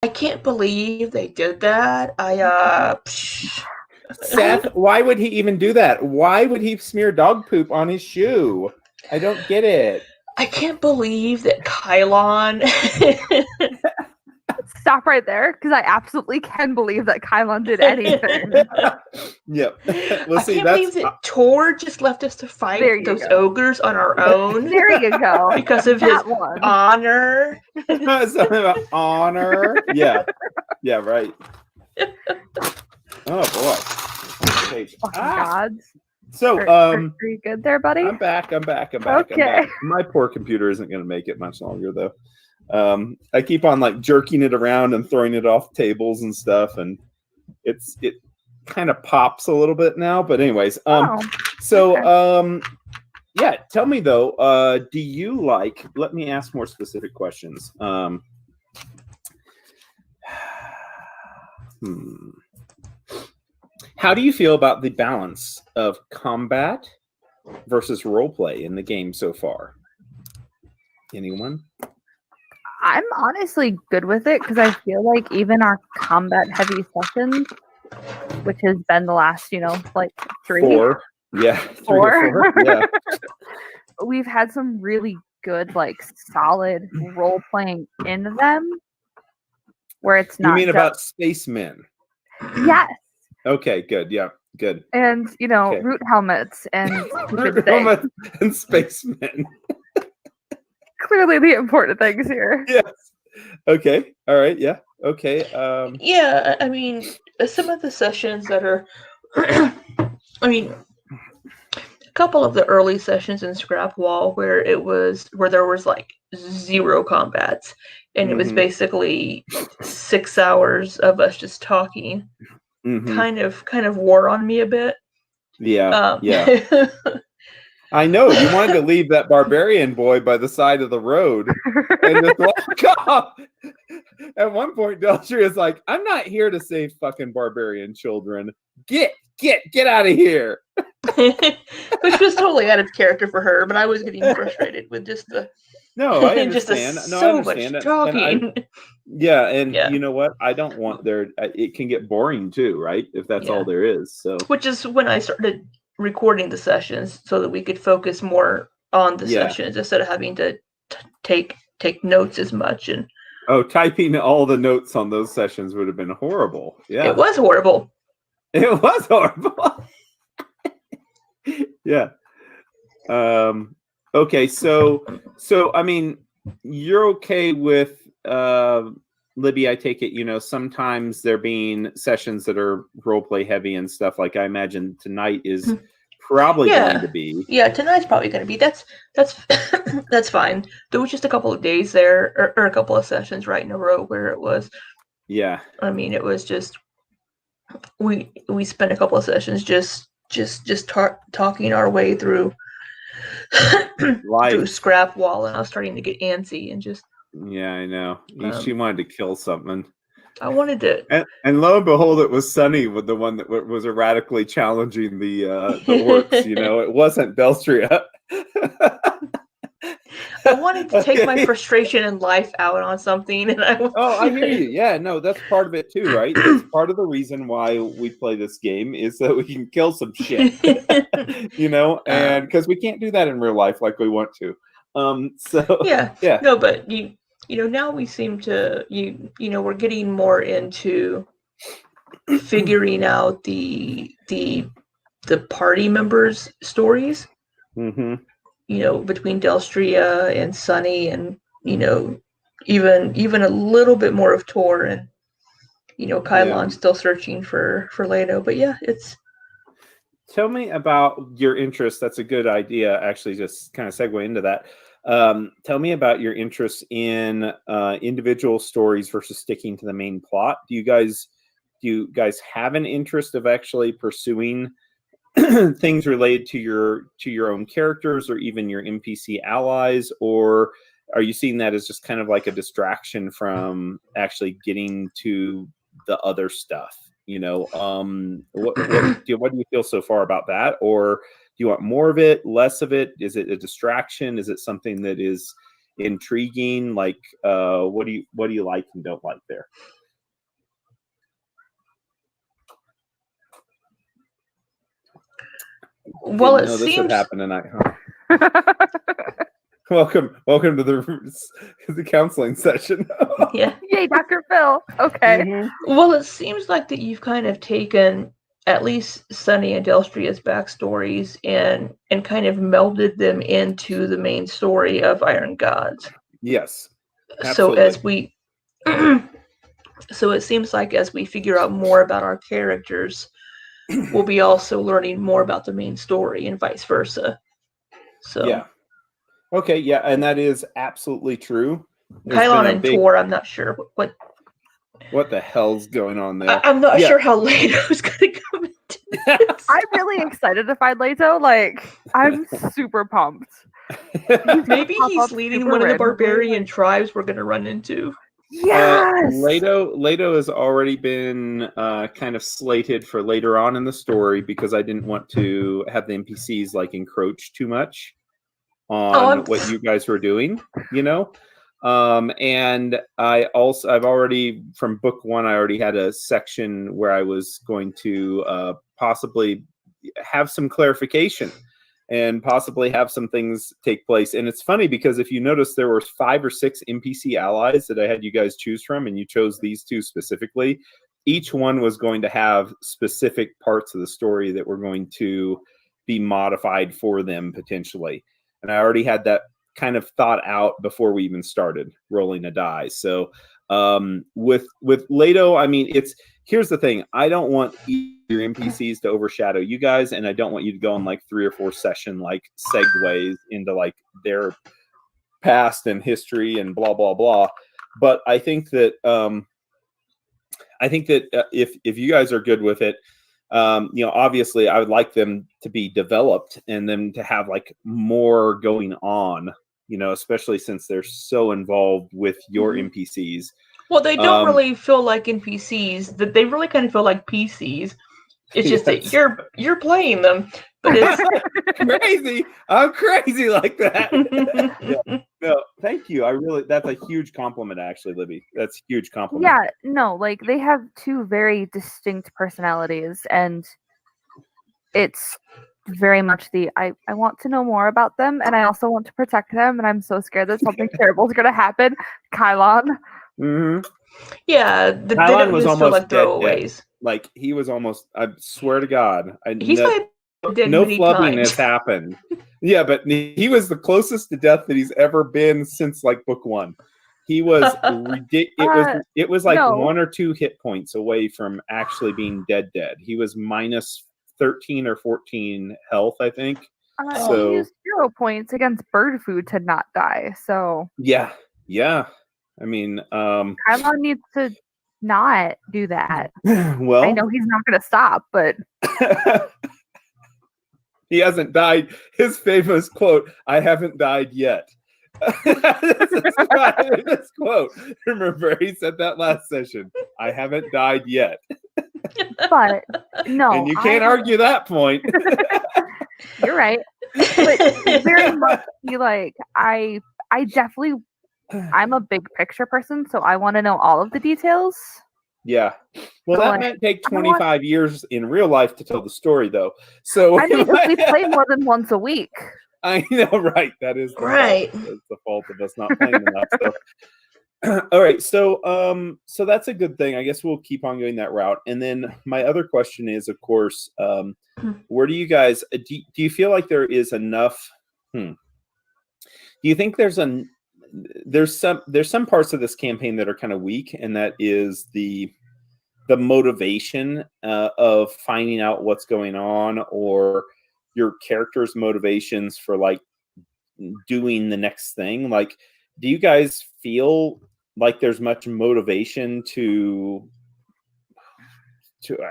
I can't believe they did that. Seth, why would he even do that? Why would he smear dog poop on his shoe? I don't get it. I can't believe that Kylon. Stop right there, because I absolutely can believe that Kylon did anything. Yep. I can't believe that Tor just left us to fight those ogres on our own. There you go. Because of his honor. Something about honor. Yeah. Yeah, right. Oh boy. Okay. Oh God. So are you good there, buddy? I'm back. Okay. My poor computer isn't going to make it much longer though. I keep on like jerking it around and throwing it off tables and stuff, and it kind of pops a little bit now. But anyways, yeah. Tell me though, do you like? Let me ask more specific questions. How do you feel about the balance of combat versus roleplay in the game so far? Anyone? I'm honestly good with it because I feel like even our combat heavy sessions, which has been the last, like 3. 4. Yeah. 4. Yeah. We've had some really good, like solid role playing in them where it's not. You mean about spacemen? Yes. Okay, good. Yeah, good. And, root helmets and and spacemen. Clearly the important things here. Yes. Okay. All right. Yeah. Okay. Yeah, I mean, some of the sessions that are, I mean, a couple of the early sessions in Scrap Wall where there was like 0 combats, and it was basically 6 hours of us just talking. Kind of wore on me a bit. Yeah. Yeah. I know you wanted to leave that barbarian boy by the side of the road and just walk off. At one point, Deltria is like, "I'm not here to save fucking barbarian children. Get out of here." Which was totally out of character for her, but I was getting frustrated with just the. No, I understand. I understand. Much talking. You know what? I don't want there. It can get boring too, right? If that's all there is. So, which is when I started recording the sessions so that we could focus more on the sessions instead of having to take notes as much. And typing all the notes on those sessions would have been horrible. Yeah, it was horrible. It was horrible. Yeah. Okay, so I mean, you're okay with Libby, I take it, sometimes there being sessions that are roleplay heavy and stuff. Like I imagine tonight is probably going to be. Yeah, tonight's probably going to be. That's that's fine. There was just a couple of days there, or a couple of sessions right in a row where it was. Yeah. I mean, it was just we spent a couple of sessions just talking our way through through Scrap Wall, and I was starting to get antsy and just. Yeah, I know. She wanted to kill something. I wanted to. And lo and behold, it was Sunny with the one that was erratically challenging the orcs. It wasn't Delstria. I wanted to take my frustration in life out on something, and I hear you. Yeah, no, that's part of it too, right? That's part of the reason why we play this game is that we can kill some shit, and because we can't do that in real life like we want to. So yeah. No, but now we seem to we're getting more into figuring out the party members' stories. Between Delstria and Sunny, and even a little bit more of Tor, and Kylon's still searching for Leto. But yeah, it's. Tell me about your interest. That's a good idea. Actually, just kind of segue into that. Tell me about your interest in individual stories versus sticking to the main plot. Do you guys have an interest of actually pursuing things related to your own characters or even your NPC allies, or are you seeing that as just kind of like a distraction from actually getting to the other stuff? What do you feel so far about that? Or do you want more of it, less of it? Is it a distraction? Is it something that is intriguing? Like, what do you like and don't like there? Well, Didn't it know this would seems happen tonight, huh? Welcome to the counseling session. yeah. Yay, Dr. Phil. Okay. Mhm. Well, it seems like that you've kind of taken at least Sunny and Delstria's backstories and kind of melded them into the main story of Iron Gods. Yes, So absolutely. as we so it seems like as we figure out more about our characters, we'll be also learning more about the main story and vice versa. So Yeah. Okay, yeah, and that is absolutely true. There's Kylon been a and big, Tor, I'm not sure what the hell's going on there? I'm not Yeah. sure how Leto's gonna come into this. I'm really excited to find Leto. Like, I'm super pumped. Maybe Pop he's up leading super one of the randomly, barbarian like- tribes we're gonna run into. Yes. Leto has already been kind of slated for later on in the story because I didn't want to have the NPCs like encroach too much on what you guys were doing, you know. And I've already from book one, I already had a section where I was going to possibly have some clarification and possibly have some things take place. And it's funny because if you notice, there were 5 or 6 NPC allies that I had you guys choose from, and you chose these 2 specifically. Each one was going to have specific parts of the story that were going to be modified for them potentially. And I already had that kind of thought out before we even started rolling a die. So with Leto, I mean, here's the thing. I don't want your NPCs to overshadow you guys, and I don't want you to go on like 3 or 4 session like segues into like their past and history and blah blah blah. But I think that if you guys are good with it, obviously I would like them to be developed and them to have like more going on, especially since they're so involved with your NPCs. Well, they don't really feel like NPCs. That they really kind of feel like PCs. It's just that you're playing them, but it's crazy. I'm crazy like that. Yeah. No, thank you. That's a huge compliment, actually, Libby. That's a huge compliment. Yeah, no, like they have 2 very distinct personalities, and it's very much I want to know more about them, and I also want to protect them, and I'm so scared that something terrible is going to happen. Kylon. Mm-hmm. Yeah, Kylon was almost like throwaways. dead. Like he was almost. I swear to God, He's dead no many flubbing times. has happened. Yeah, but he was the closest to death that he's ever been since like book 1. He was ridiculous. It was like 1 or 2 hit points away from actually being dead. He was minus 13 or 14 health, I think. He used 0 points against bird food to not die. So yeah. I mean, Kylon needs to not do that. Well, I know he's not going to stop, but he hasn't died. His famous quote, "I haven't died yet." This quote. Remember, he said that last session. I haven't died yet. But no, and you can't argue that point. You're right. But very much like I definitely. I'm a big picture person, so I want to know all of the details. Yeah. Well, that might take 25 years in real life to tell the story, though. So I mean, if we play more than once a week. I know, right? That is right. That's the fault of us not playing enough. So. All right, so that's a good thing. I guess we'll keep on going that route. And then my other question is, of course, where do you guys do you feel like there is enough? Do you think there's some parts of this campaign that are kind of weak, and that is the motivation of finding out what's going on, or your character's motivations for like doing the next thing? Like, do you guys feel like there's much motivation to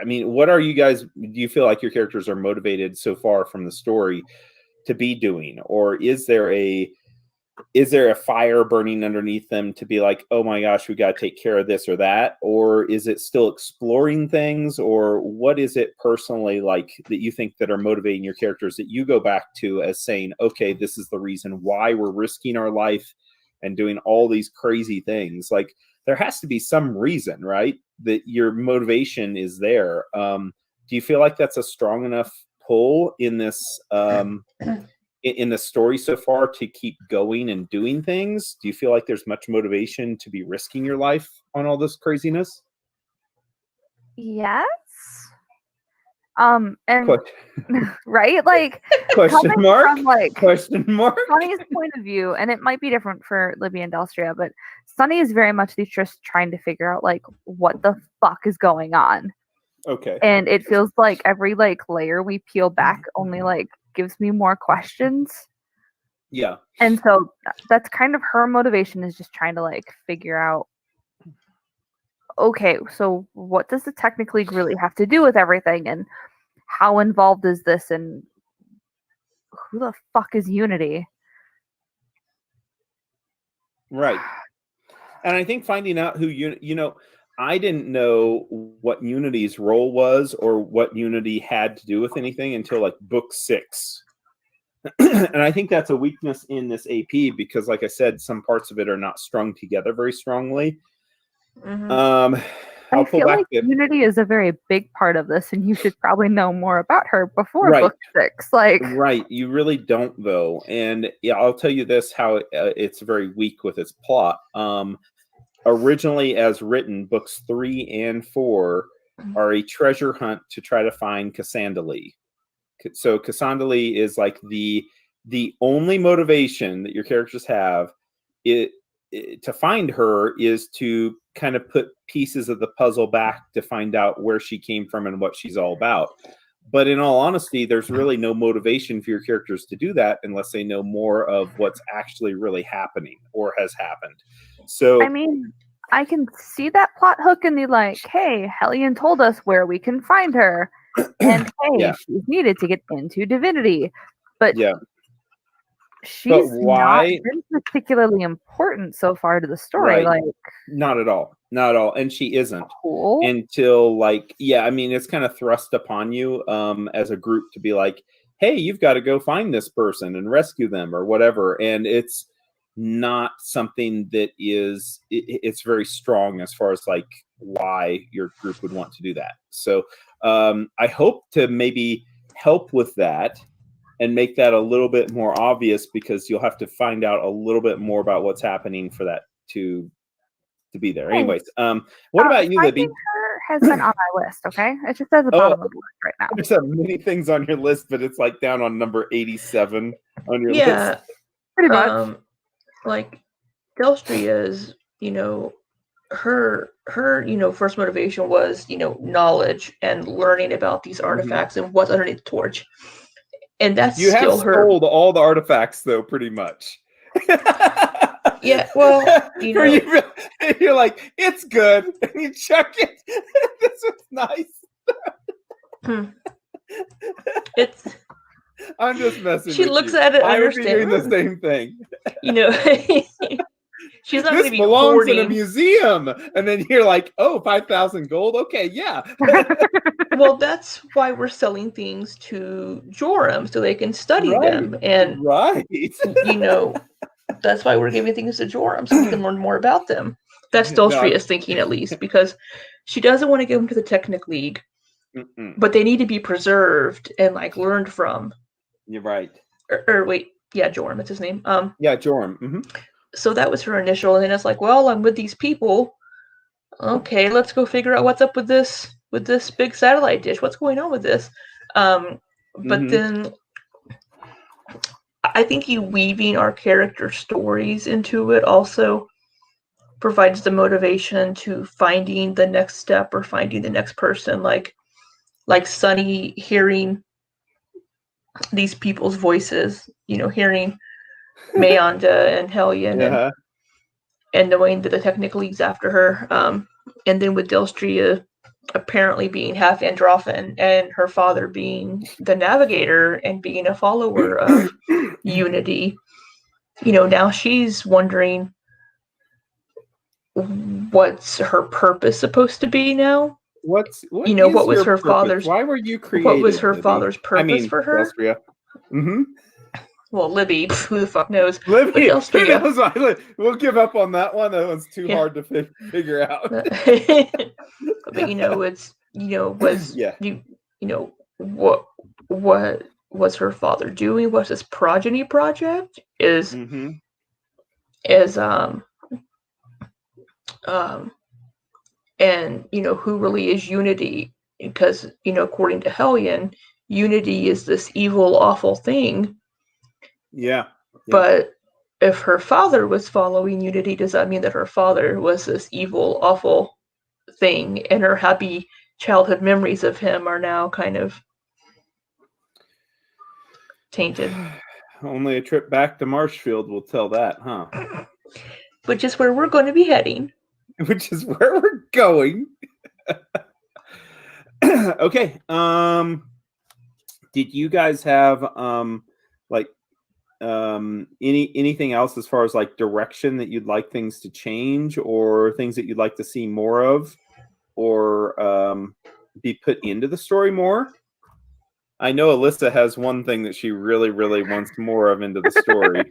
I mean, what are you guys, do you feel like your characters are motivated so far from the story to be doing, or is there a fire burning underneath them to be like, oh my gosh, we got to take care of this or that? Or is it still exploring things? Or what is it personally like that you think that are motivating your characters that you go back to as saying, okay, this is the reason why we're risking our life and doing all these crazy things. Like, there has to be some reason, right, that your motivation is there. Do you feel like that's a strong enough pull in this in the story so far to keep going and doing things? Do you feel like there's much motivation to be risking your life on all this craziness? Yes. And right, like Question coming mark? from like Question mark? Sunny's point of view, and it might be different for Libby and Delstria, but Sunny is very much just trying to figure out like what the fuck is going on. Okay. And it feels like every like layer we peel back only like gives me more questions. Yeah. And so that's kind of her motivation, is just trying to like figure out, okay, so what does the Technic League really have to do with everything, and how involved is this, and who the fuck is Unity? Right. And I think finding out who I didn't know what Unity's role was or what Unity had to do with anything until like book 6. And I think that's a weakness in this AP because, like I said, some parts of it are not strung together very strongly. I feel like Unity is a very big part of this, and you should probably know more about her before book 6. Like, right, you really don't though. And yeah, I'll tell you this: how it's very weak with its plot. Originally, as written, books 3 and 4 are a treasure hunt to try to find Cassandra Lee. So Cassandra Lee is like the only motivation that your characters have to find her is to kind of put pieces of the puzzle back to find out where she came from and what she's all about. But in all honesty, there's really no motivation for your characters to do that unless they know more of what's actually really happening or has happened. So I mean, I can see that plot hook and be like, hey, Hellion told us where we can find her. And hey, she's needed to get into Divinity. But she's not been particularly important so far to the story. Like, not at all. Not at all. And she isn't until like, I mean, it's kind of thrust upon you as a group to be like, hey, you've got to go find this person and rescue them or whatever. And it's not something that is, it's very strong as far as like why your group would want to do that. So I hope to maybe help with that and make that a little bit more obvious, because you'll have to find out a little bit more about what's happening for that to be there. Anyways, what about you, Libby? Her has been on my list, okay? It just says the bottom of the list right now. There's so many things on your list, but it's like down on number 87 on your list. Pretty much. Like Delstria's, her first motivation was, knowledge and learning about these artifacts and what's underneath the torch. And that's you still have sold all the artifacts, though, pretty much. Yeah, well, you're like, it's good, and you chuck it. This is nice. It's. I'm just messing. She looks at it. I would be doing the same thing. She's not going to be belongs hoarding. in a museum, and then you're like, oh, 5,000 gold. Okay, yeah. Well, that's why we're selling things to Joram so they can study them, and that's why we're giving things to Joram so we can learn more about them. That's Delstria's thinking, at least, because she doesn't want to give them to the Technic League, but they need to be preserved and like learned from. You're right. Or wait, Joram, that's his name. Joram. Mm-hmm. So that was her initial, and then it's like, well, I'm with these people. Okay, let's go figure out what's up with this big satellite dish. What's going on with this? But then I think you weaving our character stories into it also provides the motivation to finding the next step or finding the next person. Like Sunny hearing these people's voices, hearing Mayonda and Hellion and knowing that the Technic League's after her. And then with Delstria apparently being half Androphan and her father being the navigator and being a follower of Unity, now she's wondering what's her purpose supposed to be now. What was her purpose? father's? Why were you created? What was her father's purpose for her? Delstria. Mm-hmm. well, Libby, who the fuck knows? Libby, Austria. we'll give up on that one. That one's too Yeah. hard to figure out. But it's was Yeah. what was her father doing? What's his progeny project? Is Mhm. and who really is Unity? Because according to Hellion, Unity is this evil, awful thing. Yeah. But if her father was following Unity, does that mean that her father was this evil, awful thing, and her happy childhood memories of him are now kind of tainted? Only a trip back to Marshfield will tell that, huh? Which is where we're going to be heading. Which is where we're going. Okay. Did you guys have anything else as far as like direction that you'd like things to change, or things that you'd like to see more of, or be put into the story more? I know Alyssa has one thing that she really, really wants more of into the story.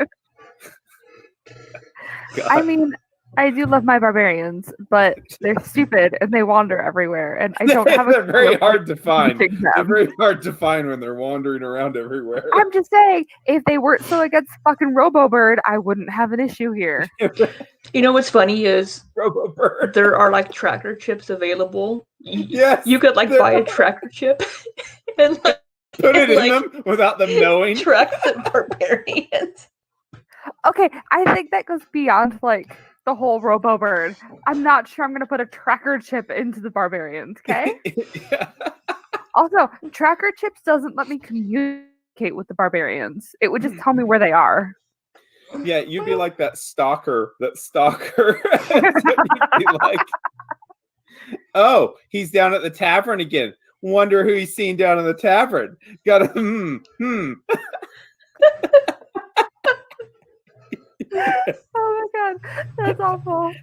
I mean, I do love my barbarians, but they're stupid and they wander everywhere, and I don't have a They're very hard to find. teaching them. They're very hard to find when they're wandering around everywhere. I'm just saying, if they weren't so against fucking Robo-Bird, I wouldn't have an issue here. What's funny is Robo-Bird. there are like tracker chips available. Yes, You could like buy a tracker chip and like put it in like, them without them knowing. track the barbarians. Okay, I think that goes beyond like the whole Robo-Bird. I'm not sure I'm going to put a tracker chip into the barbarians, okay? Yeah. Also, tracker chips doesn't let me communicate with the barbarians. It would just tell me where they are. Yeah, you'd be like that stalker. You'd be like, oh, he's down at the tavern again. Wonder who he's seen down in the tavern. Gotta, Oh my god, that's awful.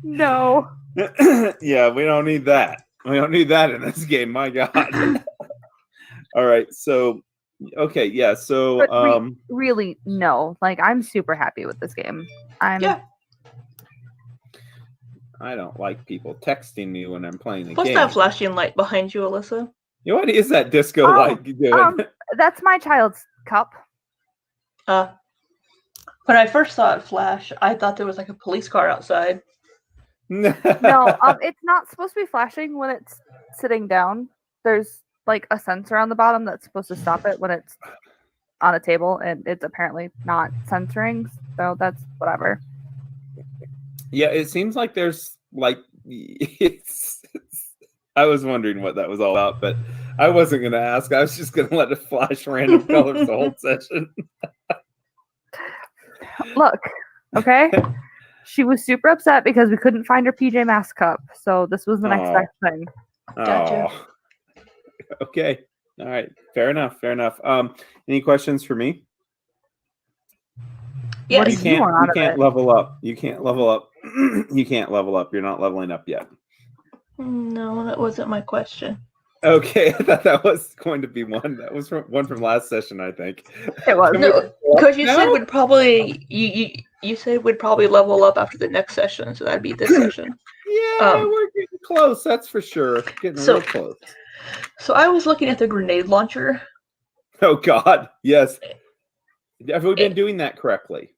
No. Yeah, we don't need that. We don't need that in this game. My God. All right. So, okay. Yeah. So, But really, no. Like, I'm super happy with this game. Yeah. I don't like people texting me when I'm playing the What's game. that flashing light behind you, Alyssa? What is that disco light doing? That's my child's cup. When I first saw it flash, I thought there was like a police car outside. No, it's not supposed to be flashing when it's sitting down. There's like a sensor on the bottom that's supposed to stop it when it's on a table, and it's apparently not censoring, so that's whatever. Yeah, it seems like there's like I was wondering what that was all about, but I wasn't going to ask. I was just going to let it flash random colors the whole session. Look, okay? She was super upset because we couldn't find her PJ Masks cup, so this was the next best thing. Gotcha. Oh. Okay. All right. Fair enough. Any questions for me? Yes. You can't level up. You can't level up. You can't level up. You're not leveling up yet. No, that wasn't my question. Okay, I thought that was going to be one. That was one from last session, I think. It was. No, because you said would probably you said would probably level up after the next session, so that'd be this session. Yeah, we're getting close. That's for sure. Getting real close. So I was looking at the grenade launcher. Oh God, yes. Have we been doing that correctly?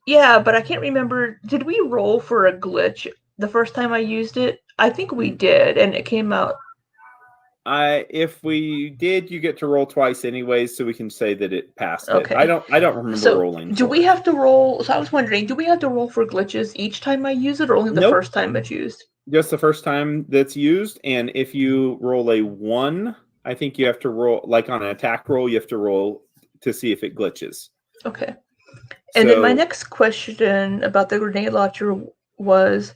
Yeah, but I can't remember. Did we roll for a glitch the first time I used it? I think we did, and it came out. If we did, you get to roll twice anyways, so we can say that it passed Okay. it. I don't remember rolling. Do we have to roll? So I was wondering, do we have to roll for glitches each time I use it, or only the first time it's used? Just the first time that's used, and if you roll a 1, I think you have to roll, like on an attack roll, you have to roll to see if it glitches. Okay. And then my next question about the grenade launcher was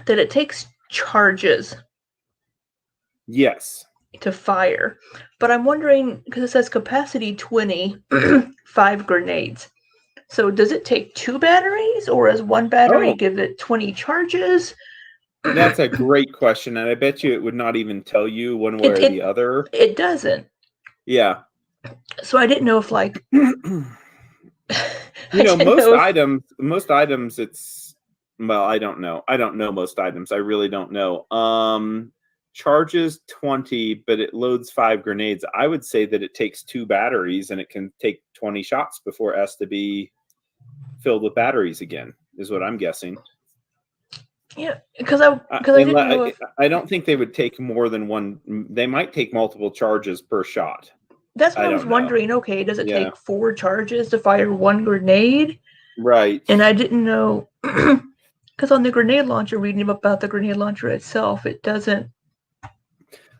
that it takes charges. Yes. To fire. But I'm wondering, because it says capacity 20, 5 grenades. So does it take 2 batteries, or is one battery give it 20 charges? That's a great question, and I bet you it would not even tell you one way or the other. It doesn't. Yeah. So I didn't know if like You I know, didn't know if- most items it's, well, I don't know. I don't know most items. I really don't know. Charges 20, but it loads 5 grenades. I would say that it takes 2 batteries and it can take 20 shots before it has to be filled with batteries again, is what I'm guessing. Yeah, because I didn't know if, I don't think they would take more than one. They might take multiple charges per shot. that's what I I was don't know. wondering. Okay, does it Yeah. take 4 charges to fire 1 grenade? Right. And I didn't know because on the grenade launcher, reading about the grenade launcher itself, it doesn't.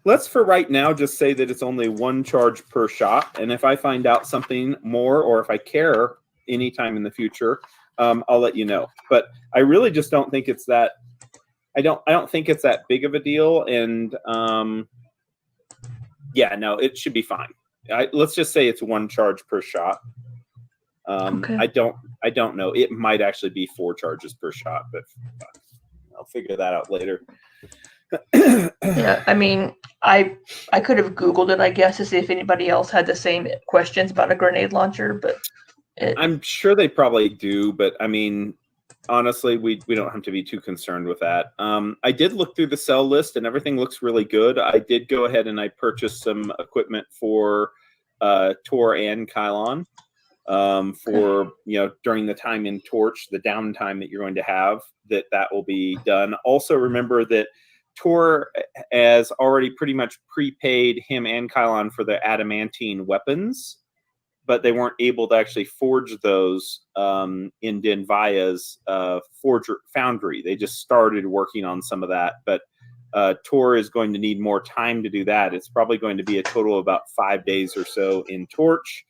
Let's for right now just say that it's only 1 charge per shot, and if I find out something more or if I care anytime in the future, I'll let you know. But I really just don't think it's that. I don't think it's that big of a deal, and yeah, no, it should be fine. Let's just say it's 1 charge per shot. Okay. I don't know. It might actually be 4 charges per shot, but I'll figure that out later. Yeah, I mean, I could have Googled it, I guess, to see if anybody else had the same questions about a grenade launcher, but I'm sure they probably do, but I mean, honestly, we don't have to be too concerned with that. I did look through the sell list and everything looks really good. I did go ahead and I purchased some equipment for Tor and Kylon for, you know, during the time in Torch, the downtime that you're going to have, that will be done. Also remember that Tor has already pretty much prepaid him and Kylon for the adamantine weapons, but they weren't able to actually forge those in Denvaya's foundry. They just started working on some of that, but Tor is going to need more time to do that. It's probably going to be a total of about 5 days or so in Torch.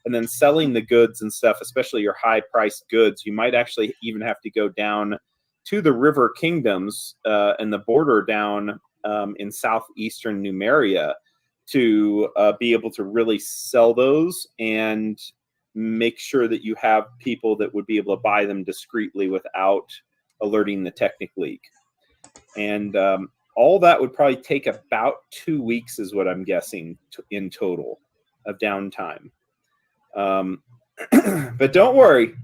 And then selling the goods and stuff, especially your high-priced goods, you might actually even have to go down to the River Kingdoms and the border down in southeastern Numeria to be able to really sell those and make sure that you have people that would be able to buy them discreetly without alerting the Technic League. And all that would probably take about 2 weeks is what I'm guessing in total of downtime. But don't worry,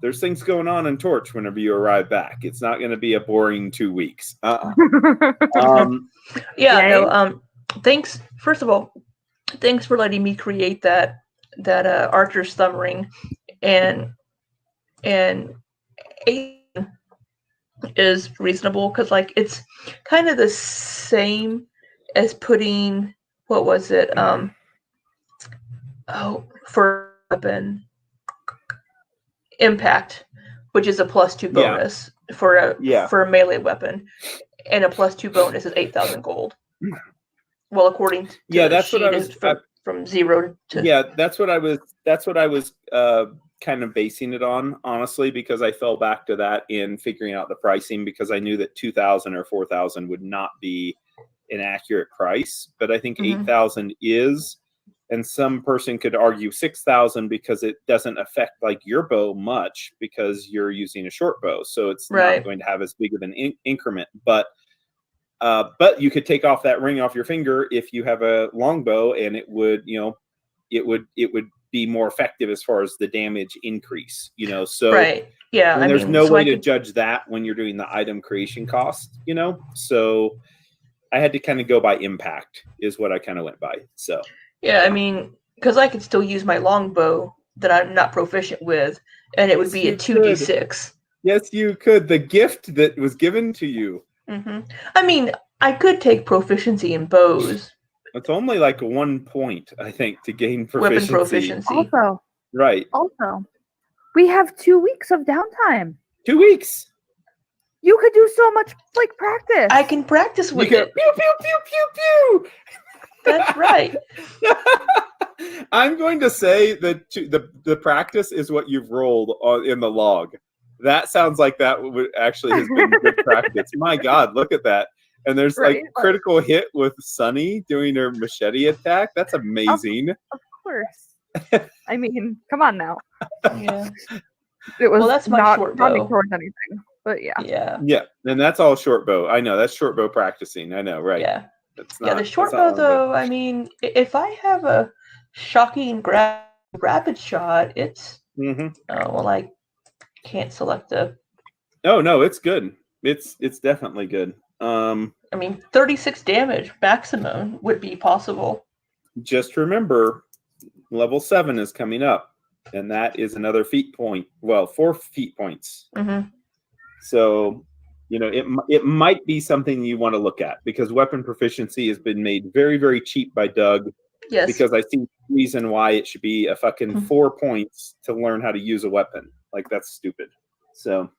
there's things going on in Torch whenever you arrive back. It's not going to be a boring 2 weeks. Thanks. First of all, thanks for letting me create that Archer's thumb ring, and 8 is reasonable because like it's kind of the same as putting what was it for weapon impact, which is a +2 bonus for a melee weapon, and a +2 bonus is 8,000 gold. Well, according to that's what I was from 0 to that's what I was kind of basing it on, honestly, because I fell back to that in figuring out the pricing because I knew that 2,000 or 4,000 would not be an accurate price, but I think 8,000 is. And some person could argue 6,000 because it doesn't affect like your bow much because you're using a short bow, so it's not going to have as big of an increment. But you could take off that ring off your finger if you have a long bow, and it would, you know, it would be more effective as far as the damage increase. You know, so and there's no way to judge that when you're doing the item creation cost. You know, so I had to kind of go by impact is what I kind of went by. So. Yeah, I mean, because I could still use my longbow that I'm not proficient with, and it would be a 2d6. Yes, you could. The gift that was given to you. I mean, I could take proficiency in bows. It's only like 1 point, I think, to gain proficiency. Weapon proficiency. Also, right. Also, we have 2 weeks of downtime. 2 weeks. You could do so much like practice. I can practice with it. Pew pew pew pew pew. That's right. I'm going to say that the practice is what you've rolled in the log. That sounds like that would actually has been good practice. My God, look at that. And there's like critical hit with Sunny doing her machete attack. That's amazing. Of course. I mean, come on now. Yeah. It was that's my not short bow. towards anything, but yeah. Yeah. Yeah, and that's all short bow. I know that's short bow practicing. I know, right? Yeah. Not, the short bow though. I mean, if I have a shocking rapid shot, it's Mm-hmm. well, I can't select a. Oh no, it's good. It's definitely good. I mean, 36 damage maximum would be possible. Just remember, level 7 is coming up, and that is another feat point. Well, 4 feat points. Mm-hmm. So, it might be something you want to look at, because weapon proficiency has been made very, very cheap by Doug. Yes. Because I see no reason why it should be a fucking Mhm. 4 points to learn how to use a weapon. Like, that's stupid. So,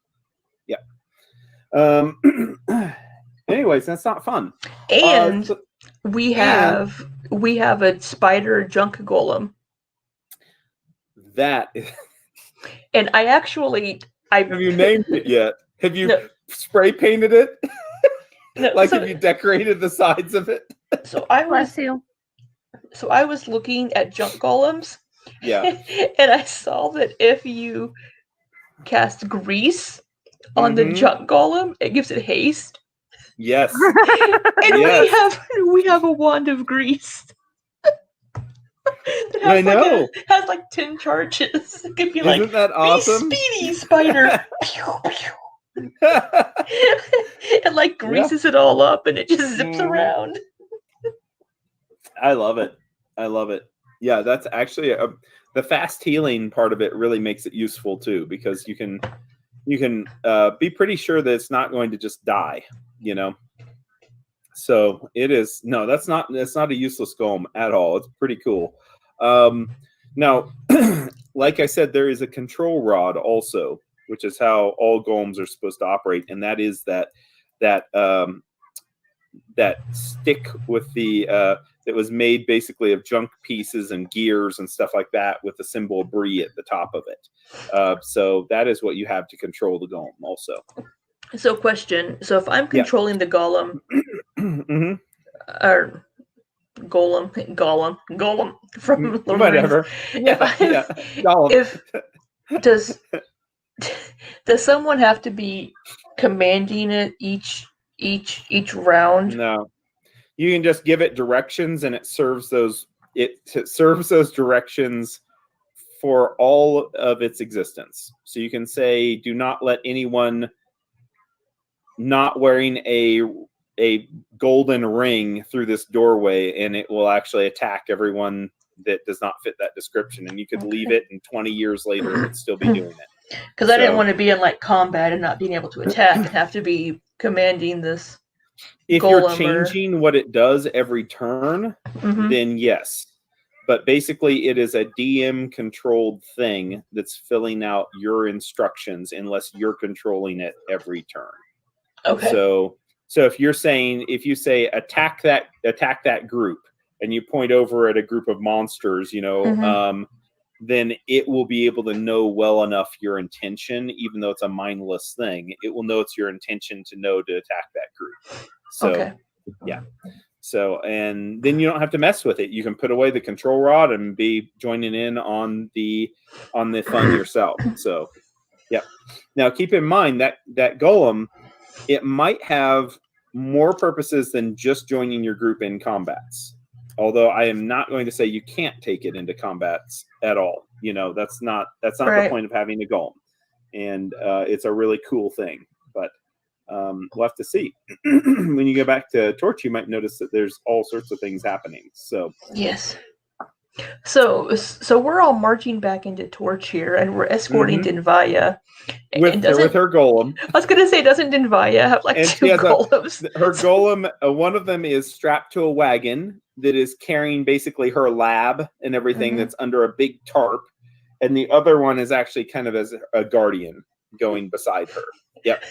yeah. Anyways, that's not fun. And So- we have a spider junk golem. that And I have you named it yet? Have you No. spray painted it? No, Like, so, have you decorated the sides of it? so I was Bless you. looking at junk golems, Yeah. and I saw that if you cast grease on the Mhm. junk golem, it gives it haste. Yes. And Yes. we have a wand of grease. It I has know. has like 10 charges. It could be like, Isn't that be awesome? speedy, spider. Pew, pew. It like greases it all up, and it just zips Mhm. around. I love it. I love it. Yeah, that's actually the fast healing part of it really makes it useful too, because you can be pretty sure that it's not going to just die, So it is that's not a useless golem at all. It's pretty cool. Now, like I said, there is a control rod also, which is how all golems are supposed to operate, and that is that stick with the that was made basically of junk pieces and gears and stuff like that, with the symbol Bree at the top of it. So that is what you have to control the golem also. So, question. So, if I'm controlling the golem, Mhm. or golem from Lord of the Rings, Whatever. does someone have to be commanding it each round? No, you can just give it directions, and it serves those. It serves those directions for all of its existence. So you can say, "Do not let anyone not wearing a golden ring through this doorway," and it will actually attack everyone that does not fit that description. And you could leave it, and 20 years later, it would still be doing it. Because I didn't want to be in like combat and not being able to attack and have to be commanding this. If you're changing what it does every turn, Mhm. then yes. But basically, it is a DM-controlled thing that's filling out your instructions, unless you're controlling it every turn. Okay. So if you say attack that group, and you point over at a group of monsters, Mhm. then it will be able to know well enough your intention, even though it's a mindless thing. It will know it's your intention to know to attack that group. So, Okay. yeah. So, and then you don't have to mess with it. You can put away the control rod and be joining in on the fun yourself. So, yeah. Now, keep in mind that golem, it might have more purposes than just joining your group in combats. Although I am not going to say you can't take it into combats at all. That's not Right. the point of having a golem. And it's a really cool thing. But we'll have to see. When you go back to Torch, you might notice that there's all sorts of things happening. So Yes. So we're all marching back into Torch here, and we're escorting Dinvaya. with her golem. I was gonna say, doesn't Dinvaya have like And two she has golems? Her golem, one of them is strapped to a wagon that is carrying basically her lab and everything, Mhm. that's under a big tarp, and the other one is actually kind of as a guardian going beside her. Yep.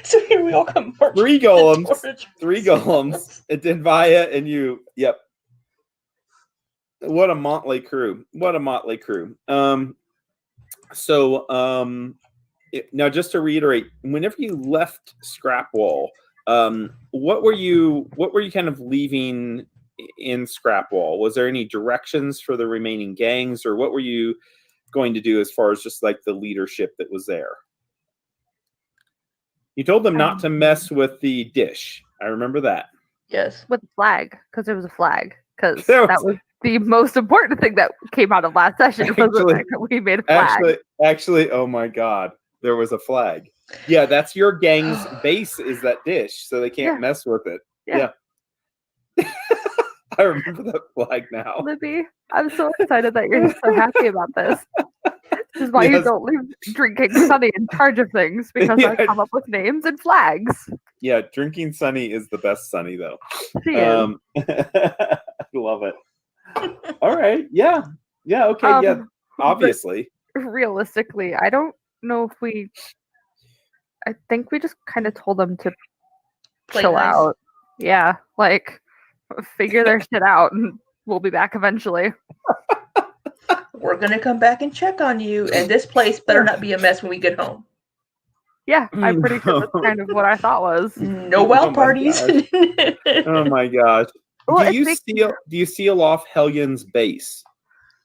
So here we all come marching. 3 to golems. Torch. 3 golems. Dinvaya and you. Yep. What a motley crew. Now, just to reiterate, whenever you left Scrapwall, what were you kind of leaving in Scrapwall? Was there any directions for the remaining gangs, or what were you going to do as far as just like the leadership that was there? You told them not to mess with the dish. I remember that. Yes. With the flag, because there was a flag. Because There that was the most important thing that came out of last session was the Actually- fact that we made a flag. Actually, oh my god, there was a flag. Yeah, that's your gang's base is that dish, so they can't Yeah. mess with it. Yeah. I remember that flag now. Libby, I'm so excited that you're so happy about this. This is why you Yes. don't leave Drinking Sunny in charge of things, because I Yeah. come up with names and flags. Yeah, drinking Sunny is the best Sunny though. She is. I love it. All right, yeah, okay, yeah. but Obviously, realistically, I don't know if I think we just kind of told them to Play chill nice. out. Yeah, like figure their shit out, and we'll be back eventually. We're gonna come back and check on you, and this place better not be a mess when we get home. Yeah, I'm pretty sure that's kind of what I thought was. No Oh wild my parties. oh my gosh. Well, do it's you making- seal off Helion's base,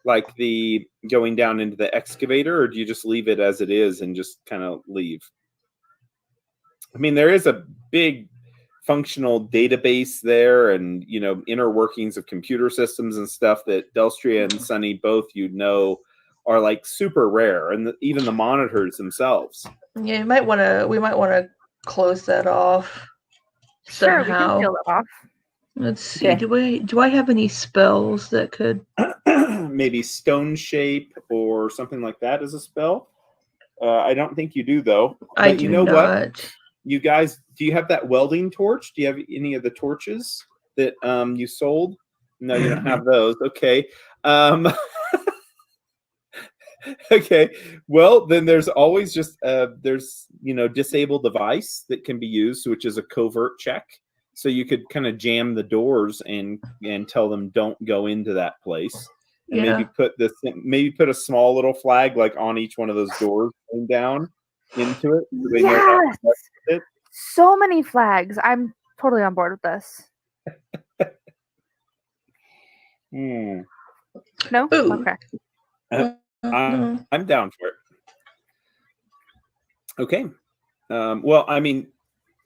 like the going down into the excavator, or do you just leave it as it is and just kind of leave? I mean, there is a big functional database there, and inner workings of computer systems and stuff that Delstria and Sunny both are like super rare, and even the monitors themselves. Yeah, we might want to close that off Sure, we can somehow. seal it off. Let's see. Okay. Do I have any spells that could? Maybe stone shape or something like that as a spell. I don't think you do though. I But do you know not. what? You guys, do you have that welding torch? Do you have any of the torches that you sold? No, you don't have those. Okay. Okay. Well, then there's always just disable device that can be used, which is a covert check. So you could kind of jam the doors and tell them don't go into that place. And Yeah. maybe put a small little flag like on each one of those doors going down into it. So they know not to mess with it. So many flags. I'm totally on board with this. Hmm. No? Ooh. Okay. Mhm. I'm down for it. Okay. Well, I mean,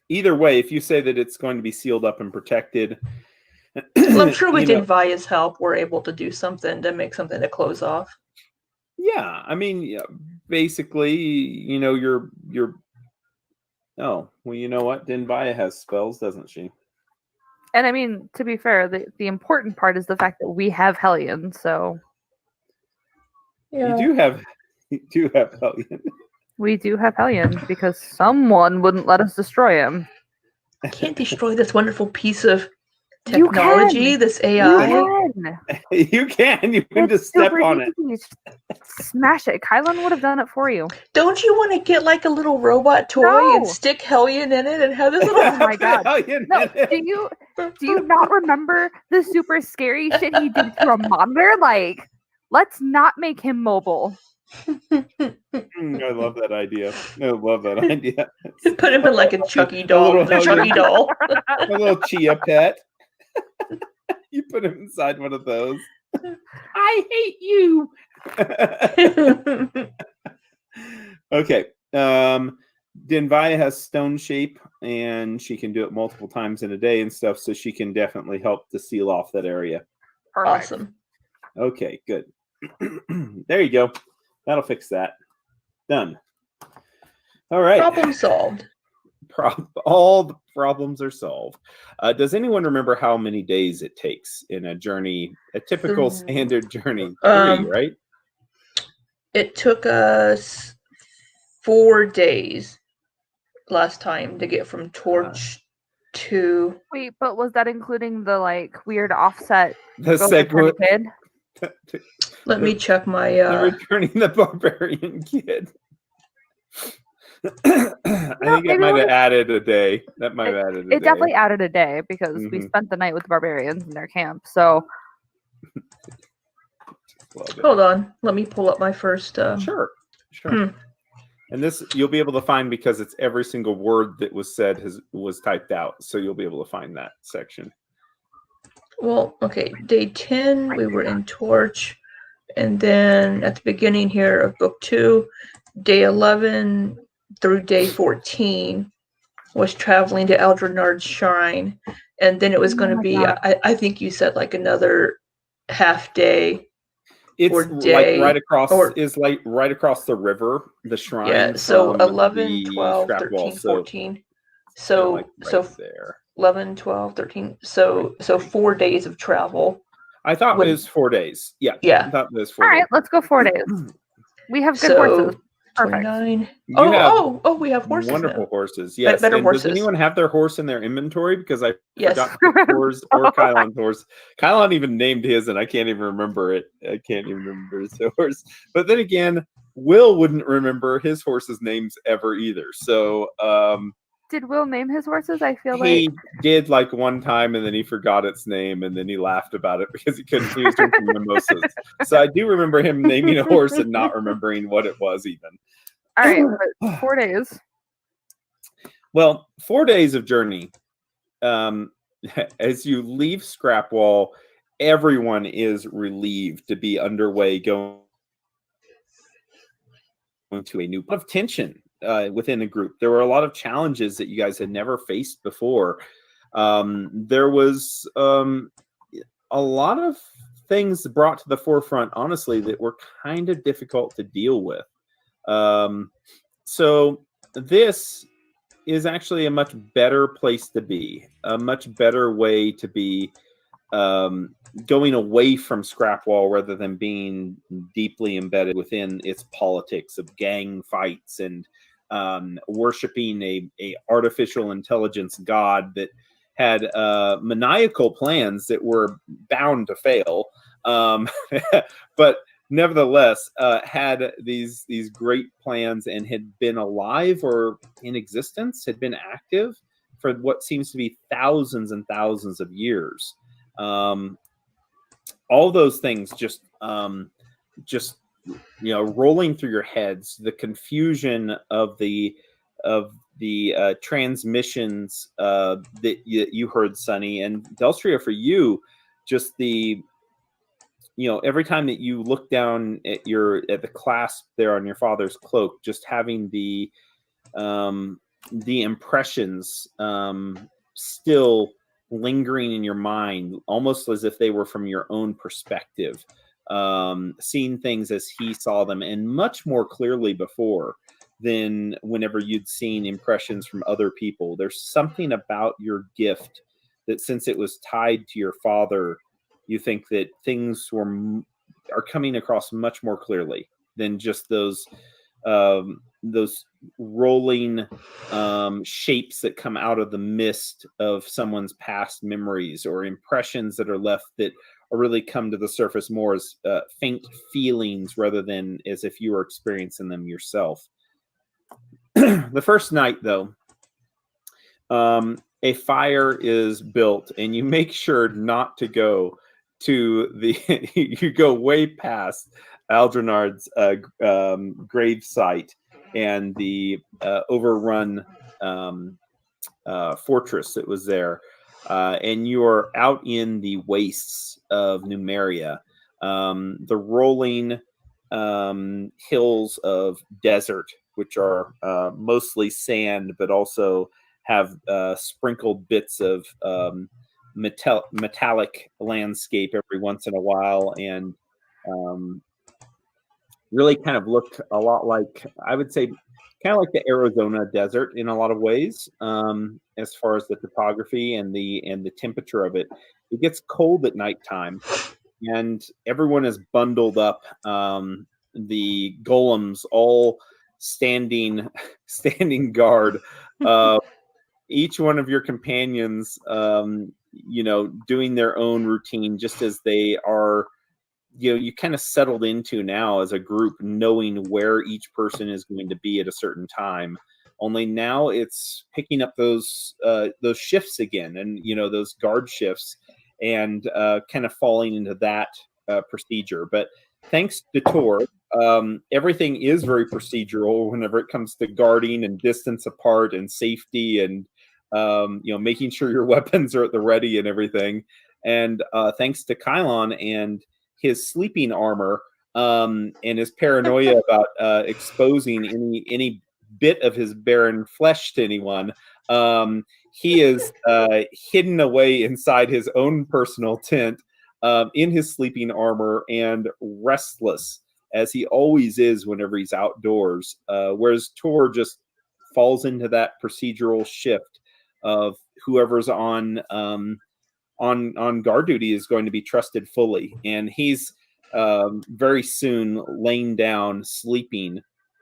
either way, if you say that it's going to be sealed up and protected, Well, I'm sure with you know, Vaya's help, we're able to do something to make something to close off. yeah. I mean, basically, you're. Oh, well, you know what? Dinvaya has spells, doesn't she? And I mean, to be fair, the important part is the fact that we have Hellion, so You do have Hellion. we do have Hellion because someone wouldn't let us destroy him. I can't destroy this wonderful piece of You technology, can. this You AI. can. You can It's just step super on it. easy. Smash it. Kylan would have done it for you. Don't you want to get like a little robot toy No. and stick Hellion in it and have this little? Oh my God. Hellion No, in it. do you not remember the super scary shit he did to a monitor? Like, let's not make him mobile. I love that idea. I love that idea. Put him in like a Chucky doll. little The Chucky Hellion. doll. A little chia pet. You put him inside one of those. I hate you. Okay. Dinvaya has stone shape, and she can do it multiple times in a day and stuff, so she can definitely help to seal off that area. Perfect. Awesome. Okay, good. There you go. That'll fix that. Done. All right. Problem solved. All the problems are solved. Does anyone remember how many days it takes in a journey, a typical standard journey? 3, right? It took us 4 days last time to get from Torch to. Wait, but was that including the like weird offset? The Go for segue. Kid? Let me check my. Returning the barbarian kid. I think maybe it might we'll have added a day. That might have added a day. It definitely added a day because we Mhm. spent the night with the barbarians in their camp. So Love it. Hold on. Let me pull up my first. Sure. And this you'll be able to find because it's every single word that was said was typed out, so you'll be able to find that section. Well, okay. Day 10, we were in Torch. And then at the beginning here of book 2, day 11 through day 14 was traveling to Eldrenard's shrine. And then it was going to my be, God. I think you said like another half day. It's or like day, right across or- is like right across the river, the shrine. Yeah, so from 11, the 12, scrap 13, wall. 14. They're, So like so right there. 11, 12, 13. So 4 days of travel. I thought Would- it was 4 days. Yeah. Yeah. I thought it was 4 All days. right, let's go 4 days. We have good So horses. Perfect. 29. You have We have horses wonderful now. horses. Yes. better And horses. does anyone have their horse in their inventory? Because I Yes. forgot Thor's or Kylon's horse. Kylon even named his, and I can't even remember it. I can't even remember his horse. But then again, Will wouldn't remember his horse's names ever either. So Did Will name his horses? I feel he like did like one time, and then he forgot its name, and then he laughed about it because he couldn't. He was drinking mimosas. So I do remember him naming a horse and not remembering what it was even. all right, but 4 days. Well, 4 days of journey. As you leave Scrapwall, everyone is relieved to be underway, going to a new lot of tension within the group. There were a lot of challenges that you guys had never faced before. There was a lot of things brought to the forefront, honestly, that were kind of difficult to deal with. So this is actually a much better place to be, a much better way to be going away from Scrapwall rather than being deeply embedded within its politics of gang fights and worshiping a artificial intelligence god that had maniacal plans that were bound to fail, but nevertheless had these great plans and had been alive or in existence, had been active for what seems to be thousands and thousands of years. All those things just rolling through your heads, the confusion of the transmissions that you heard, Sunny, and Delstria, for you, just the every time that you look down at the clasp there on your father's cloak, just having the impressions still lingering in your mind, almost as if they were from your own perspective, seeing things as he saw them, and much more clearly before than whenever you'd seen impressions from other people. There's something about your gift that, since it was tied to your father, you think that things are coming across much more clearly than just those rolling shapes that come out of the mist of someone's past memories, or impressions that are left that are really come to the surface more as faint feelings rather than as if you were experiencing them yourself. The first night, though, a fire is built, and you make sure not to go to the you go way past Aldrinard's grave site and the overrun fortress that was there, and you are out in the wastes of Numeria, the rolling hills of desert, which are mostly sand, but also have sprinkled bits of metallic landscape every once in a while, and really kind of looked a lot like, I would say, kind of like the Arizona desert in a lot of ways, as far as the topography and the temperature of it. It gets cold at nighttime, and everyone is bundled up. The golems all standing guard. Each one of your companions, doing their own routine, just as they are, you kind of settled into now as a group, knowing where each person is going to be at a certain time. Only now it's picking up those shifts again, and those guard shifts, and kind of falling into that procedure. But thanks to Tor, everything is very procedural whenever it comes to guarding and distance apart and safety, and making sure your weapons are at the ready and everything. And thanks to Kylon and his sleeping armor, and his paranoia about exposing any bit of his barren flesh to anyone, he is hidden away inside his own personal tent, in his sleeping armor and restless, as he always is whenever he's outdoors. Whereas Tor just falls into that procedural shift of whoever's on guard duty is going to be trusted fully, and he's very soon laying down, sleeping,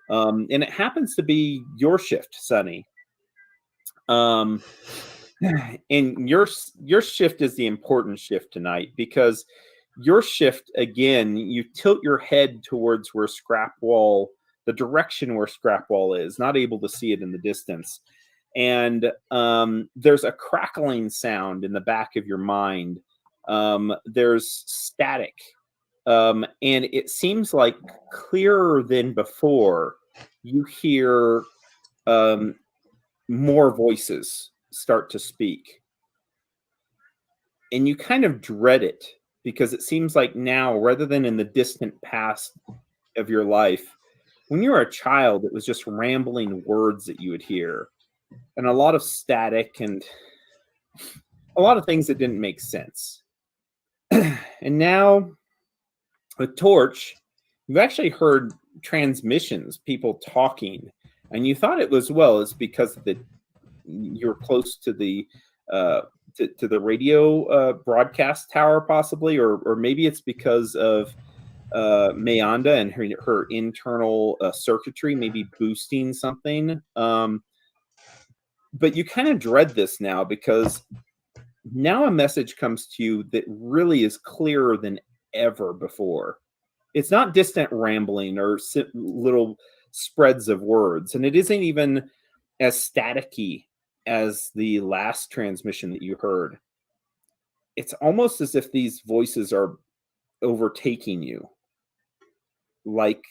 and it happens to be your shift, Sonny. And your shift is the important shift tonight, because your shift, again, you tilt your head towards where Scrapwall, the direction where Scrapwall is, not able to see it in the distance. And there's a crackling sound in the back of your mind. There's static. And it seems like clearer than before, you hear more voices start to speak. And you kind of dread it, because it seems like now, rather than in the distant past of your life, when you were a child, it was just rambling words that you would hear, and a lot of static and a lot of things that didn't make sense. And now with Torch, you've actually heard transmissions, people talking, and you thought it was, well, it's because you're close to the to the radio broadcast tower, possibly, or maybe it's because of Mayanda and her internal circuitry maybe boosting something. But you kind of dread this now, because now a message comes to you that really is clearer than ever before. It's not distant rambling or little spreads of words, and it isn't even as staticky as the last transmission that you heard. It's almost as if these voices are overtaking you, like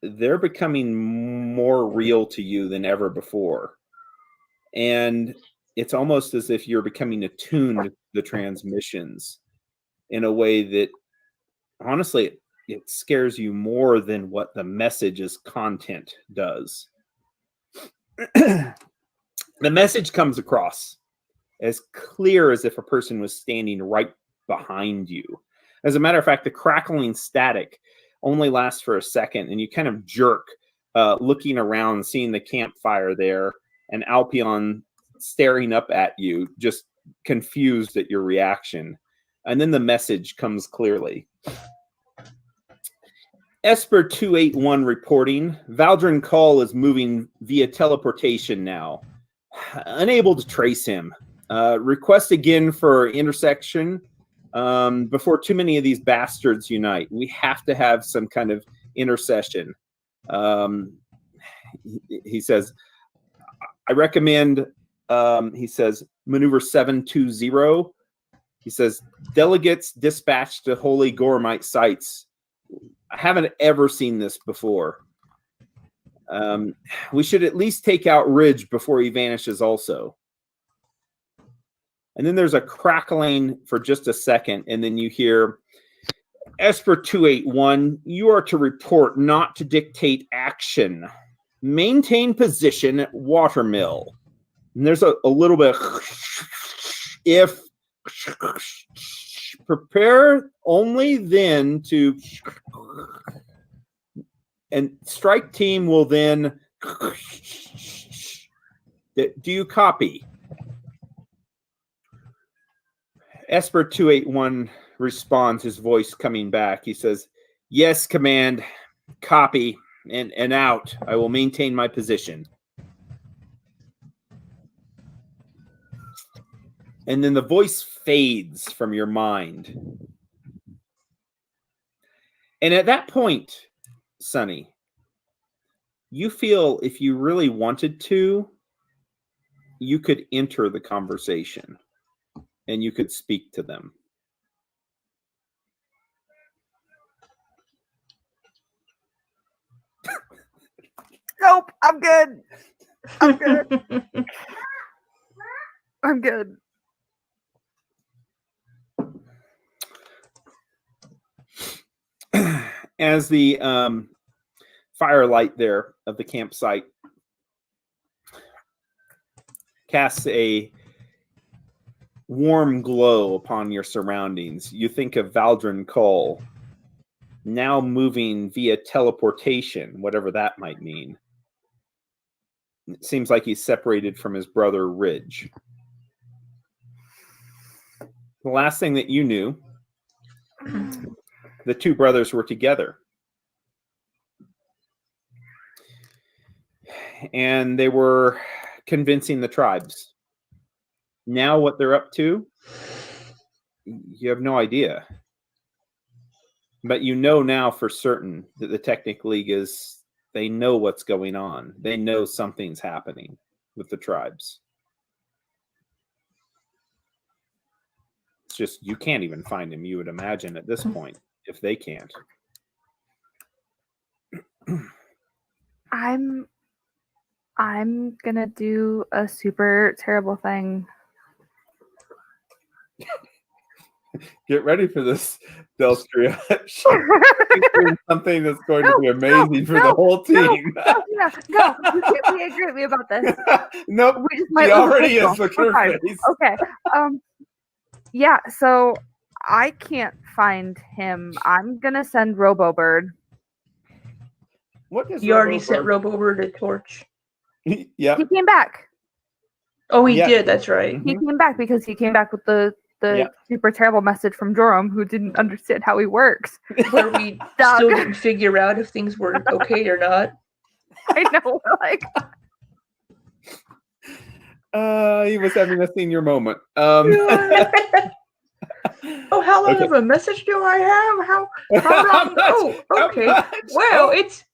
they're becoming more real to you than ever before. And it's almost as if you're becoming attuned to the transmissions in a way that, honestly, it scares you more than what the message's content does. The message comes across as clear as if a person was standing right behind you. As a matter of fact, the crackling static only lasts for a second, and you kind of jerk, looking around, seeing the campfire there, and Alpion staring up at you, just confused at your reaction. And then the message comes clearly. Esper 281 reporting. Valdrin Call is moving via teleportation now. Unable to trace him. Request again for intersection before too many of these bastards unite. We have to have some kind of intercession. He says, I recommend, he says, maneuver 720. He says, delegates dispatched to Holy Gormite sites. I haven't ever seen this before. We should at least take out Ridge before he vanishes also. And then there's a crackling for just a second, and then you hear, Esper 281, you are to report, not to dictate action. Maintain position at Watermill. And there's a little bit if prepare only then to, and strike team will then, do you copy? Esper 281 responds, his voice coming back. He says, yes, command, copy, and out. I will maintain my position. And then the voice fades from your mind. And at that point, Sonny, you feel if you really wanted to, you could enter the conversation and you could speak to them. Nope, I'm good. I'm good. I'm good. As the firelight there of the campsite casts a warm glow upon your surroundings. You think of Valdrin Cole, now moving via teleportation, whatever that might mean. It seems like he's separated from his brother Ridge. The last thing that you knew, the two brothers were together. And they were convincing the tribes. Now what they're up to, you have no idea. But you know now for certain that the Technic League they know what's going on. They know something's happening with the tribes. It's just, you can't even find him, you would imagine, at this point, if they can't. I'm gonna do a super terrible thing. Get ready for this, Delstria. Something that's going to be amazing for the whole team. No, you can't be angry at me about this. Nope, We just might he lose already a is. Look at her face. Okay. Yeah, so I can't find him. I'm gonna send RoboBird. What does You already sent RoboBird a torch. Yeah. He came back. Oh, he Yeah. did. That's right. He came back because he came back with the Yeah. super terrible message from Joram, who didn't understand how he works. Where we Doug. still didn't figure out if things were okay or not. I know, like He was having a senior moment. Oh, how long Okay. of a message do I have? How long? Oh, okay. Well, it's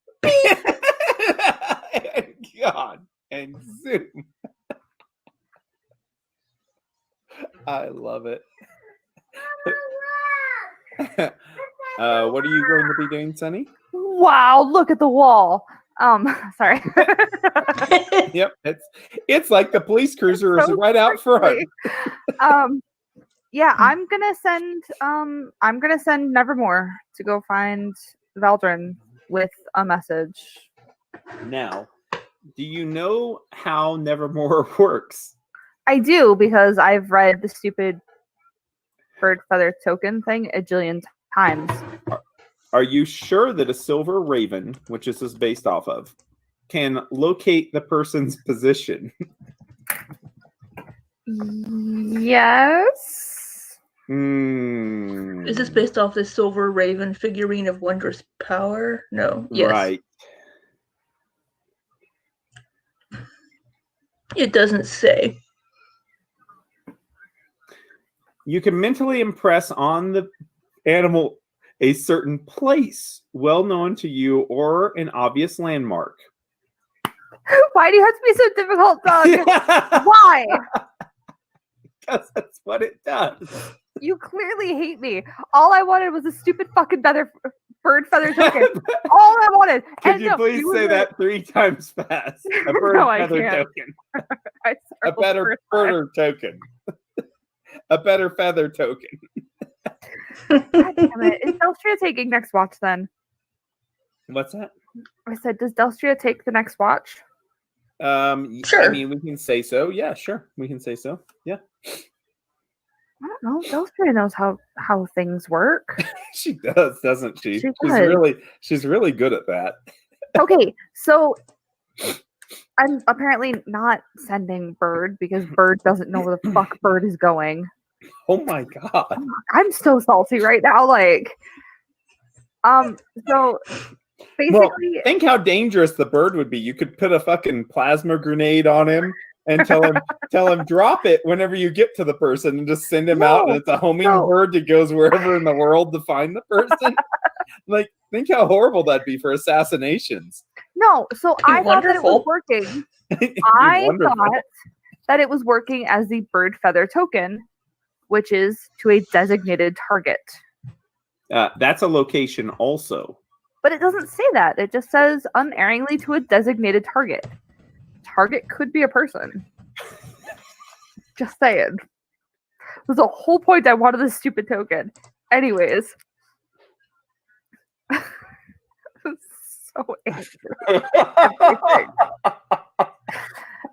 God, and Zoom. I love it. What are you going to be doing, Sunny? wow, look at the wall. Sorry. Yep, it's like the police cruiser is So right out front. Yeah, I'm gonna send Nevermore to go find Valdrin with a message. Now, do you know how Nevermore works? I do, because I've read the stupid bird feather token thing a jillion times. Are you sure that a silver raven, which this is based off of, can locate the person's position? Yes. Is this based off the Silver Raven figurine of wondrous power? No. Yes. Right. It doesn't say. You can mentally impress on the animal a certain place well known to you or an obvious landmark. Why do you have to be so difficult, Doug? Why? Because that's what it does. You clearly hate me. All I wanted was a stupid fucking bird feather token. All I wanted. Could And you no, please were say the- that 3 times fast? A bird No, I feather can't. token. I A circled better first time. bird token. A better feather token. God damn it. Is Delstria taking next watch then? What's that? I said, does Delstria take the next watch? I Sure. mean, we can say so. Yeah, sure. We can say so. Yeah. I don't know. Delstria knows how things work. She does, doesn't she? She does. She's really good at that. Okay, so I'm apparently not sending Bird because Bird doesn't know where the fuck Bird is going. Oh my god. I'm so salty right now. Like, so basically, Well, think how dangerous the bird would be. You could put a fucking plasma grenade on him and tell him drop it whenever you get to the person and just send him out, and it's a homing bird that goes wherever in the world to find the person. Like, think how horrible that'd be for assassinations. no. So I thought that it was Wonderful. working. It'd be I wonderful. thought that it was working as the bird feather token, which is to a designated target. That's a location also. But it doesn't say that. It just says unerringly to a designated target. Target could be a person. Just saying. There's the whole point I wanted this stupid token. Anyways. I'm so angry.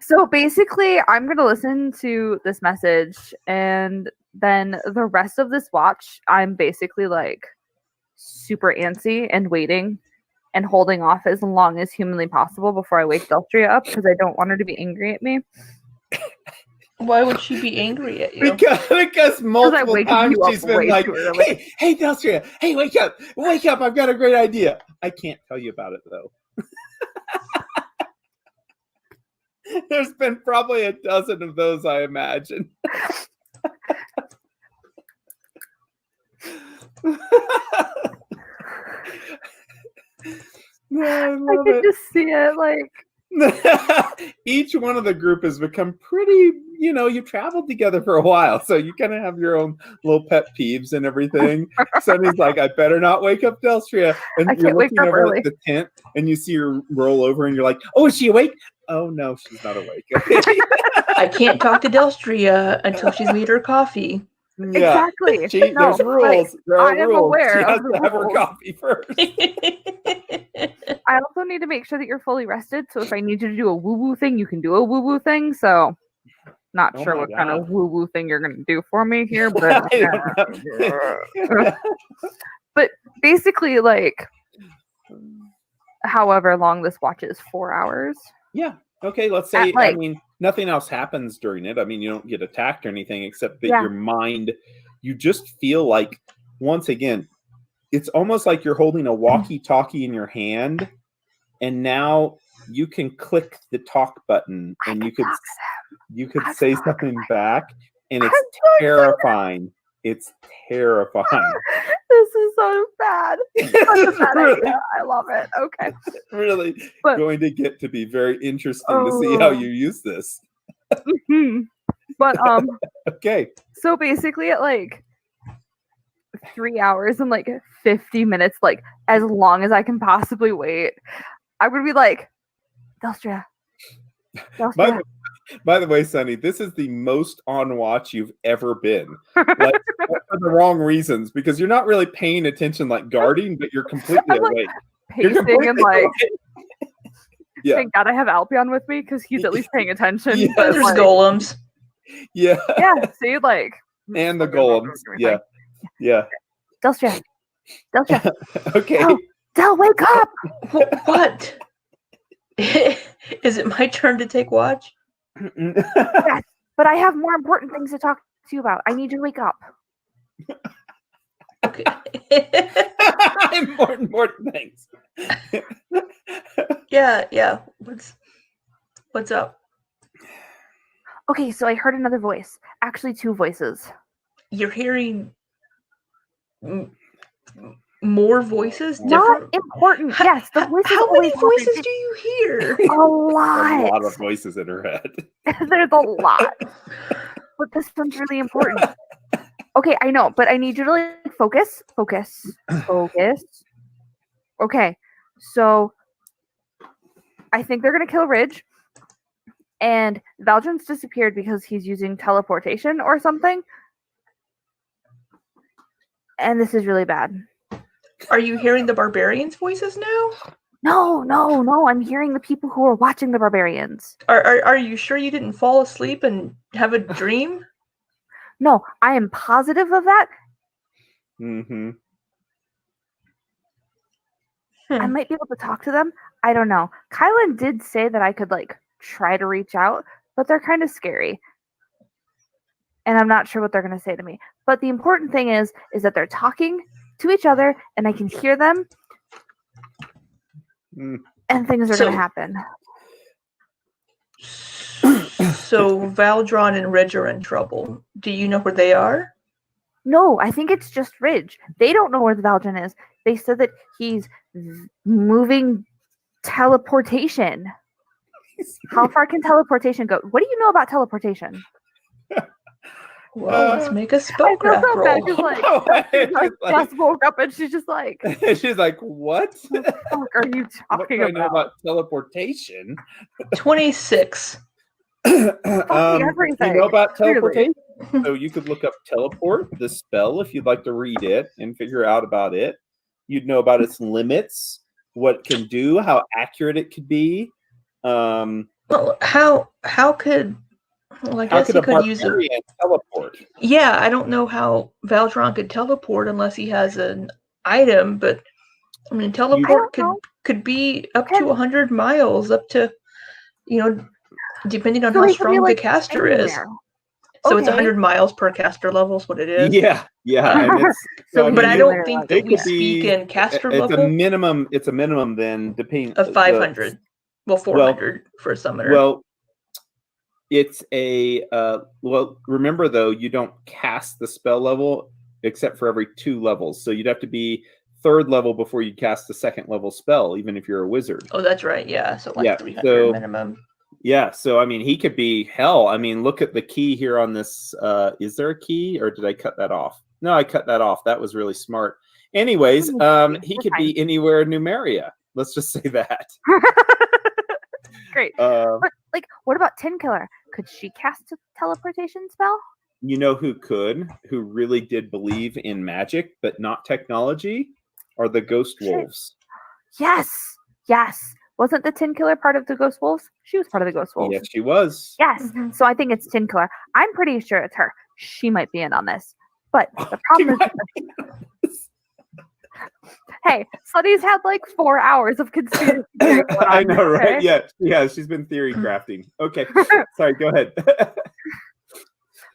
So basically, I'm going to listen to this message, and then the rest of this watch, I'm basically like super antsy and waiting and holding off as long as humanly possible before I wake Deltria up because I don't want her to be angry at me. Why would she be angry at you? Because multiple waking times you up she's been way like, too early. hey, Delstria, hey, wake up, I've got a great idea. I can't tell you about it, though. There's been probably a dozen of those, I imagine. I could just see it like each one of the group has become pretty, you traveled together for a while, so you kind of have your own little pet peeves and everything. Sonny's like, I better not wake up Delstria. And I you're can't wake looking up over early. at the tent and you see her roll over and you're like, oh, is she awake? Oh no, she's not awake. I can't talk to Delstria until she's made her coffee. Yeah. exactly. There's rules. There are I am rules. aware She has of the to have her rules. coffee first. I also need to make sure that you're fully rested. So if I need you to do a woo woo thing, you can do a woo woo thing. So not Oh sure my what kind of God. woo woo thing you're going to do for me here, but I don't know. but basically, like, however long this watch is, 4 hours. Yeah. Okay. Let's say, At, like- I mean, nothing else happens during it. I mean, you don't get attacked or anything except that Yeah. your mind, you just feel like, once again, it's almost like you're holding a walkie-talkie in your hand, and now you can click the talk button and you could say something back, and it's terrifying. It's terrifying. This is so bad. Such a bad idea. I love it. Okay. Really But- going to get to be very interesting to see how you use this. But Okay. so basically at like 3 hours and like 50 minutes, like as long as I can possibly wait, I would be like, Delstria. By the way, Sonny, this is the most on watch you've ever been. Like, for the wrong reasons, because you're not really paying attention, like guarding, but you're completely I'm, like, awake. You're pacing completely and like, awake. Yeah. thank God I have Alpion with me because he's at least paying attention. Yeah, but, There's like, golems. Yeah, yeah, see, like, and the golems. Yeah, yeah. Delstria. Okay. Oh. Del, wake up! What? Is it my turn to take watch? But I have more important things to talk to you about. I need you to wake up. Okay. More important things. Yeah. What's up? Okay, so I heard another voice. Actually, 2 voices. You're hearing more voices? Not Different? important. Yes, the voices. How many always have voices been- do you hear? A A lot. lot of voices in her head. There's a lot. But this one's really important. Okay, I know, but I need you to like focus. Okay, so I think they're gonna kill Ridge, and Valjean's disappeared because he's using teleportation or something. And this is really bad. Are you hearing the barbarians' voices now? No. I'm hearing the people who are watching the barbarians. Are you sure you didn't fall asleep and have a dream? No, I am positive of that. Mm-hmm. I might be able to talk to them. I don't know. Kylan did say that I could like try to reach out, but they're kind of scary. And I'm not sure what they're going to say to me. But the important thing is that they're talking to each other and I can hear them and things are going to happen. So Valdron and Ridge are in trouble. Do you know where they are? No, I think it's just Ridge. They don't know where the Valjean is. They said that he's moving teleportation. How far can teleportation go? What do you know about teleportation? Well, let's make a I feel spellcraft so bad. roll. She's like, Jess woke up and she's just like, She's like, what? what the fuck are you What talking do I know about? about teleportation? 26. everything, You know about clearly. teleportation? So you could look up teleport, the spell, if you'd like to read it and figure out about it. You'd know about its limits, what it can do, how accurate it could be. Well, how could well, I How guess could he a could use a barbarian teleport? yeah, I don't know how Valdron could teleport unless he has an item, but I mean I teleport don't know. could be up Can- to 100 miles, up to depending on So how he could be strong the like caster is. anywhere. So it's Okay. 100 miles per caster level is what it is. Yeah, and it's So I But mean, I it- don't think that it we could speak be- in caster it's a level minimum. It's a minimum then, depending of 500. Well, 400 for a summoner. Well, it's a well. Remember though, you don't cast the spell level except for every 2 levels. So you'd have to be 3rd level before you cast the 2nd level spell, even if you're a wizard. Oh, that's right. Yeah, so like Yeah, 300 so- minimum. Yeah, so I mean, he could be hell. I mean, look at the key here on this. Is there a key, or did I cut that off? No, I cut that off. That was really smart. Anyways, he We're could be anywhere in Numeria. Let's just say that. Great. Uh, But like, what about Tin Killer? Could she cast a teleportation spell? you know who could? Who really did believe in magic, but not technology? Are the Ghost Shit. Wolves. Yes. Yes. Wasn't the Tin Killer part of the Ghost Wolves? She was part of the Ghost Wolves. Yes, she was. Yes. Mhm. So I think it's Tin Killer. I'm pretty sure it's her. She might be in on this. But the problem is, hey, Sunny's had like 4 hours of conspiracy theory going on, I know, right? okay? Yeah, yeah. She's been theory crafting. Okay, sorry. Go ahead.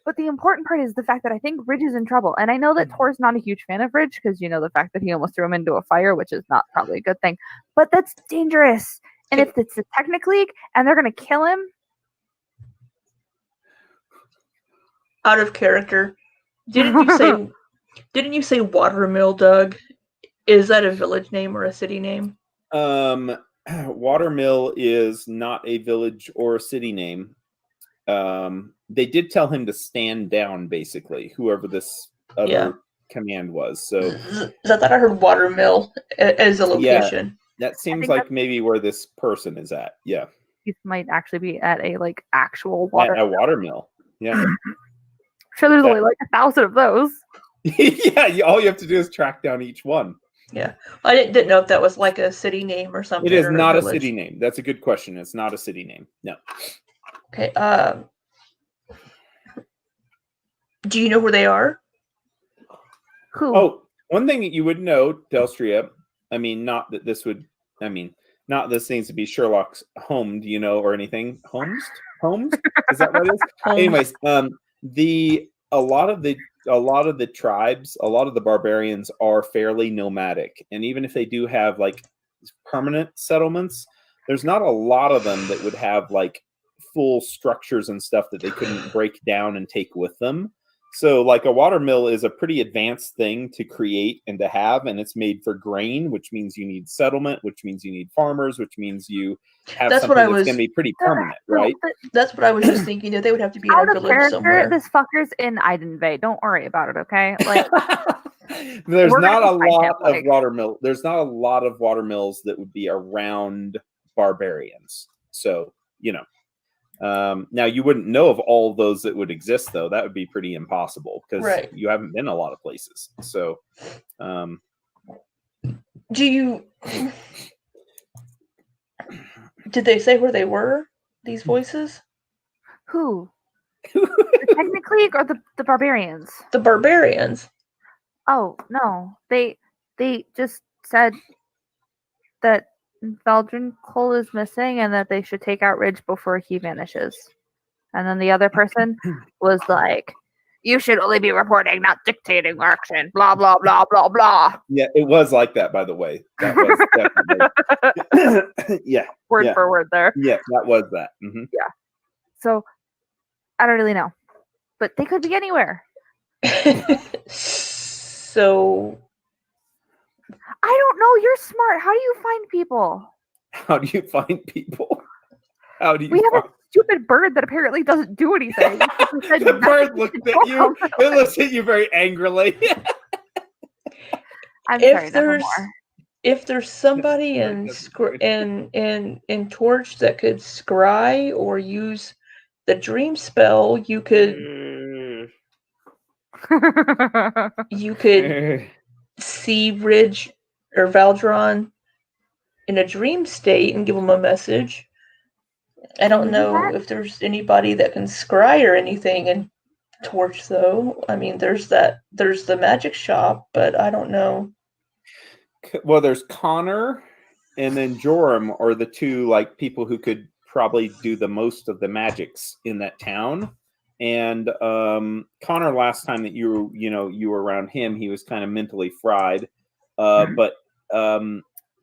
But the important part is the fact that I think Ridge is in trouble. And I know that Tor's not a huge fan of Ridge because, the fact that he almost threw him into a fire, which is not probably a good thing. But that's dangerous. And if it's the Technic League and they're going to kill him, Out of character. Didn't you say Watermill, Doug? Is that a village name or a city name? Watermill is not a village or a city name. They did tell him to stand down, basically, whoever this other Yeah. command was. So I thought I heard Watermill as a location. that seems think like maybe where this person is at. Yeah, he might actually be at a like actual at water. a watermill. Yeah, Sure, there's Yeah. only like 1,000 of those. yeah. All you have to do is track down each one. I didn't know if that was like a city name or something. It is or not a village. city name. That's a good question. It's not a city name. No. Okay. Do you know where they are? Who? Oh, one thing that you would know, Delstria. I mean, not that this would. I mean, not this needs to be Sherlock's home. Do you know or anything? Holmes? Is that what it is? Anyways, a lot of the tribes, a lot of the barbarians are fairly nomadic, and even if they do have like permanent settlements, there's not a lot of them that would have like full structures and stuff that they couldn't break down and take with them. So like a watermill is a pretty advanced thing to create and to have, and it's made for grain, which means you need settlement, which means you need farmers, which means you have That's what something I that's was- going to be pretty permanent, right? But That's what I was just thinking. That they would have to be in a out of village character, somewhere. this fucker's in Eidenvey. Don't worry about it, okay? Like, There's We're not gonna a find lot him, of like- watermill. There's not a lot of watermills that would be around barbarians. So now you wouldn't know of all those that would exist, though. That would be pretty impossible because Right. you haven't been a lot of places. So, Do you? Did they say where they were? These voices? who? The Technic League or the barbarians? The barbarians. Oh no, they just said that Valdrin Cole is missing and that they should take out Ridge before he vanishes. And then the other person was like, "You should only be reporting, not dictating action." Blah blah blah blah blah. yeah, it was like that, by the way. That was definitely, yeah, Word Yeah. for word there. yeah, that was that. Mhm. So I don't really know, but they could be anywhere. So I don't know. You're smart. How do you find people? How do you find people? How do you? We have find- a stupid bird that apparently doesn't do anything. It said the nothing bird to looked do. at you. It looked at you very angrily. I'm If sorry, never there's- more. if there's somebody Right, in that's scr- weird. in Torch that could scry or use the dream spell, you could see Ridge or Valdron in a dream state and give him a message. I don't do know that? if there's anybody that can scry or anything in Torch, though. I mean, there's the magic shop, but I don't know. Well, there's Connor and then Joram are the two like people who could probably do the most of the magics in that town. And Connor, last time that you were around him, he was kind of mentally fried. But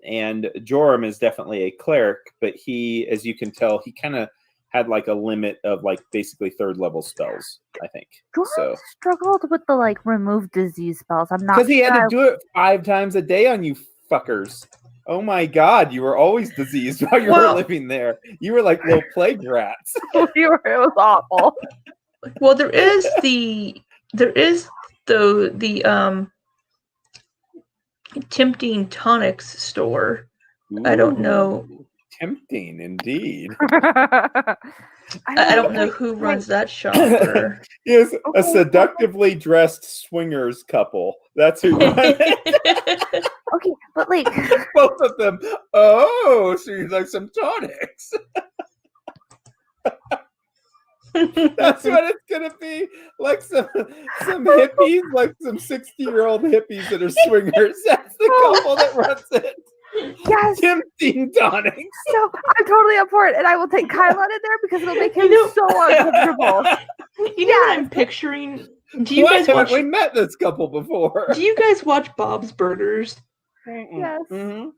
and Joram is definitely a cleric, but he, as you can tell, he kind of had like a limit of like basically 3rd level spells, I think. Jordan So struggled with the like remove disease spells. I'm not because he had sure to do it 5 times a day on you fuckers. Oh my god, you were always diseased while you were Well- living there. You were like little plague rats. it was awful. Well, there is the tempting tonics store. I don't know. Ooh, tempting indeed. I don't know who runs that shop. Or... Yes, a Okay. seductively dressed swingers couple. That's who runs it. Okay, but like Both of them. Oh, so you like some tonics. That's what it's gonna be. Like some hippies, like some 60-year-old hippies that are swingers. That's the couple that runs it. yes, Tempting tonics. no, I'm totally up for it, and I will take Kylon in there because it'll make him You know- so uncomfortable. You know what I'm picturing? Do you Why guys haven't watch? we met this couple before? Do you guys watch Bob's Burgers? Yes. Mhm.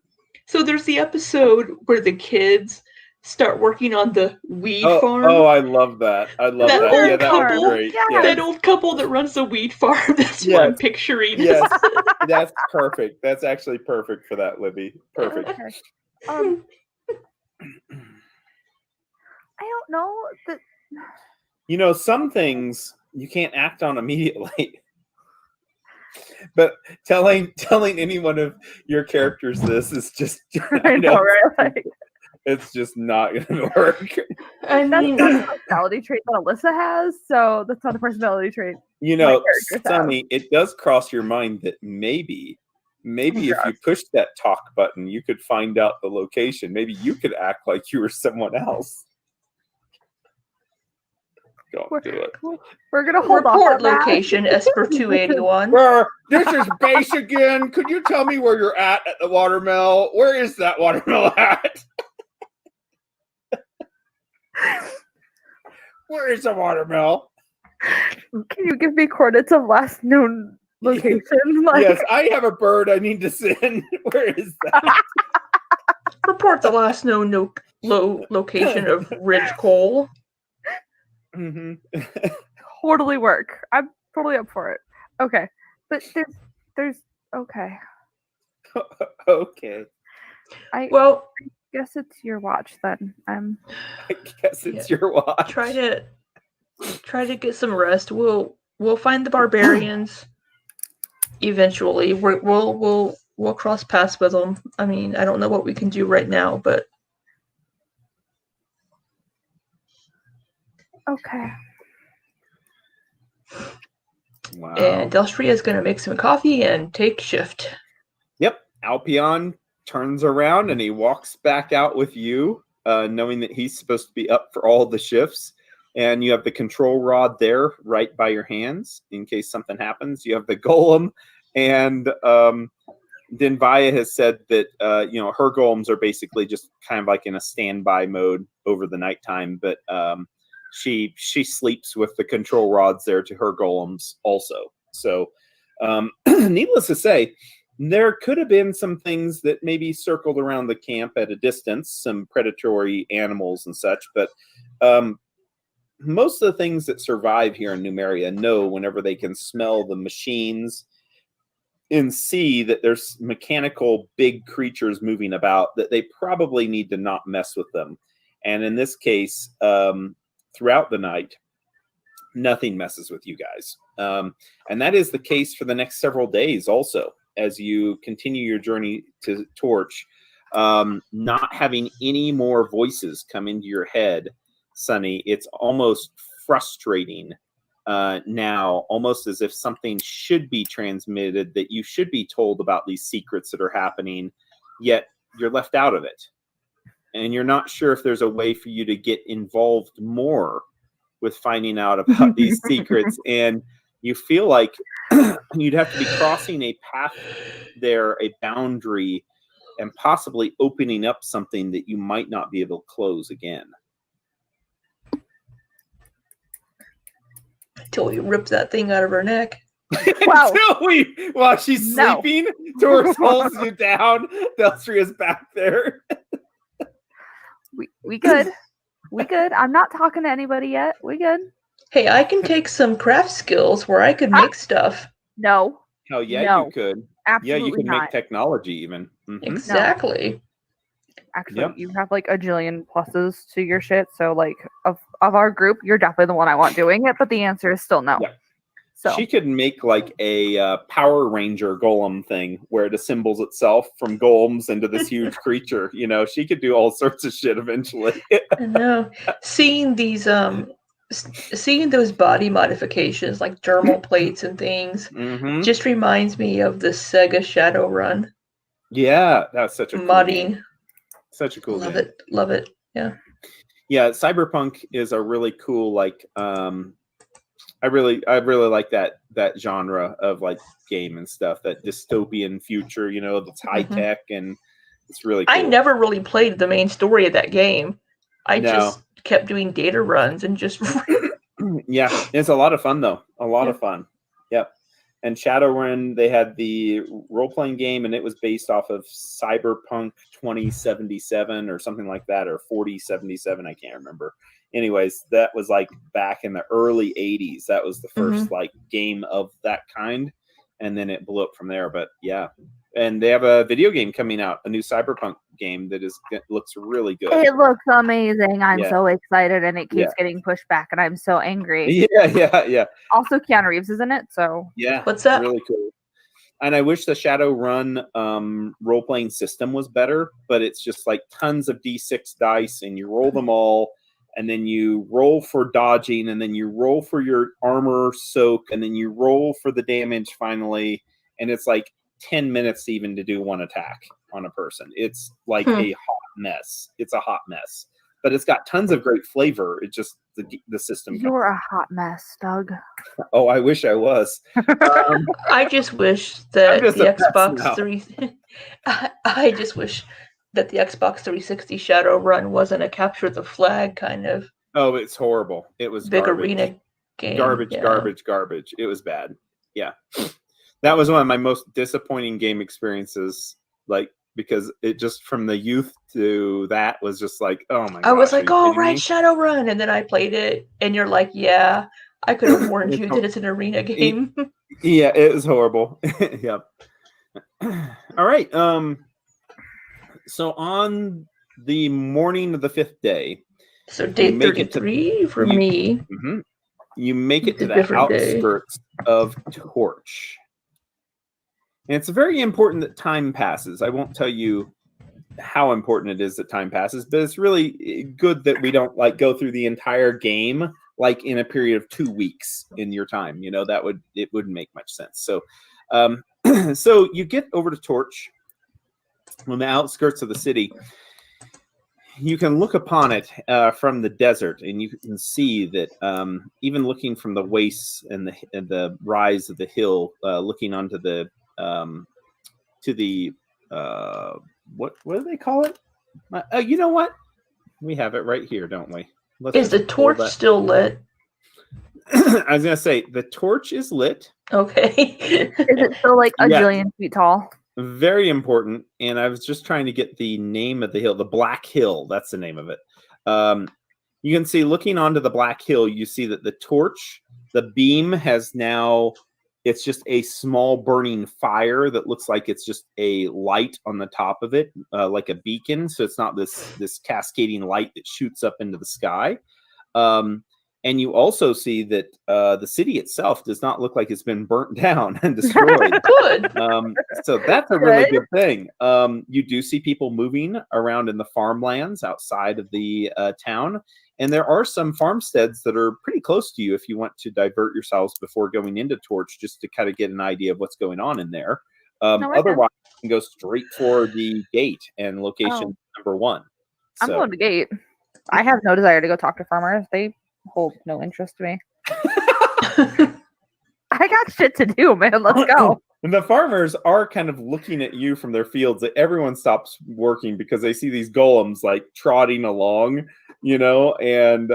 So there's the episode where the kids start working on the weed farm. Oh, I love that. I love That that. old Yeah, that would be couple? great. Yeah. Yes. That old couple that runs the weed farm. That's what I'm Yes. picturing. Yes, that's perfect. That's actually perfect for that, Libby. Perfect. Okay. I don't know that. You know, some things you can't act on immediately. But telling any one of your characters this is just I know, right? Like, it's just not gonna work. I that's mean, not a personality trait that Alyssa has, so that's not a personality trait. You know, characters have. Sunny, it does cross your mind that maybe if you pushed that talk button, you could find out the location. Maybe you could act like you were someone else. Don't do it. We're gonna hold off report on that. location Esper 281. This is base again. Could you tell me where you're at the watermill? Where is that watermill at? Where is the watermill? Can you give me coordinates of last known location? Like, Yes, I have a bird I need to send. Where is that? Report the last known location of Ridge Coal. Mm-hmm. totally work. I'm totally up for it. Okay, but there's okay. Okay. I Well, guess it's your watch then. I guess it's your watch. try to get some rest. We'll find the barbarians eventually. We'll cross paths with them. I mean, I don't know what we can do right now, but okay. Wow. and Delstria is going to make some coffee and take shift. Yep. Alpion turns around and he walks back out with you, knowing that he's supposed to be up for all the shifts. And you have the control rod there right by your hands in case something happens. You have the golem. And Denvaya has said that, her golems are basically just kind of like in a standby mode over the nighttime. But she sleeps with the control rods there to her golems also. So needless to say, there could have been some things that maybe circled around the camp at a distance, some predatory animals and such, but most of the things that survive here in Numeria know whenever they can smell the machines and see that there's mechanical big creatures moving about, that they probably need to not mess with them. And in this case, throughout the night, nothing messes with you guys. And that is the case for the next several days also. As you continue your journey to Torch, not having any more voices come into your head, Sunny, it's almost frustrating now, almost as if something should be transmitted, that you should be told about these secrets that are happening, yet you're left out of it. and you're not sure if there's a way for you to get involved more with finding out about these secrets, and you feel like you'd have to be crossing a path there, a boundary, and possibly opening up something that you might not be able to close again. Till we rip that thing out of her neck. Wow. While she's No. sleeping, Taurus holds you down. Delstria's back there. We good. We good. I'm not talking to anybody yet. We good. Hey, I can take some craft skills where I could make stuff. No. Oh yeah, No. you could. Absolutely Yeah, you could not. make technology even. Mhm. Exactly. Actually, Yep. you have like a jillion pluses to your shit. So like of our group, you're definitely the one I want doing it. But the answer is still no. Yeah. So She could make like a Power Ranger golem thing where it assembles itself from golems into this huge creature. You know, she could do all sorts of shit eventually. I know. Seeing these seeing those body modifications like dermal plates and things Mhm. just reminds me of the Sega Shadowrun Yeah, that's such a cool game. modding. Such a cool Love game. it. Love it. Yeah. Yeah, Cyberpunk is a really cool like I really like that genre of like game and stuff, that dystopian future, you know, that's high tech and it's really cool. I never really played the main story of that game. I No. just kept doing data runs and just Yeah, it's a lot of fun though. A lot Yeah. of fun. Yep. And Shadowrun, they had the role-playing game, and it was based off of Cyberpunk 2077 or something like that, or 4077. I can't remember. Anyways, that was like back in the early 80s. That was the first like game of that kind, and then it blew up from there. But yeah, and they have a video game coming out, a new Cyberpunk game that looks really good. it looks amazing. I'm Yeah. so excited, and it keeps Yeah. getting pushed back, and I'm so angry. Yeah. Also, Keanu Reeves is in it, so Yeah. What's that? Really cool. And I wish the Shadowrun role-playing system was better, but it's just like tons of D6 dice, and you roll them all, and then you roll for dodging, and then you roll for your armor soak, and then you roll for the damage finally, and it's like 10 minutes even to do one attack on a person. It's like a hot mess. It's a hot mess. But it's got tons of great flavor. It just the system. you're a hot mess, Doug. Oh, I wish I was. I just wish that I'm just the a mess Xbox now. 3 I just wish that the Xbox 360 Shadowrun wasn't a capture the flag kind of Oh, it's horrible. It was big garbage. arena game. Garbage. It was bad. Yeah. That was one of my most disappointing game experiences, like, because it just from the youth to that was just like, oh my god. I was like, oh right, Shadowrun, and then I played it, and you're like, yeah, I could have warned you that it's an arena game. Yeah, it was horrible. Yep. All right. So on the morning of the 5th day, So day You make it to- 33 for you- me. you make it It's to a the different day. outskirts of Torch. And it's very important that time passes. I won't tell you how important it is that time passes, but it's really good that we don't like go through the entire game like in a period of 2 weeks in your time. You know, it wouldn't make much sense. So so you get over to Torch on the outskirts of the city. You can look upon it from the desert, and you can see that even looking from the wastes and the rise of the hill, looking onto the to the what do they call it? You know what? We have it right here, don't we? Let's Is the just pull torch that- still lit? I was gonna say the torch is lit. Okay. Is it still like a Yeah. jillion feet tall? Very important. And I was just trying to get the name of the hill, the Black Hill. That's the name of it. You can see looking onto the Black Hill, you see that the torch, the beam has now, it's just a small burning fire that looks like it's just a light on the top of it, like a beacon. So it's not this cascading light that shoots up into the sky. And you also see that the city itself does not look like it's been burnt down and destroyed. Good. So that's a really good thing. You do see people moving around in the farmlands outside of the town. And there are some farmsteads that are pretty close to you if you want to divert yourselves before going into Torch, just to kind of get an idea of what's going on in there. right then. Otherwise, you can go straight for the gate and location number 1. I'm So going to gate. I have no desire to go talk to farmers. They hold no interest to me. I got shit to do, man. Let's go. and the farmers are kind of looking at you from their fields. Everyone stops working because they see these golems like trotting along, and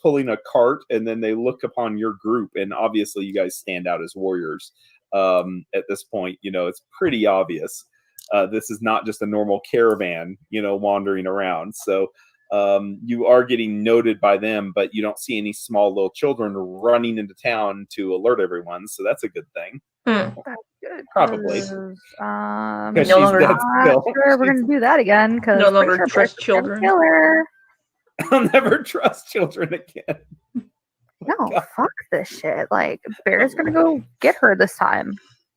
pulling a cart, and then they look upon your group, and obviously you guys stand out as warriors. At this point, it's pretty obvious. This is not just a normal caravan, wandering around. So you are getting noted by them, but you don't see any small little children running into town to alert everyone. So that's a good thing. Hmm. That's good. Probably. 'Cause, Because No she's longer- dead not still. sure we're gonna do that again. Because No longer trust children. Killer. I'll never trust children again. No, God. fuck this shit. Like Bear's gonna go get her this time.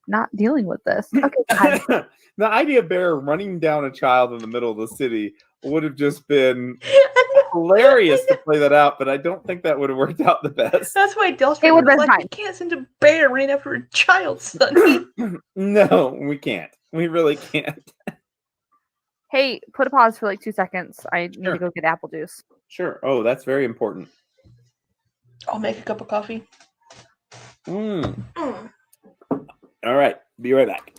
Not dealing with this. Okay, fine. The idea of Bear running down a child in the middle of the city would have just been hilarious to play that out, but I don't think that would have worked out the best. That's why Del's It would've been like, fine. we can't send a bear running after a child, Sonny. No, we can't. We really can't. Hey, put a pause for like 2 seconds. I need Sure. to go get apple juice. Sure. Oh, that's very important. I'll make a cup of coffee. Mm. Mm. All right. Be right back.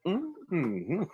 Mhm.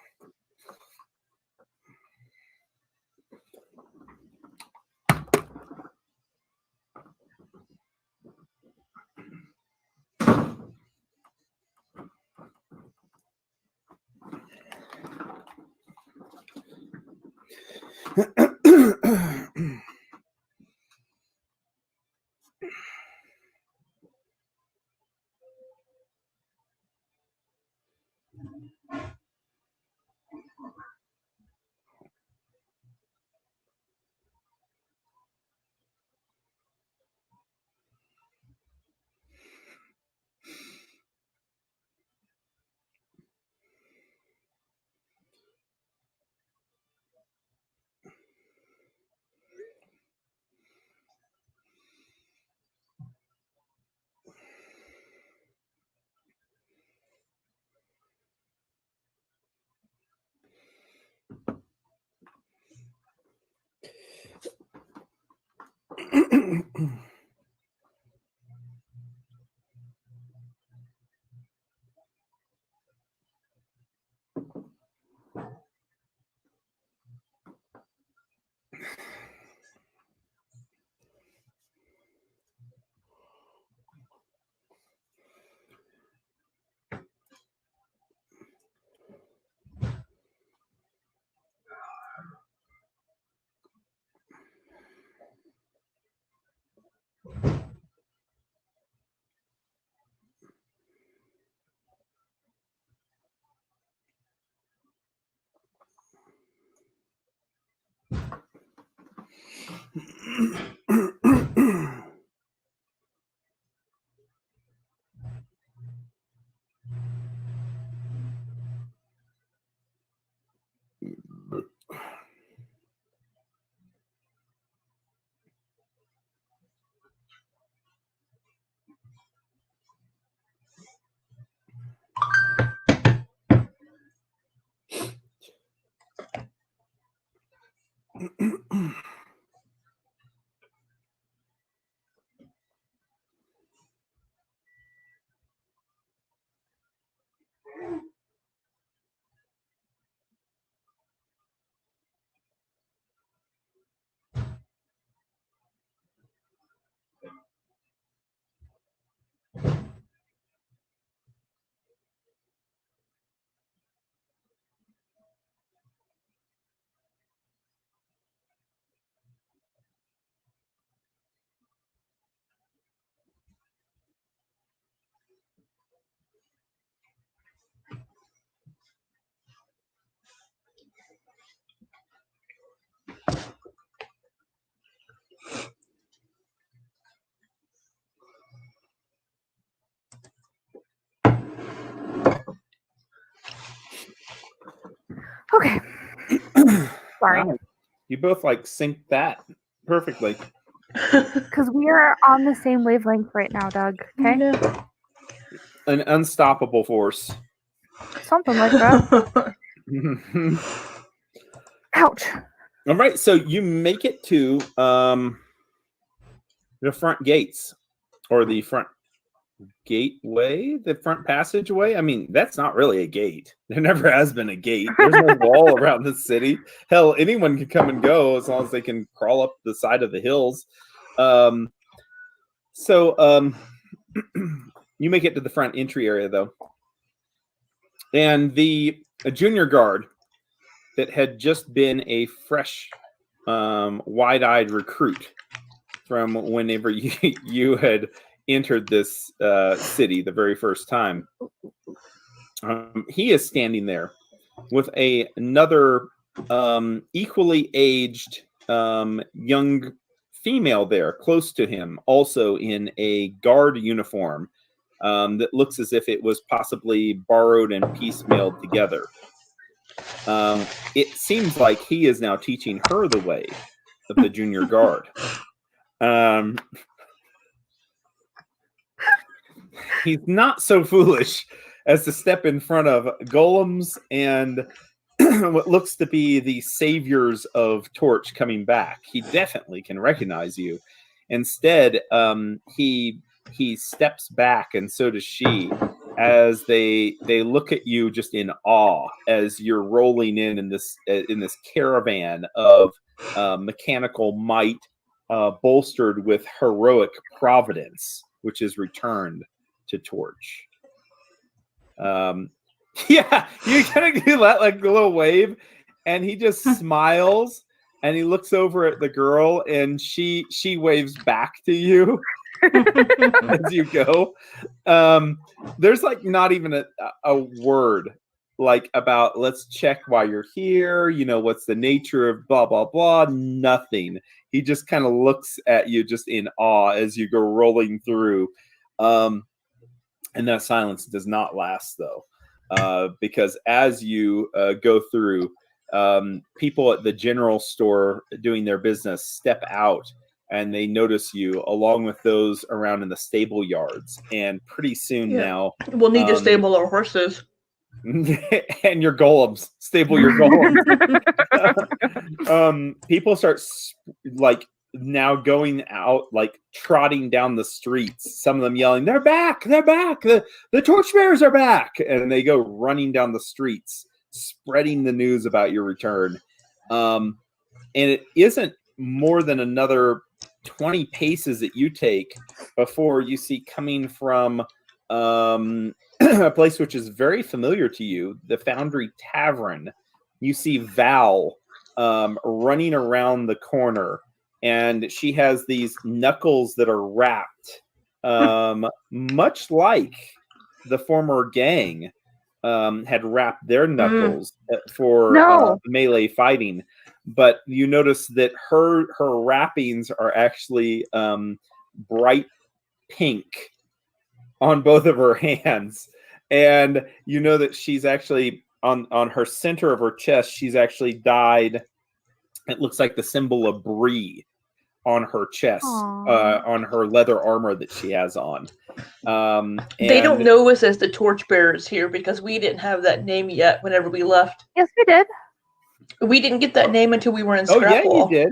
Okay. Sorry. Wow. You both like sync that perfectly. Because we are on the same wavelength right now, Doug. Okay? Yeah. An unstoppable force. Something like that. Ouch. All right, so you make it to the front gates, or the front gateway, the front passageway. I mean, that's not really a gate. There never has been a gate. There's no wall around the city. Hell, anyone can come and go as long as they can crawl up the side of the hills. You make it to the front entry area, though. And a junior guard that had just been a fresh, wide-eyed recruit from whenever you had entered this city the very first time. He is standing there with another equally aged young female there close to him, also in a guard uniform that looks as if it was possibly borrowed and piecemealed together. It seems like he is now teaching her the way of the junior guard. He's not so foolish as to step in front of golems and what looks to be the saviors of Torch coming back. He definitely can recognize you. Instead, he steps back, and so does she, as they look at you just in awe as you're rolling in this caravan of mechanical might, bolstered with heroic providence, which is returned to Torch. Yeah, you kind of do that like a little wave, and he just smiles, and he looks over at the girl, and she waves back to you as you go. There's like not even a word like about let's check why you're here, what's the nature of blah blah blah, nothing. He just kind of looks at you just in awe as you go rolling through. And that silence does not last, though, because as you go through, people at the general store doing their business step out, and they notice you along with those around in the stable yards. And pretty soon now, we'll need to stable our horses. And your golems, stable your golems. People start now going out, like trotting down the streets, some of them yelling, they're back, the torchbearers are back, and they go running down the streets spreading the news about your return. And it isn't more than another 20 paces that you take before you see, coming from a place which is very familiar to you, the Foundry Tavern, you see Val running around the corner. And she has these knuckles that are wrapped, much like the former gang had wrapped their knuckles for melee fighting. but you notice that her wrappings are actually bright pink on both of her hands, and you know that she's actually on her center of her chest. She's actually dyed. It looks like the symbol of Bree on her chest, on her leather armor that she has on. They don't know us as the Torchbearers here because we didn't have that name yet whenever we left. Yes, we did. We didn't get that name until we were in Oh yeah, Scrapwall. you did.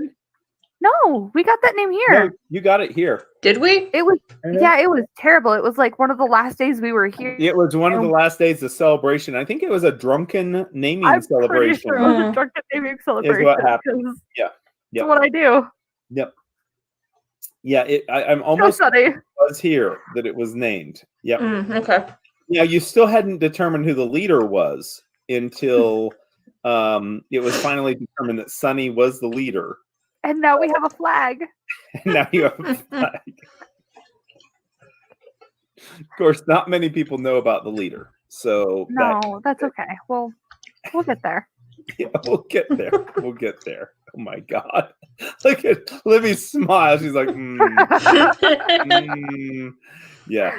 No, we got that name here. No, you got it here. Did we? It was yeah, it was terrible. It was like one of the last days we were here. It was one of the last days of celebration. I think it was a drunken naming I'm celebration. pretty sure it was a drunken naming celebration. Is what happened. 'cause Yeah. That's what I do. Yep. Yeah, I'm So almost funny. was here that it was named. Yep. Okay. Yeah, you still hadn't determined who the leader was until it was finally determined that Sunny was the leader. And now we have a flag. And now you have a flag. Of course, not many people know about the leader. So No, that's okay. Well, we'll get there. yeah, we'll get there. We'll get there. Oh my God. Look at Libby smile. She's like, yeah.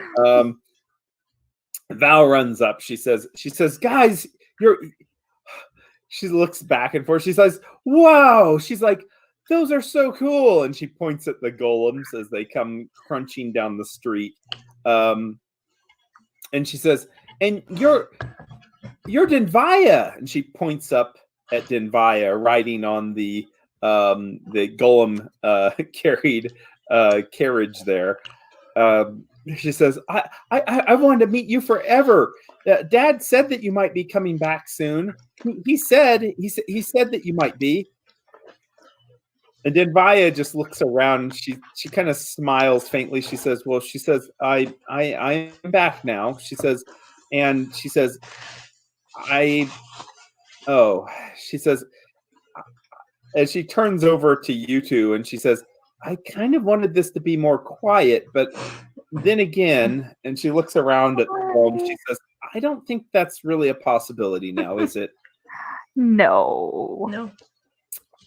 Val runs up. She says, guys, she looks back and forth. She says, wow. She's like, those are so cool. And she points at the golems as they come crunching down the street. And she says, and you're Denvaya. And she points up at Denvaya riding on the golem carried carriage there. She says, I wanted to meet you forever. Dad said that you might be coming back soon. He said that you might be. And then Vaya just looks around. She kind of smiles faintly. She says, "Well, I am back now." She says, as she turns over to you two, and she says, "I kind of wanted this to be more quiet, but then again," and she looks around at the world, she says, "I don't think that's really a possibility now, is it?" No.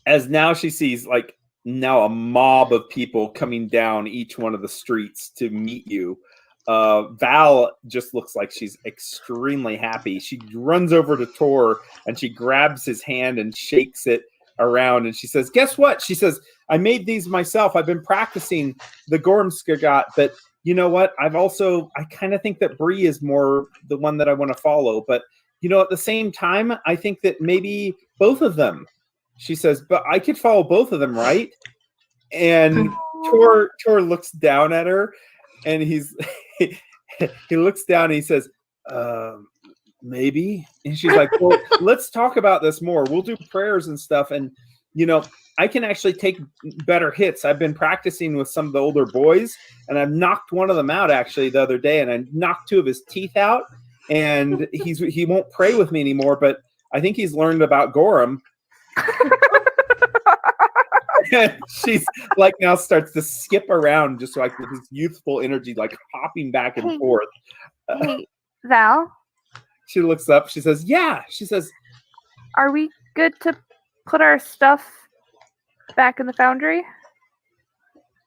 As now she sees like now a mob of people coming down each one of the streets to meet you. Val just looks like she's extremely happy. She runs over to Tor and she grabs his hand and shakes it around, and she says, "Guess what?" She says, "I made these myself. I've been practicing the Gormskagat, but you know what? I kind of think that Bree is more the one that I want to follow. But you know, at the same time, I think that maybe both of them." She says, "But I could follow both of them, right?" And Tor looks down at her, and he looks down and he says, "Maybe." And she's like, "Well, let's talk about this more. We'll do prayers and stuff. And you know, I can actually take better hits. I've been practicing with some of the older boys, and I've knocked one of them out actually the other day, and I knocked two of his teeth out. And he won't pray with me anymore, but I think he's learned about Gorham." She's like now starts to skip around just like with this youthful energy, like hopping back and forth. Hey, Val, She looks up. She says, "Yeah." She says, are we good to put our stuff back in the foundry?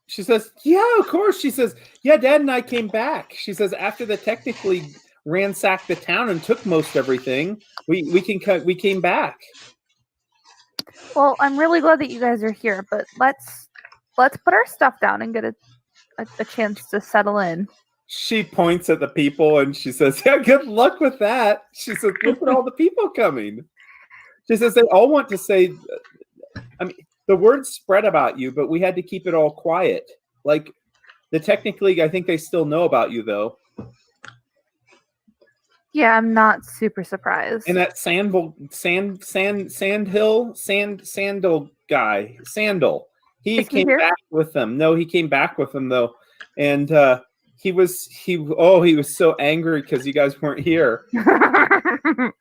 She says, "Yeah, of course." She says, "Yeah, Dad and I came back." She says, "After they technically ransacked the town and took most everything, we came back." Well, I'm really glad that you guys are here, but let's put our stuff down and get a chance to settle in. She points at the people and she says, "Yeah, good luck with that." She says, "Look at all the people coming." She says, "They all want to say, I mean, the word spread about you, but we had to keep it all quiet. Like, the Technic League, I think they still know about you, though." Yeah, I'm not super surprised. And that Sandal guy, Sandal, he Is he came here? back with them. No, he came back with them though, and he was so angry because you guys weren't here. And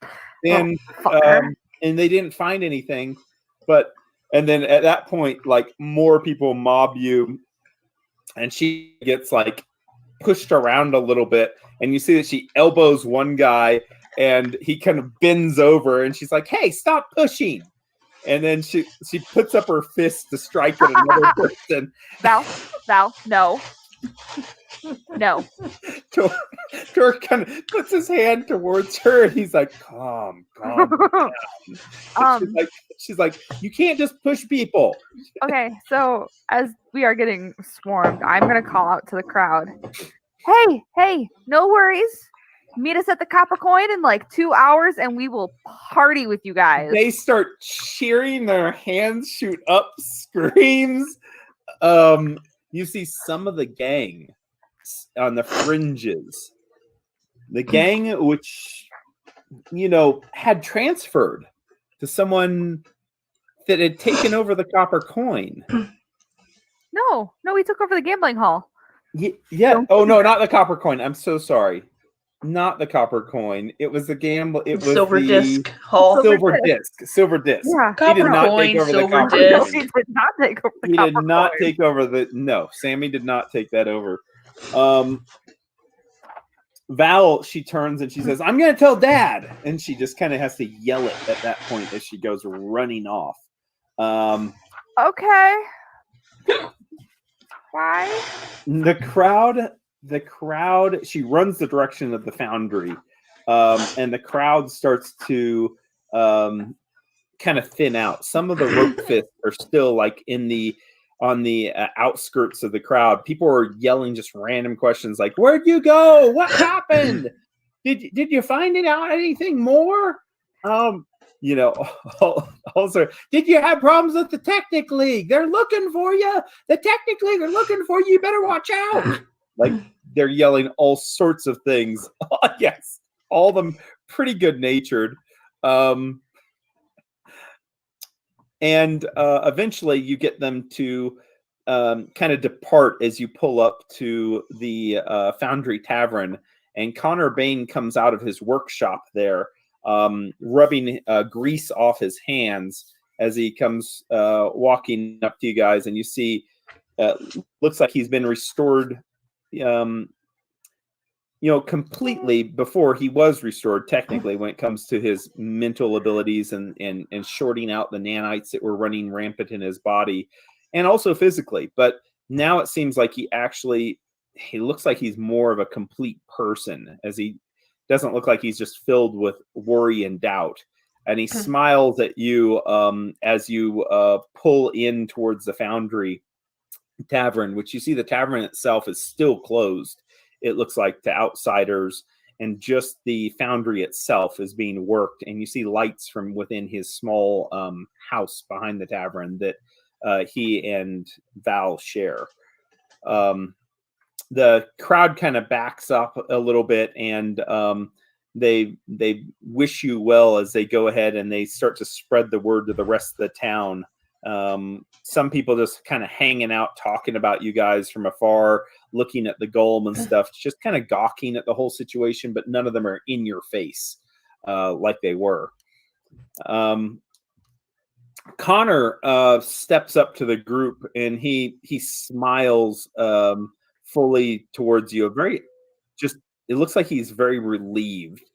fucker. and they didn't find anything, and then at that point, like more people mob you, and she gets like pushed around a little bit, and you see that she elbows one guy and he kind of bends over, and she's like, "Hey, stop pushing." and then she puts up her fist to strike at another person. Val, no. No. Tor kind of puts his hand towards her, and he's like, calm down. She's like, you can't just push people. Okay, so as we are getting swarmed, I'm gonna call out to the crowd. Hey, no worries. Meet us at the Copper Coin in like 2 hours and we will party with you guys. They start cheering, their hands shoot up, screams. You see some of the gang on the fringes. The gang, which, had transferred to someone that had taken over the Copper Coin. No, we took over the gambling hall. Yeah. Oh, no, not the Copper Coin. I'm so sorry. Not the Copper Coin. It was the gamble. It was Silver the Disc Hall. Silver Disc. Yeah. He did not Coin, take over the Silver Copper Disc. Coin. He did not take over the He Copper did not Coin. take over the. No, Sammy did not take that over. Val, she turns and she says, "I'm going to tell Dad," and she just kind of has to yell it at that point as she goes running off. Okay. Why? The crowd. She runs the direction of the foundry, and the crowd starts to kind of thin out. Some of the rope fists are still like on the outskirts of the crowd. People are yelling just random questions like, "Where'd you go? What happened? Did you find out anything more? Also, did you have problems with the Technic League? They're looking for you. The Technic League are looking for you. You better watch out." Like, they're yelling all sorts of things. Yes, all of them pretty good natured. And eventually you get them to kind of depart as you pull up to the Foundry Tavern, and Connor Bain comes out of his workshop there, rubbing grease off his hands as he comes walking up to you guys, and you see looks like he's been restored completely. Before, he was restored technically when it comes to his mental abilities and shorting out the nanites that were running rampant in his body, and also physically. But now it seems like he looks like he's more of a complete person, as he doesn't look like he's just filled with worry and doubt. And he smiles at you as you pull in towards the Foundry Tavern, which you see the tavern itself is still closed. It looks like to outsiders, and just the foundry itself is being worked. And you see lights from within his small house behind the tavern that he and Val share. The crowd kind of backs up a little bit, and they wish you well as they go ahead and they start to spread the word to the rest of the town. Some people just kind of hanging out, talking about you guys from afar, looking at the golem and stuff, just kind of gawking at the whole situation, but none of them are in your face like they were. Connor steps up to the group, and he smiles fully towards you. It looks like he's very relieved.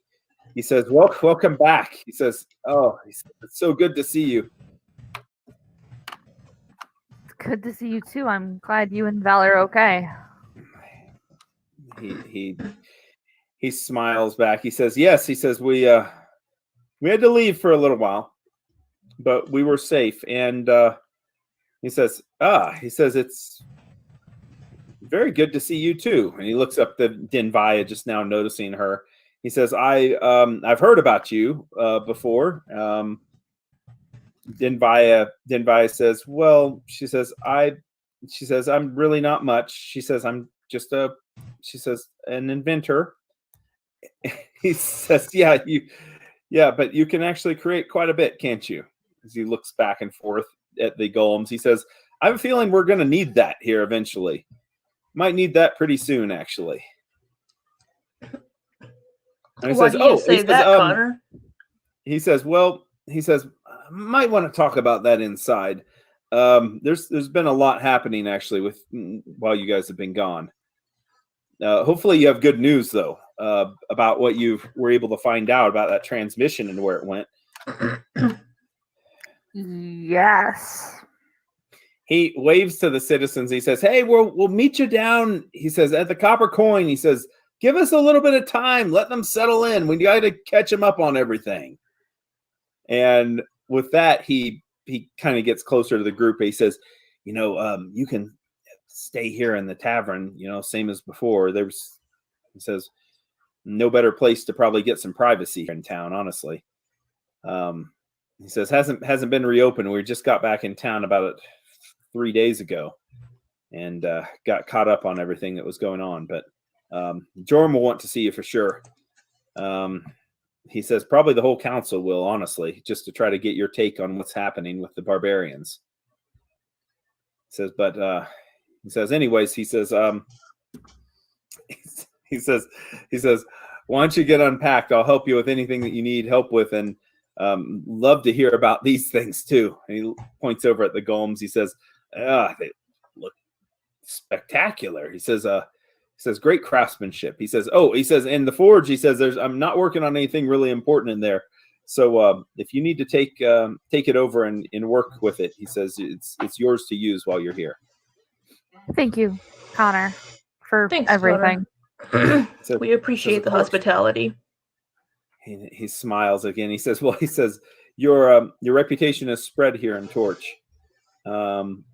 He says, welcome back. He says, it's so good to see you. Good to see you too. I'm glad you and Val are okay. He smiles back. He says, "Yes." He says, "We had to leave for a little while, but we were safe." And he says, "It's very good to see you too." And he looks up to Denvaya, just now noticing her. He says, "I've heard about you before." Denvaya says, "Well," she says, "I'm really not much." She says, "I'm just an inventor." He says, "Yeah, but you can actually create quite a bit, can't you?" As he looks back and forth at the golems, he says, "I have a feeling we're going to need that here eventually. Might need that pretty soon, actually." And he Why says, do you say that, Connor? He says, might want to talk about that inside. There's been a lot happening actually while you guys have been gone. Hopefully you have good news though about what you were able to find out about that transmission and where it went. Yes. He waves to the citizens. He says, "Hey, we'll meet you down." He says, "At the Copper Coin." He says, "Give us a little bit of time. Let them settle in. We got to catch them up on everything." And with that, he kind of gets closer to the group. He says, "You can stay here in the tavern. Same as before." He says, "No better place to probably get some privacy here in town, honestly." He says, hasn't been reopened. We just got back in town about 3 days ago and got caught up on everything that was going on. But Joram will want to see you for sure. He says probably the whole council will, honestly, just to try to get your take on what's happening with the barbarians. He says, anyways, he says, "Why don't you get unpacked? I'll help you with anything that you need help with, and love to hear about these things too." And he points over at the golems. He says, "They look spectacular." He says, "Great craftsmanship." He says, "In the forge," he says, "I'm not working on anything really important in there. So if you need to take it over and work with it," he says, it's yours to use while you're here." Thank you, Connor, for Thanks, everything. So, We appreciate the hospitality. he smiles again. He says, your reputation has spread here in Torch. And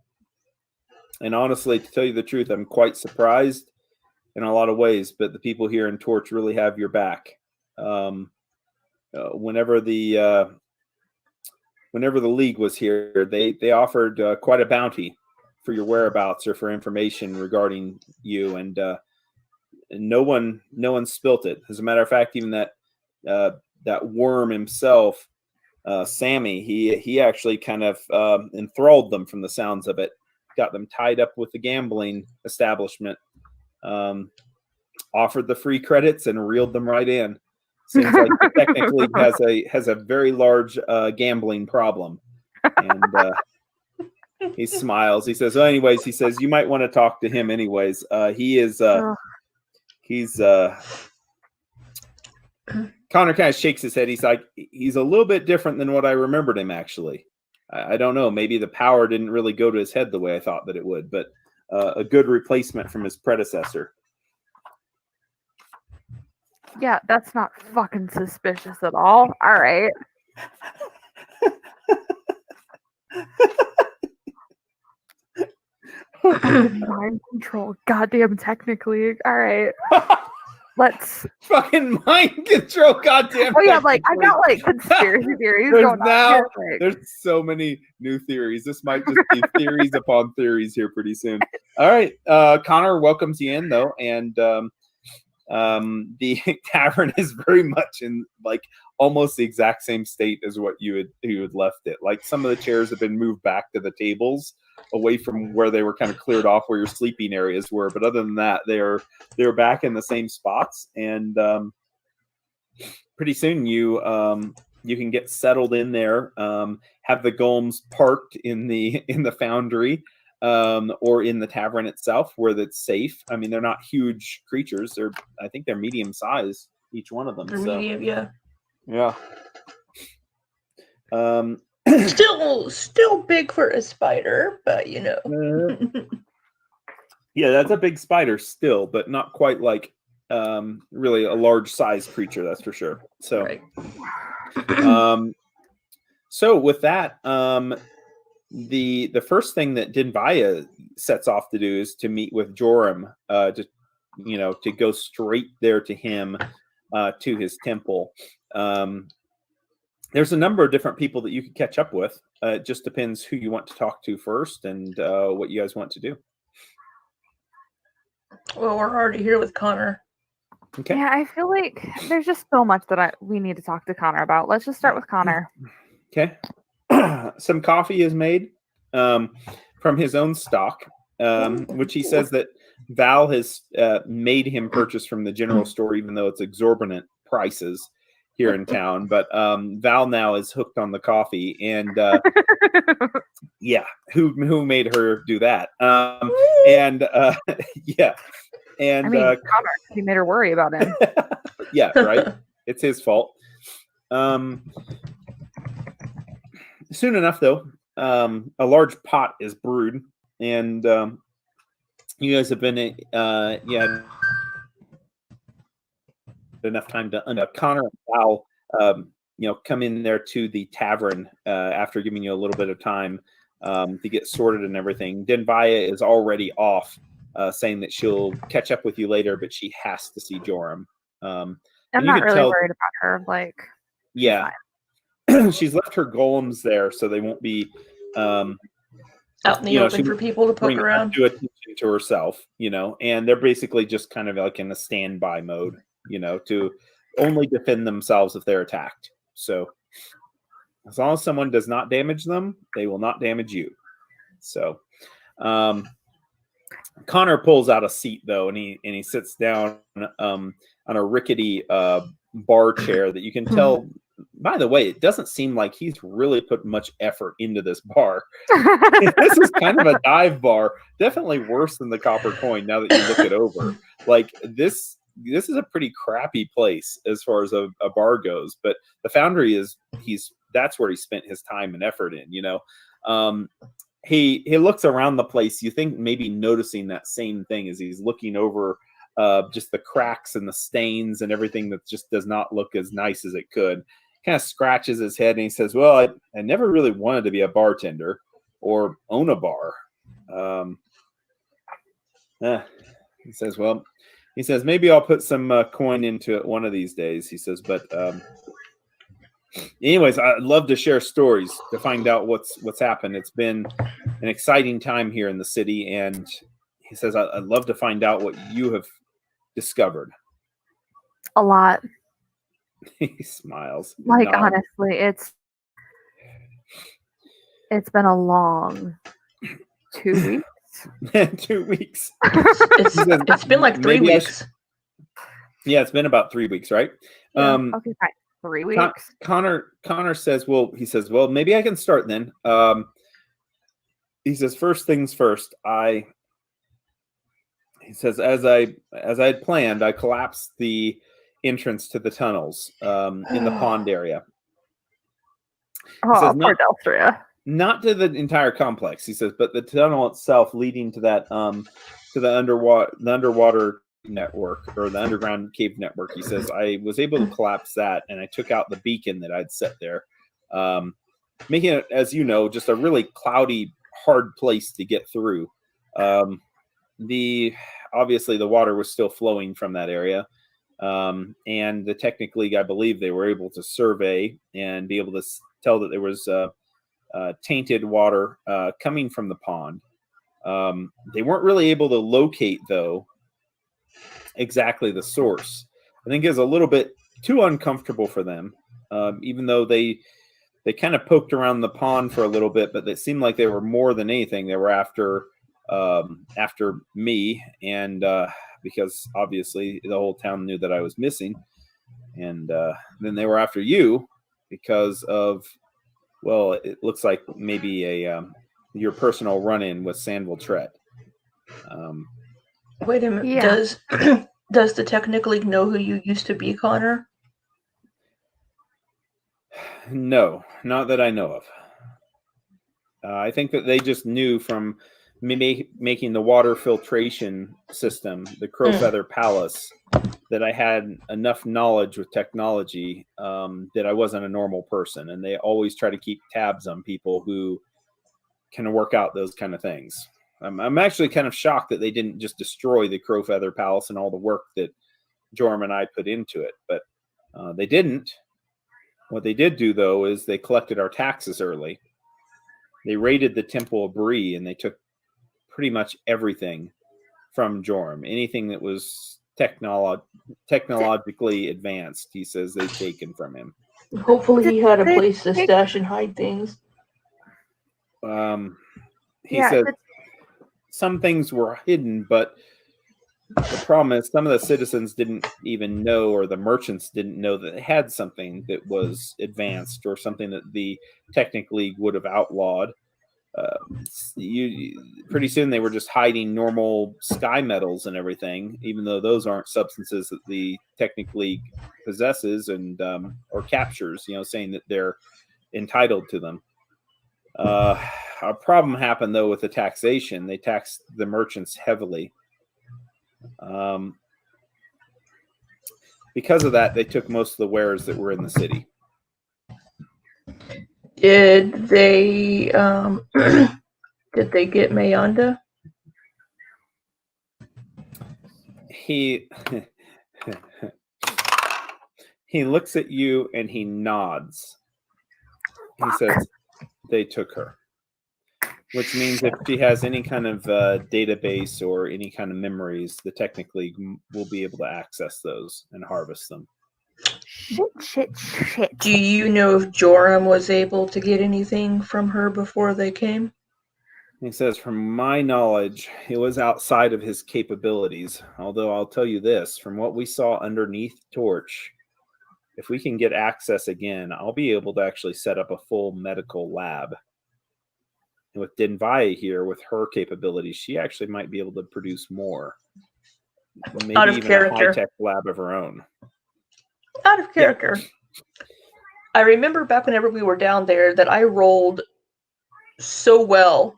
honestly, to tell you the truth, I'm quite surprised in a lot of ways, but the people here in Torch really have your back. Whenever the League was here, they offered quite a bounty for your whereabouts or for information regarding you, and no one spilt it. As a matter of fact, even that worm himself, Sammy, he actually kind of enthralled them from the sounds of it, got them tied up with the gambling establishment, offered the free credits and reeled them right in. Seems like he technically has a very large gambling problem. And he smiles. He says, anyways, he says, you might want to talk to him anyways. Connor kind of shakes his head. He's like, he's a little bit different than what I remembered him, actually. I don't know. Maybe the power didn't really go to his head the way I thought that it would, but a good replacement from his predecessor. Yeah, that's not fucking suspicious at all. All right. Mind control. Goddamn, technically. All right. Let's fucking mind control. Goddamn. Oh yeah, like I got like conspiracy theories going on here. There's so many new theories. This might just be theories upon theories here pretty soon. All right, Connor welcomes you in though, and the tavern is very much in like almost the exact same state as what you had left it. Like some of the chairs have been moved back to the tables, away from where they were kind of cleared off where your sleeping areas were. But other than that, they're back in the same spots. And pretty soon you can get settled in there, have the golems parked in the foundry, or in the tavern itself where that's safe. I mean, they're not huge creatures. I think they're medium size, each one of them. They're medium, yeah. Yeah. Still big for a spider, but you know. Yeah, that's a big spider still, but not quite like really a large size creature, that's for sure. So right. So with that, the first thing that Dinvaya sets off to do is to meet with Joram, to go straight there to him, to his temple. There's a number of different people that you could catch up with. It just depends who you want to talk to first and what you guys want to do. Well, we're already here with Connor. Okay. Yeah, I feel like there's just so much that we need to talk to Connor about. Let's just start with Connor. Okay. Some coffee is made from his own stock, which he says that Val has made him purchase from the general store, even though it's exorbitant prices here in town. But Val now is hooked on the coffee, and yeah, who made her do that? Yeah, and I mean, Connor, he made her worry about him. Yeah, right. It's his fault. Soon enough, though, a large pot is brewed, and you guys have been, enough time to Connor and Val, come in there to the tavern after giving you a little bit of time to get sorted and everything. Denvaya is already off, saying that she'll catch up with you later, but she has to see Joram. I'm you not could really tell- worried about her. Like, Yeah. She's left her golems there so they won't be Out in the she open for people to poke bring around. undue attention to herself, and they're basically just kind of like in a standby mode, to only defend themselves if they're attacked. So as long as someone does not damage them, they will not damage you. So Connor pulls out a seat though, and he sits down on a rickety bar chair that you can tell. By the way, it doesn't seem like he's really put much effort into this bar. This is kind of a dive bar, definitely worse than the Copper Coin. Now that you look it over, like this is a pretty crappy place as far as a bar goes. But the Foundry that's where he spent his time and effort in. He looks around the place. You think maybe noticing that same thing as he's looking over just the cracks and the stains and everything that just does not look as nice as it could. Kind of scratches his head and he says, well, I never really wanted to be a bartender or own a bar. He says, maybe I'll put some coin into it one of these days. He says, but anyways, I'd love to share stories to find out what's happened. It's been an exciting time here in the city. And he says, I'd love to find out what you have discovered. a lot. He smiles. Like, nods. honestly, it's been a long 2 weeks. 2 weeks. It's been like 3 Maybe I weeks. Yeah, it's been about 3 weeks, right? Okay, fine. 3 weeks. Connor says, well, maybe I can start then. He says, first things first, he says, as I had planned, I collapsed the entrance to the tunnels in the pond area. Oh, says, poor Delstria. Not to the entire complex, he says, but the tunnel itself leading to that to the underwater network or the underground cave network. He says, I was able to collapse that, and I took out the beacon that I'd set there, making it, as you know, just a really cloudy, hard place to get through. Obviously the water was still flowing from that area, and the Technic League, I believe, they were able to survey and be able to tell that there was tainted water coming from the pond. They weren't really able to locate, though, exactly the source. I think it's a little bit too uncomfortable for them, even though they kind of poked around the pond for a little bit, but it seemed like they were more than anything. They were after me, and because obviously the whole town knew that I was missing, and then they were after you because of, well, it looks like maybe your personal run-in with Sandville Tret. Wait a minute. Yeah. Does the Technic League know who you used to be, Connor? No, not that I know of. I think that they just knew from me making the water filtration system, the Crowfeather Palace, that I had enough knowledge with technology that I wasn't a normal person. And they always try to keep tabs on people who can work out those kind of things. I'm actually kind of shocked that they didn't just destroy the Crowfeather Palace and all the work that Joram and I put into it. But they didn't. What they did do, though, is they collected our taxes early. They raided the Temple of Bree, and they took pretty much everything from Joram. Anything that was technologically advanced, he says they've taken from him. Hopefully he had a place to stash and hide things. He said some things were hidden, but the problem is some of the citizens didn't even know, or the merchants didn't know that they had something that was advanced or something that the Technic League would have outlawed. Pretty soon they were just hiding normal sky metals and everything, even though those aren't substances that the Technic League possesses and or captures, saying that they're entitled to them. A problem happened though with the taxation. They taxed the merchants heavily. Because of that, they took most of the wares that were in the city. Did they did they get Mayanda? He he looks at you and he nods. He says, they took her. Which means if she has any kind of database or any kind of memories, the Technic League will be able to access those and harvest them. Shit. Do you know if Joram was able to get anything from her before they came? He says, from my knowledge, it was outside of his capabilities. Although I'll tell you this, from what we saw underneath Torch, if we can get access again, I'll be able to actually set up a full medical lab. And with Denvaya here, with her capabilities, she actually might be able to produce more. Maybe Out of even character. a high-tech lab of her own. Out of character. I remember back whenever we were down there that I rolled so well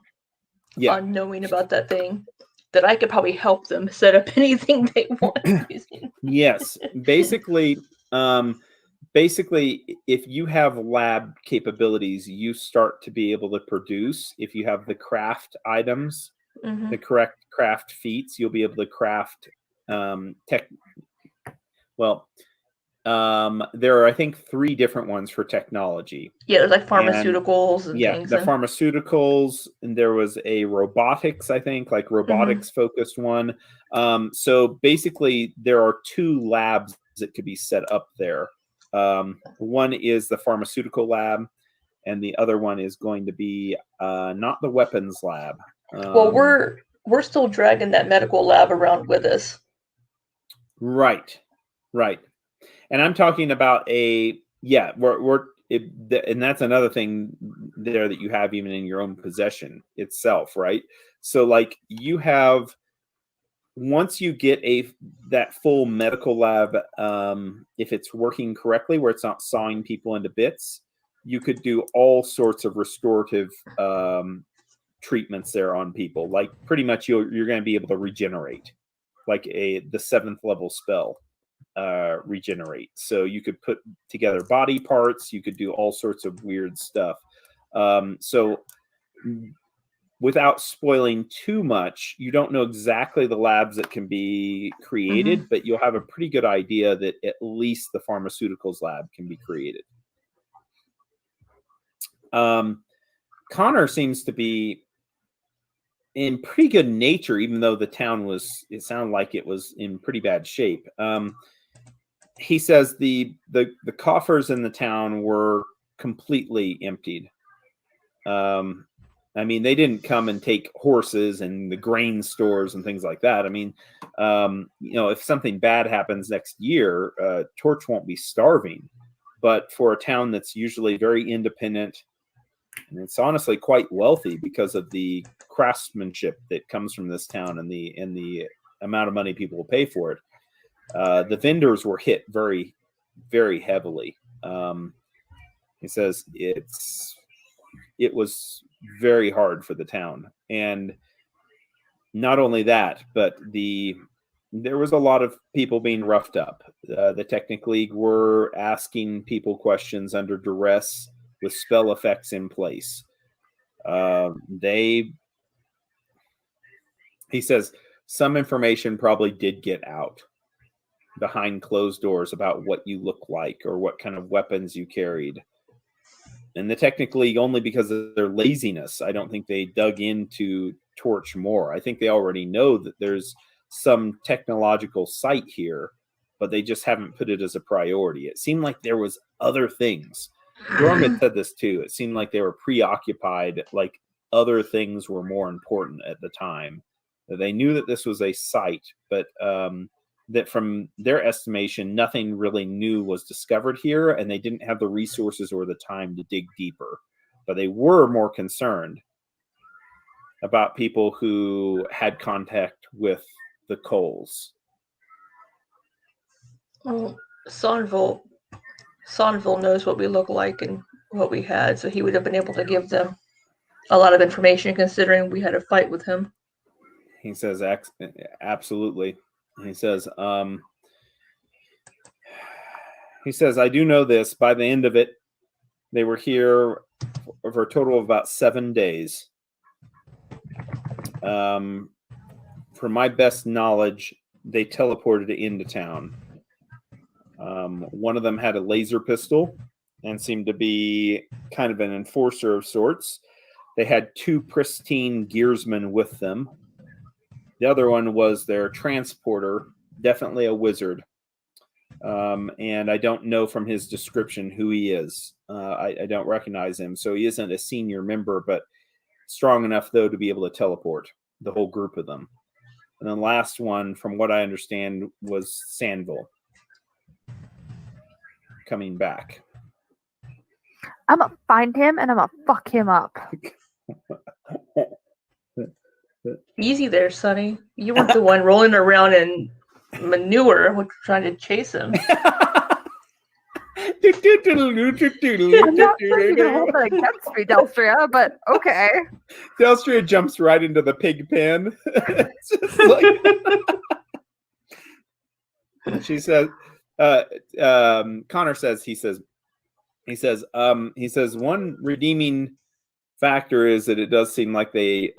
on knowing about that thing that I could probably help them set up anything they want using. Yes. Basically, if you have lab capabilities, you start to be able to produce. If you have the craft items, Mhm. the correct craft feats, you'll be able to craft there are, I think, 3 different ones for technology. Yeah, there's like pharmaceuticals and things. The pharmaceuticals, and there was a robotics, I think, like robotics focused one. So basically, there are 2 labs that could be set up there. One is the pharmaceutical lab, and the other one is going to be not the weapons lab. Well, we're still dragging that medical lab around with us. Right. And I'm talking about and that's another thing there that you have even in your own possession itself, right? So like you have, once you get that full medical lab, if it's working correctly, where it's not sawing people into bits, you could do all sorts of restorative treatments there on people. Like pretty much you're going to be able to regenerate, like the 7th level spell. Regenerate. So you could put together body parts, you could do all sorts of weird stuff. So without spoiling too much, you don't know exactly the labs that can be created, but you'll have a pretty good idea that at least the pharmaceuticals lab can be created. Connor seems to be in pretty good nature, even though the town it sounded like it was in pretty bad shape. He says the coffers in the town were completely emptied. I mean, they didn't come and take horses and the grain stores and things like that. I mean, if something bad happens next year, Torch won't be starving. But for a town that's usually very independent, and it's honestly quite wealthy because of the craftsmanship that comes from this town and the amount of money people will pay for it. The vendors were hit very, very heavily. He says it was very hard for the town, and not only that, but there was a lot of people being roughed up. The Technic League were asking people questions under duress with spell effects in place. He says some information probably did get out behind closed doors about what you look like or what kind of weapons you carried. And the Technic League, only because of their laziness, I don't think they dug into Torch more. I think they already know that there's some technological site here, but they just haven't put it as a priority. It seemed like there was other things. Joram had said this too. It seemed like they were preoccupied, like other things were more important at the time. They knew that this was a site, but that from their estimation, nothing really new was discovered here, and they didn't have the resources or the time to dig deeper. But they were more concerned about people who had contact with the Coles. Well, Sonville knows what we look like and what we had, so he would have been able to give them a lot of information considering we had a fight with him. He says, absolutely. He says, I do know this. By the end of it, they were here for a total of about 7 days. From my best knowledge, they teleported into town. One of them had a laser pistol and seemed to be kind of an enforcer of sorts. They had 2 pristine gearsmen with them. The other one was their transporter, definitely a wizard. And I don't know from his description who he is. I don't recognize him. So he isn't a senior member, but strong enough, though, to be able to teleport the whole group of them. And then last one, from what I understand, was Sandville coming back. I'm gonna find him and I'm gonna fuck him up. Easy there, Sonny. You weren't the one rolling around in manure when trying to chase him. I'm not sure you can hold that against me, Delstria, but okay. Delstria jumps right into the pig pen. It's just like... She says, Connor says, he says, one redeeming factor is that it does seem like they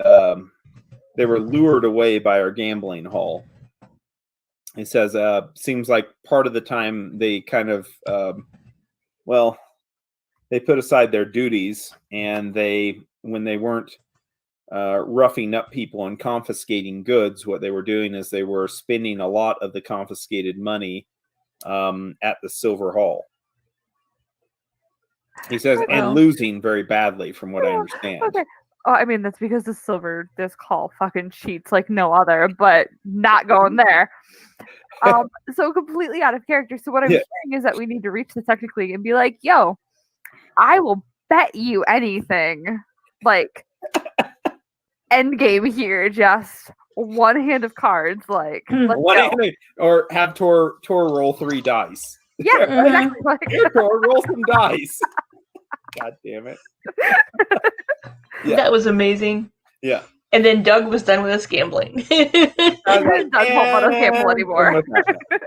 were lured away by our gambling hall. He says, seems like part of the time they kind of, they put aside their duties, and when they weren't roughing up people and confiscating goods, what they were doing is they were spending a lot of the confiscated money at the Silver Hall. He says, and losing very badly, from what I understand. Okay. Oh, I mean, that's because the Silver Disc Hall fucking cheats like no other, but not going there. So completely out of character. So what I'm saying is that we need to reach the Technic League and be like, yo, I will bet you anything. Like, end game here, just one hand of cards. Like, let's go. Or have Tor roll 3 dice. Yeah, exactly. Tor, roll some dice. God damn it. Yeah. That was amazing. Yeah. And then Doug was done with his gambling. Doug won't let us gamble anymore.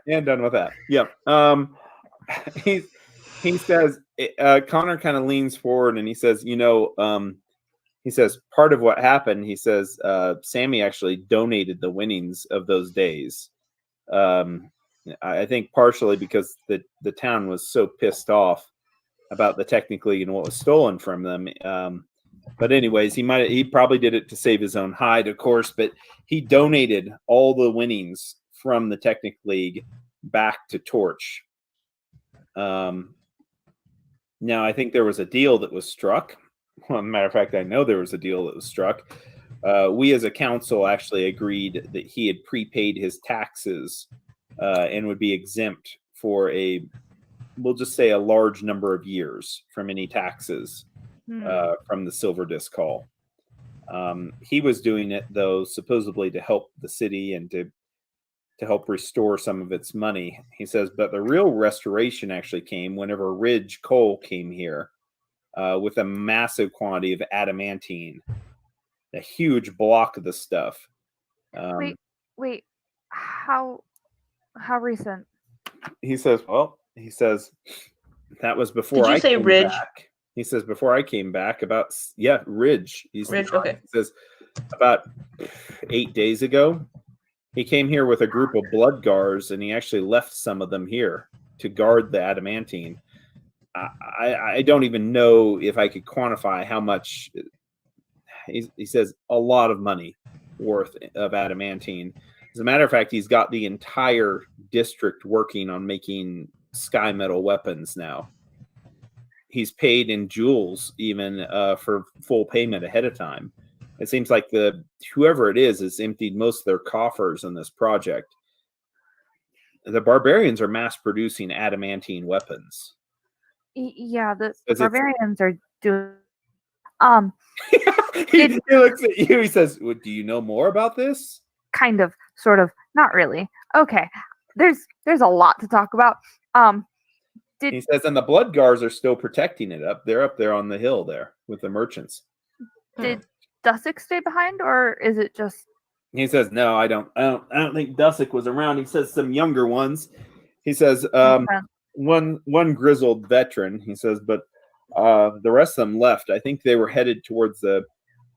And done with that. Yep. He says, Connor kind of leans forward and he says, he says, part of what happened, he says, Sammy actually donated the winnings of those days. I think partially because the town was so pissed off about the Technic League and what was stolen from them. But anyways, he probably did it to save his own hide, of course, but he donated all the winnings from the Technic League back to Torch. Now, I think there was a deal that was struck. Well, matter of fact, I know there was a deal that was struck. We as a council actually agreed that he had prepaid his taxes and would be exempt for we'll just say a large number of years from any taxes from the Silver Disc Hall. He was doing it, though, supposedly to help the city and to help restore some of its money. He says, but the real restoration actually came whenever Ridge Cole came here with a massive quantity of adamantine, a huge block of the stuff. Wait, how recent? He says, that was before Did you say Ridge? Back. He says, before I came back, Ridge. Ridge, okay. He says, about 8 days ago, he came here with a group of blood guards, and he actually left some of them here to guard the adamantine. I don't even know if I could quantify how much. He says a lot of money worth of adamantine. As a matter of fact, he's got the entire district working on making sky metal weapons now. He's paid in jewels even for full payment ahead of time. It seems like whoever it is has emptied most of their coffers in this project. The barbarians are mass producing adamantine weapons. Yeah, the barbarians are doing. He looks at you. He says, well, "Do you know more about this?" Kind of, sort of, not really. Okay, there's a lot to talk about. He says, and the blood guards are still protecting it up. They're up there on the hill there with the merchants. Did Dusick stay behind, or is it just? He says, "No, I don't think Dusick was around." He says some younger ones. He says, Okay. one grizzled veteran." He says, "But the rest of them left. I think they were headed towards the."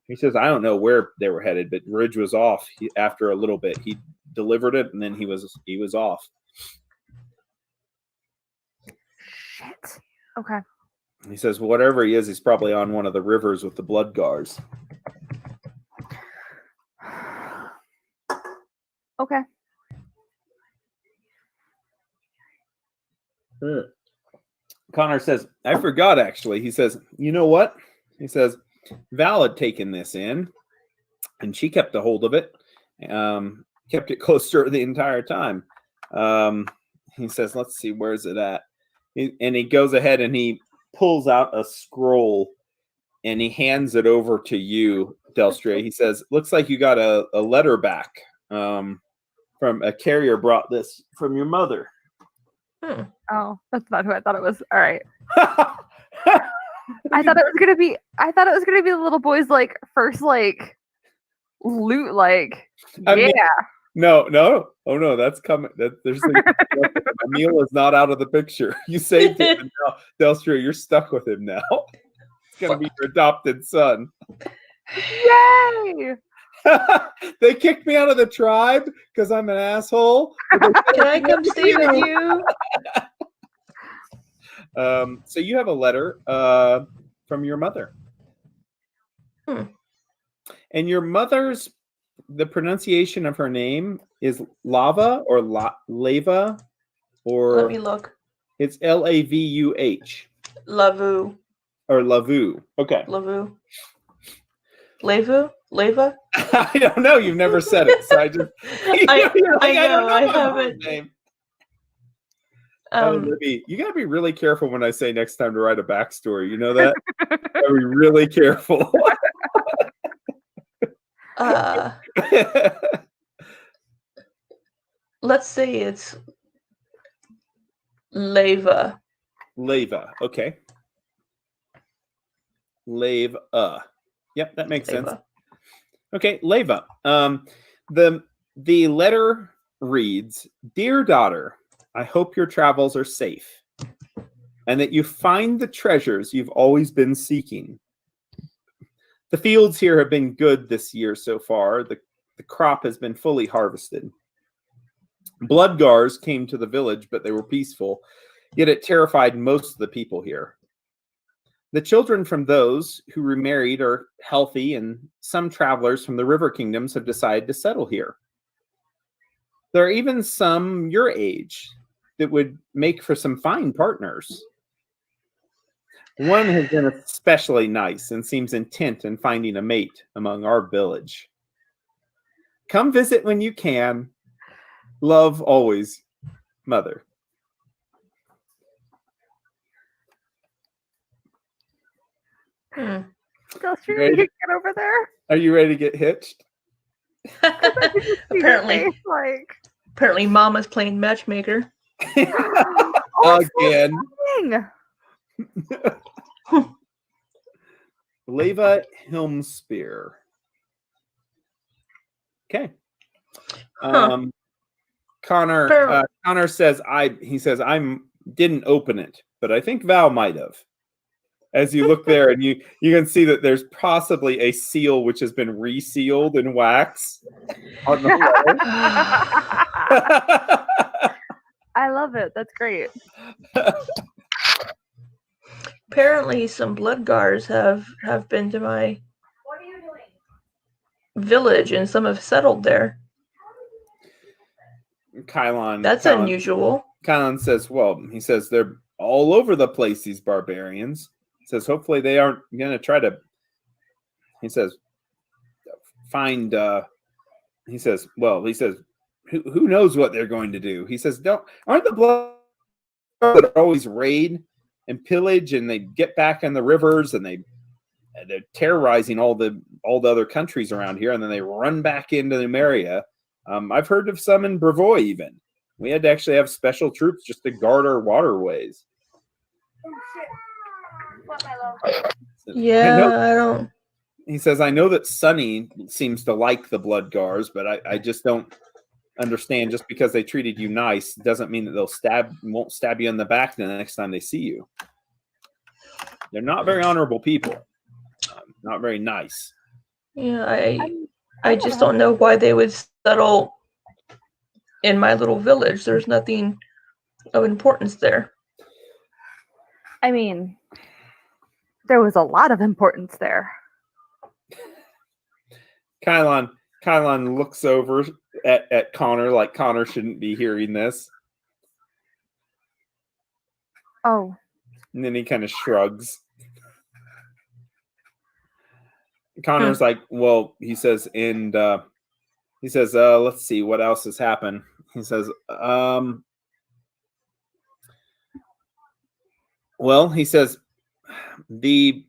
He says, "I don't know where they were headed, but Ridge was off. After a little bit, he delivered it, and then he was off." Shit. Okay. He says, "Whatever he is, he's probably on one of the rivers with the blood gars." Okay. Connor says, "I forgot, actually." He says, "You know what?" He says, "Val had taken this in, and she kept a hold of it, kept it close to her the entire time." He says, "Let's see, where's it at?" And he goes ahead and he pulls out a scroll, and he hands it over to you, Delstria. He says, "Looks like you got a letter back from a carrier brought this from your mother." Oh, that's not who I thought it was. All right. I thought it was gonna be the little boy's like first like loot. Like, I mean, yeah. No. Oh no, that's coming. There's Emil is not out of the picture. You saved him. And now, Delstria, you're stuck with him now. It's gonna be your adopted son. Yay! They kicked me out of the tribe because I'm an asshole. Can I come stay with you? So you have a letter from your mother. And your mother's, the pronunciation of her name is Lava or Lava, or Let me look. it's Lavuh Lavu. or Lavu. Okay. Lavu. Lavu? Lava? I don't know. You've never said it, so I just. I don't know, I my haven't. name. Um, Libby, you gotta be really careful when I say next time to write a backstory. You know that? Gotta be really careful. Let's say it's Lava. Lava. Okay. Lava. Yep, that makes sense. Lava. Okay, Lava. The letter reads, "Dear daughter, I hope your travels are safe and that you find the treasures you've always been seeking. The fields here have been good this year so far. The crop has been fully harvested. Bloodgars came to the village, but they were peaceful, yet it terrified most of the people here. The children from those who remarried are healthy, and some travelers from the river kingdoms have decided to settle here. There are even some your age that would make for some fine partners. One has been especially nice and seems intent in finding a mate among our village. Come visit when you can. Love always, Mother." Still sure you can get over there. Are you ready to get hitched? Apparently, like Mama's playing matchmaker. Again. Lava Helmspear. Okay. Connor says he says I didn't open it, but I think Val might have. As you look there, and you can see that there's possibly a seal which has been resealed in wax on the letter. I love it. That's great. Apparently, some Bloodgars have been to my village, and some have settled there. That's unusual. Kylon says, "Well, he says they're all over the place. These barbarians." He says, "Hopefully, they aren't going to try to." He says, "Find." He says, "Well, he says, who knows what they're going to do?" He says, "Aren't the blood that always raid and pillage, and they get back in the rivers, and they're terrorizing all the other countries around here, and then they run back into Numeria. I've heard of some in Brevoy even. We had to actually have special troops just to guard our waterways." Oh, shit. What, my love? Yeah, I don't. he says, I know that Sonny seems to like the Bloodgars, but I just don't understand. Just because they treated you nice doesn't mean that won't stab you in the back the next time they see you. They're not very honorable people. Not very nice. Yeah, I just don't know why they would settle in my little village. There's nothing of importance there. I mean, there was a lot of importance there. Kylon looks over at Connor like Connor shouldn't be hearing this. Oh. And then he kind of shrugs. Connor's like, well, he says, let's see what else has happened. He says, well, he says the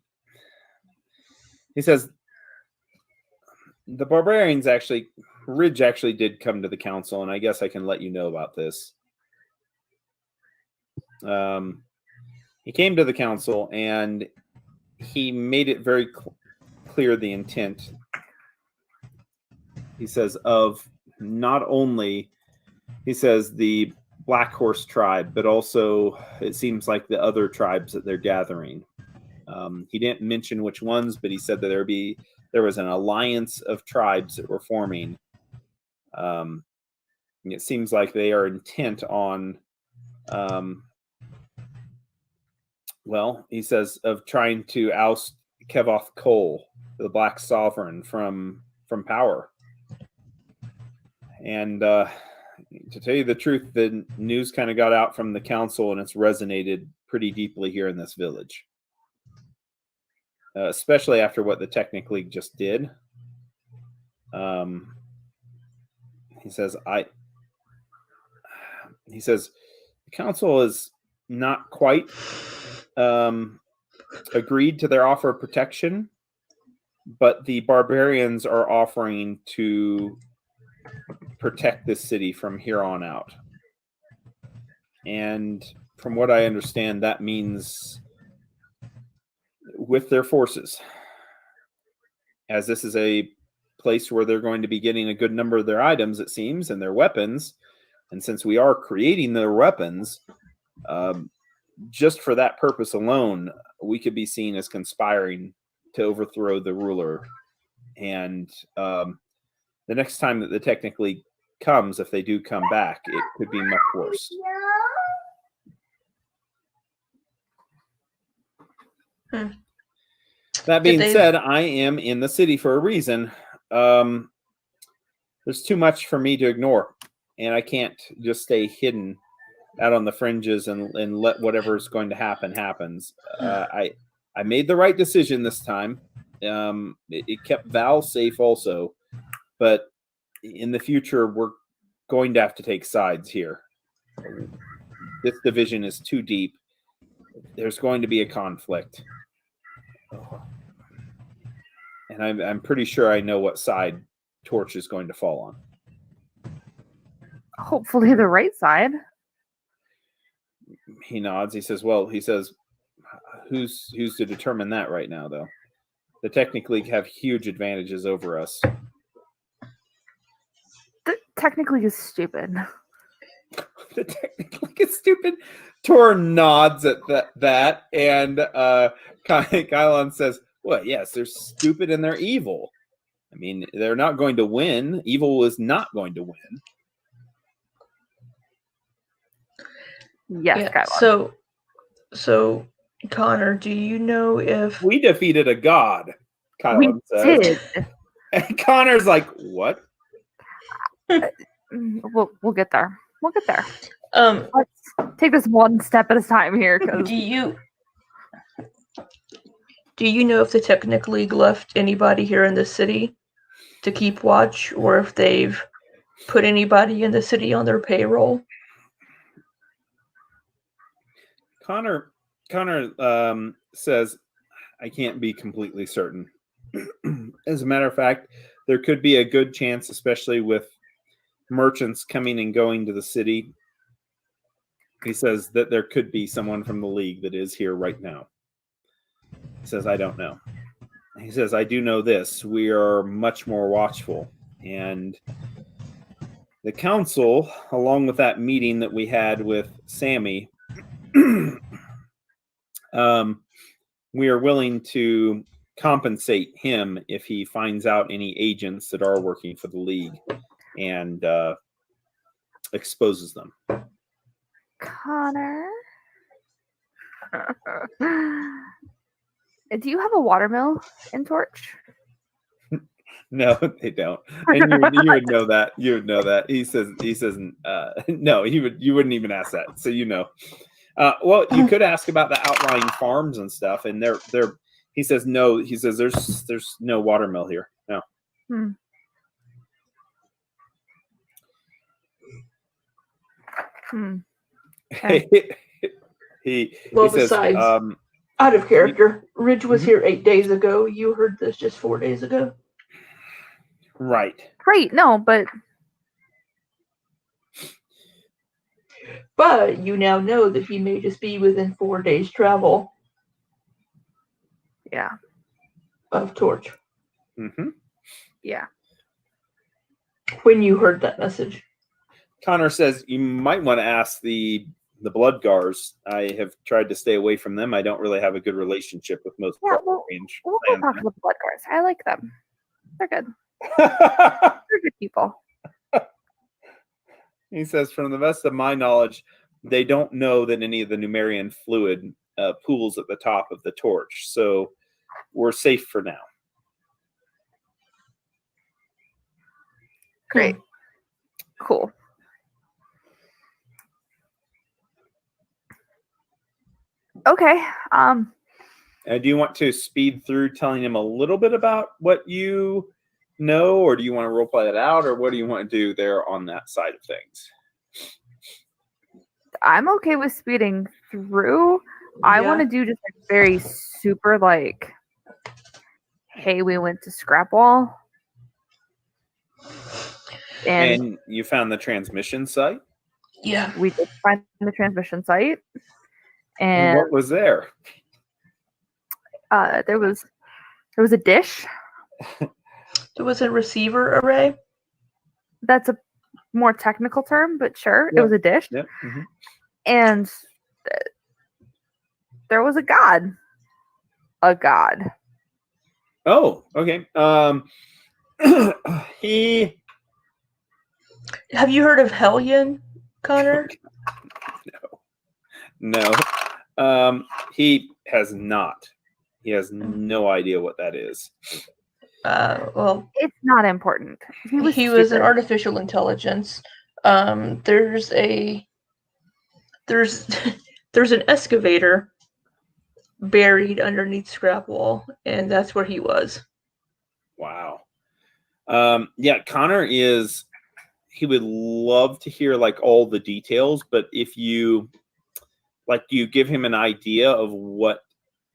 barbarians Ridge actually did come to the council, and I guess I can let you know about this. He came to the council and he made it very clear the intent. He says of not only, he says the Black Horse tribe, but also it seems like the other tribes that they're gathering. He didn't mention which ones, but he said that there was an alliance of tribes that were forming. It seems like they are intent on, well, he says of trying to oust Kevoth Cole, the Black Sovereign, from power. And to tell you the truth, the news kind of got out from the council, and it's resonated pretty deeply here in this village. Especially after what the Technic League just did. He says the council is not quite agreed to their offer of protection, but the barbarians are offering to protect this city from here on out. And from what I understand, that means with their forces, as this is a place where they're going to be getting a good number of their items, it seems, and their weapons. And since we are creating their weapons, just for that purpose alone, we could be seen as conspiring to overthrow the ruler. And the next time that the Technic League comes, if they do come back, it could be much worse. That being said, I am in the city for a reason. There's too much for me to ignore, and I can't just stay hidden out on the fringes and let whatever's going to happen happens. I made the right decision this time. It kept Val safe also, but in the future, we're going to have to take sides here. This division is too deep. There's going to be a conflict. And I'm pretty sure I know what side Torch is going to fall on. Hopefully the right side. He nods. He says, well, who's to determine that right now, though? The Technic League have huge advantages over us. The Technic League is stupid. The Technic League is stupid. Tor nods at that, and Kylon says, well, yes, they're stupid and they're evil. I mean, they're not going to win. Evil is not going to win. Yes, yeah, Kylon. So, Connor, do you know if we defeated a god? Kylon says. Did. And Connor's like, what? We'll get there. We'll get there. Let's take this one step at a time here. Do you know if the Technic League left anybody here in the city to keep watch, or if they've put anybody in the city on their payroll? Connor says, I can't be completely certain. As a matter of fact, there could be a good chance, especially with merchants coming and going to the city. He says that there could be someone from the league that is here right now. He says, I don't know. he says, I do know this. We are much more watchful. And the council, along with that meeting that we had with Sammy, we are willing to compensate him if he finds out any agents that are working for the League and exposes them. Connor. Do you have a watermill in Torch? No, they don't. And you would know that. You would know that. He says no, you wouldn't even ask that. So you know. Well, you could ask about the outlying farms and stuff, and they're he says no. He says there's no watermill here. No. Hmm. Okay. he Well, says besides, out of character, Ridge was here 8 days ago. You heard this just 4 days ago. right. Great. No, but you now know that he may just be within 4 days' travel yeah. of Torch Mm-hmm. Yeah. when you heard that message. Connor says you might want to ask the Bloodgars. I have tried to stay away from them. I don't really have a good relationship with most Yeah, range. We'll go talk to the Bloodgars. I like them. They're good. They're good people. He says, from the best of my knowledge, they don't know that any of the Numerian fluid pools at the top of the torch. So we're safe for now. Great. Cool. Okay. Do you want to speed through telling him a little bit about what you know, or do you want to role play it out, or what do you want to do there on that side of things? I'm okay with speeding through. I want to do just like very super like, hey, we went to Scrapwall. And you found the transmission site? Yeah. We did find the transmission site. And what was there? There was a dish. There was a receiver array. That's a more technical term, but sure, Yep. It was a dish. Yep. Mm-hmm. And there was a god. A god. Oh, okay. Have you heard of Hellion, Connor? No. He has not. He has no idea what that is. Well, It's not important. he was an stupid. artificial intelligence. There's an excavator buried underneath Scrapwall, and that's where he was. Wow. Yeah, Connor he would love to hear like all the details, but if you give him an idea of what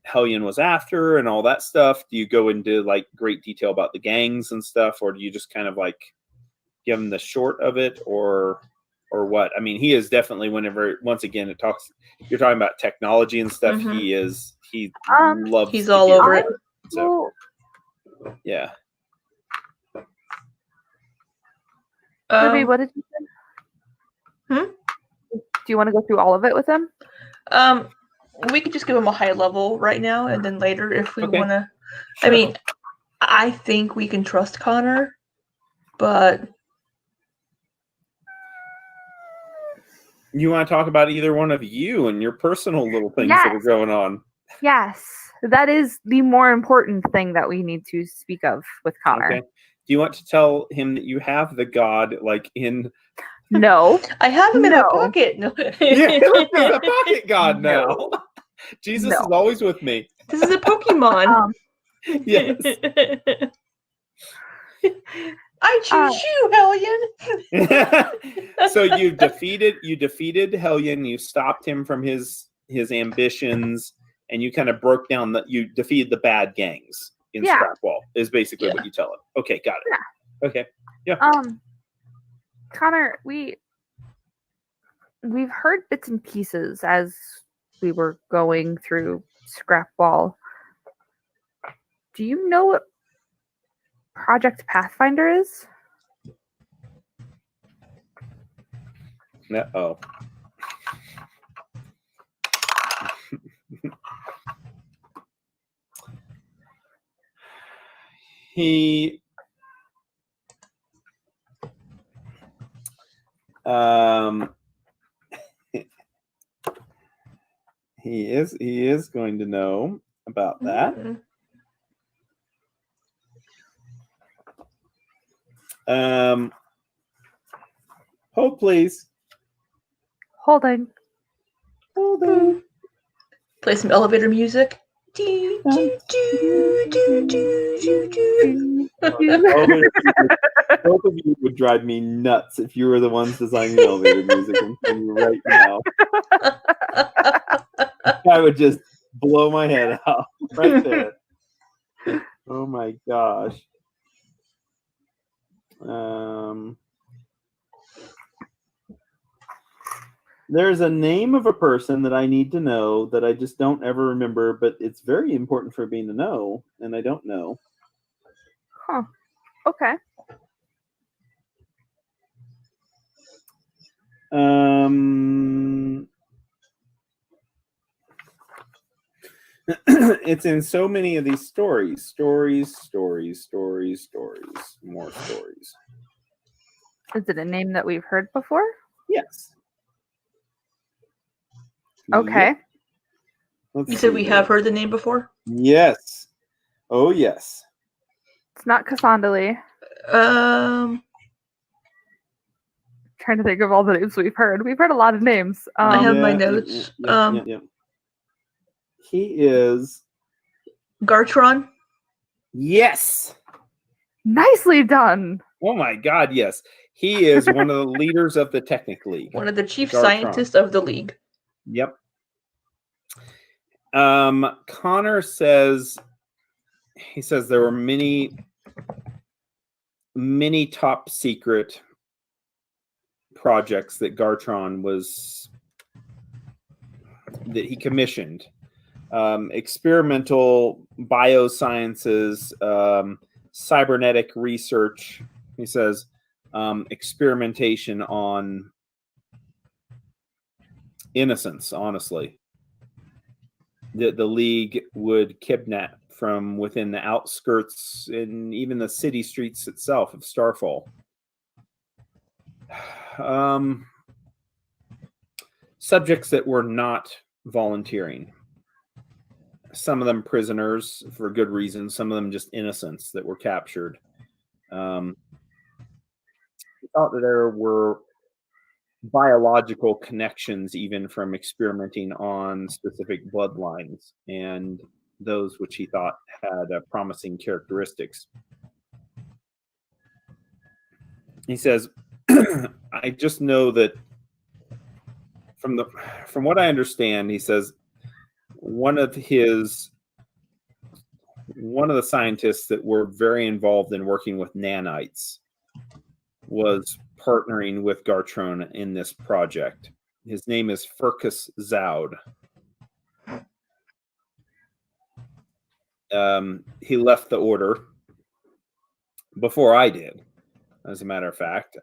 Hellion was after and all that stuff, do you go into like great detail about the gangs and stuff, or do you just kind of like give him the short of it, or what? I mean, he is definitely, once again you're talking about technology and stuff. Mm-hmm. He loves. He's all over it. So, yeah. Ruby, what did you say? Do you want to go through all of it with him? We could just give him a high level right now, and then later if we want to. Sure. I mean, I think we can trust Connor, but you want to talk about either one of you and your personal little things that are going on? Yes, that is the more important thing that we need to speak of with Connor. Okay. Do you want to tell him that you have the god like in? No, I have him in a pocket. No. Yeah, there's a pocket god now. No. Jesus is always with me. This is a Pokemon. Yes. I choose you, Hellion. So you defeated Hellion. You stopped him from his ambitions, and you kind of broke down you defeated the bad gangs in Scrapwall. Is basically what you tell him. Okay, got it. Yeah. Okay. Yeah. Connor, we've heard bits and pieces as we were going through Scrapwall. Do you know what Project Pathfinder is? Oh. He he is going to know about that. Hold please. Holding. Play some elevator music. Do, do, do, do, do, do. Both of you would drive me nuts if you were the ones designing elevator music. I'm telling you right now. I would just blow my head off right there. Oh my gosh. There's a name of a person that I need to know that I just don't ever remember, but it's very important for me to know, and I don't know. Huh. Okay. It's in so many of these stories. More stories. Is it a name that we've heard before? Yes. Okay. Yep. Let's You said see we here. have heard the name before? Yes. Oh, yes. It's not Cassandra. Trying to think of all the names we've heard. We've heard a lot of names. I have my Yeah, notes. yeah. He is. Gartron? Yes. Nicely done. Oh my God, yes. He is one of the leaders of the Technic League. One of the chief Gartron. scientists of the League. Yep. Connor says, he says there were many top secret projects that Gartron that he commissioned. Experimental biosciences, cybernetic research. He says experimentation on innocence, honestly. That the League would kidnap from within the outskirts and even the city streets itself of Starfall. Subjects that were not volunteering. Some of them prisoners for good reasons, some of them just innocents that were captured. He thought that there were biological connections even from experimenting on specific bloodlines and those which he thought had promising characteristics. He says, I just know that from what I understand, he says one of the scientists that were very involved in working with nanites was partnering with Gartron in this project. His name is Furcus Zaud. He left the order before I did, as a matter of fact.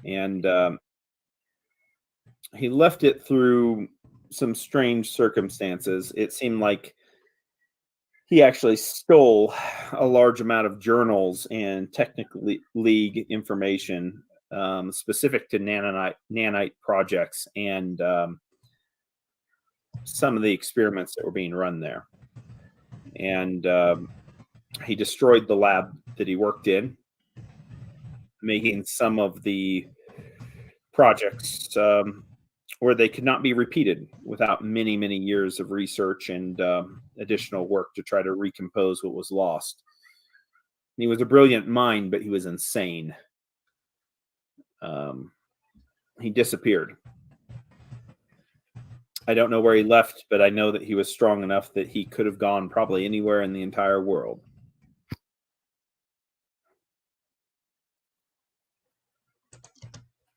He left it through some strange circumstances. It seemed like he actually stole a large amount of journals and Technic League information specific to nanite projects and some of the experiments that were being run there. And he destroyed the lab that he worked in, making some of the projects where they could not be repeated without many, many years of research and additional work to try to recompose what was lost. He was a brilliant mind, but he was insane. He disappeared. I don't know where he left, but I know that he was strong enough that he could have gone probably anywhere in the entire world.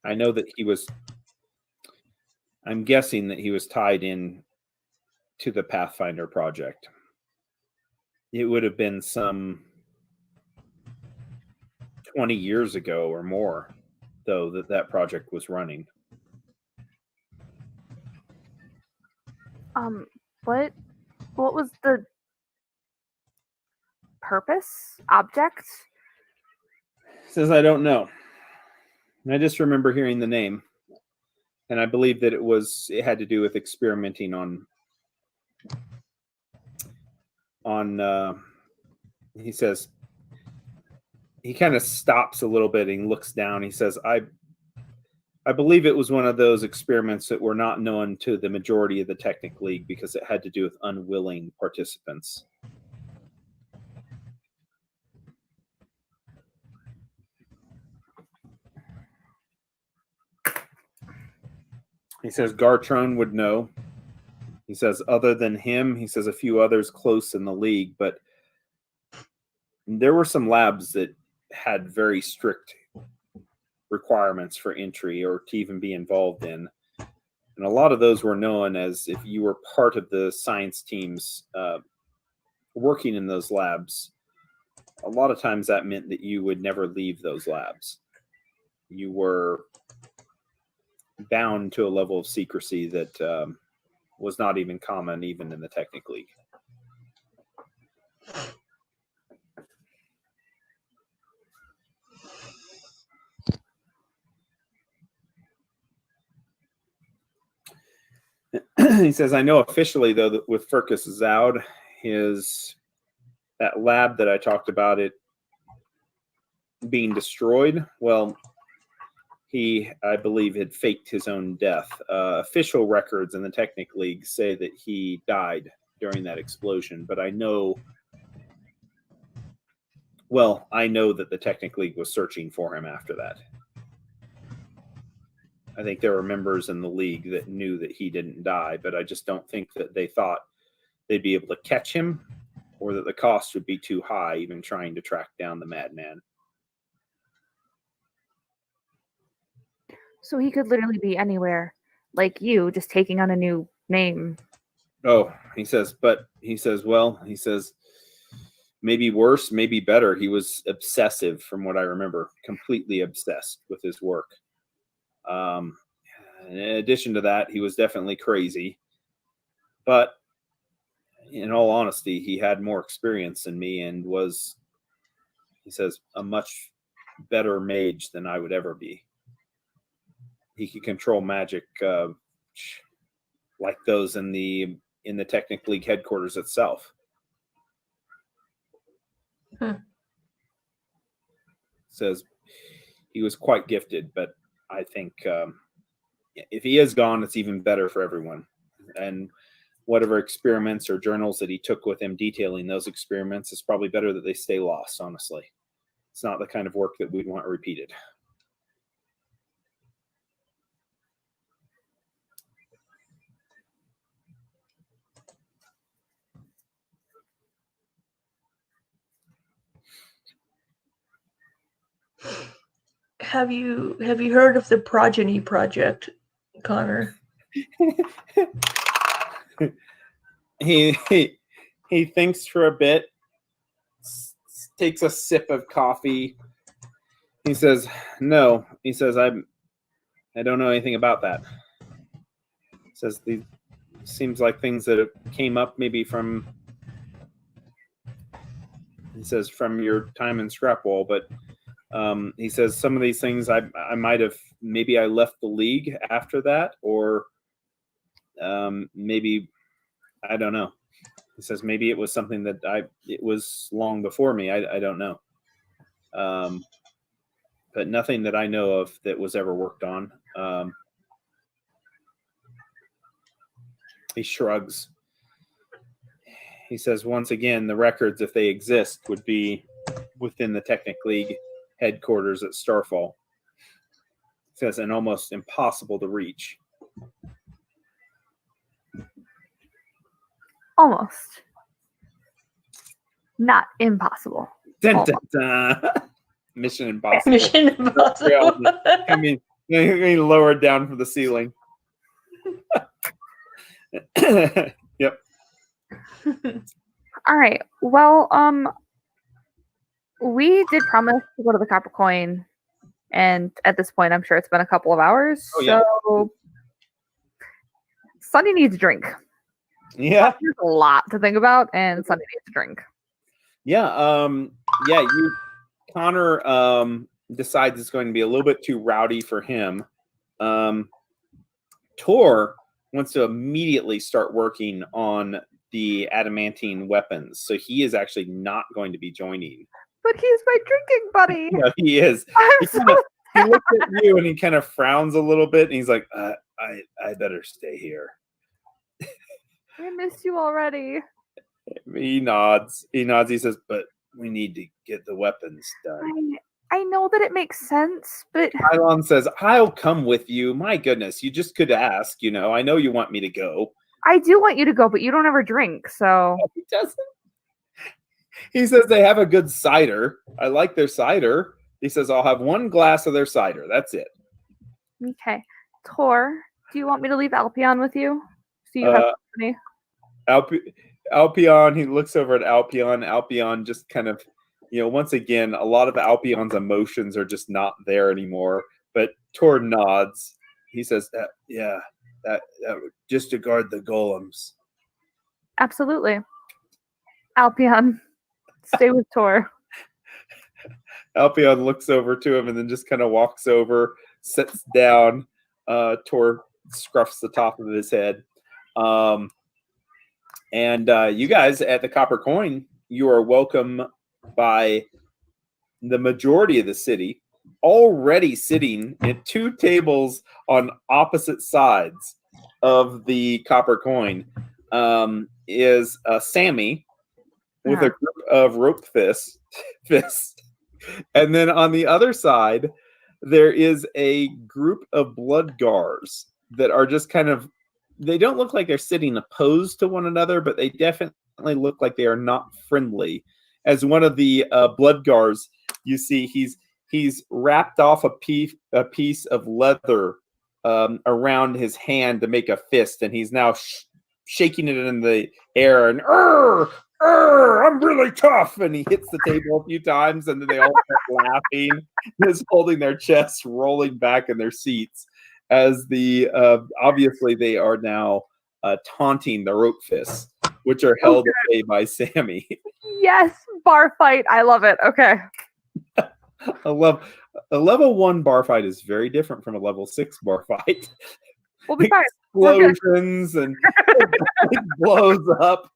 I know that I'm guessing that he was tied in to the Pathfinder project. it would have been some 20 years ago or more, though, that project was running. What was the purpose? Object? Says, I don't know. I just remember hearing the name, and I believe that it had to do with experimenting on he says, he kind of stops a little bit and looks down. He says, I believe it was one of those experiments that were not known to the majority of the Technic League because it had to do with unwilling participants. He says Gartrone would know. He says other than him, he says a few others close in the league, but there were some labs that had very strict requirements for entry or to even be involved in. And a lot of those were known as if you were part of the science teams working in those labs, a lot of times that meant that you would never leave those labs. You were bound to a level of secrecy that was not even common even in the Technic League. He says, I know officially, though, that with Firkus Zaud, that lab that I talked about it being destroyed, well, he, I believe, had faked his own death. Official records in the Technic League say that he died during that explosion, but I know that the Technic League was searching for him after that. I think there were members in the league that knew that he didn't die, but I just don't think that they thought they'd be able to catch him or that the cost would be too high even trying to track down the madman. So he could literally be anywhere, like you, just taking on a new name. Oh, he says, maybe worse, maybe better. He was obsessive from what I remember, completely obsessed with his work. In addition to that, he was definitely crazy, but in all honesty, he had more experience than me and was, he says, a much better mage than I would ever be. He could control magic like those in the Technic League headquarters itself. Says he was quite gifted, but I think if he is gone, it's even better for everyone. And whatever experiments or journals that he took with him detailing those experiments, it's probably better that they stay lost, honestly. It's not the kind of work that we'd want repeated. Have you heard of the Progeny Project, Connor? He thinks for a bit, takes a sip of coffee. He says, "No." He says, "I don't know anything about that." He says, seems like things that came up maybe from." He says, "From your time in Scrapwall," but he says some of these things I might have, maybe I left the league after that, or maybe, I don't know. He says maybe it was something that it was long before me. I don't know. But nothing that I know of that was ever worked on. He shrugs. He says, once again, the records, if they exist, would be within the Technic League headquarters at Starfall. He says, and almost impossible to reach. Almost. Not impossible. Dun, dun, dun. Mission Impossible. Mission Impossible. I mean, lowered down from the ceiling. Yep. All right. Well, we did promise to go to the Copper Coin, and at this point, I'm sure it's been a couple of hours. Oh, yeah. So Sunny needs a drink. Yeah. There's a lot to think about, and Sunny needs a drink. Yeah. Connor decides it's going to be a little bit too rowdy for him. Tor wants to immediately start working on the adamantine weapons, so he is actually not going to be joining. But he's my drinking buddy. No, he is. He looks at you and he kind of frowns a little bit, and he's like, I better stay here. I miss you already. He nods. He says, but we need to get the weapons done. I know that it makes sense, but Pylon says, I'll come with you. My goodness, you just could ask, I know you want me to go. I do want you to go, but you don't ever drink, so. He doesn't. He says they have a good cider. I like their cider. He says, I'll have one glass of their cider. That's it. Okay. Tor, do you want me to leave Alpion with you? So you have company? Alpion, he looks over at Alpion. Alpion just kind of, once again, a lot of Alpion's emotions are just not there anymore. But Tor nods. He says, that just to guard the golems. Absolutely. Alpion, stay with Tor. Alpion looks over to him and then just kind of walks over, sits down. Tor scruffs the top of his head. And you guys at the Copper Coin, you are welcome by the majority of the city, already sitting at two tables on opposite sides of the Copper Coin. Is Sammy with a group of rope fists. And then on the other side, there is a group of Bloodgars that are just kind of, they don't look like they're sitting opposed to one another, but they definitely look like they are not friendly. As one of the Bloodgars, you see he's wrapped off a piece of leather around his hand to make a fist, and he's now shaking it in the air and I'm really tough, and he hits the table a few times, and then they all start laughing, just holding their chests, rolling back in their seats, as the obviously they are now taunting the rope fists, which are held away by Sammy. Yes, bar fight. I love it. Okay. A level 1 bar fight is very different from a level 6 bar fight. We'll be fine. Explosions and it blows up.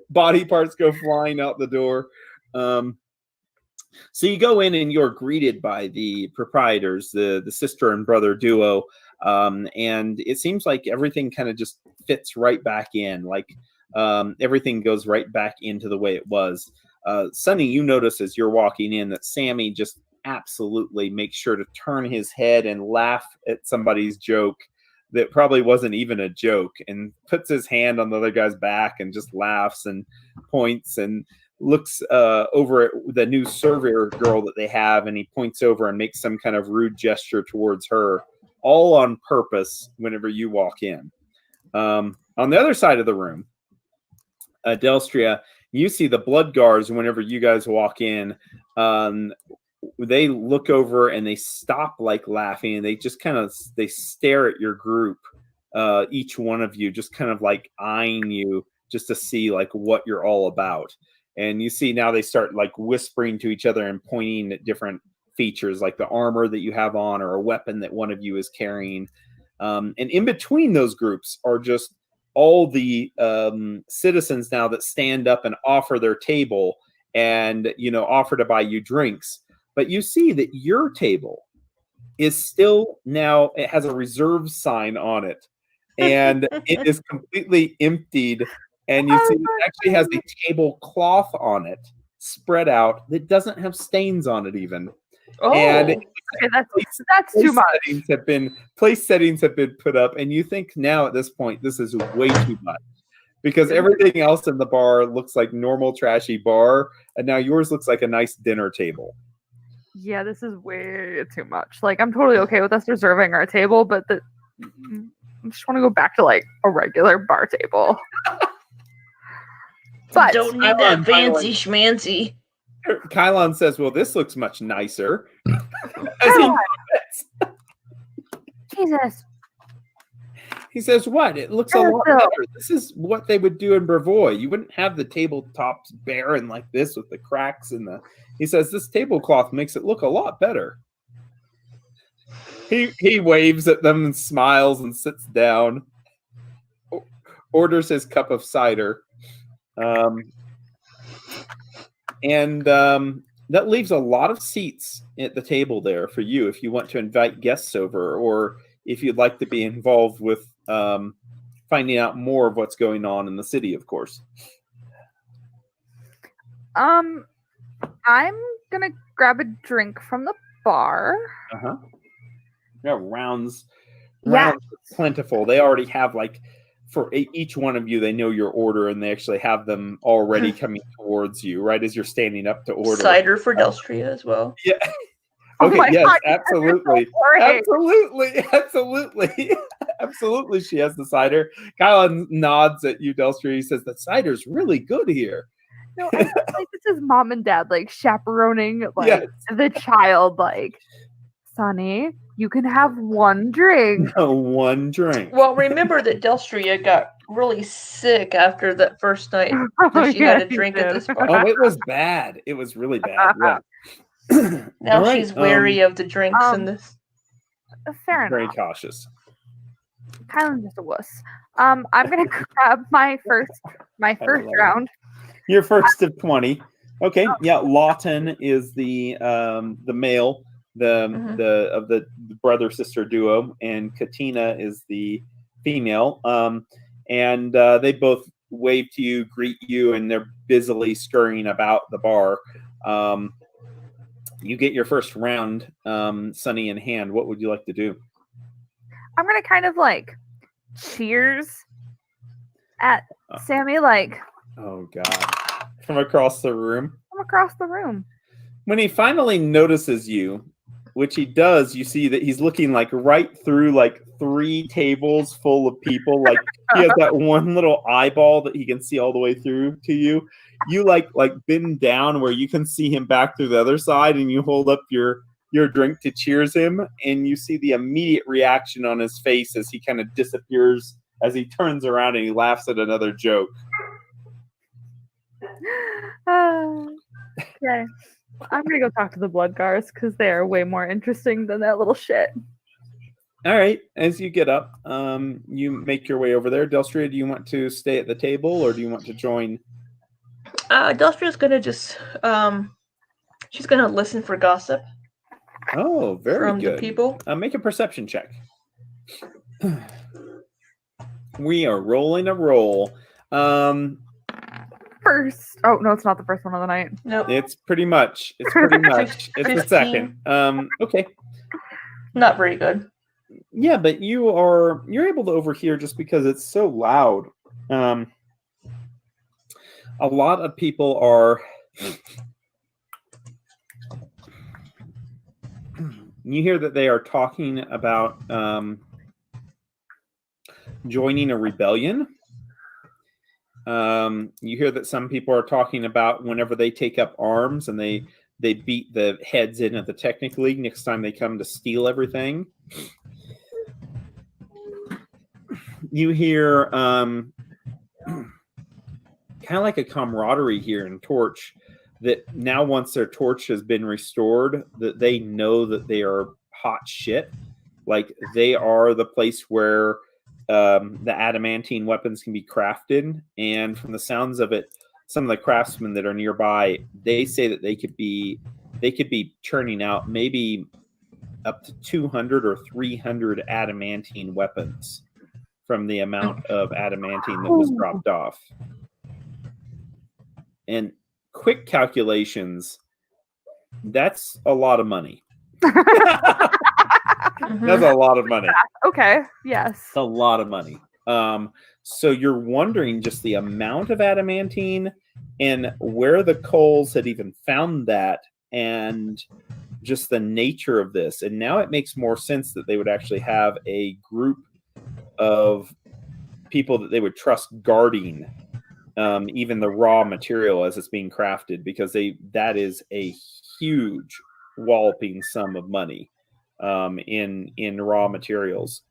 Body parts go flying out the door. So you go in and you're greeted by the proprietors, the sister and brother duo, and it seems like everything kind of just fits right back in. Like everything goes right back into the way it was. Sunny, you notice as you're walking in that Sammy just absolutely makes sure to turn his head and laugh at somebody's joke that probably wasn't even a joke, and puts his hand on the other guy's back and just laughs and points and looks over at the new server girl that they have, and he points over and makes some kind of rude gesture towards her, all on purpose whenever you walk in. On the other side of the room, Delstria, you see the Bloodgars whenever you guys walk in. They look over and they stop like laughing, and they just they stare at your group, each one of you just kind of like eyeing you just to see like what you're all about. And you see now they start like whispering to each other and pointing at different features like the armor that you have on or a weapon that one of you is carrying. And in between those groups are just all the citizens now that stand up and offer their table and, offer to buy you drinks. But you see that your table is still now, it has a reserve sign on it, and it is completely emptied. And you see it actually has a tablecloth on it spread out that doesn't have stains on it even. Oh, and okay, that's too much. Place settings have been put up, and you think now at this point this is way too much, because everything else in the bar looks like normal trashy bar, and now yours looks like a nice dinner table. Yeah, this is way too much. Like, I'm totally okay with us reserving our table, but I just want to go back to like a regular bar table. But But Don't need that fancy schmancy. Kylon says, well, this looks much nicer. As Jesus. he says, what? It looks a lot better. This is what they would do in Brevoy. You wouldn't have the tabletops barren like this with the cracks in the... He says, this tablecloth makes it look a lot better. He waves at them and smiles and sits down. Orders his cup of cider. And that leaves a lot of seats at the table there for you if you want to invite guests over, or if you'd like to be involved with finding out more of what's going on in the city, of course. I'm gonna grab a drink from the bar. Uh-huh. Yeah, rounds Yeah. plentiful. They already have, like, for each one of you, they know your order, and they actually have them already coming towards you right as you're standing up to order. Cider for Delstria as well. Yeah. Oh Okay, my yes, God, absolutely. Absolutely. Absolutely, she has the cider. Kyle nods at you, Delstria. He says, the cider's really good here. No, I feel like this is mom and dad like chaperoning like Yes. the child, like, Sonny, you can have one drink. No, one drink. Well, remember that Delstria got really sick after that first night Oh, that she yeah, had a he drink at did. this bar. Oh, it was bad. It was really bad. Yeah. Now All right, she's wary of the drinks in this. Fair very enough. cautious. Kylan's just a wuss. I'm gonna grab my first love it. round. Your first of 20. Okay, yeah. Lawton is the male, of the brother sister duo, and Katina is the female. And they both wave to you, greet you, and they're busily scurrying about the bar. You get your first round, Sonny in hand. What would you like to do? I'm gonna kind of like cheers at Sammy, like, Oh God! From across the room. from across the room. When he finally notices you, which he does, you see that he's looking like right through like 3 tables full of people. Like he has that one little eyeball that he can see all the way through to you. You like bend down where you can see him back through the other side, and you hold up your drink to cheers him, and you see the immediate reaction on his face as he kind of disappears, as he turns around and he laughs at another joke. Okay. I'm gonna go talk to the blood guards because they are way more interesting than that little shit. All right. As you get up, you make your way over there. Delstria, do you want to stay at the table, or do you want to join? Delstria's gonna just she's gonna listen for gossip Oh, very from good. the people. Make a perception check. We are rolling a roll. First. Oh no, it's not the first one of the night. Nope, It's pretty much. It's the 15. second. Okay. not very good. Yeah, but you're able to overhear just because it's so loud. A lot of people are. You hear that they are talking about joining a rebellion. You hear that some people are talking about whenever they take up arms and they beat the heads in at the Technic League next time they come to steal everything. You hear kind of like a camaraderie here in Torch, that now once their torch has been restored, that they know that they are hot shit. Like they are the place where the adamantine weapons can be crafted. And from the sounds of it, some of the craftsmen that are nearby, they say that they could be churning out maybe up to 200 or 300 adamantine weapons from the amount of adamantine that was dropped off. And quick calculations, that's a lot of money. That's a lot of money. Okay. Yes. A lot of money. So you're wondering just the amount of adamantine and where the Coles had even found that, and just the nature of this. And now it makes more sense that they would actually have a group of people that they would trust guarding even the raw material as it's being crafted, because that is a huge walloping sum of money in raw materials.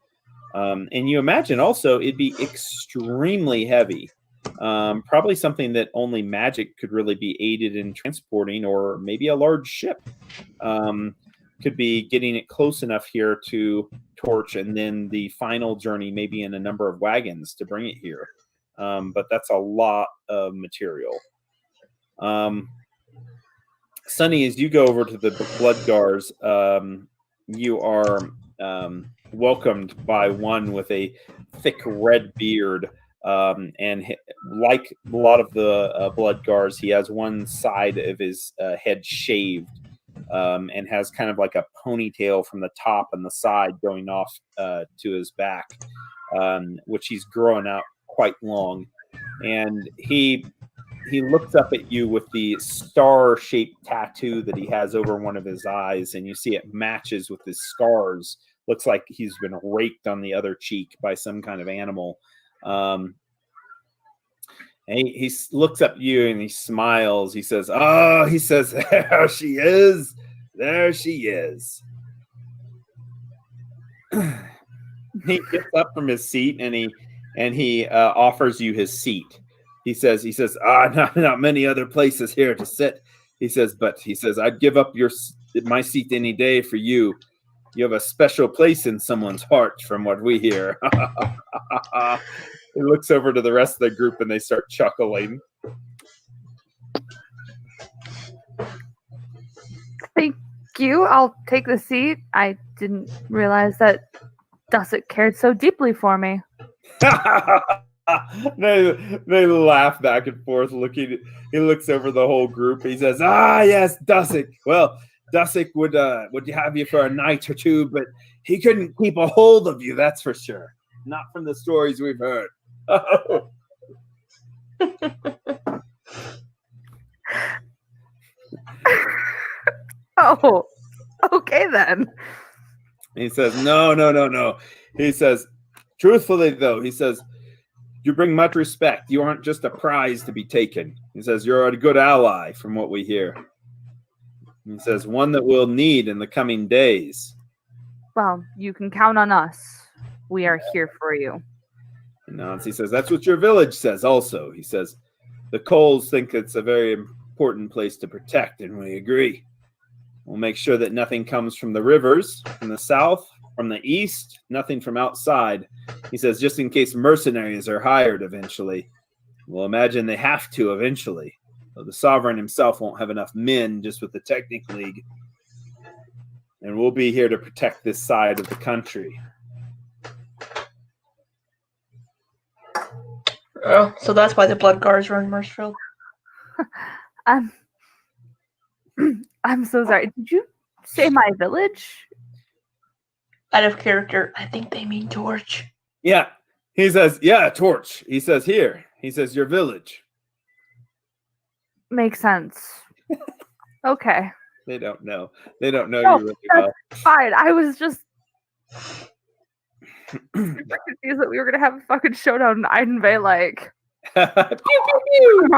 And you imagine also it'd be extremely heavy. Probably something that only magic could really be aided in transporting, or maybe a large ship could be getting it close enough here to torch, and then the final journey maybe in a number of wagons to bring it here. But that's a lot of material. Sunny, as you go over to the Bloodgars, you are welcomed by one with a thick red beard. And like a lot of the Bloodgars, he has one side of his head shaved, and has kind of like a ponytail from the top and the side going off to his back, which he's growing out quite long. And he looks up at you with the star-shaped tattoo that he has over one of his eyes, and you see it matches with his scars. Looks like he's been raked on the other cheek by some kind of animal. And he looks up at you and he smiles. He says, "Oh," he says, "there she is. There she is." He gets up from his seat and he offers you his seat. He says, not many other places here to sit. He says, but he says, I'd give up my seat any day for you. You have a special place in someone's heart, from what we hear. He looks over to the rest of the group and they start chuckling. Thank you. I'll take the seat. I didn't realize that Dusset cared so deeply for me. They laugh back and forth. He looks over the whole group. He says, "Ah, yes, Dusset. Well, Dusset would have you for a night or two, but he couldn't keep a hold of you. That's for sure. Not from the stories we've heard." Oh, okay then. He says, No. He says, truthfully, though, he says, you bring much respect. You aren't just a prize to be taken. He says, you're a good ally, from what we hear. He says, one that we'll need in the coming days. Well, you can count on us. We are here for you. And Nancy says, that's what your village says also. He says, the Coles think it's a very important place to protect, and we agree. We'll make sure that nothing comes from the rivers, from the south, from the east, nothing from outside. He says, just in case mercenaries are hired eventually. We'll imagine they have to eventually. Though the Sovereign himself won't have enough men just with the Technic League. And we'll be here to protect this side of the country. Oh, so that's why the Bloodgars run Mercefield. I'm so sorry. Did you say my village? Out of character, I think they mean Torch. Yeah. He says, yeah, Torch. He says, here. He says, your village. Makes sense. Okay. They don't know. They don't know No, you really that's well. fine. I was just super confused that we were going to have a fucking showdown in Eidenvale, like. Pew, pew, pew.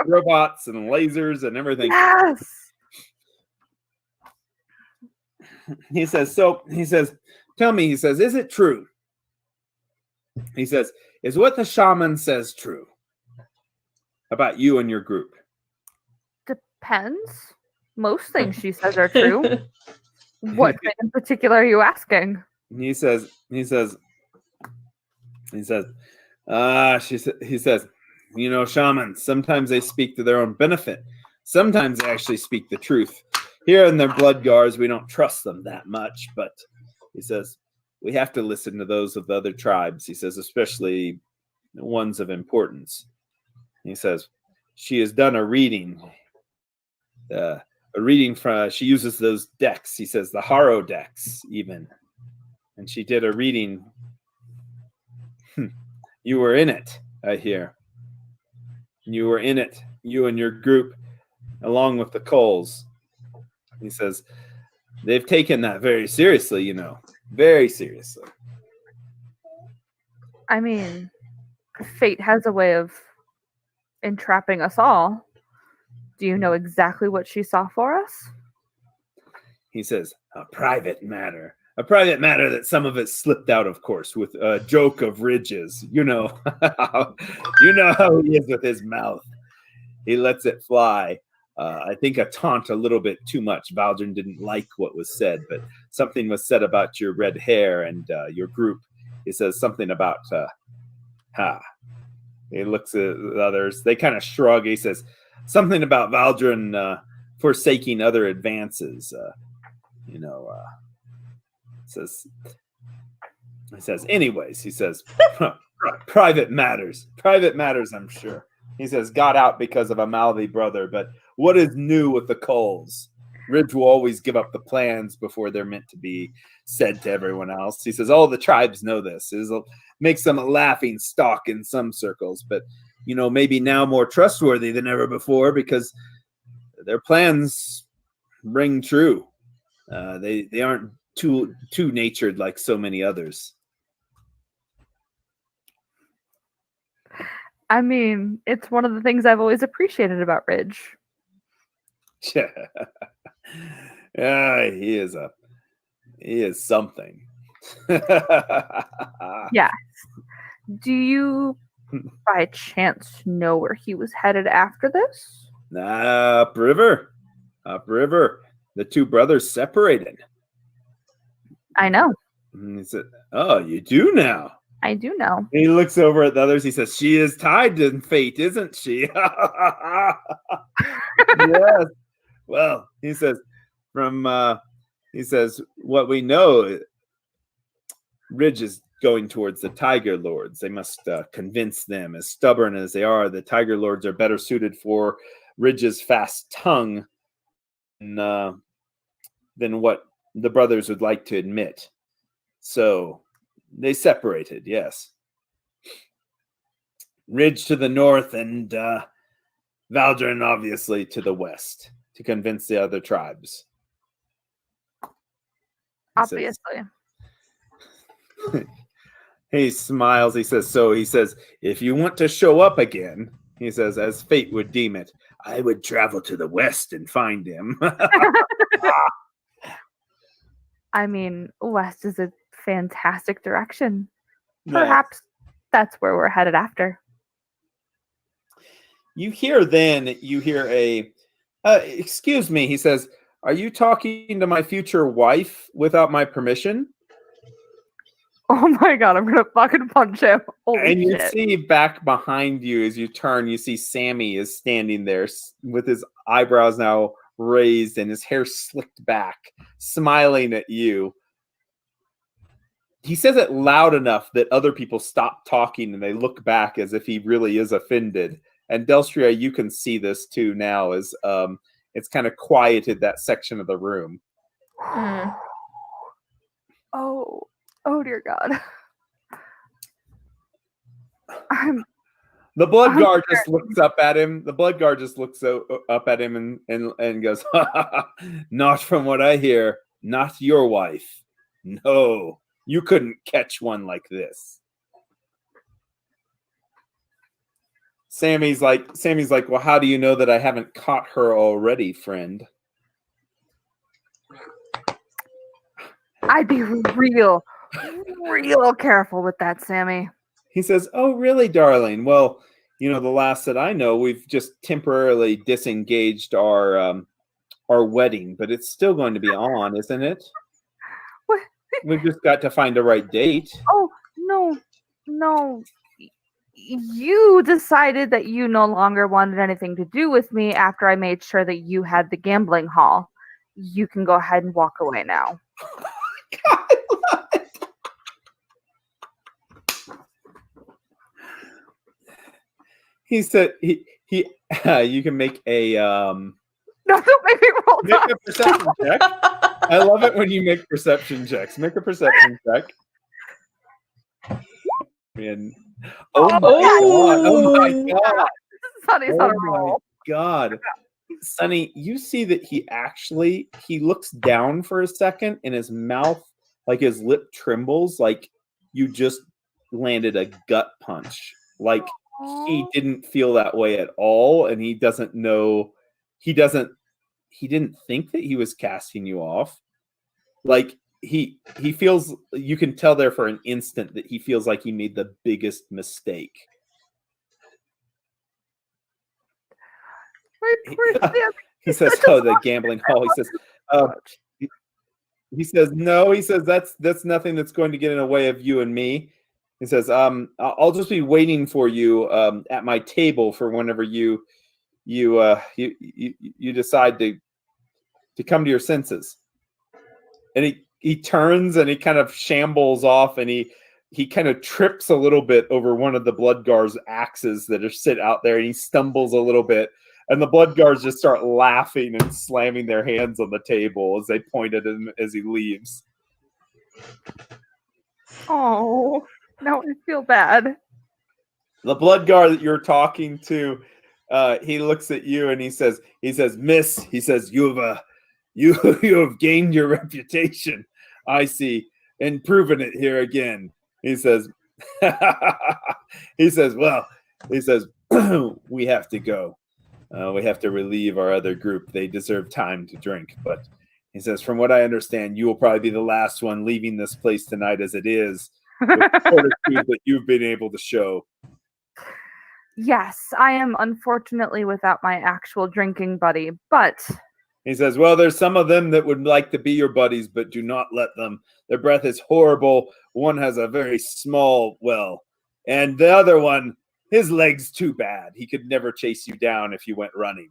Robots and lasers and everything. Yes! He says, tell me, he says, is it true? He says, is what the shaman says true about you and your group? Depends. Most things she says are true. What thing in particular are you asking? He says, he says, you know, shamans, sometimes they speak to their own benefit. Sometimes they actually speak the truth. Here in their Bloodgars, we don't trust them that much, but he says, we have to listen to those of the other tribes. He says, especially the ones of importance. He says, she has done a reading. She uses those decks. He says, the Harrow decks, even. And she did a reading. You were in it, I hear. You were in it, you and your group, along with the Coles. He says, they've taken that very seriously, you know. Very seriously. I mean, fate has a way of entrapping us all. Do you know exactly what she saw for us? He says, a private matter. A private matter that some of it slipped out, of course, with a joke of Ridge's. You know, you know how he is with his mouth. He lets it fly. I think a taunt a little bit too much. Valdrin didn't like what was said, but something was said about your red hair and your group. He says something about, He looks at the others. They kind of shrug. He says something about Valdrin forsaking other advances. He says, anyways, he says, private matters, I'm sure. He says, got out because of a mouthy brother, but what is new with the Coles? Ridge will always give up the plans before they're meant to be said to everyone else. He says, all the tribes know this. It makes them a laughing stock in some circles, but, maybe now more trustworthy than ever before because their plans ring true. They aren't too natured like so many others. I mean, it's one of the things I've always appreciated about Ridge. Yeah, he is something. Yeah. Do you by chance know where he was headed after this? Upriver. The two brothers separated. I know. And he said, oh, you do now. I do know. He looks over at the others. He says, she is tied to fate, isn't she? Yes. Well, he says, what we know, Ridge is going towards the Tiger Lords. They must convince them. As stubborn as they are, the Tiger Lords are better suited for Ridge's fast tongue than what the brothers would like to admit. So they separated, yes. Ridge to the north and Valdrin obviously to the west to convince the other tribes. Obviously. He smiles. He says, if you want to show up again, he says, as fate would deem it, I would travel to the west and find him. I mean, west is a fantastic direction. Perhaps that's where we're headed after. You hear a, excuse me, he says, are you talking to my future wife without my permission? Oh my god, I'm gonna fucking punch him. Holy and you shit. see back behind you as you turn, you see Sammy is standing there with his eyebrows now raised and his hair slicked back, smiling at you. He says it loud enough that other people stop talking and they look back as if he really is offended. And Delstria, you can see this too now as it's kind of quieted that section of the room. Mm. Oh dear God. The blood guard just looks up at him. The blood guard just looks up at him and goes, not from what I hear, not your wife. No, you couldn't catch one like this. Sammy's like, well, how do you know that I haven't caught her already, friend? I'd be real careful with that, Sammy. He says, oh, really, darling? Well, the last that I know, we've just temporarily disengaged our wedding, but it's still going to be on, isn't it? What? We've just got to find the right date. Oh, no. You decided that you no longer wanted anything to do with me after I made sure that you had the gambling hall. You can go ahead and walk away now. He said he you can make a No, don't make me roll make a perception check. I love it when you make perception checks. Make a perception check. And oh my god. Sonny's on a roll. God. Sonny, you see that he looks down for a second and his mouth, like his lip trembles, like you just landed a gut punch. Like he didn't feel that way at all, and he doesn't know. He didn't think that he was casting you off. Like he feels. You can tell there for an instant that he feels like he made the biggest mistake. My poor Sammy. He says, "Oh, the gambling hall." He says, "No." He says, "That's nothing that's going to get in the way of you and me." He says, "I'll just be waiting for you at my table for whenever you decide to come to your senses." And he turns and he kind of shambles off, and he kind of trips a little bit over one of the Bloodguard's axes that are sit out there, and he stumbles a little bit. And the Bloodguards just start laughing and slamming their hands on the table as they point at him as he leaves. Oh, now I feel bad. The Bloodguard that you're talking to, he looks at you and he says, "Miss," he says, you have gained your reputation. I see, and proven it here again." He says, "We have to go. We have to relieve our other group. They deserve time to drink." But he says, "From what I understand, you will probably be the last one leaving this place tonight as it is, with the fortitude that you've been able to show." Yes, I am unfortunately without my actual drinking buddy, but He says, "Well, there's some of them that would like to be your buddies, but do not let them. Their breath is horrible. One has a very small well, and the other one, his leg's too bad. He could never chase you down if you went running."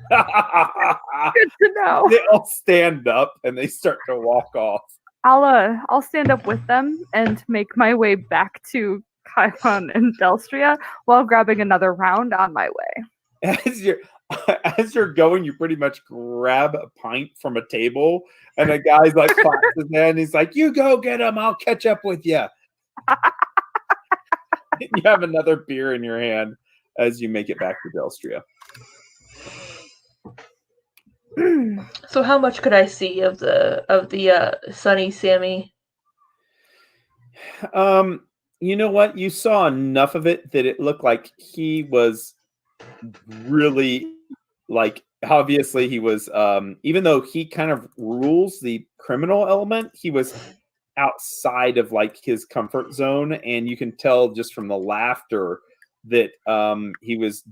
good to know. They all stand up and they start to walk off. I'll stand up with them and make my way back to Kylon and Delstria while grabbing another round on my way. As you're going, you pretty much grab a pint from a table, and the guy's like claps his hand. He's like, "You go get him. I'll catch up with you." You have another beer in your hand as you make it back to Delstria. So how much could I see of the Sunny Sammy? You know what? You saw enough of it that it looked like he was really, like, obviously he was, even though he kind of rules the criminal element, he was outside of like his comfort zone, and you can tell just from the laughter that he was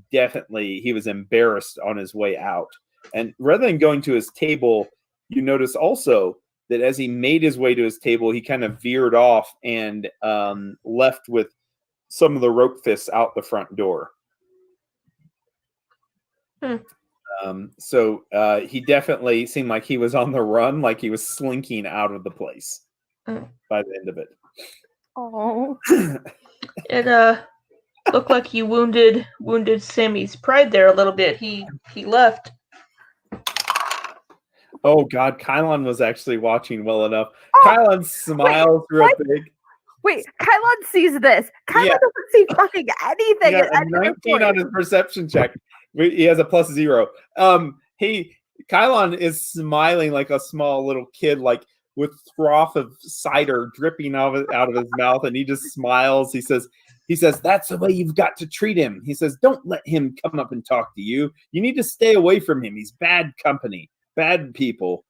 embarrassed on his way out. And rather than going to his table, you notice also that as he made his way to his table, he kind of veered off and left with some of the rope fists out the front door. So he definitely seemed like he was on the run, like he was slinking out of the place by the end of it. Oh. It looked like you wounded Sammy's pride there a little bit. He left. Oh God, Kylon was actually watching well enough. Kylon smiles real big. Wait, Kylon sees this. Kylon doesn't see fucking anything. Yeah, a 19 on his perception check. He has a +0. Kylon is smiling like a small little kid, like with froth of cider dripping out of his mouth, and he just smiles. He says, "That's the way you've got to treat him." He says, "Don't let him come up and talk to you. You need to stay away from him. He's bad company, bad people."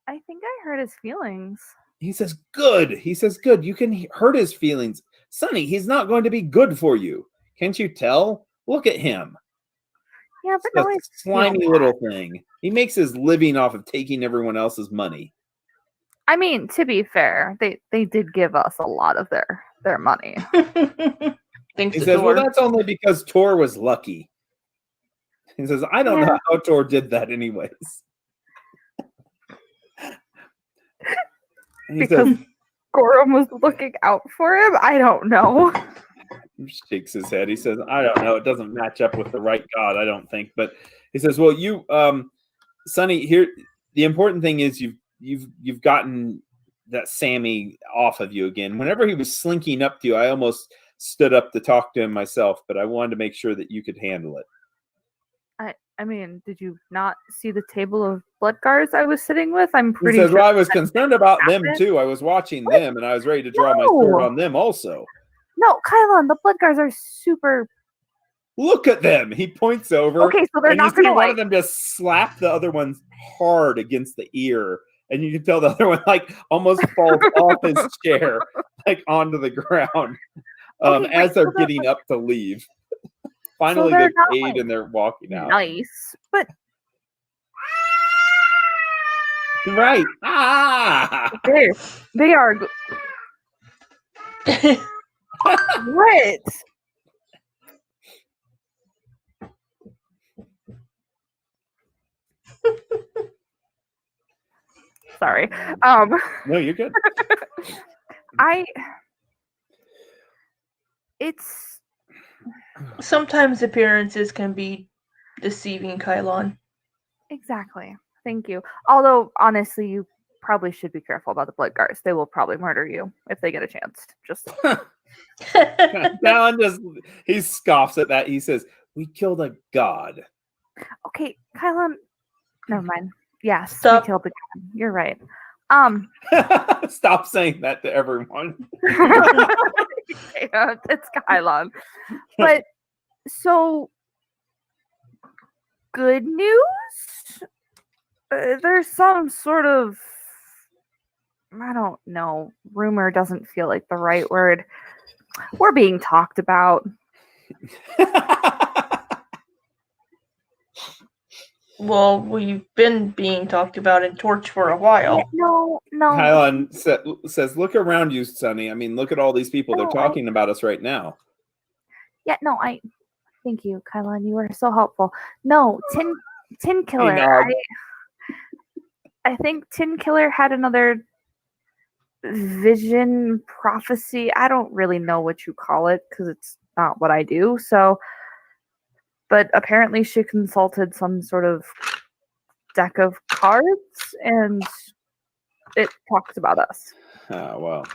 I think I hurt his feelings. He says, "Good." He says, "Good. You can hurt his feelings. Sonny, he's not going to be good for you. Can't you tell? Look at him." Yeah, but no, It's a slimy little thing. He makes his living off of taking everyone else's money. I mean, to be fair, they did give us a lot of their money. Thanks He to says, Thor. "Well, that's only because Tor was lucky." He says, "I don't know how Tor did that anyways." And he Because says, Gorum was looking out for him? I don't know. shakes his head. He says, "I don't know. It doesn't match up with the right god, I don't think." But he says, "Well, you, Sonny, here, the important thing is you've gotten that Sammy off of you again. Whenever he was slinking up to you, I almost stood up to talk to him myself, but I wanted to make sure that you could handle it." I mean, did you not see the table of Bloodguards I was sitting with? I'm He pretty says, sure. "Well, I was concerned about them happened. too. I was watching them, and I was ready to draw my sword on them also." No, Kylon, the Bloodguards are super. Look at them. He points over. Okay, so they're and you not see gonna one like. of them just slap the other one hard against the ear. And you can tell the other one like almost falls off his chair, like onto the ground. Okay, As wait, they're so they're, getting up to leave. Finally, they're they've not, paid like, and they're walking out. nice, but Right. Ah! they are great. Sorry. No, you're good. It's Sometimes appearances can be deceiving, Kylon. exactly. Thank you. Although honestly, you probably should be careful about the Bloodguards. They will probably murder you if they get a chance. Just Alan he scoffs at that. He says, "We killed a god." okay, Kylon. Never mind. Yes, Stop. we killed the guy. You're right. Stop saying that to everyone. It's Kylon. But so good news. There's some sort of, I don't know, rumor doesn't feel like the right word. We're being talked about. Well, we've been being talked about in Torch for a while. Yeah, no. Kylon says, "Look around you, Sonny. I mean, look at all these people. They're No, talking about us right now." Yeah, no, thank you, Kylon. You were so helpful. No, Tin Killer. nod. I think Tin Killer had another vision, prophecy. I don't really know what you call it because it's not what I do. So, but apparently she consulted some sort of deck of cards and it talks about us. Oh, well.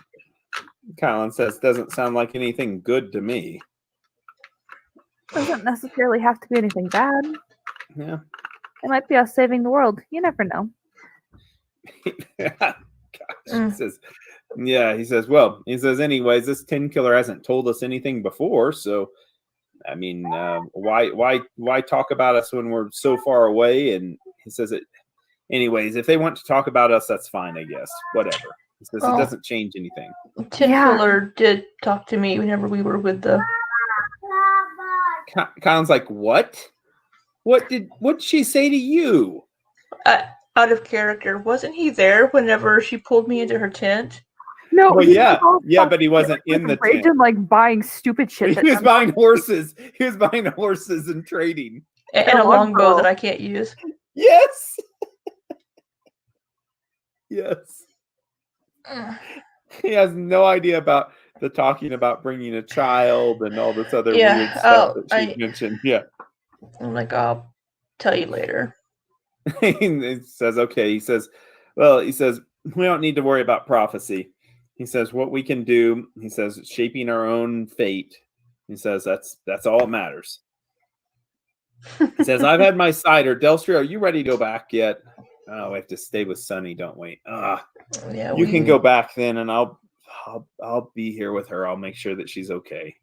Kylon says, "Doesn't sound like anything good to me." Doesn't necessarily have to be anything bad. Yeah. It might be us saving the world. You never know. Gosh, he says, "Yeah." He says, "Well," he says, "anyways, this Tin Killer hasn't told us anything before, so I mean, why talk about us when we're so far away?" And he says, "Anyways, if they want to talk about us, that's fine, I guess. Whatever." He says, "It doesn't change anything." Tin Killer did talk to me whenever we were with the. Kyle's like, "What? What'd she say to you?" Out of character, wasn't he there whenever she pulled me into her tent? No, Well, yeah, but he wasn't in the tent. And like buying stupid shit. He was buying horses. He was buying horses and trading. And a longbow that I can't use. Yes. Yes. He has no idea about the talking about bringing a child and all this other weird stuff that she mentioned. Yeah. I'm like, I'll tell you later. He says, "Okay." He says, "Well," he says, "we don't need to worry about prophecy." He says, "What we can do," he says, "shaping our own fate." He says, that's all that matters. He says, "I've had my cider. Delstria, are you ready to go back yet?" "Oh, we have to stay with Sonny, don't we?" Yeah, you can go back then, and I'll be here with her. I'll make sure that she's okay.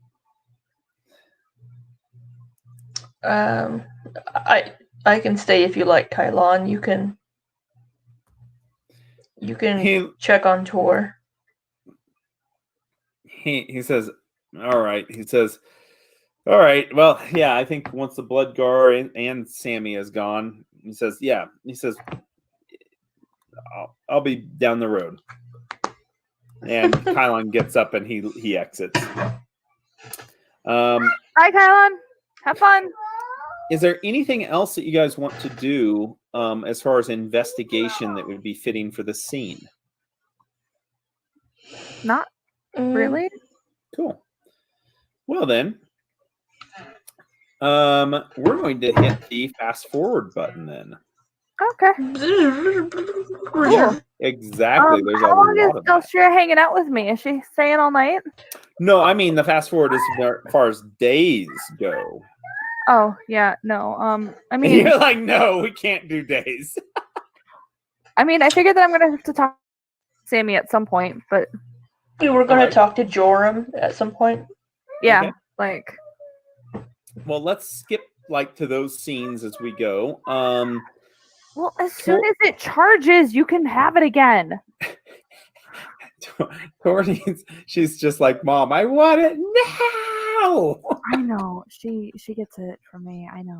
I can stay if you like, Kylon. You can check on Tor. He says, "All right." He says, "All right. Well, yeah, I think once the Bloodguard and Sammy is gone," he says, "Yeah." He says, I'll be down the road." And Kylon gets up and he exits. Bye, Kylon. Have fun. Is there anything else that you guys want to do as far as investigation that would be fitting for the scene? Not really. Cool. Well then, we're going to hit the fast forward button then. Okay. Yeah, exactly. There's how long is of that. Delstria hanging out with me? Is she staying all night? No, I mean the fast forward as far as days go. Oh yeah, no. I mean, you're like, "No, we can't do days." I mean, I figured that I'm gonna have to talk to Sammy at some point, but We were going Alright. to talk to Joram at some point. Yeah, Okay. like Well, let's skip like to those scenes as we go. well, as soon as it charges, you can have it again. Tori, she's just like, Mom, I want it now. I know. She gets it from me. I know.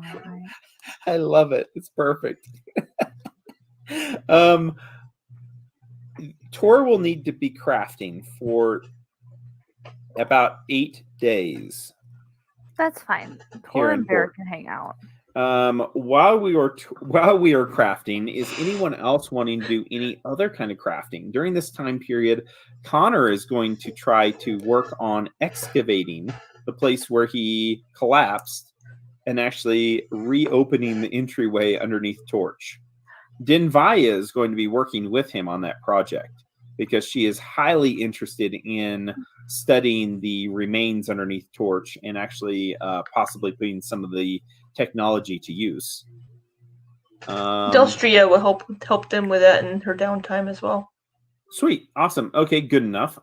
I love it. It's perfect. Tor will need to be crafting for about 8 days. That's fine. Here Tor in and Bear Port. can hang out. While we are crafting, is anyone else wanting to do any other kind of crafting during this time period? Connor is going to try to work on excavating the place where he collapsed and actually reopening the entryway underneath Torch. Denvaya is going to be working with him on that project because she is highly interested in studying the remains underneath Torch and actually possibly putting some of the technology to use. Delstria will help them with that in her downtime as well. Sweet. Awesome. Okay, good enough.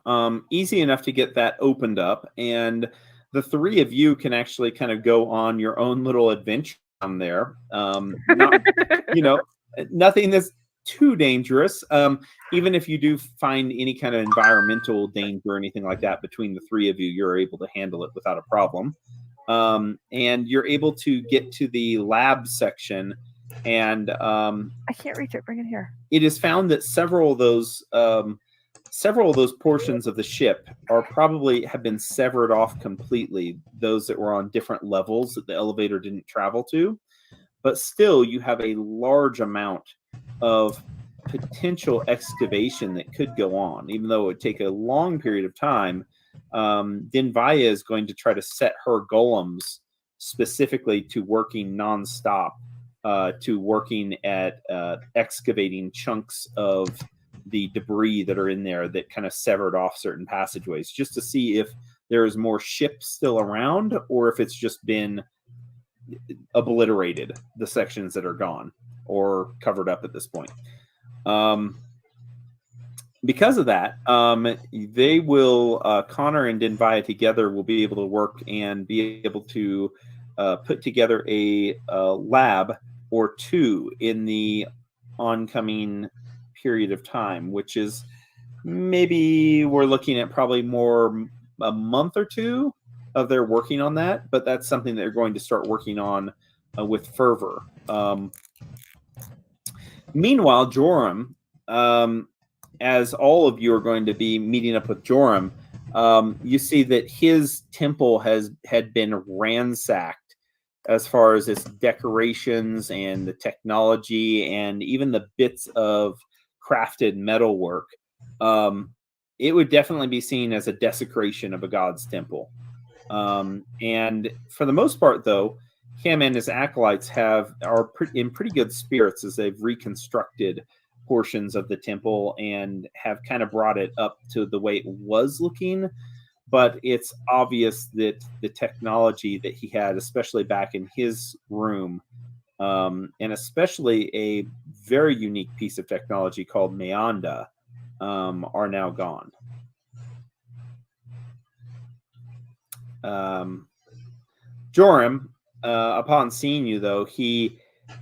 Easy enough to get that opened up. And the three of you can actually kind of go on your own little adventure on there. Not, nothing that's too dangerous. Even if you do find any kind of environmental danger or anything like that between the three of you, you're able to handle it without a problem. And you're able to get to the lab section, and I can't reach it. Bring it here. it is found that several of those portions of the ship have been severed off completely. Those that were on different levels that the elevator didn't travel to, but still you have a large amount of potential excavation that could go on, even though it would take a long period of time. Denvaya is going to try to set her golems specifically to working nonstop, to working at excavating chunks of the debris that are in there that kind of severed off certain passageways, just to see if there is more ships still around or if it's just been obliterated, the sections that are gone or covered up at this point. Because of that, they will, Connor and Denvaya together will be able to work and be able to put together a lab or two in the oncoming period of time, which is maybe we're looking at probably more a month or two of their working on that, but that's something that they're going to start working on with fervor. Meanwhile, Joram, as all of you are going to be meeting up with Joram, you see that his temple had been ransacked as far as its decorations and the technology and even the bits of crafted metalwork. It would definitely be seen as a desecration of a god's temple. And for the most part, though, him and his acolytes are in pretty good spirits as they've reconstructed portions of the temple and have kind of brought it up to the way it was looking. But it's obvious that the technology that he had, especially back in his room, and especially a very unique piece of technology called Meanda, are now gone. Joram, upon seeing you, though, he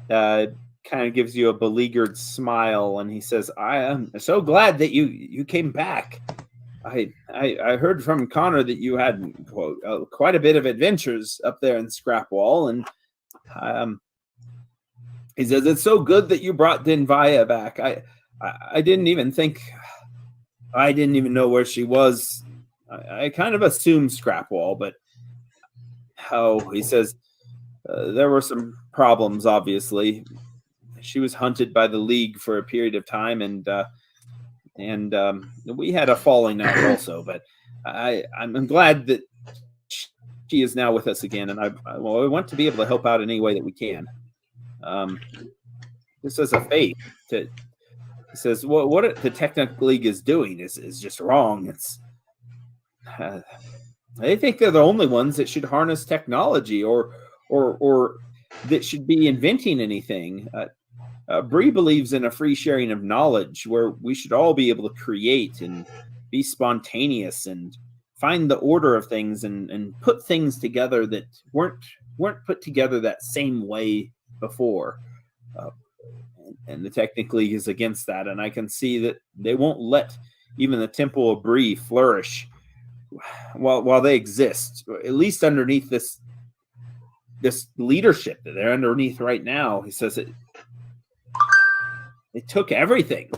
kind of gives you a beleaguered smile, and he says, "I am so glad that you came back. I heard from Connor that you had quite a bit of adventures up there in Scrapwall, and he says it's so good that you brought Denvaya back. I didn't even know where she was. I kind of assumed Scrapwall, but he says there were some problems. Obviously, she was hunted by the League for a period of time, and we had a falling out also. But I'm glad that she is now with us again, and I want to be able to help out in any way that we can. This is a faith. He says, what the Technic League is doing is just wrong. It's they think they're the only ones that should harness technology or that should be inventing anything. Bree believes in a free sharing of knowledge where we should all be able to create and be spontaneous and find the order of things and put things together that weren't put together that same way before. And the Technic League is against that, and I can see that they won't let even the Temple of Bree flourish while they exist, at least underneath this leadership that they're underneath right now. He says it took everything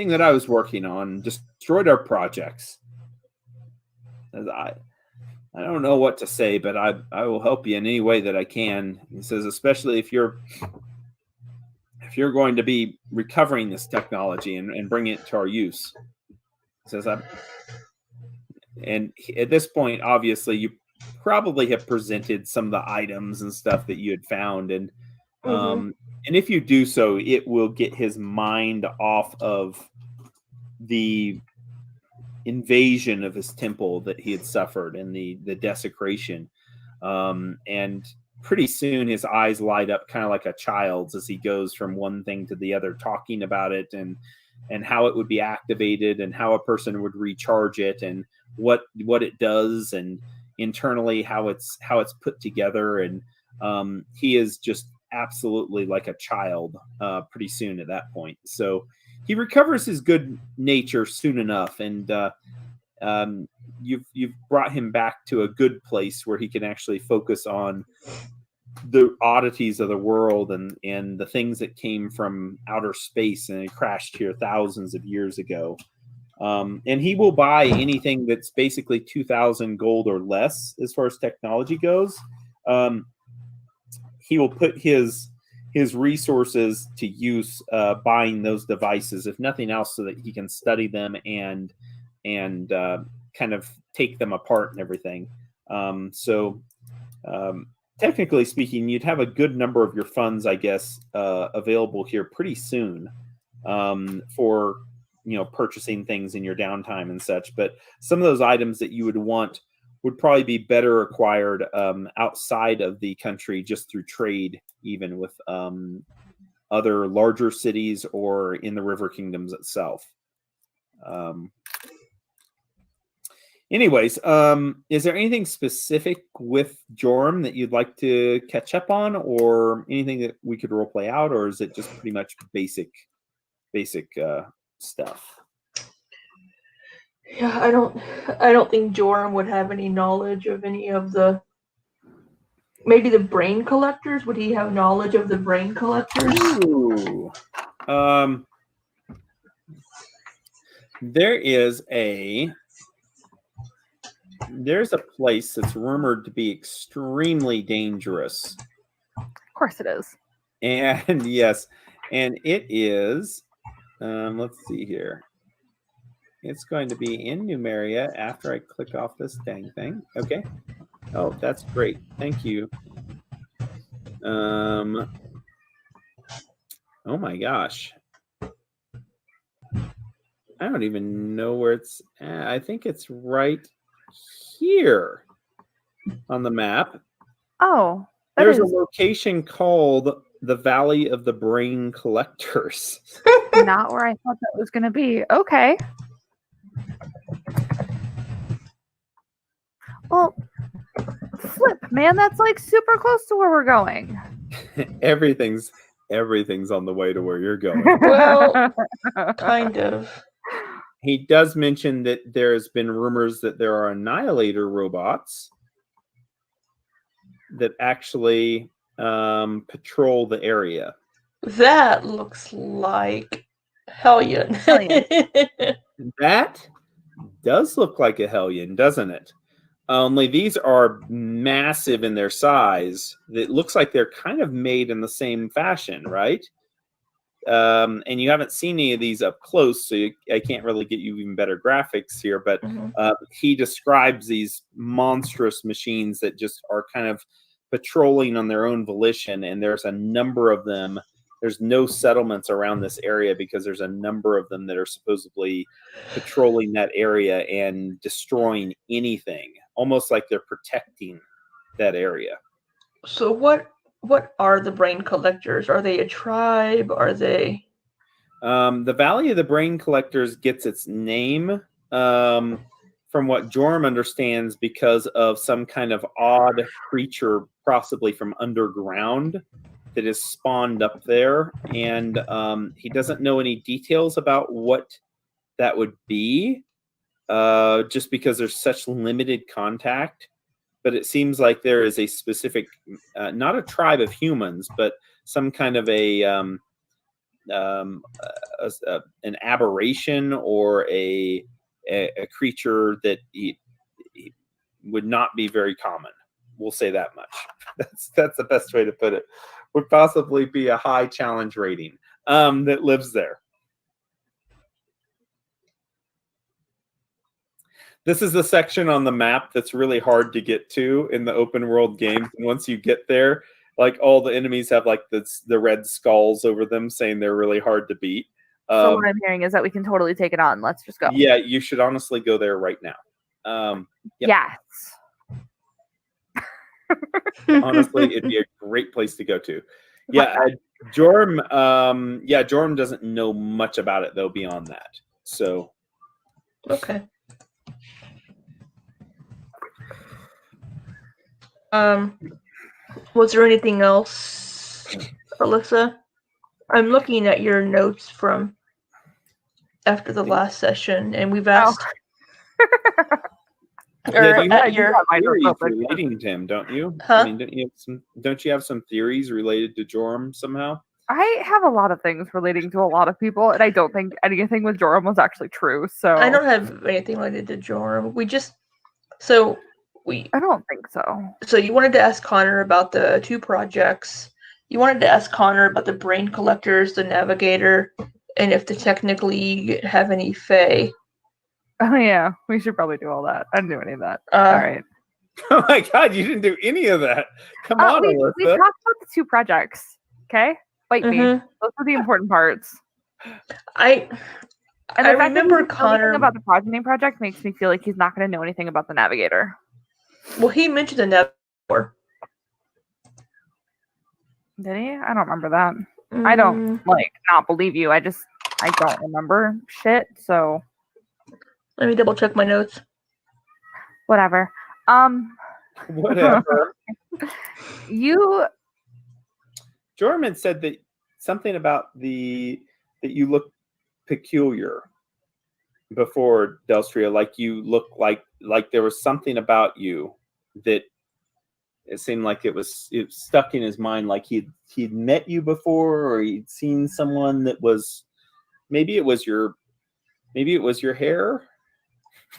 that I was working on, destroyed our projects. I don't know what to say, but I will help you in any way that I can. He says, especially if you're going to be recovering this technology and bringing it to our use. He says, and at this point, obviously, you probably have presented some of the items and stuff that you had found, and if you do so, it will get his mind off of the invasion of his temple that he had suffered and the desecration, and pretty soon his eyes light up kind of like a child's as he goes from one thing to the other, talking about it and how it would be activated and how a person would recharge it and what it does and internally how it's put together. And he is just absolutely like a child pretty soon at that point. So he recovers his good nature soon enough, and you've brought him back to a good place where he can actually focus on the oddities of the world and the things that came from outer space and it crashed here thousands of years ago. And he will buy anything that's basically 2,000 gold or less as far as technology goes. He will put his resources to use buying those devices, if nothing else, so that he can study them and kind of take them apart and everything. Technically speaking, you'd have a good number of your funds, I guess, available here pretty soon for purchasing things in your downtime and such. But some of those items that you would want would probably be better acquired outside of the country, just through trade, even with other larger cities or in the River Kingdoms itself. Anyways, is there anything specific with Joram that you'd like to catch up on, or anything that we could role play out, or is it just pretty much basic stuff? Yeah, I don't think Joram would have any knowledge of any of maybe the brain collectors. Would he have knowledge of the brain collectors? Ooh. There's a place that's rumored to be extremely dangerous. Of course it is. And yes, and it is, let's see here. It's going to be in Numeria after I click off this dang thing. Okay. Oh, that's great. Thank you. Oh my gosh. I don't even know where it's at. I think it's right here on the map. Oh, there's a location called the Valley of the Brain Collectors. Not where I thought that was going to be. Okay. Well, flip, man, that's like super close to where we're going. Everything's on the way to where you're going. Well, kind of. He does mention that there's been rumors that there are annihilator robots that actually patrol the area. That looks like Hellion. That does look like a Hellion, doesn't it? Only these are massive in their size. It looks like they're kind of made in the same fashion, right? And you haven't seen any of these up close, so I can't really get you even better graphics here. But he describes these monstrous machines that just are kind of patrolling on their own volition, and there's a number of them. There's no settlements around this area because there's a number of them that are supposedly patrolling that area and destroying anything, almost like they're protecting that area. So what are the brain collectors? Are they a tribe? Are they... The Valley of the Brain Collectors gets its name from what Jorm understands because of some kind of odd creature, possibly from underground, that is spawned up there. And he doesn't know any details about what that would be, just because there's such limited contact. But it seems like there is a specific, not a tribe of humans, but some kind of an aberration or a creature that he would not be very common. We'll say that much. That's the best way to put it. Would possibly be a high challenge rating that lives there. This is the section on the map that's really hard to get to in the open world games. And once you get there, like all the enemies have like the red skulls over them saying they're really hard to beat. So what I'm hearing is that we can totally take it on. Let's just go. Yeah, you should honestly go there right now. Yep. Yes. Honestly, it'd be a great place to go to. Yeah, Jorm. Jorm doesn't know much about it though beyond that. So Okay. Was there anything else, Alyssa? I'm looking at your notes from after the last session, and we've asked. Yeah, you have your theories relating to him, don't you? Huh? I mean, don't you have some theories related to Jorm somehow? I have a lot of things relating to a lot of people, and I don't think anything with Joram was actually true. So I don't have anything related to Joram. I don't think so. So you wanted to ask Connor about the 2 projects. You wanted to ask Connor about the Brain Collectors, the Navigator, and if they technically have any Fae. Oh yeah, we should probably do all that. I didn't do any of that. All right. Oh my God, you didn't do any of that. Come on, we Alyssa. talked about the 2 projects. Okay, fight me. Those are the important parts. I remember Connor about the Progeny project makes me feel like he's not going to know anything about the Navigator. Well, he mentioned the Navigator. Did he? I don't remember that. I don't not believe you. I don't remember shit. So let me double check my notes. Whatever. Whatever. Jorm had said that something about that you look peculiar before Delstria, like you look like there was something about you that it seemed like it stuck in his mind, like he'd met you before, or he'd seen someone that was maybe it was your hair,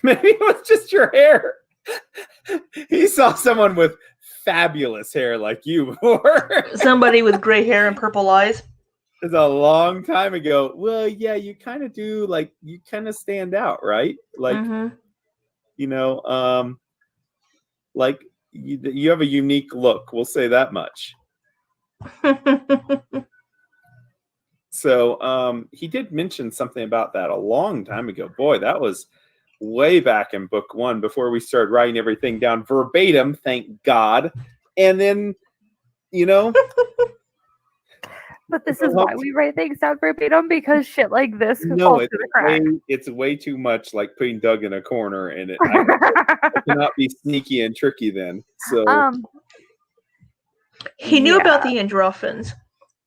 maybe it was just your hair. He saw someone with fabulous hair like you before. Somebody with gray hair and purple eyes. It's a long time ago. Well, yeah, you kind of do, like, you kind of stand out, right? Like, like you have a unique look. We'll say that much. So he did mention something about that a long time ago. Boy, that was way back in book 1 before we started writing everything down verbatim, thank God. And then, But this is why we write things down verbatim, because shit like this could fall through the crack. It's way too much like putting Doug in a corner, and I cannot be sneaky and tricky then. So he knew about the Androphins,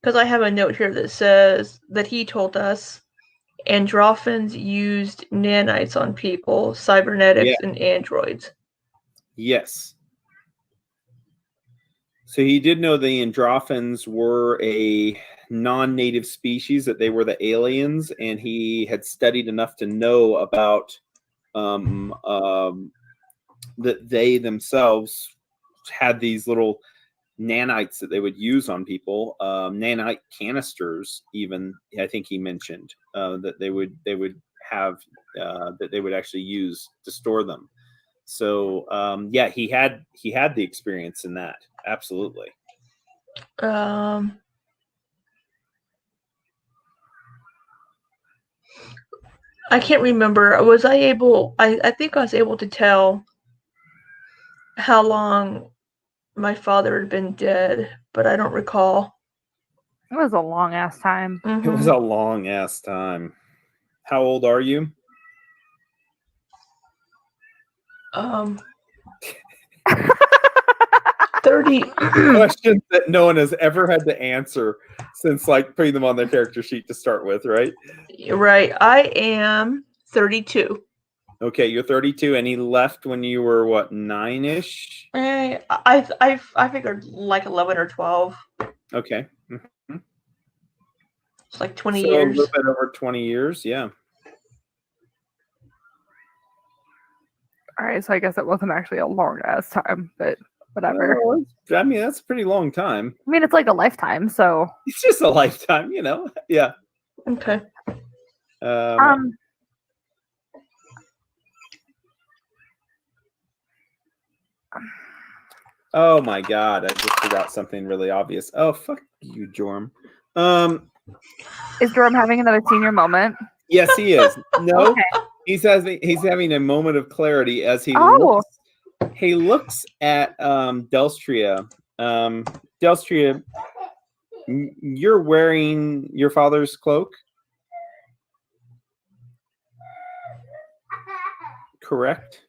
because I have a note here that says that he told us Androphins used nanites on people, cybernetics, and androids. Yes. So he did know the Androphins were a non-native species, that they were the aliens, and he had studied enough to know about that they themselves had these little nanites that they would use on people, nanite canisters even, I think he mentioned, that they would have, that they would actually use to store them. So he had the experience in that. Absolutely. I can't remember. I think I was able to tell how long my father had been dead, but I don't recall. It was a long ass time. It was a long ass time. How old are you? 30. Questions that no one has ever had to answer since like putting them on their character sheet to start with, right? Right. I am 32. Okay, you're 32, and he left when you were what, 9-ish? I figured like 11 or 12. Okay, It's like 20 so a years. little bit over 20 years, yeah. All right, so I guess it wasn't actually a long ass time, but whatever. Well, I mean, that's a pretty long time. I mean, it's like a lifetime, so. It's just a lifetime, you know. Yeah. Okay. Oh my God! I just forgot something really obvious. Oh fuck you, Jorm. Is Jorm having another senior moment? Yes, he is. No, Okay. he's having a moment of clarity as he looks at Delstria. Delstria, you're wearing your father's cloak, correct?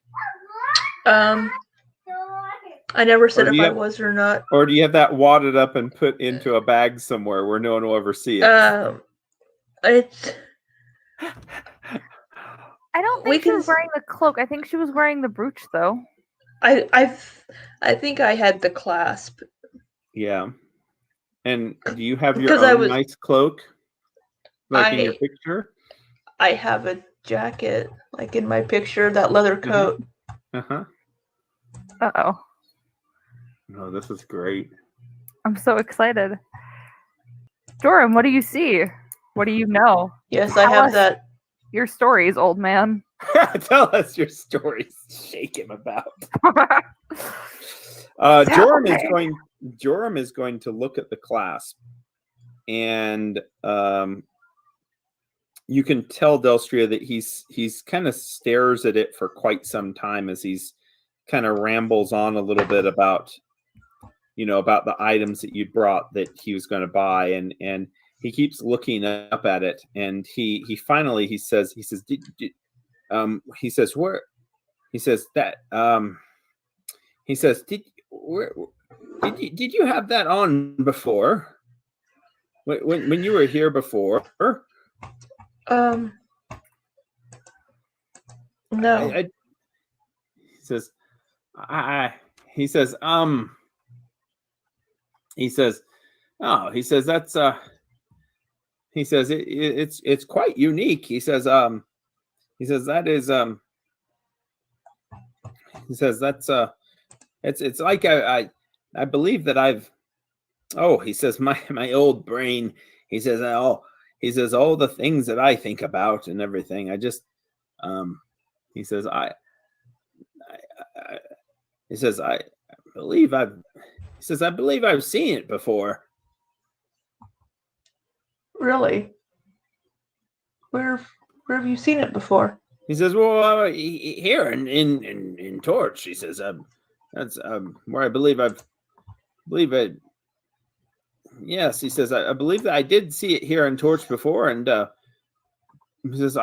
I never said Or do if you I have- was or not. Or do you have that wadded up and put into a bag somewhere where no one will ever see it? It's I don't We think she was can- wearing the cloak. I think she was wearing the brooch, though. I think I had the clasp. Yeah. And do you have your Because I own was- nice cloak, like in your I- picture? I have a jacket, like in my picture, that leather coat. Uh-huh. Uh-oh. No, this is great. I'm so excited. Jorm, what do you see? What do you know? Yes, I Tell have us. that. Your stories, old man. Tell us your stories. Shake him about. Tell Joram is going to look at the clasp, and you can tell Delstria that he's kind of stares at it for quite some time as he's kind of rambles on a little bit about the items that you brought that he was going to buy, and he keeps looking up at it, and he finally says did you have that on before when you were here before? No. It's quite unique. He says it's like I believe that he says my old brain, he says all the things that I think about and everything. I just he says I believe I've seen it before. Really? Where have you seen it before? He says, well, here in Torch. He says, that's where I believe yes, he says, I believe that I did see it here in Torch before, and he says,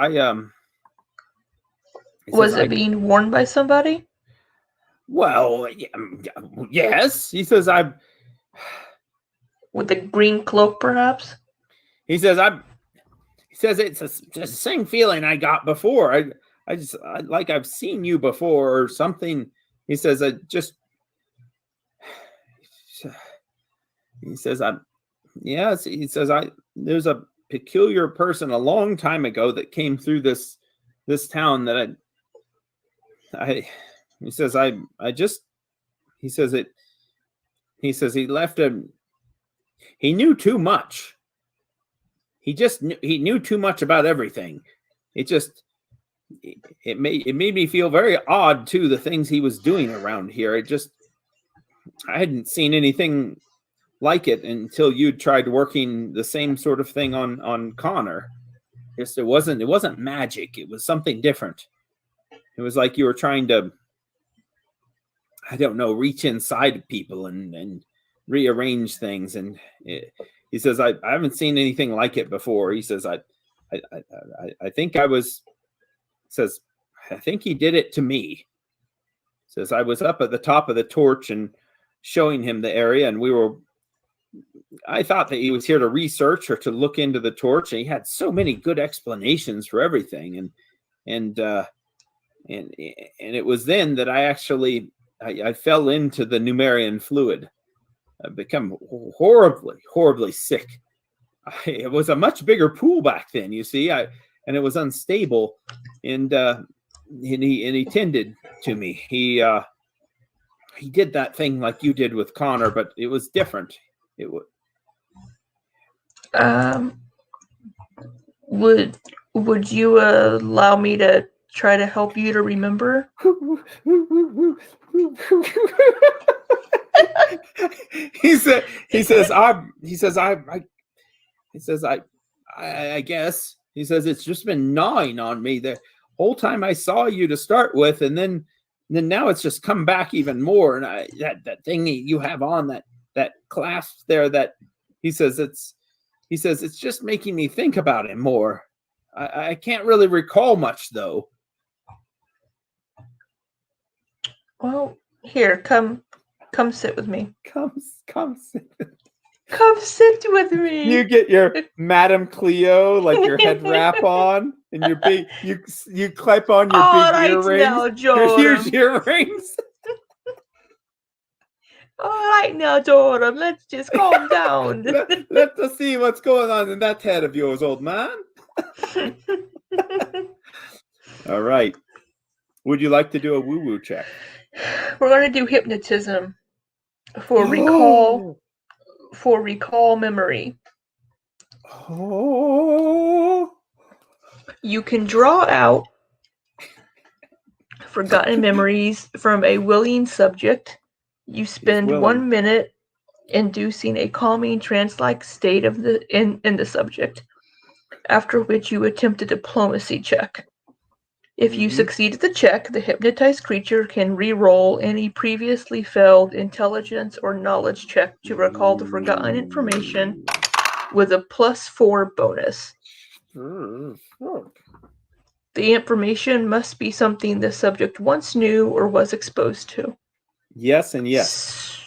Was it being worn by somebody? Well, yes. He says, With a green cloak, perhaps? He says, it's the same feeling I got before. I like I've seen you before or something. He says, yes. He says, there's a peculiar person a long time ago that came through this town that he says he left he knew too much. He knew too much about everything. It made me feel very odd too, the things he was doing around here. I hadn't seen anything like it until you tried working the same sort of thing on Connor. It wasn't magic. It was something different. It was like you were trying to, I don't know, reach inside people and rearrange things, and he says, I haven't seen anything like it before. He says, I think says, I think he did it to me. Says, I was up at the top of the torch and showing him the area, and I thought that he was here to research or to look into the torch, and he had so many good explanations for everything. And it was then that I fell into the Numerian fluid. I've become horribly sick. It was a much bigger pool back then, you see, and it was unstable, and he tended to me. He did that thing like you did with Connor, but it was different. It would. Would you allow me to try to help you to remember? He says I guess. He says it's just been gnawing on me the whole time I saw you to start with, and then now it's just come back even more. And that thing you have on, that clasp there, that he says it's just making me think about him more. I can't really recall much though. Well, here, come sit with me. Come sit. Come sit with me. You get your Madame Cleo, like your head wrap on, and your big you clip on your All big right earrings. now, Jordan. Your huge earrings. All right now, Jordan. Let's just calm down. Let's see what's going on in that head of yours, old man. All right. Would you like to do a woo-woo check? We're going to do hypnotism for recall memory. Oh. You can draw out forgotten memories from a willing subject. You spend 1 minute inducing a calming trance-like state of in the subject, after which you attempt a diplomacy check. If you succeed at the check, the hypnotized creature can re-roll any previously failed intelligence or knowledge check to recall the forgotten information with a +4 bonus. The information must be something the subject once knew or was exposed to. Yes and yes.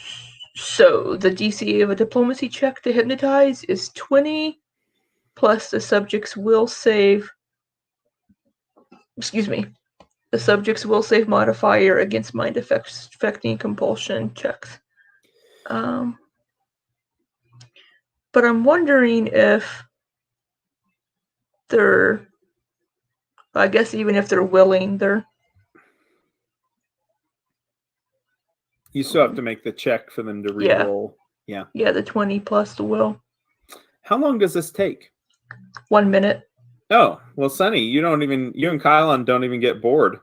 So the DC of a diplomacy check to hypnotize is 20 plus the subject's will save. The subject's will save modifier against mind affecting compulsion checks. But I'm wondering if they're, I guess even if they're willing, you still have to make the check for them to re-roll. Yeah, the 20 plus the will. How long does this take? 1 minute. Oh, well, Sunny, you and Kylon don't even get bored.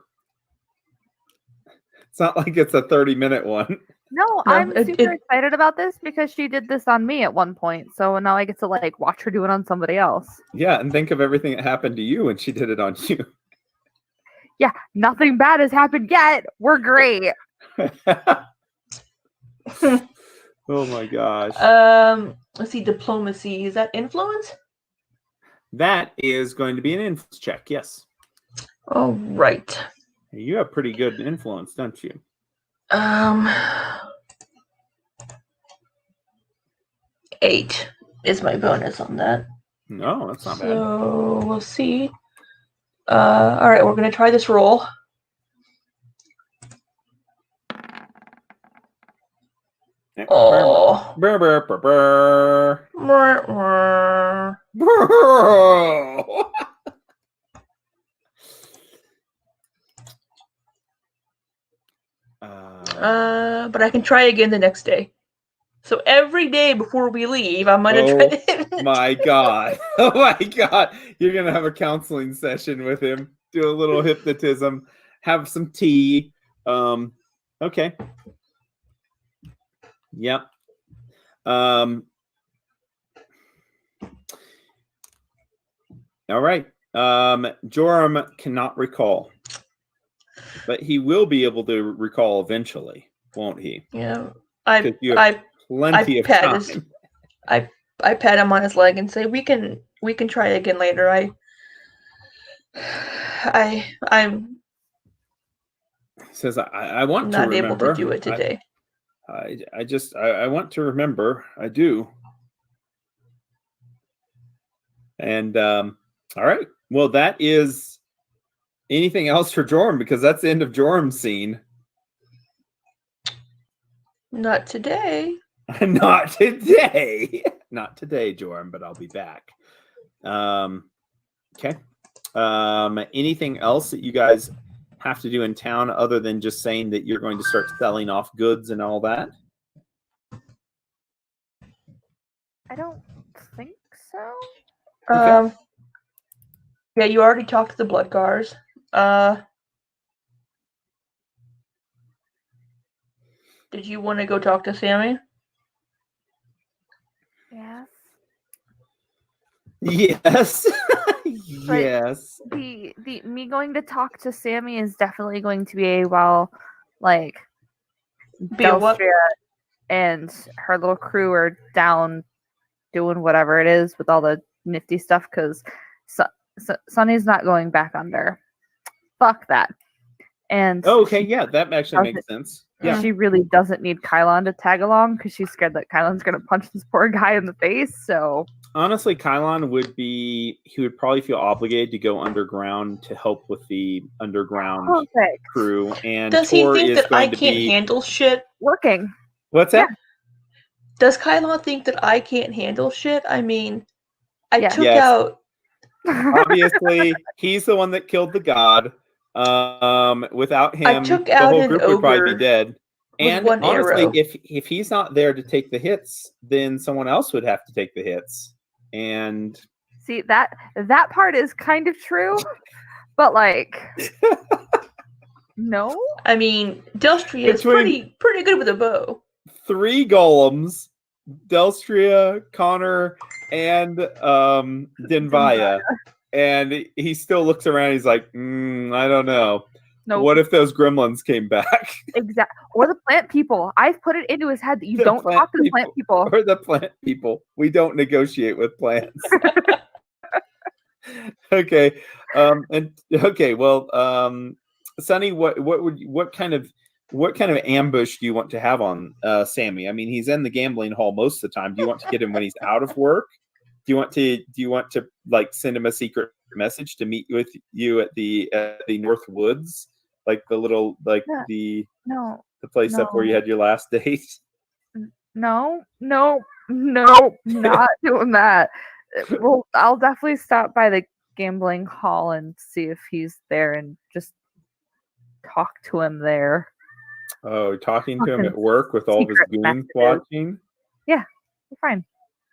It's not like it's a 30-minute one. No, I'm super excited about this because she did this on me at one point. So now I get to watch her do it on somebody else. Yeah, and think of everything that happened to you when she did it on you. Yeah, nothing bad has happened yet. We're great. Oh my gosh. Let's see, diplomacy. Is that influence? That is going to be an influence check, yes. All right. You have pretty good influence, don't you? 8 is my bonus on that. No, that's not bad. So we'll see. All right, we're gonna try this roll. Oh. Burr, burr, burr, burr. But I can try again the next day. So every day before we leave, I'm gonna try to. My God! Oh my God! You're gonna have a counseling session with him. Do a little hypnotism. Have some tea. Okay. Yep. All right. Joram cannot recall, but he will be able to recall eventually, won't he? Yeah. plenty of pat time. his- I pat him on his leg and say, "We can try again later." I'm He says, I want to not able remember. to do it today. I want to remember. I do. And all right. Well, that is anything else for Jorm, because that's the end of Jorm's scene. Not today. Not today. Not today, Jorm, but I'll be back. Okay. Anything else that you guys have to do in town other than just saying that you're going to start selling off goods and all that? I don't think so. Okay. Yeah, you already talked to the Bloodgars. Did you want to go talk to Sammy? Yes. Yes. But Yes. the me going to talk to Sammy is definitely going to be while like Be a what? Delstria and her little crew are down doing whatever it is with all the nifty stuff because Sunny's not going back under. Fuck that. And Oh, okay. Yeah, that actually makes sense. Yeah. she really doesn't need Kylon to tag along because she's scared that Kylon's going to punch this poor guy in the face. So Honestly, Kylon he would probably feel obligated to go underground to help with the underground perfect. crew. And Does he Tor think is that I going to can't be handle shit? Working. What's that? Does Kylon think that I can't handle shit? I mean, I Yeah. took Yes. out. Obviously, he's the one that killed the god. Without him, took the out whole an group would probably be ogre dead. with And one honestly, arrow. if he's not there to take the hits, then someone else would have to take the hits. And See, that part is kind of true, but like no. I mean, Delstria is Between- pretty good with a bow. 3 golems, Delstria, Connor, and Denvaya. And he still looks around. He's like, I don't know. No. What if those gremlins came back? Exactly. Or the plant people. I've put it into his head that you The don't plant talk to the plant people. Or the plant people. We don't negotiate with plants. Okay. Sonny, what kind of ambush do you want to have on Sammy? I mean, he's in the gambling hall most of the time. Do you want to get him when he's out of work? Do you want to like send him a secret message to meet with you at the North Woods, like the little the place up where you had your last date? No, not doing that. Well, I'll definitely stop by the gambling hall and see if he's there and just talk to him there. Oh, talking to him Fucking at work with all of his secret goons messages. watching. You're fine.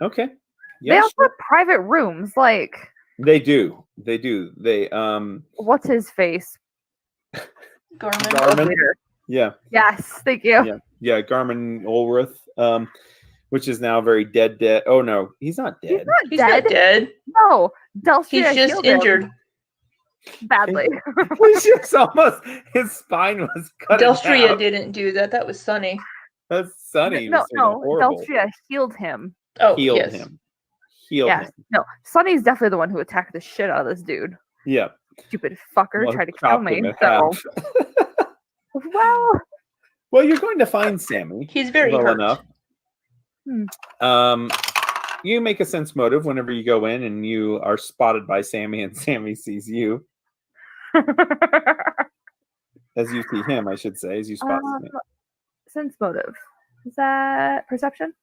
Okay. They Yeah, also sure. have private rooms. Like, They do. They what's his face? Garmin. Garmin. Later. Yeah. Yes, thank you. Yeah, Garmin Ulrith, which is now very dead. Oh no, he's not He's dead. not He's dead. not dead. No, Delstria He's just healed him injured. badly. He's just almost his spine was cut. Delstria out. didn't do that. That was Sunny. That's Sunny. No, was doing horrible. Delstria healed him. Oh, Healed yes. him. Healed Yeah, him. no, Sunny's definitely the one who attacked the shit out of this dude. Yeah. Stupid fucker Well, tried to kill chopped me. him in So, half. well, Well, you're going to find Sammy. He's very well hurt. enough. You make a sense motive whenever you go in and you are spotted by Sammy and Sammy sees you. As you see him, I should say, as you spot him. sense motive. Is that perception?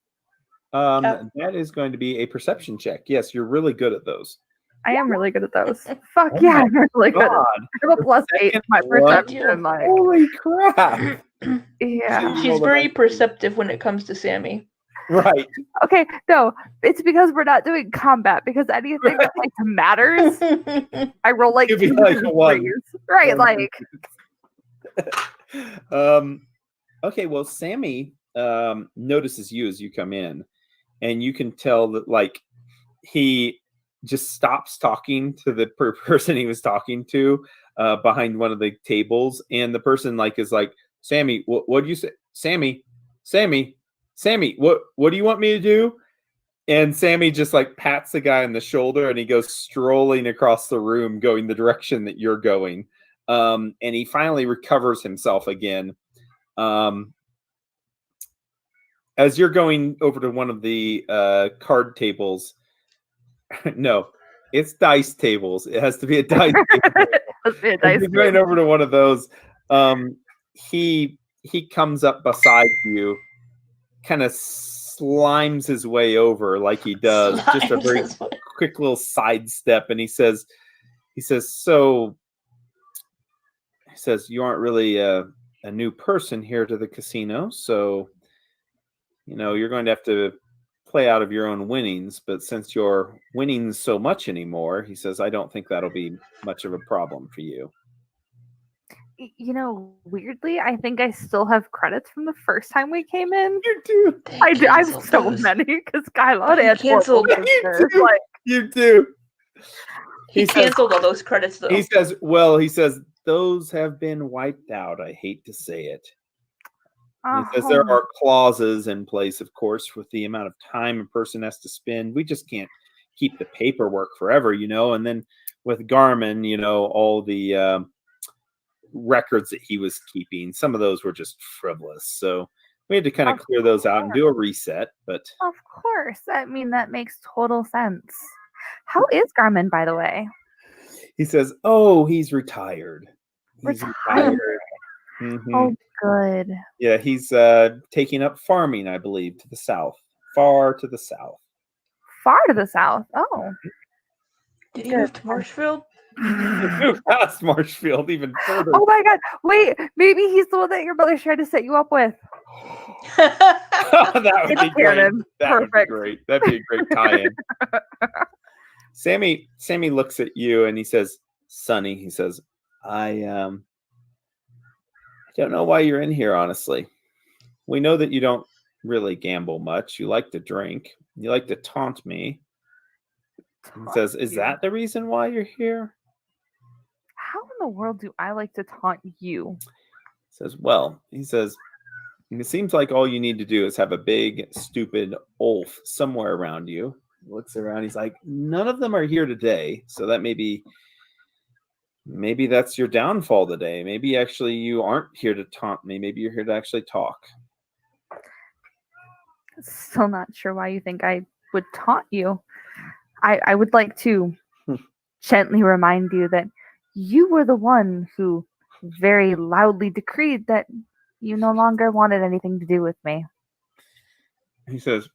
That is going to be a perception check. Yes, you're really good at those. I am really good at those. Fuck Oh yeah, my I'm really good at God. I have a plus 8 to my Second one. perception. Like, Holy crap. yeah. She's very perceptive when it comes to Sammy. Right. Okay, no, it's because we're not doing combat. Because anything that like matters, I roll like You'd be 2 like a 1. threes. Right? Like, Okay, well, Sammy notices you as you come in, and you can tell that like he just stops talking to the person he was talking to behind one of the tables, and the person like is like, Sammy, what do you say? Sammy, Sammy, what do you want me to do? And Sammy just like pats the guy on the shoulder and he goes strolling across the room, going the direction that you're going. And he finally recovers himself again. As you're going over to one of the card tables, no, it's dice tables. It has to be a dice table. Must be a As dice you're going game. over to one of those, he comes up beside you, kind of slimes his way over like he does, just a very quick little sidestep, and he says, so he says, you aren't really a new person here to the casino, so you're going to have to play out of your own winnings, but since you're winning so much anymore, he says, I don't think that'll be much of a problem for you. Weirdly, I think I still have credits from the first time we came in. You do. I do. I have canceled so those. many because Skylar He had canceled- canceled. You do. You do. He He says- canceled all those credits though. He says, those have been wiped out. I hate to say it. He says there are clauses in place, of course, with the amount of time a person has to spend. We just can't keep the paperwork forever, and then with Garmin, all the records that he was keeping, some of those were just frivolous. So we had to kind of clear those out and do a reset. But Of course. I mean, that makes total sense. How is Garmin, by the way? he says, oh, he's retired. He's Retired. Mhm. Oh, good. Yeah, he's taking up farming, I believe, to the south, far to the south. Far to the south. Oh, Did he move to Marshfield? Move past Marshfield even further. oh my God! Wait, maybe he's the one that your brother's trying to set you up with. That would It's be great. canon. That would be Perfect. great. That'd be a great tie-in. Sammy looks at you and he says, Sonny, he says, I don't know why you're in here, honestly. We know that you don't really gamble much. You like to drink. You like to taunt me. He says, is that the reason why you're here? How in the world do I like to taunt you? Says, he says, it seems like all you need to do is have a big, stupid Ulf somewhere around you. He looks around. He's like, none of them are here today. So that maybe that's your downfall today. Maybe actually you aren't here to taunt me. Maybe you're here to actually talk. Still not sure why you think I would taunt you. I would like to gently remind you that you were the one who very loudly decreed that you no longer wanted anything to do with me. He says,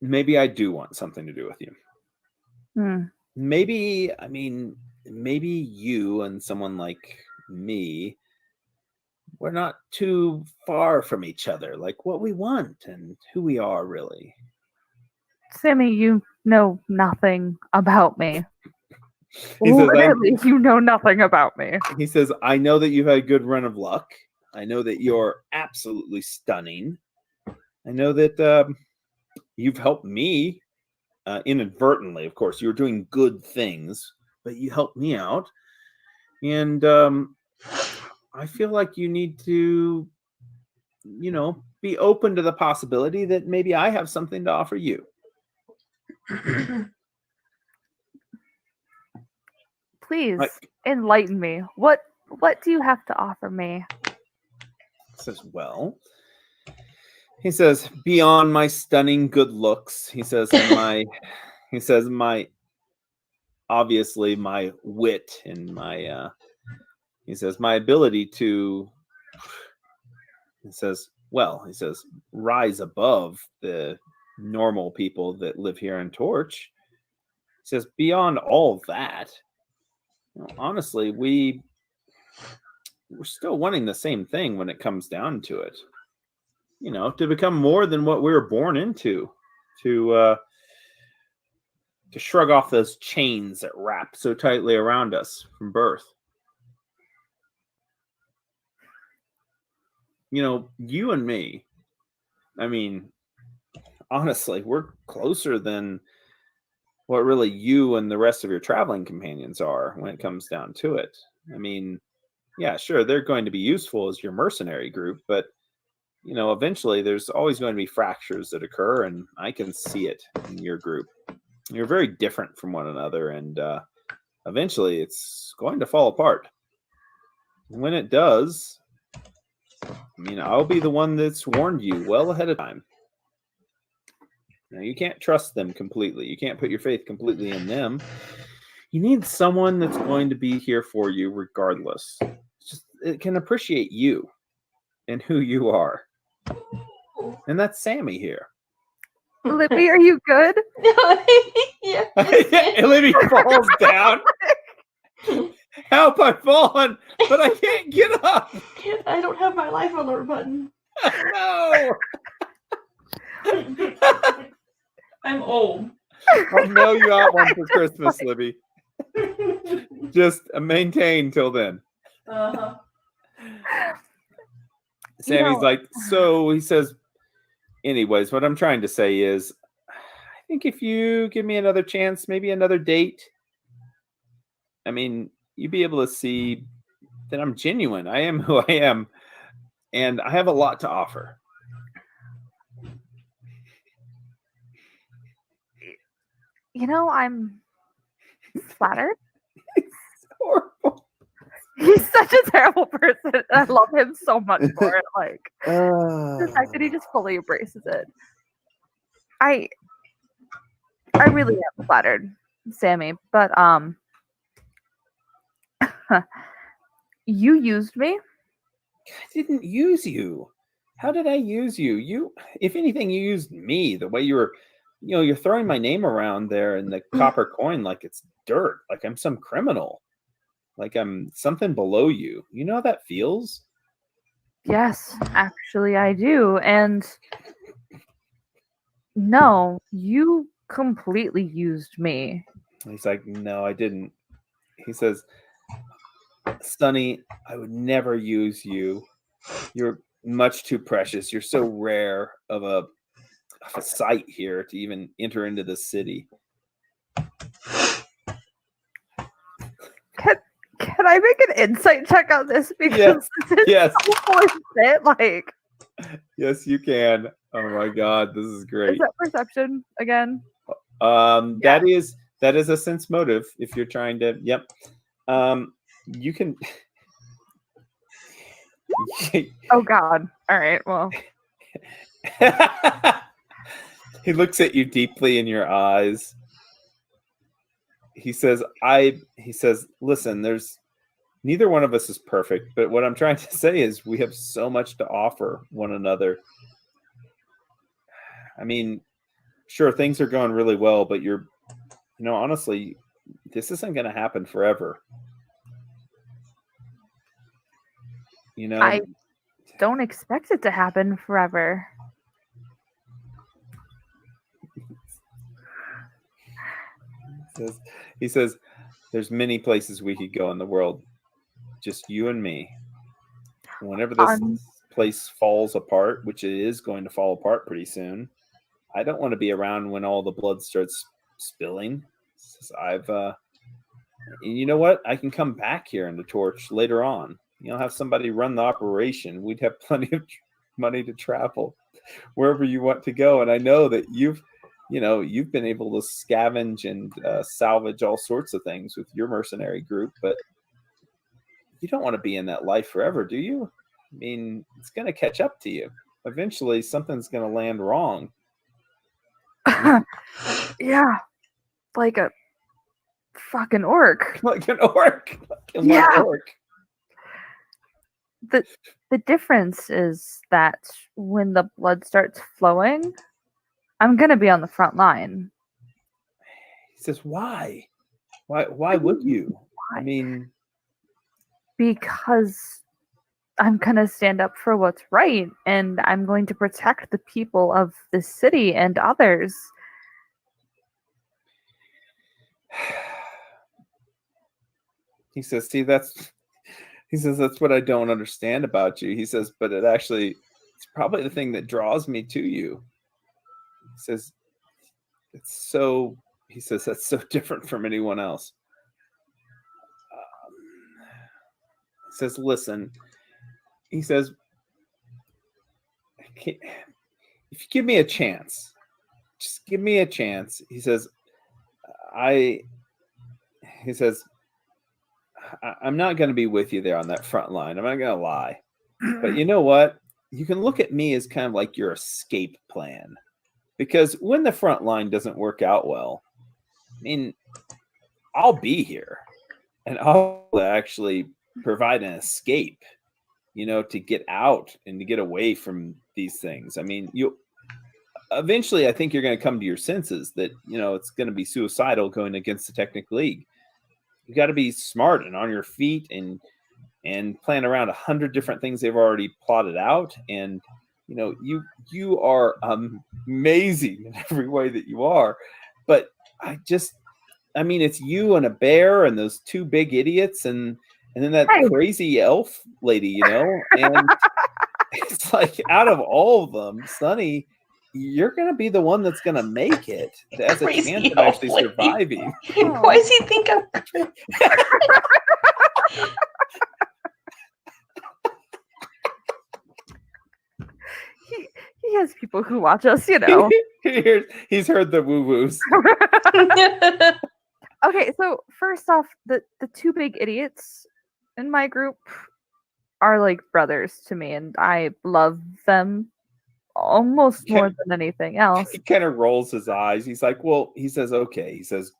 maybe I do want something to do with you. Maybe you and someone like me, we're not too far from each other, like what we want and who we are, really. Sammy, you know nothing about me. He says, Literally, you know nothing about me. He says, I know that you've had a good run of luck. I know that you're absolutely stunning. I know that you've helped me inadvertently, of course. You were doing good things, but you helped me out. And I feel like you need to, be open to the possibility that maybe I have something to offer you. Please enlighten me. What do you have to offer me? Says, he says, beyond my stunning good looks, he says, obviously my wit and my my ability to rise above the normal people that live here in Torch. He says, beyond all that, honestly, we're still wanting the same thing when it comes down to it. To become more than what we were born into, to shrug off those chains that wrap so tightly around us from birth. You and me, honestly, we're closer than what really you and the rest of your traveling companions are when it comes down to it. yeah, sure, they're going to be useful as your mercenary group, but eventually there's always going to be fractures that occur, and I can see it in your group. You're very different from one another, and eventually it's going to fall apart. When it does, I'll be the one that's warned you well ahead of time. Now, you can't trust them completely. You can't put your faith completely in them. You need someone that's going to be here for you regardless. It can appreciate you and who you are. And that's Sammy here. Libby, are you good? Yeah. Libby falls down. Help, I've fallen, but I can't get up. I don't have my life alert button. No. I'm old. I'll mail you out one for Christmas, Libby. Just maintain till then. Uh-huh. Sammy's like, so he says, anyways, what I'm trying to say is, I think if you give me another chance, maybe another date, you'd be able to see that I'm genuine. I am who I am, and I have a lot to offer. I'm flattered. It's horrible. He's such a terrible person. I love him so much for it. Like the fact that he just fully embraces it. I really am flattered, Sammy. But you used me. I didn't use you. How did I use you? If anything, you used me. The way you were, you're throwing my name around there in the copper coin like it's dirt, like I'm some criminal, like I'm something below you. You know how that feels? Yes, actually, I do. And no, you completely used me. He's like, no, I didn't. He says, Sonny, I would never use you. You're much too precious. You're so rare of a sight here to even enter into the city. Can I make an insight check on this? Because yes. So full shit, like. Yes, you can. Oh my God, this is great. Is that perception again? That is a sense motive if you're trying to. Yep. You can. Oh God. All right. Well. He looks at you deeply in your eyes. He says, listen, there's neither one of us is perfect, but what I'm trying to say is we have so much to offer one another. Sure, things are going really well, but honestly, this isn't going to happen forever. I don't expect it to happen forever. He says, there's many places we could go in the world. Just you and me. Whenever this place falls apart, which it is going to fall apart pretty soon, I don't want to be around when all the blood starts spilling. You know what? I can come back here in the Torch later on. Have somebody run the operation. We'd have plenty of money to travel wherever you want to go. And I know that you've been able to scavenge and salvage all sorts of things with your mercenary group, but you don't want to be in that life forever, do you? It's going to catch up to you. Eventually, something's going to land wrong. Yeah, like a fucking orc. Like an orc. Yeah. Orc. The difference is that when the blood starts flowing, I'm gonna be on the front line. He says, "Why? Why would you? Why? Because I'm gonna stand up for what's right, and I'm going to protect the people of this city and others." He says, that's what I don't understand about you. He says, but it's probably the thing that draws me to you. He says, that's so different from anyone else. says, listen, he says, if you give me a chance, just give me a chance. He says, I'm not going to be with you there on that front line. I'm not going to lie. But you know what? You can look at me as kind of like your escape plan. Because when the front line doesn't work out well, I mean, I'll be here. And I'll actually provide an escape, to get out and to get away from these things. I mean, eventually, I think you're going to come to your senses that, it's going to be suicidal going against the Technic League. You got to be smart and on your feet and plan around 100 different things they've already plotted out. And, you are amazing in every way that you are. But it's you and a bear and those two big idiots and then that crazy elf lady, and it's like out of all of them, Sunny, you're going to be the one that's going to make it as a chance of actually surviving. Why does he think I'm He has people who watch us, He's heard the woo-woos. Okay, so first off, the two big idiots in my group are like brothers to me, and I love them almost more than anything else. He kind of rolls his eyes. He's like, well, he says, okay. He says,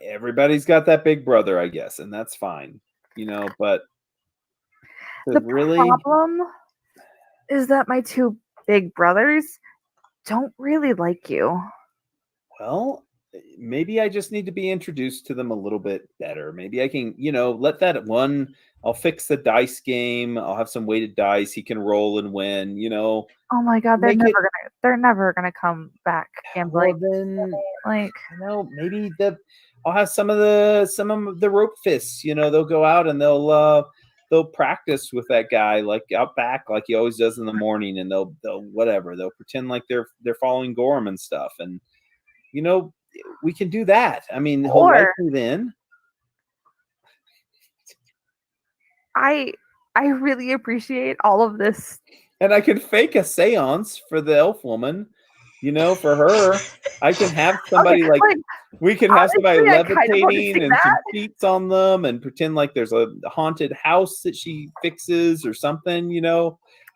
everybody's got that big brother, I guess, and that's fine, but the really problem is that my two big brothers don't really like you. Well, maybe I just need to be introduced to them a little bit better. Maybe I can, let that one. I'll fix the dice game. I'll have some weighted dice. He can roll and win. Oh my God, they're never gonna come back gambling. Well, then, maybe I'll have some of the rope fists. They'll go out and they'll practice with that guy like out back, like he always does in the morning, and they'll pretend like they're following Gorm and stuff, and we can do that. I mean, he'll like me then. I really appreciate all of this. And I can fake a seance for the elf woman. For her, I can have somebody we can have somebody levitating and some sheets on them and pretend like there's a haunted house that she fixes or something,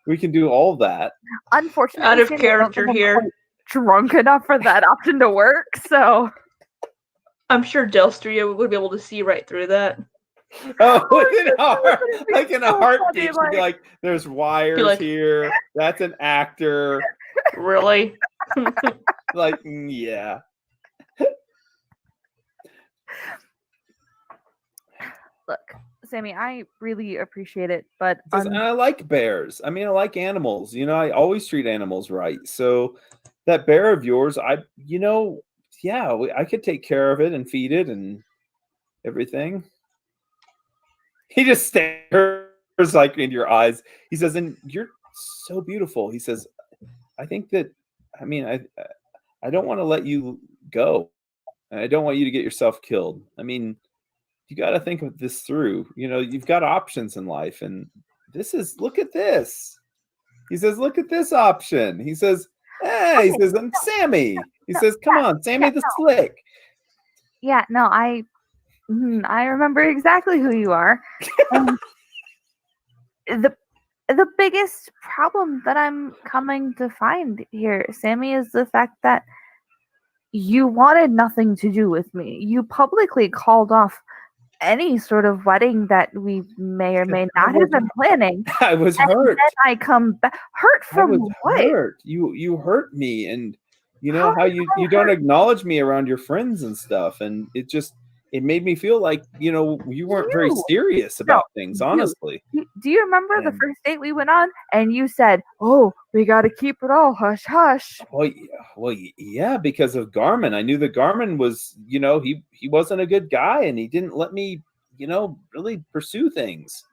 we can do all that. Unfortunately, out of character here. Drunk enough for that option to work, so I'm sure Delstria would be able to see right through that. Oh, like in a heartbeat, she'd be like, "There's wires here. That's an actor." Really? Yeah. Look, Sammy, I really appreciate it, but And I like bears. I mean, I like animals. I always treat animals right. So that bear of yours, I could take care of it and feed it and everything. He just stares like in your eyes. He says, and you're so beautiful. He says, I think that, I don't want to let you go. And I don't want you to get yourself killed. I mean, you got to think of this through. You've got options in life. And look at this. He says, look at this option. He says, hey, he says, I'm Sammy. He says, come on, Sammy the Slick. Yeah, no, I remember exactly who you are. The biggest problem that I'm coming to find here, Sammy, is the fact that you wanted nothing to do with me. You publicly called off any sort of wedding that we may or may not have been planning. I was hurt. Then I come back hurt from what? Hurt. You hurt me, and how you don't acknowledge me around your friends and stuff, and it made me feel like you weren't very serious about things, honestly. Do you remember the first date we went on and you said, oh, we got to keep it all hush hush? Well, yeah, because of Garmin. I knew that Garmin was, he wasn't a good guy, and he didn't let me, really pursue things.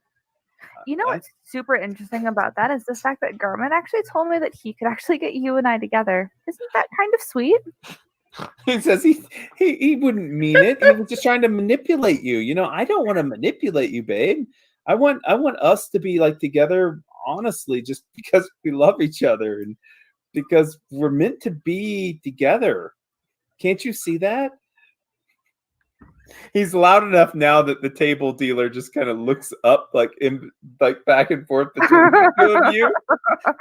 What's super interesting about that is the fact that Garmin actually told me that he could actually get you and I together. Isn't that kind of sweet? He says he wouldn't mean it. He was just trying to manipulate you. You know, I don't want to manipulate you, babe. I want us to be like together honestly, just because we love each other and because we're meant to be together. Can't you see that? He's loud enough now that the table dealer just kind of looks up like back and forth between the two of you.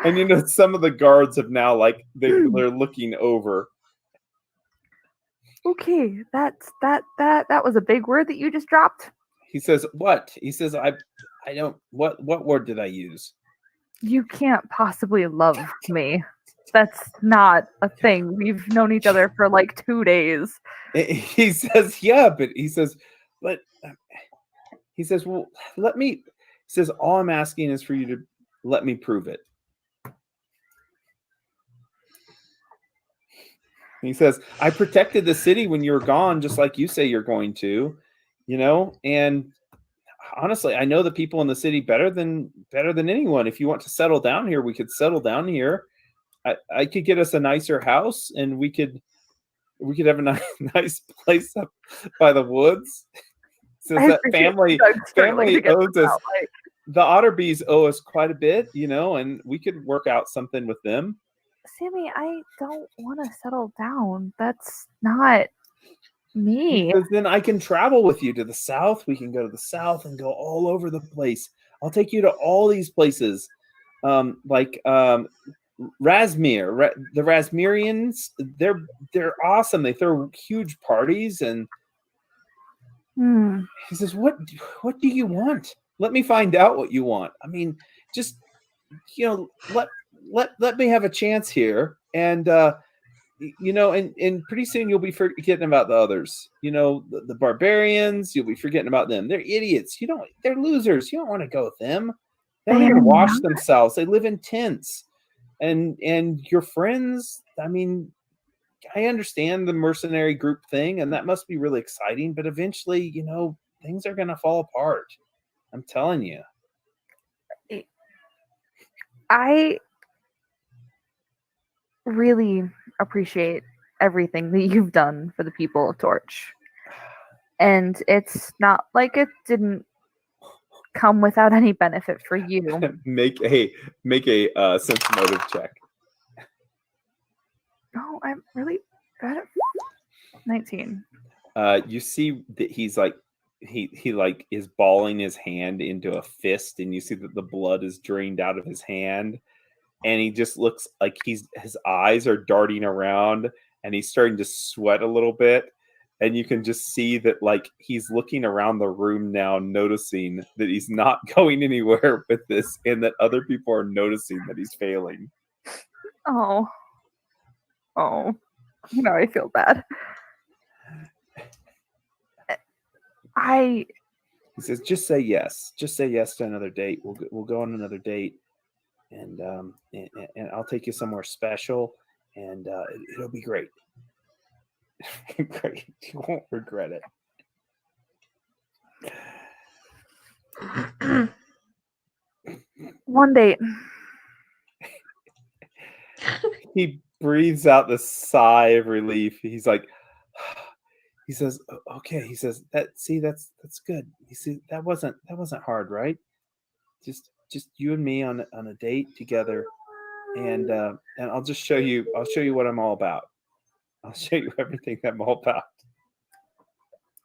And you know, some of the guards have now like they're looking over. Okay, that was a big word that you just dropped. He says, "What?" He says, "I don't. What word did I use?" You can't possibly love me. That's not a thing. We've known each other for like 2 days. He says, "Yeah," but he says, "But," he says, "Well, let me." He says, "All I'm asking is for you to let me prove it." He says, "I protected the city when you were gone, just like you say you're going to, you know, and honestly, I know the people in the city better than anyone. If you want to settle down here, we could settle down here. I could get us a nicer house, and we could have a nice place up by the woods. Since that family owes us, the Otterbees owe us quite a bit, you know, and we could work out something with them." Sammy, I don't want to settle down. That's not me. Because then I can travel with you to the south. We can go to the south and go all over the place. I'll take you to all these places, like Razmir. The Razmirians, they're awesome. They throw huge parties, and he says, "What do you want? Let me find out what you want. I mean, just, you know, let me have a chance here, and you know, and pretty soon you'll be forgetting about the others. You know, the barbarians. You'll be forgetting about them. They're idiots. They're losers. You don't want to go with them. They don't even wash themselves. They live in tents. And your friends. I mean, I understand the mercenary group thing, and that must be really exciting. But eventually, you know, things are going to fall apart. I'm telling you." I really appreciate everything that you've done for the people of Torch. And it's not like it didn't come without any benefit for you. Make a sense motive check. No, I'm really bad at 19. You see that he's like he like is balling his hand into a fist, and you see that the blood is drained out of his hand, and he just looks like his eyes are darting around, and he's starting to sweat a little bit, and you can just see that like he's looking around the room now, noticing that he's not going anywhere with this, and that other people are noticing that he's failing. Oh, now I feel bad. He says, "Just say yes. Just say yes to another date. We'll go on another date, and I'll take you somewhere special, and it'll be great." Great. You won't regret it. One date. He breathes out the sigh of relief. He's like, he says, "Okay." He says, that's good. You see, that wasn't hard, right? Just you and me on a date together, and I'll just show you. I'll show you what I'm all about. I'll show you everything that I'm all about.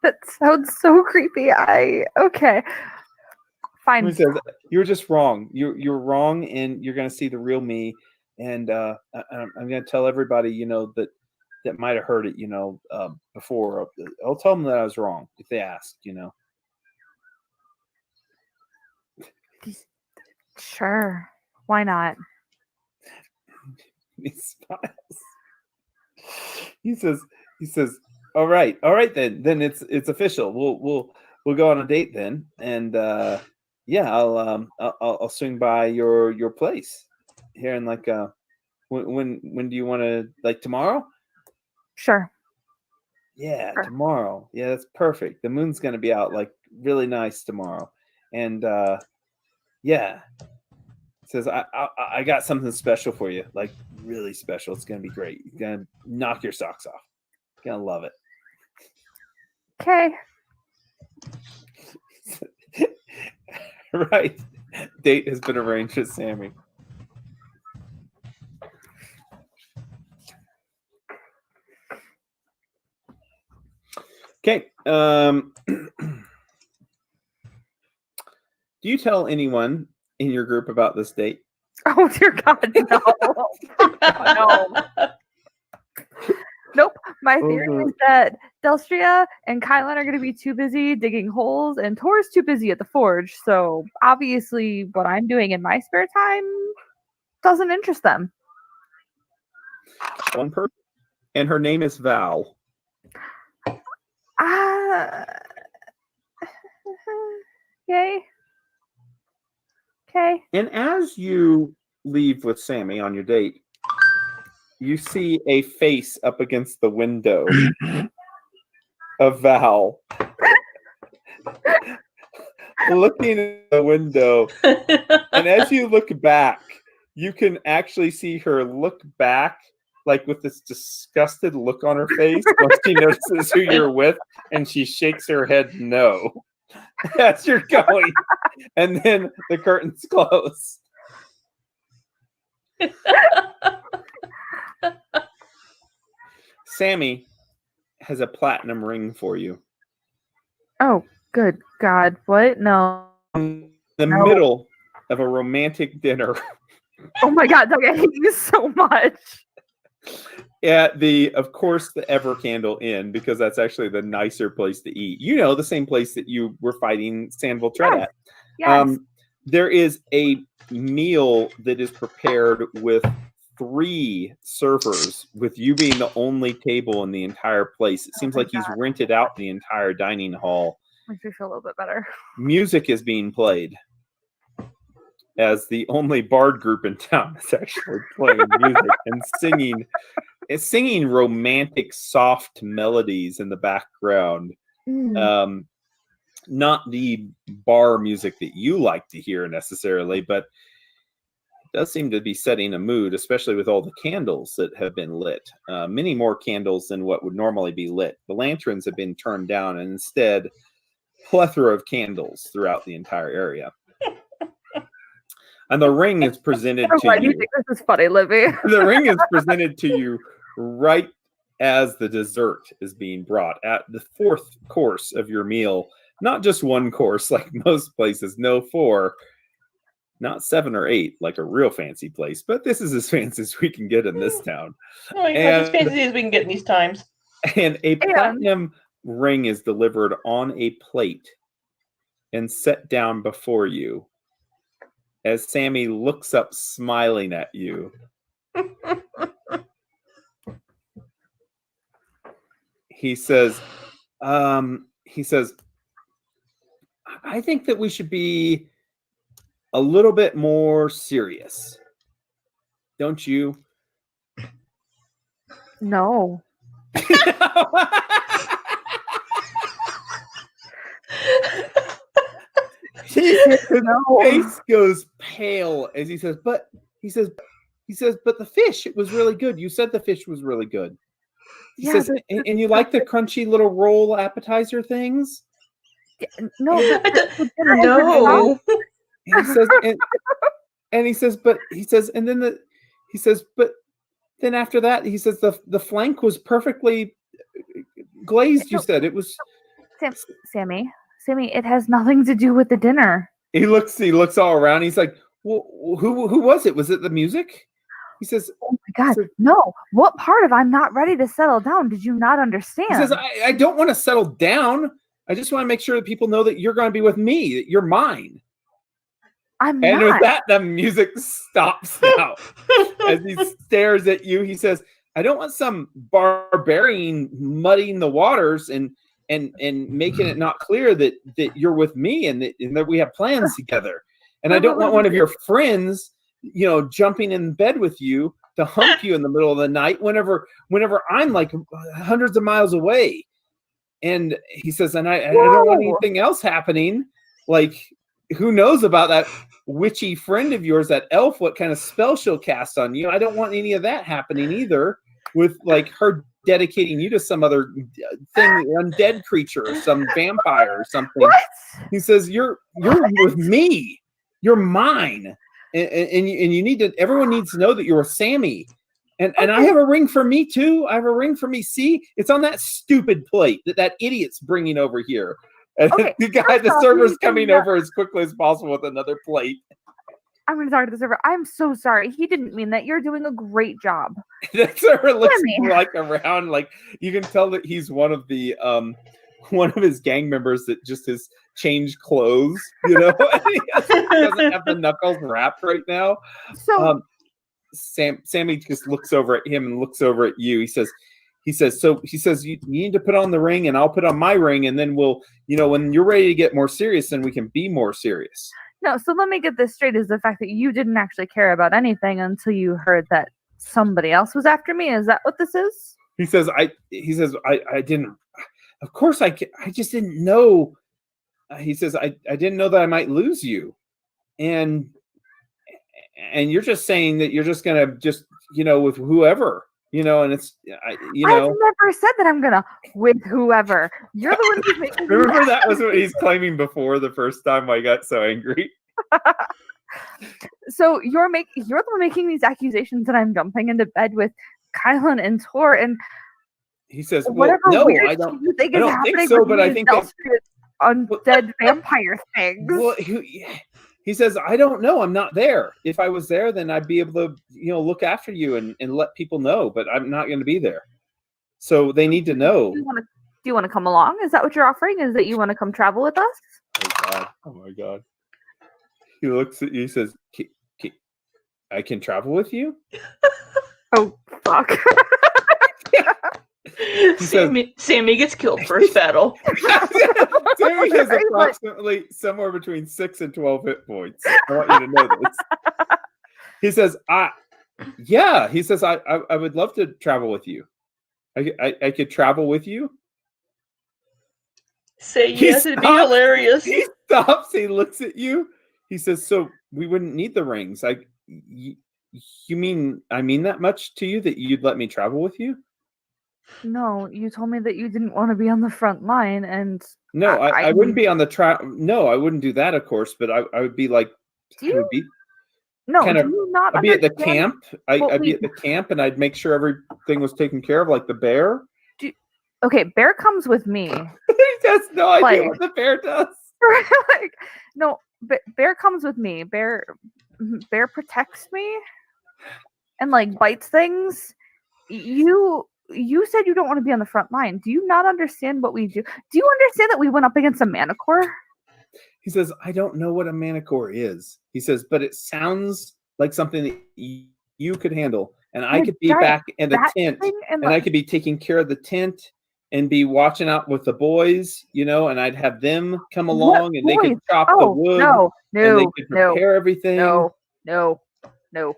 That sounds so creepy. Okay. Fine. He says, "You're just wrong. You're wrong, and you're gonna see the real me. And I'm gonna tell everybody, you know, that might have heard it, you know, before. I'll tell them that I was wrong if they ask, you know." Sure. Why not? He smiles. He says, all right then it's official. We'll go on a date then, and yeah, I'll swing by your place here in like when do you want to, like, tomorrow? Sure. Yeah, sure. Tomorrow. Yeah, that's perfect. The moon's gonna be out like really nice tomorrow, and yeah. Says, I got something special for you, like really special. It's gonna be great. You're gonna knock your socks off. Gonna love it. Okay. Right. Date has been arranged with Sammy. Okay. Do you tell anyone in your group about this date? Oh dear God, no. No. Nope. My theory is that Delstria and Kylan are going to be too busy digging holes, and Tor's too busy at the forge. So obviously, what I'm doing in my spare time doesn't interest them. One person, and her name is Val. Yay. Okay. And as you leave with Sammy on your date, you see a face up against the window of Val. Looking at the window. And as you look back, you can actually see her look back, like with this disgusted look on her face once she notices who you're with, and she shakes her head no as you're going. And then the curtains close. Sammy has a platinum ring for you. Oh, good God. What? No. In the middle of a romantic dinner. Oh my God, Doug, I hate you so much. At of course, the Ever Candle Inn, because that's actually the nicer place to eat. You know, the same place that you were fighting Sanville Tread at. Yes. There is a meal that is prepared with 3 servers, with you being the only table in the entire place. It seems like he's rented out the entire dining hall. Makes me feel a little bit better. Music is being played. As the only bard group in town is actually playing music and singing. It's singing romantic, soft melodies in the background. Not the bar music that you like to hear necessarily, but it does seem to be setting a mood, especially with all the candles that have been lit. Many more candles than what would normally be lit. The lanterns have been turned down, and instead, plethora of candles throughout the entire area. And the ring is presented to you. You think this is funny, Libby? The ring is presented to you right as the dessert is being brought at the 4th course of your meal. Not just one course like most places, no 4, not 7 or 8 like a real fancy place, but this is as fancy as we can get in this town. Oh, as fancy as we can get in these times. And a platinum ring is delivered on a plate and set down before you as Sammy looks up smiling at you. He says, I think that we should be a little bit more serious. Don't you? No. His face goes pale as he says, but the fish, it was really good. You said the fish was really good. He says, and you like the crunchy little roll appetizer things? No. No. He says, but then after that, he says the flank was perfectly glazed. You said it was. Sammy, it has nothing to do with the dinner. He looks all around. He's like, well, who was it? Was it the music? He says, oh my God, no. What part of I'm not ready to settle down did you not understand? He says, I don't want to settle down. I just want to make sure that people know that you're going to be with me, that you're mine. I'm and not. With that, the music stops now. As he stares at you, he says, I don't want some barbarian muddying the waters and making it not clear that you're with me and that we have plans together. And I don't want one of your friends, jumping in bed with you to hump you in the middle of the night whenever I'm like hundreds of miles away. And he says, and I don't want anything else happening. Like, who knows about that witchy friend of yours, that elf, what kind of spell she'll cast on you. I don't want any of that happening either with like her dedicating you to some other thing, undead creature or some vampire or something. What? He says, you're with me. You're mine. And you need to, everyone needs to know that you're a Sammy. And I have a ring for me too. I have a ring for me. See, it's on that stupid plate that idiot's bringing over here. And Okay, the server's coming over as quickly as possible with another plate. I'm going to talk to the server. I'm so sorry. He didn't mean that. You're doing a great job. The server looks Sammy. like around, like you can tell that he's one of his gang members that just has changed clothes, and he doesn't have the knuckles wrapped right now. So Sammy just looks over at him and looks over at you. He says, you need to put on the ring and I'll put on my ring. And then we'll, when you're ready to get more serious, then we can be more serious. no, so let me get this straight, is the fact that you didn't actually care about anything until you heard that somebody else was after me. Is that what this is? He says, I didn't, of course I just didn't know. He says, I didn't know that I might lose you. And you're just saying that you're just going to with whoever, and it's, I've never said that I'm going to with whoever. You're the one who's making remember that was what he's claiming before the first time I got so angry. So you're the one making these accusations that I'm jumping into bed with Kylan and Tor, and he says, well, whatever no, weird I don't you think I is don't happening think so, with but me I is think that, undead vampire things. well, he says, I don't know. I'm not there. If I was there, then I'd be able to, look after you and let people know, but I'm not going to be there. So they need to know. Do you want to come along? Is that what you're offering? Is that you want to come travel with us? Oh my God. He looks at you, he says, I can travel with you? Oh, fuck. Sammy gets killed first battle. Sammy has approximately somewhere between 6 and 12 hit points. I want you to know this. He says, yeah. He says, I would love to travel with you. I could travel with you. Say yes, it'd be hilarious. He stops. He looks at you. He says, so we wouldn't need the rings. You mean I mean that much to you that you'd let me travel with you? No, you told me that you didn't want to be on the front line, and no, I wouldn't be on the track. No, I wouldn't do that, of course. But I would be like, do you not I'd be at the camp. I'd be at the camp, and I'd make sure everything was taken care of, like the bear. Okay, Bear comes with me. He has no idea what the bear does. No, Bear comes with me. Bear protects me and bites things. You said you don't want to be on the front line. Do you not understand what we do? Do you understand that we went up against a Manticore? He says, I don't know what a Manticore is. He says, but it sounds like something that you could handle. And I could be back in the tent, and I could be taking care of the tent and be watching out with the boys, and I'd have them come along and they could chop the wood. No, and they could prepare everything. No.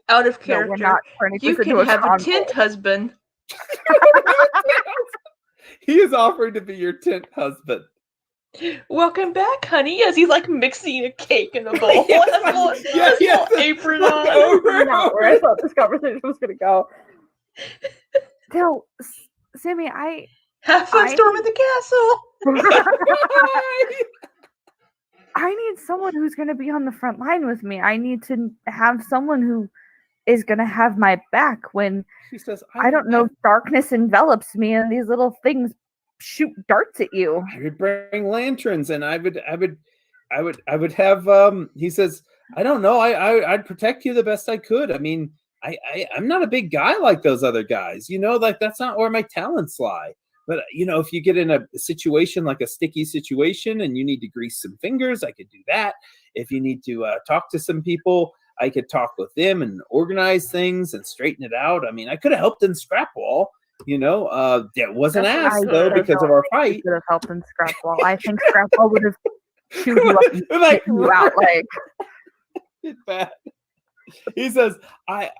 Out of character. No, we're not turning you this can into have a convo. tent husband. He is offering to be your tent husband. Welcome back, honey. As he's mixing a cake in a bowl. Yes, apron on. Not where I thought this conversation was going to go. No, Sammy, have fun storming the castle. I need someone who's going to be on the front line with me. I need to have someone who is going to have my back when she says, I don't know, darkness envelops me and these little things shoot darts at you. I would bring lanterns, and I would have. He says, I don't know. I'd protect you the best I could. I mean, I'm not a big guy like those other guys. That's not where my talents lie. But, if you get in a situation like a sticky situation and you need to grease some fingers, I could do that. If you need to talk to some people, I could talk with them and organize things and straighten it out. I mean, I could have helped in Scrapwall. That wasn't asked, though, because of our fight. Could have helped in Scrapwall. I think Scrapwall would have chewed you up and spit you out. It's bad. He says, I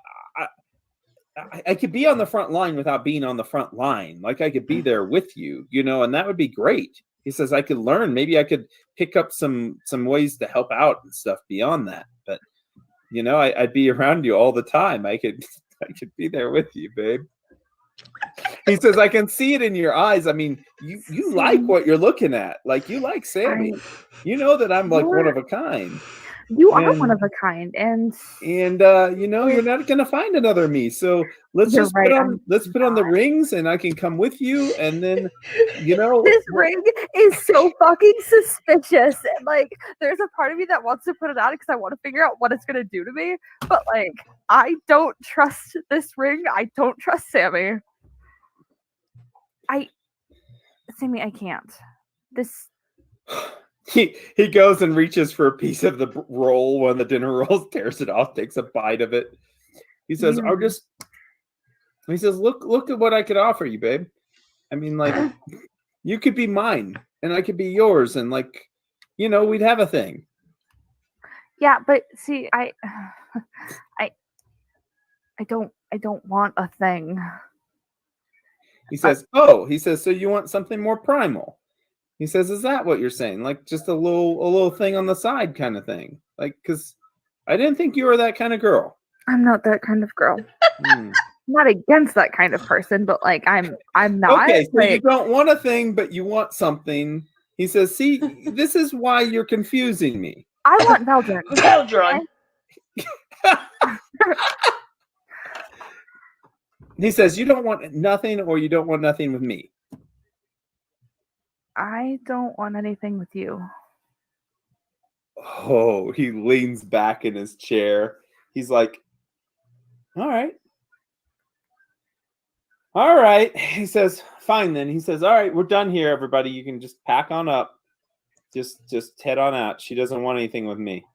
could be on the front line without being on the front line. I could be there with you, and that would be great. He says, I could learn. Maybe I could pick up some ways to help out and stuff beyond that. But, I'd be around you all the time. I could be there with you, babe. He says, I can see it in your eyes. I mean, you like what you're looking at. Like, you like Sammy. You know that I'm like one of a kind. You are one of a kind, and you know, you're not gonna find another me. So let's You're just right, put on the rings, and I can come with you, and then, you know, this ring is so fucking suspicious. And like, there's a part of me that wants to put it on because I want to figure out what it's gonna do to me. But like, I don't trust this ring. I don't trust Sammy. Sammy, I can't. This. He goes and reaches for a piece of the roll, one of the dinner rolls, tears it off, takes a bite of it. He says, he says, look at what I could offer you, babe. I mean, like, you could be mine and I could be yours, and like, you know, we'd have a thing. Yeah, but see, I don't want a thing. He says, so you want something more primal? He says, is that what you're saying? Like just a little thing on the side kind of thing? Like, because I didn't think you were that kind of girl. I'm not that kind of girl. I'm not against that kind of person, but like I'm not. Okay, so like, you don't want a thing, but you want something. He says, see, this is why you're confusing me. I want Valdrin. Valdrin. He says, you don't want nothing, or you don't want nothing with me. I don't want anything with you. Oh, he leans back in his chair. He's like, all right. All right. He says, fine then. He says, all right, we're done here, everybody. You can just pack on up. Just head on out. She doesn't want anything with me.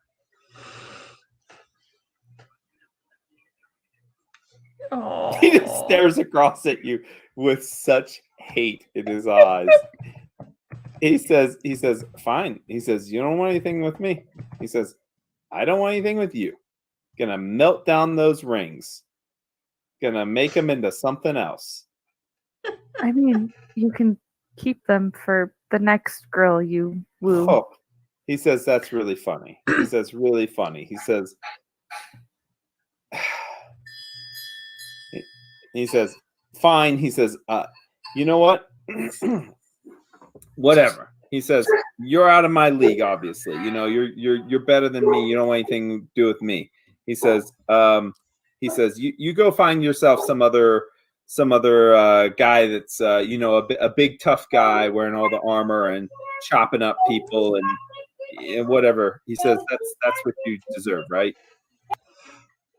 Aww. He just stares across at you with such hate in his eyes. He says, fine. He says, you don't want anything with me. He says, I don't want anything with you. Gonna melt down those rings. Gonna make them into something else. I mean, you can keep them for the next girl you woo. Oh, he says, that's really funny. He says, really funny. He says, fine. He says, you know what? Whatever. He says, you're out of my league, obviously. You know, you're better than me. You don't want anything to do with me. He says, you go find yourself some other guy that's you know, a big tough guy wearing all the armor and chopping up people and whatever. He says, that's what you deserve, right?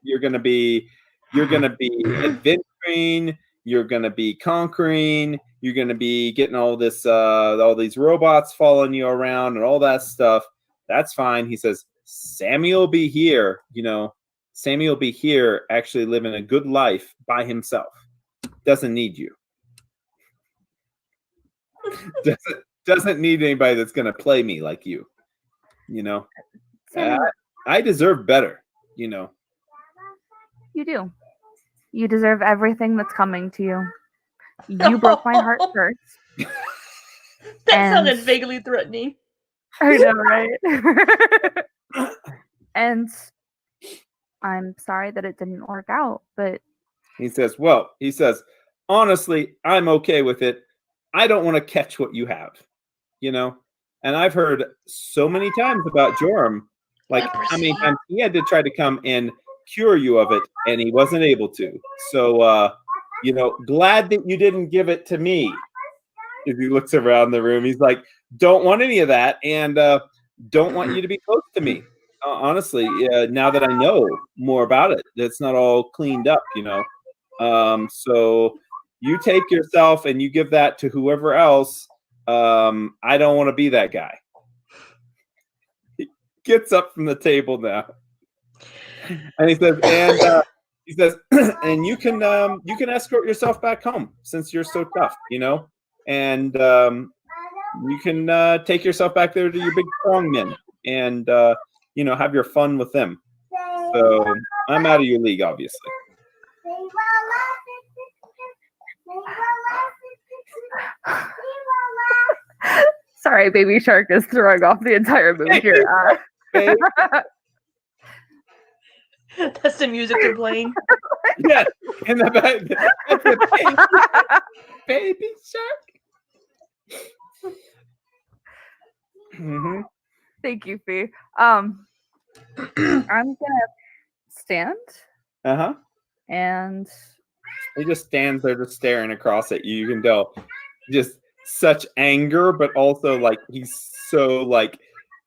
You're gonna be adventuring. You're gonna be conquering. You're gonna be getting all these robots following you around and all that stuff. That's fine. He says, Sammy will be here. You know, Sammy will be here, actually living a good life by himself. Doesn't need you. Doesn't need anybody that's gonna play me like you. You know, I deserve better. You know. You do. You deserve everything that's coming to you. You broke my heart first. That sounded vaguely threatening. I know, right? And I'm sorry that it didn't work out, but he says, honestly, I'm okay with it. I don't want to catch what you have, you know? And I've heard so many times about Joram, like how many times he had to try to come and cure you of it, and he wasn't able to. So, you know, glad that you didn't give it to me. If he looks around the room, he's like, don't want any of that, and don't want you to be close to me. Honestly, now that I know more about it, it's not all cleaned up, you know. So you take yourself and you give that to whoever else. I don't want to be that guy. He gets up from the table now. And he says, and you can escort yourself back home since you're so tough, you know, and you can take yourself back there to your big strong men and you know, have your fun with them. So I'm out of your league, obviously. Sorry, Baby Shark is throwing off the entire movie here. That's the music they're playing. Yeah, in the back. baby shark. Mm-hmm. Thank you, Fee. I'm gonna stand Uh-huh. and He just stands there just staring across at you. You can tell just such anger, but also like he's so like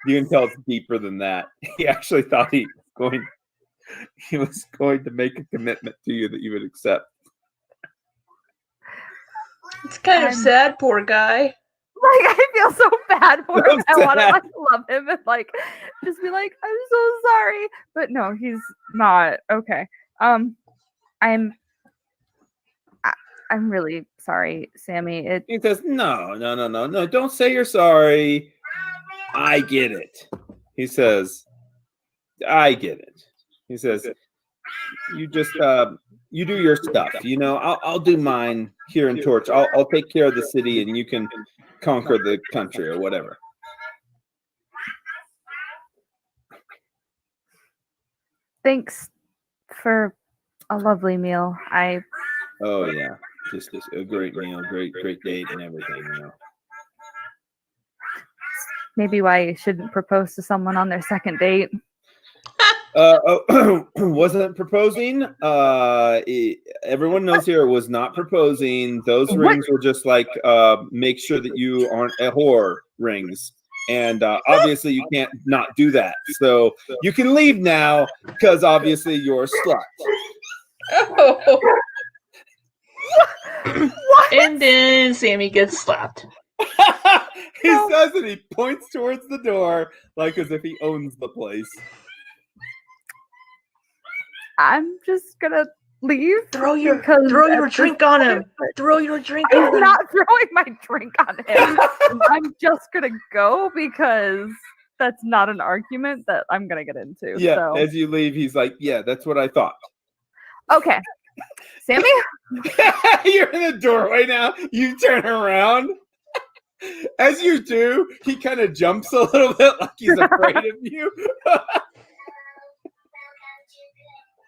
you can tell it's deeper than that. He actually thought he was going to make a commitment to you that you would accept. It's kind of I'm- sad, poor guy. like I feel so bad for So him. I want to sad. like love him and like just be like, I'm so sorry. But no, he's not. Okay. I'm really sorry, Sammy. He says, no, don't say you're sorry. I get it. He says, I get it. He says, you just you do your stuff. You know, I'll do mine here in Torch. I'll take care of the city and you can conquer the country or whatever. Thanks for a lovely meal. Oh yeah. Just a great meal, great date and everything, you know. Maybe why you shouldn't propose to someone on their second date. Wasn't proposing. Everyone knows here it was not proposing. Those What? rings were just like make sure that you aren't a whore rings. And obviously you can't not do that. So you can leave now because obviously you're a slut. Oh. What? And then Sammy gets slapped. He No. says and he points towards the door like as if he owns the place. I'm just gonna leave. Throw your because drink at on this him. point- Throw your drink on I'm him. not throwing my drink on him. I'm just gonna go because that's not an argument that I'm gonna get into. Yeah, So. as you leave, he's like, yeah, that's what I thought. Okay. Sammy? You're in the doorway now. You turn around. As you do, he kind of jumps a little bit like he's afraid of you.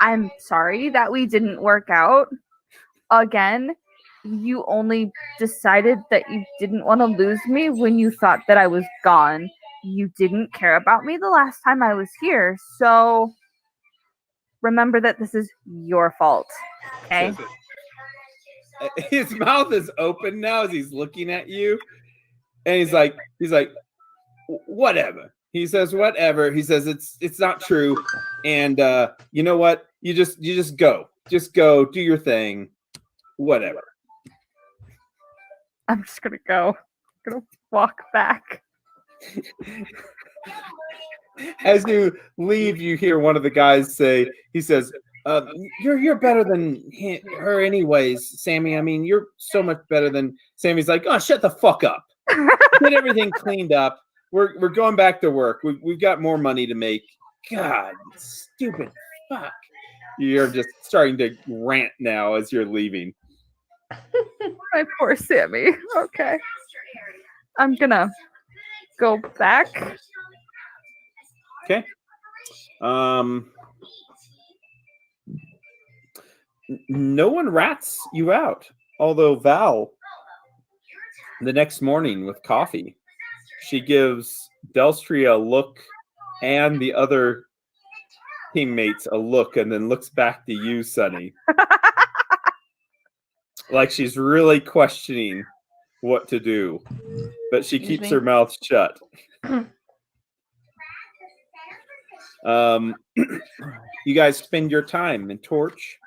I'm sorry that we didn't work out. Again, you only decided that you didn't want to lose me when you thought that I was gone. You didn't care about me the last time I was here, so remember that this is your fault. Okay? His mouth is open now as he's looking at you. And he's like, whatever. He says, whatever. He says, it's not true. And you know what? You just go. Just go. Do your thing. Whatever. I'm just gonna go. I'm gonna walk back. As you leave, you hear one of the guys say, he says, you're better than her anyways, Sammy. I mean, you're so much better than Sammy's like, oh, shut the fuck up. Get everything cleaned up. We're going back to work. We've got more money to make. God, stupid fuck. You're just starting to rant now as you're leaving. My poor Sammy. Okay. I'm gonna go back. Okay. No one rats you out, although Val, the next morning with coffee, she gives Delstria a look and the other teammates a look and then looks back to you, Sonny. Like she's really questioning what to do, but she Excuse keeps me? her mouth shut. You guys spend your time in Torch,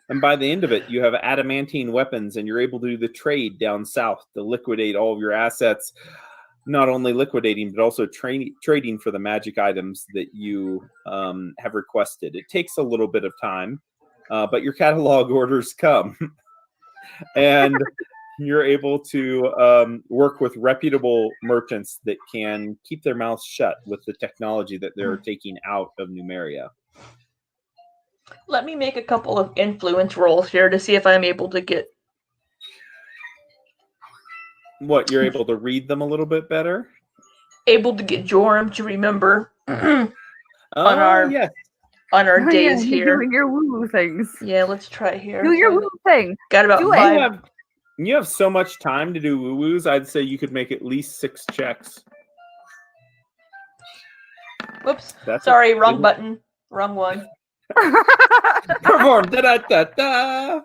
and by the end of it, you have adamantine weapons, and you're able to do the trade down south to liquidate all of your assets. Not only liquidating, but also trading for the magic items that you have requested. It takes a little bit of time, but your catalog orders come. And you're able to work with reputable merchants that can keep their mouths shut with the technology that they're taking out of Numeria. Let me make a couple of influence rolls here to see if I'm able to get. What, you're able to read them a little bit better? Joram to remember on Yes. our Oh, days yeah, you're here. doing your woo things. Yeah, let's try here. Do your woo thing. Got about Do it. five. You have You have so much time to do woo-woos, I'd say you could make at least 6 checks. Whoops. That's Sorry, wrong isn't- button. Wrong one. Perform. Da-da-da-da.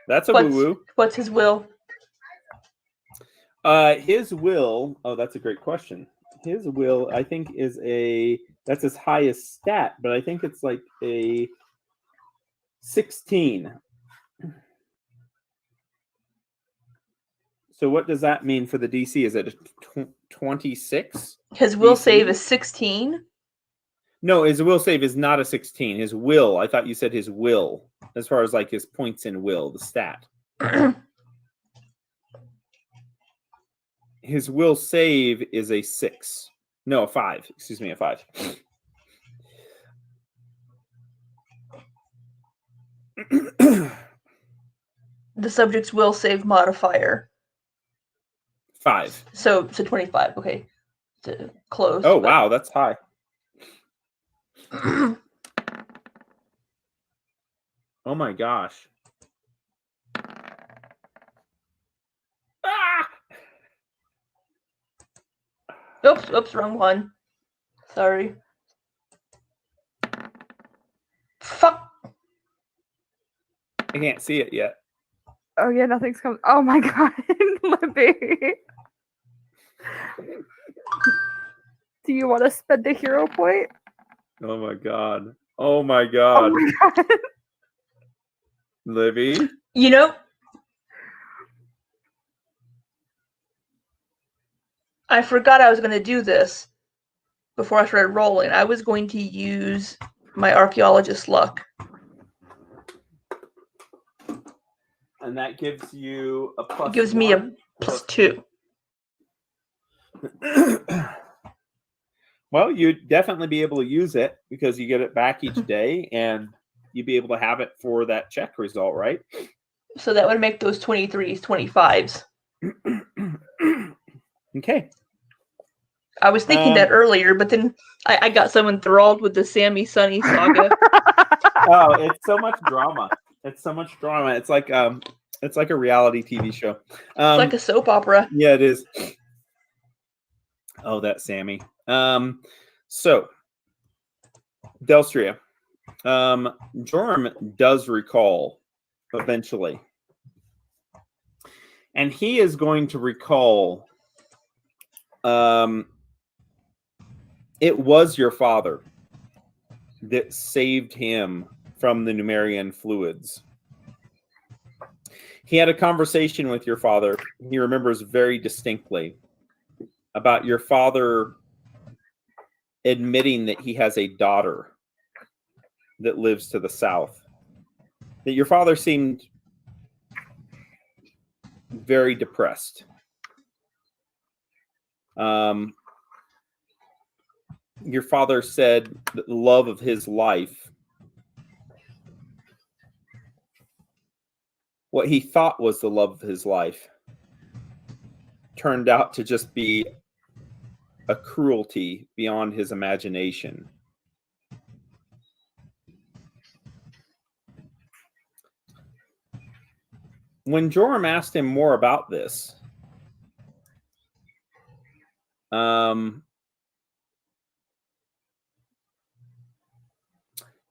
That's a woo-woo. What's his will? His will. Oh, that's a great question. His will, I think, that's his highest stat, but I think it's like a 16. So what does that mean for the DC? Is it a 26? His will DC? save is 16. No, his will save is not a 16. His will. I thought you said his will, as far as like his points in will, the stat. His will save is a 6. No, a 5. Excuse me, a 5. The subject's will save modifier. 5. So 25. Okay. Close. Oh, but- wow, that's high. Oh my gosh. Ah! Oops, wrong one. Sorry. Fuck. I can't see it yet. Oh yeah, nothing's coming. Oh my god, Libby. Do you want to spend a hero point? Oh my god. Oh my Oh god. my god. Libby? You know, I forgot I was going to do this before I started rolling. I was going to use my archaeologist luck. And that gives you a plus. It gives me a one? +2. Well, you'd definitely be able to use it because you get it back each day and you'd be able to have it for that check result, right? So that would make those 23s 25s. Okay. I was thinking that earlier, but then I got so enthralled with the Sammy Sunny saga. Oh, it's so much drama. It's so much drama. It's like a reality TV show. It's like a soap opera. Yeah, it is. Oh, that Sammy. So Delstria. Jorm does recall eventually. And he is going to recall it was your father that saved him from the Numerian fluids. He had a conversation with your father. He remembers very distinctly about your father admitting that he has a daughter that lives to the south. That your father seemed very depressed. Your father said that the love of his life, what he thought was the love of his life, turned out to just be a cruelty beyond his imagination. When Joram asked him more about this,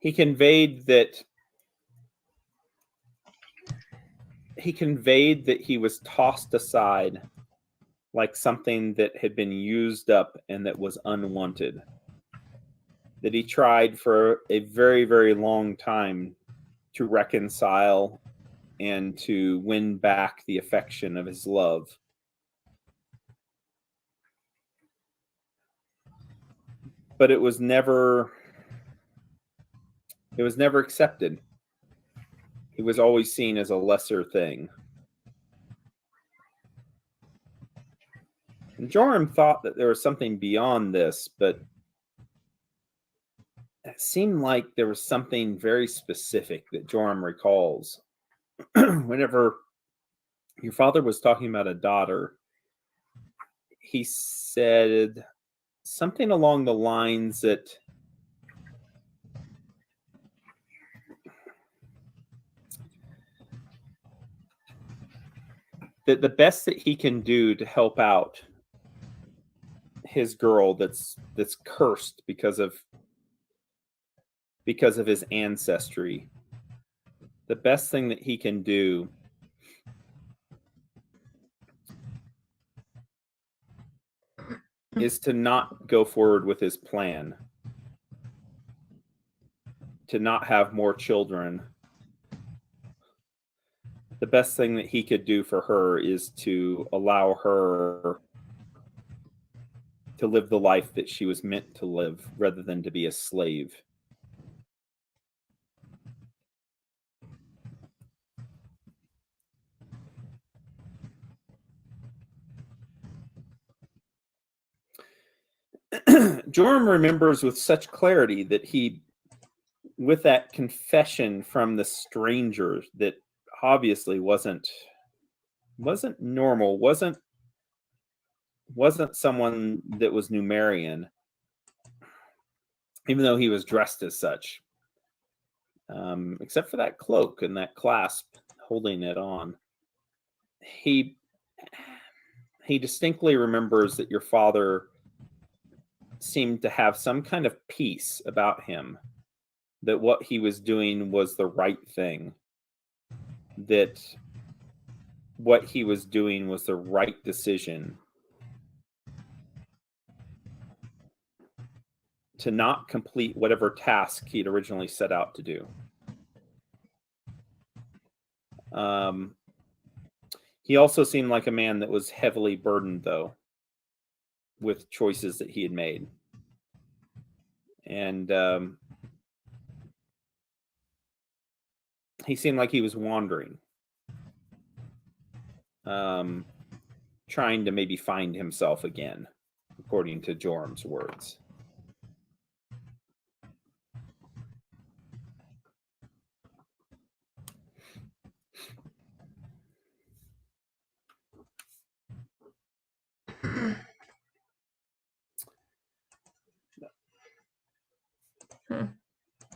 he conveyed that he was tossed aside like something that had been used up and that was unwanted. That he tried for a very, very long time to reconcile and to win back the affection of his love. But it was never accepted. It was always seen as a lesser thing. And Joram thought that there was something beyond this, but it seemed like there was something very specific that Joram recalls. Whenever your father was talking about a daughter, he said something along the lines that that the best that he can do to help out his girl that's cursed because of his ancestry, the best thing that he can do is to not go forward with his plan, to not have more children. The best thing that he could do for her is to allow her to live the life that she was meant to live rather than to be a slave. Joram remembers with such clarity that he, with that confession from the stranger that obviously wasn't normal, wasn't someone that was Numerian, even though he was dressed as such, except for that cloak and that clasp holding it on. He distinctly remembers that your father seemed to have some kind of peace about him, that what he was doing was the right thing, that what he was doing was the right decision, to not complete whatever task he'd originally set out to do. He also seemed like a man that was heavily burdened, though, with choices that he had made. And he seemed like he was wandering, trying to maybe find himself again, according to Joram's words.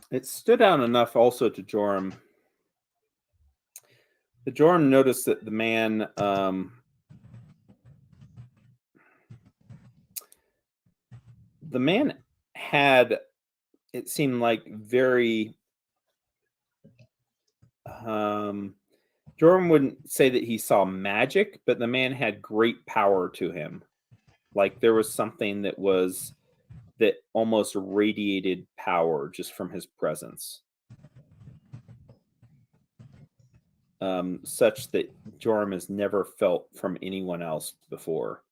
It stood out enough also to Joram. The Joram noticed that the man had, it seemed like, very Joram wouldn't say that he saw magic, but the man had great power to him. Like there was something that almost radiated power just from his presence. Such that Joram has never felt from anyone else before.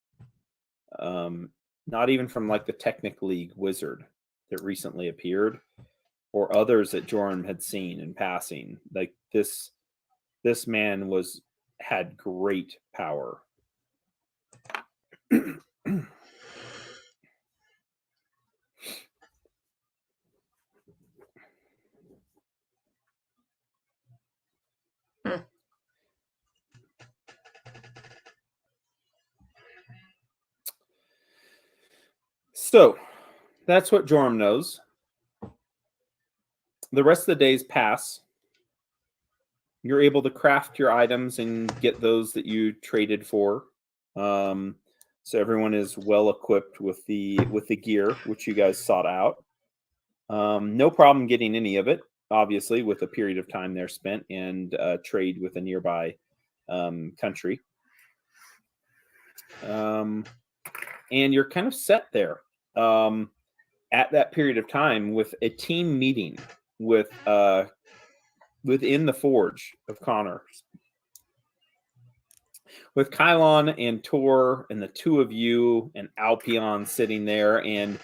Not even from like the Technic League wizard that recently appeared, or others that Joram had seen in passing. Like this man had great power. So that's what Joram knows. The rest of the days pass. You're able to craft your items and get those that you traded for. So everyone is well equipped with the gear which you guys sought out. No problem getting any of it, obviously, with a period of time there spent and trade with a nearby country. And you're kind of set there at that period of time with a team meeting with within the Forge of Connor, with Kylon and Tor and the two of you and Alpion sitting there, and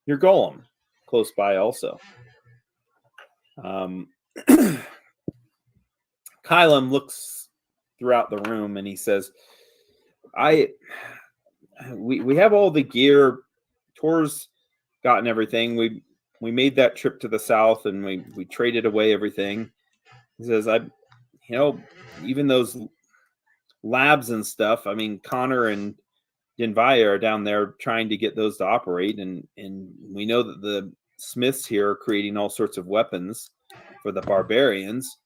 your golem close by also. Kylon looks throughout the room and he says, we have all the gear. Tor's gotten everything. We made that trip to the south and we traded away everything. He says, even those labs and stuff, I mean, Connor and Denvaya are down there trying to get those to operate, and we know that the smiths here are creating all sorts of weapons for the barbarians.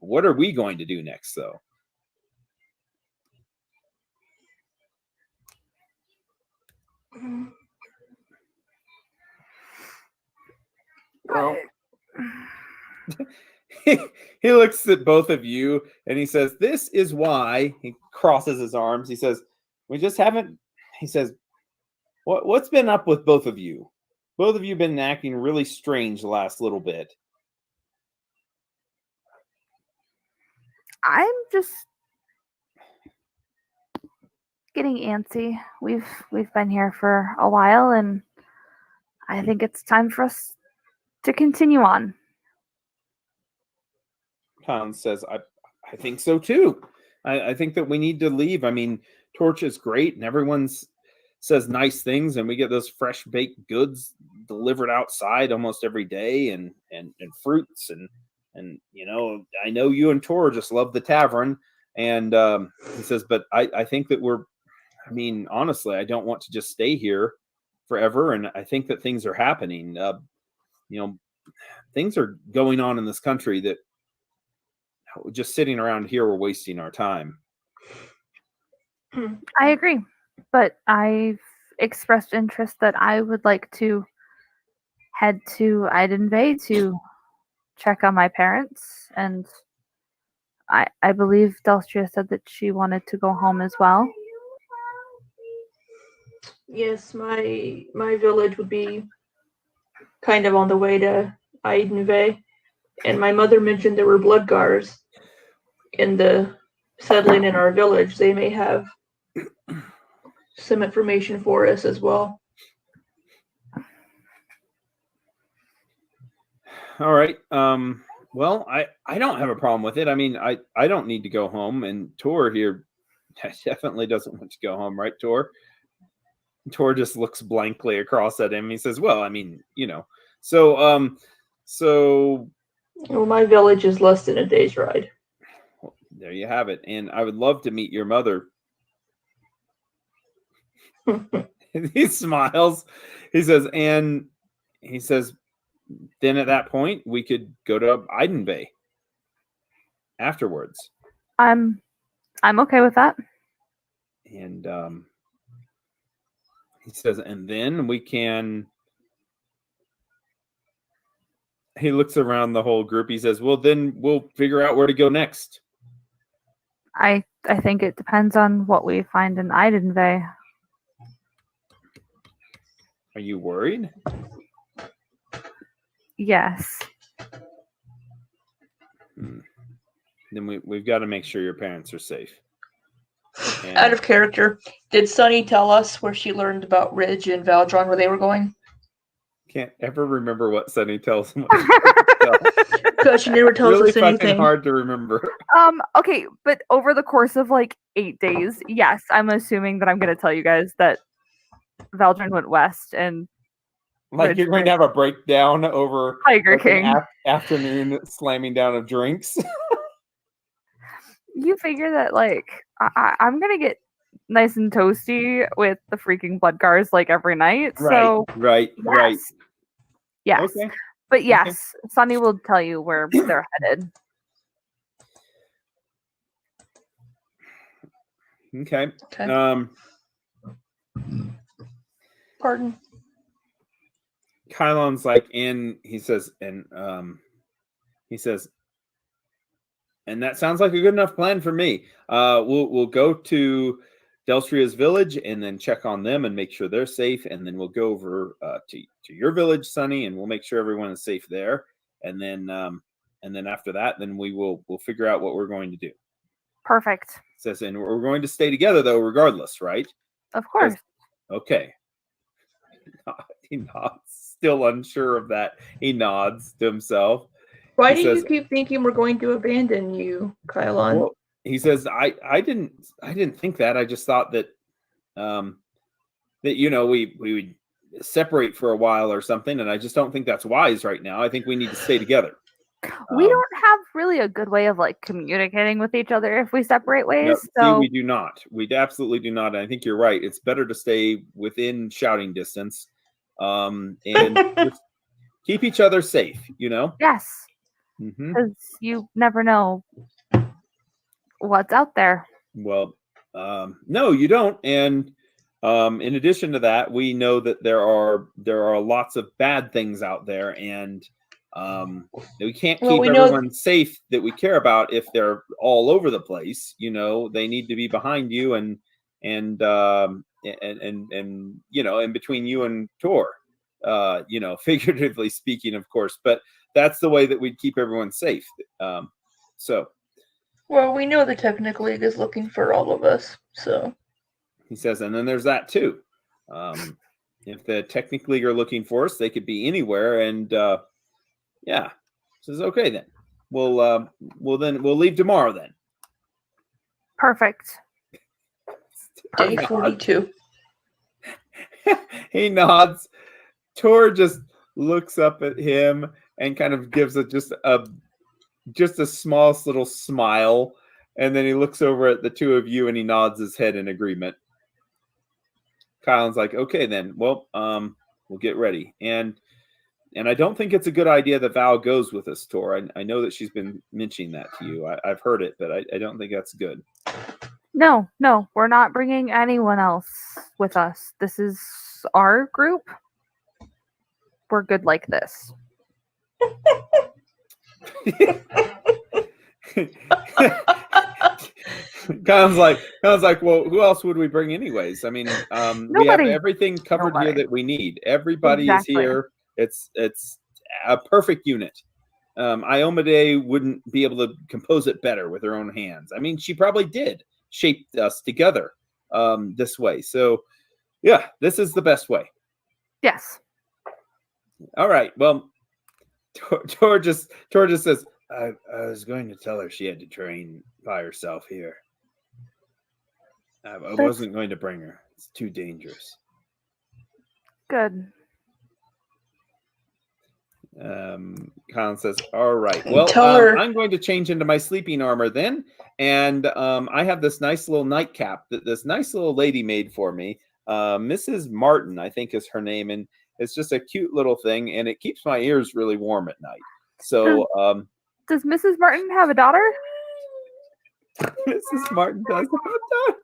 What are we going to do next, though? Well, He looks at both of you and he says, "This is why." He crosses his arms. He says, "We just haven't." He says, "What's been up with both of you? Both of you been acting really strange the last little bit." I'm just getting antsy. We've been here for a while, and I think it's time for us to continue on. Hans says, I think so too. I think that we need to leave. I mean, Torch is great and everyone's says nice things and we get those fresh baked goods delivered outside almost every day and fruits and you know, I know you and Tor just love the tavern. And he says, but I think that I mean, honestly, I don't want to just stay here forever. And I think that things are happening. You know, things are going on in this country that just sitting around here, we're wasting our time. I agree, but I've expressed interest that I would like to head to Eidenvey to check on my parents, and I believe Delstria said that she wanted to go home as well. yes, my village would be kind of on the way to Eidenvey, and my mother mentioned there were Bloodgars in the settling in our village. They may have some information for us as well. All right. Well, I don't have a problem with it. I mean, I don't need to go home, and Tor here definitely doesn't want to go home, right, Tor? Tor just looks blankly across at him. He says, "Well, I mean, you know, so Well, my village is less than a day's ride." Well, there you have it. And I would love to meet your mother." He smiles. He says, then at that point, we could go to Eidenvey afterwards. I'm okay with that. And he says, and then we can. He looks around the whole group. He says, well, then we'll figure out where to go next. I think it depends on what we find in Eidenvey. Are you worried? Yes. Then we've got to make sure your parents are safe. And Out of character, did Sunny tell us where she learned about Ridge and Valdron, where they were going? can't ever remember what Sunny tells him. Because she never tells Really us anything. fucking hard to remember. Okay, but over the course of like 8 days, yes, I'm assuming that I'm going to tell you guys that Valdron went west and Like Ridge you're going to have a breakdown over Tiger like, an King. afternoon slamming down of drinks. You figure that like I'm going to get nice and toasty with the freaking Bloodgars like every night. So right. yes. Okay. But yes, Sunny will tell you where they're headed. Okay. Okay. Pardon. Kylon's like, and he says, and that sounds like a good enough plan for me. We'll go to Delstria's village and then check on them and make sure they're safe, and then we'll go over to your village, Sunny, and we'll make sure everyone is safe there. And then after that, then we'll figure out what we're going to do. Perfect. It says, and we're going to stay together though, regardless, right? Of course. Okay. He nods, still unsure of that. He nods to himself. Why He do you says- keep thinking we're going to abandon you, Kylon? Well, he says, I didn't think that. I just thought that that we would separate for a while or something, and I just don't think that's wise right now. I think we need to stay together. We don't have really a good way of like communicating with each other if we separate ways. No, so we do not. We absolutely do not. And I think you're right. It's better to stay within shouting distance, and just keep each other safe. yes, Mm-hmm. because you never know what's out there. Well, no, you don't. And in addition to that, we know that there are lots of bad things out there, and we can't Well, keep we know- everyone safe that we care about if they're all over the place. They need to be behind you and in between you and Tor. Figuratively speaking, of course, but that's the way that we'd keep everyone safe. So Well, we know the Technic League is looking for all of us, so. he says, and then there's that too. If the Technic League are looking for us, they could be anywhere. And yeah, says, okay, then we'll leave tomorrow then. Perfect. Day 42. He nods. Tor just looks up at him and kind of gives just a small little smile, and then he looks over at the two of you and he nods his head in agreement. Kylan's like, okay, then, well, we'll get ready. And I don't think it's a good idea that Val goes with us, Tor. I know that she's been mentioning that to you. I've heard it, but I don't think that's good. No, we're not bringing anyone else with us. This is our group. We're good like this. Kylan's like, well, who else would we bring anyways? I mean, we have everything covered here that we need. Everybody is here. It's a perfect unit. Iomade wouldn't be able to compose it better with her own hands. I mean, she probably did shape us together this way. So, yeah, this is the best way. Yes. All right. Well, Tor just says, I was going to tell her she had to train by herself here. I wasn't going to bring her. It's too dangerous. Good. Colin says, all right. Well, I'm going to change into my sleeping armor then. And I have this nice little nightcap that this nice little lady made for me. Mrs. Martin, I think is her name. And it's just a cute little thing. And it keeps my ears really warm at night. So, does Mrs. Martin have a daughter? Mrs. Martin does have a daughter.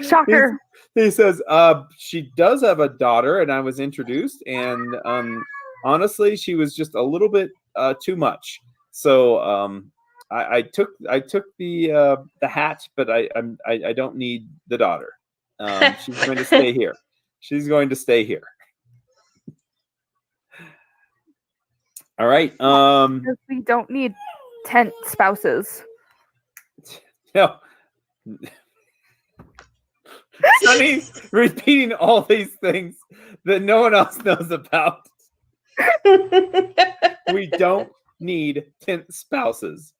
Shocker. He says, she does have a daughter, and I was introduced, and honestly, she was just a little bit too much. So I took the hat, but I don't need the daughter. She's going to stay here. She's going to stay here. All right. Because we don't need tent spouses. No. Sunny's repeating all these things that no one else knows about. We don't need tent spouses.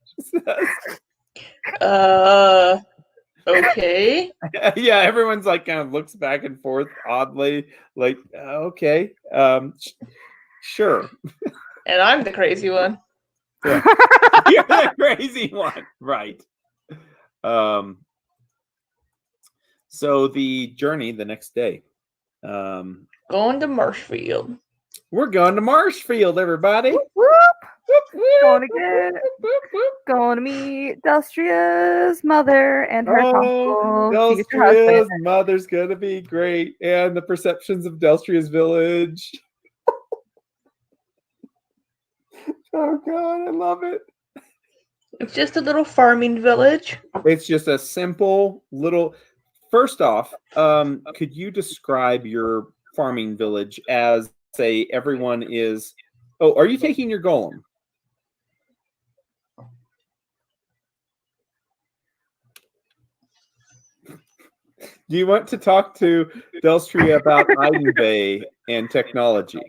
Okay. Yeah, everyone's like kind of looks back and forth oddly, like, okay, sure. And I'm the crazy one. Yeah. You're the crazy one, right? So the journey the next day. Going to Marshfield. We're going to Marshfield, everybody. Whoop, whoop. Going to meet Delstria's mother and her uncle. Delstria's mother's gonna be great, and the perceptions of Delstria's village. Oh God, I love it. It's just a little farming village. It's just a simple little. First off, could you describe your farming village as, say, everyone is? Oh, are you taking your golem? Do you want to talk to Delstria about Eidenvey and technology?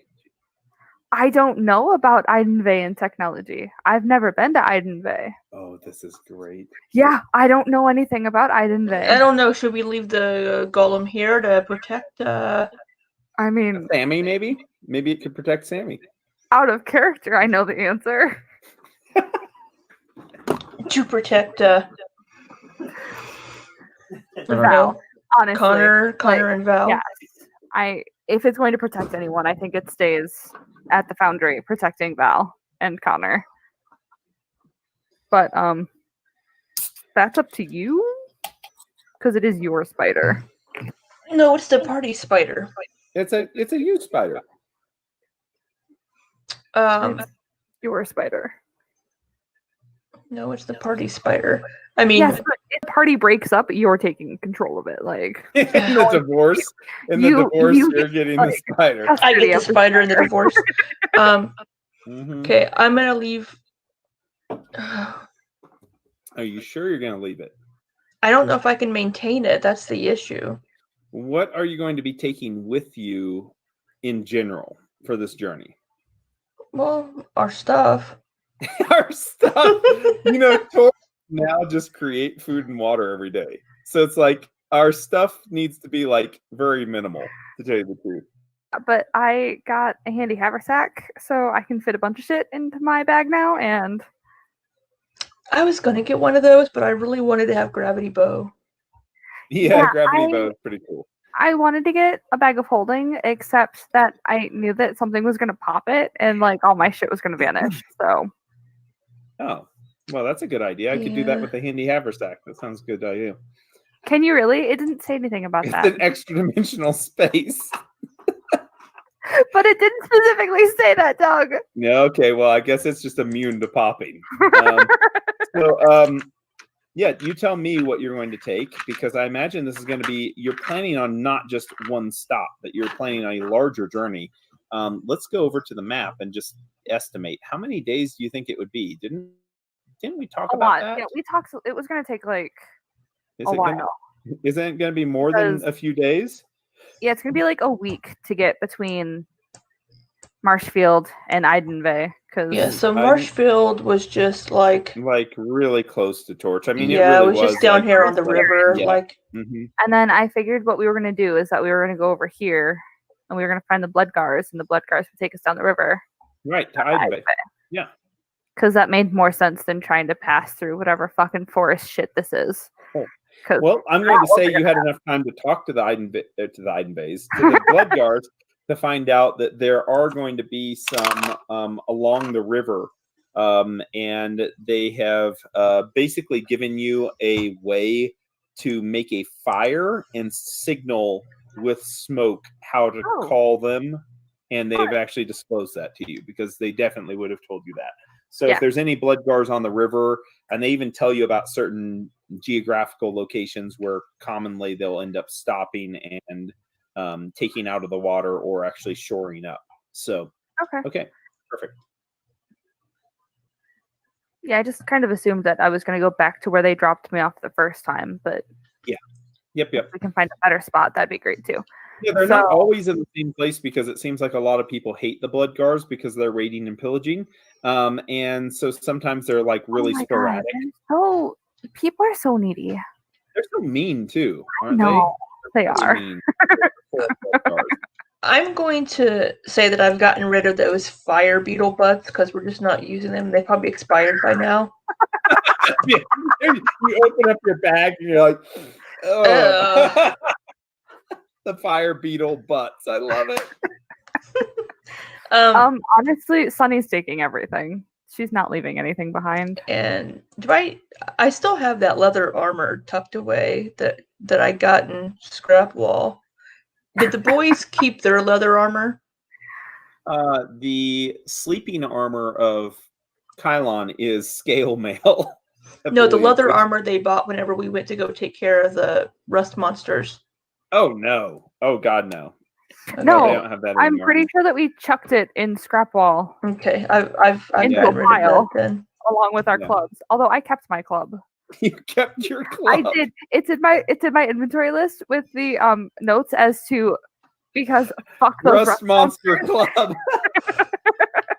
I don't know about Eidenvey and technology. I've never been to Eidenvey. Oh, this is great. Yeah, I don't know anything about Eidenvey. I don't know. Should we leave the golem here to protect? I mean, Sammy, maybe? Maybe it could protect Sammy. Out of character, I know the answer. To protect Val, honestly. Connor and Val. Yes. If it's going to protect anyone, I think it stays at the Foundry protecting Val and Connor. But that's up to you because it is your spider. No, it's the party spider. It's a youth spider. Your spider. No, it's the party spider. I mean, Yes, but if the party breaks up, you're taking control of it. Like In the divorce, you you're get, getting like, the spider. I custody get the of spider in the divorce. Mhm. Okay, I'm gonna leave. Are you sure you're going to leave it? I don't know if I can maintain it. That's the issue. What are you going to be taking with you in general for this journey? Well, our stuff. Our stuff. Tourists now just create food and water every day. So it's like our stuff needs to be like very minimal, to tell you the truth. but I got a handy haversack, so I can fit a bunch of shit into my bag now. And I was gonna get one of those, but I really wanted to have gravity bow. Yeah, gravity bow is pretty cool. I wanted to get a bag of holding, except that I knew that something was gonna pop it, and like all my shit was gonna vanish. So Oh, well, that's a good idea. I could do that Yeah. with a handy haversack. That sounds a good idea. can you really? It didn't say anything about It's that, an extra dimensional space. but it didn't specifically say that, Doug. Yeah, okay. Well, I guess it's just immune to popping. Yeah, you tell me what you're going to take, because I imagine this is going to be, you're planning on not just one stop, but you're planning on a larger journey. Let's go over to the map and just estimate how many days do you think it would be? Didn't we talk A about lot. that? Yeah, we talked. It was gonna take like Is a it gonna, while. isn't it going to be more than Because- a few days? Yeah, it's gonna be like a week to get between Marshfield and Idenvay. Cause Yeah, so I- Marshfield was just like, Like really close to Torch. I mean, yeah, it really was just down like, here on the like- river. yeah. Like, Mhm. And then I figured what we were gonna do is that we were gonna go over here, and we were gonna find the Bloodgars, and the Bloodgars would take us down the river. Right, to Idenvay. Yeah. Because that made more sense than trying to pass through whatever fucking forest shit this is. Oh. 'Cause Well, I'm going to what say we're you had enough time to talk to the Idenvays, to the Bloodgars, to find out that there are going to be some along the river, and they have basically given you a way to make a fire and signal with smoke how to Oh. call them, and they've Fun. actually disclosed that to you, because they definitely would have told you that. So Yeah. if there's any Bloodgars on the river, and they even tell you about certain geographical locations where commonly they'll end up stopping and taking out of the water or actually shoring up. So, okay, perfect. Yeah, I just kind of assumed that I was going to go back to where they dropped me off the first time, but Yep. if we can find a better spot, that'd be great too. Yeah, they're not So- always in the same place, because it seems like a lot of people hate the Bloodgars because they're raiding and pillaging. And so sometimes they're like really Oh my God, sporadic. so people are so needy. They're so mean too, aren't No, they they? are. Mean. Poor Bloodgars. I'm going to say that I've gotten rid of those fire beetle butts because we're just not using them. They probably expired by now. Yeah, you open up your bag and you're like, oh. The fire beetle butts. I love it. Honestly, Sunny's taking everything. She's not leaving anything behind. And I still have that leather armor tucked away that I got in Scrap Wall. Did the boys keep their leather armor? The sleeping armor of Kylon is scale mail. I No, the believe, leather which- armor they bought whenever we went to go take care of the rust monsters. Oh no! Oh God, no! No, they don't have that. I'm anymore. pretty sure that we chucked it in scrap wall Okay, I've Into gotten a rid of pile. that then. along with our Yeah. clubs. Although I kept my club. You kept your I club. did. It's in my inventory inventory list with the notes as to because fuck those Rust Monster Club.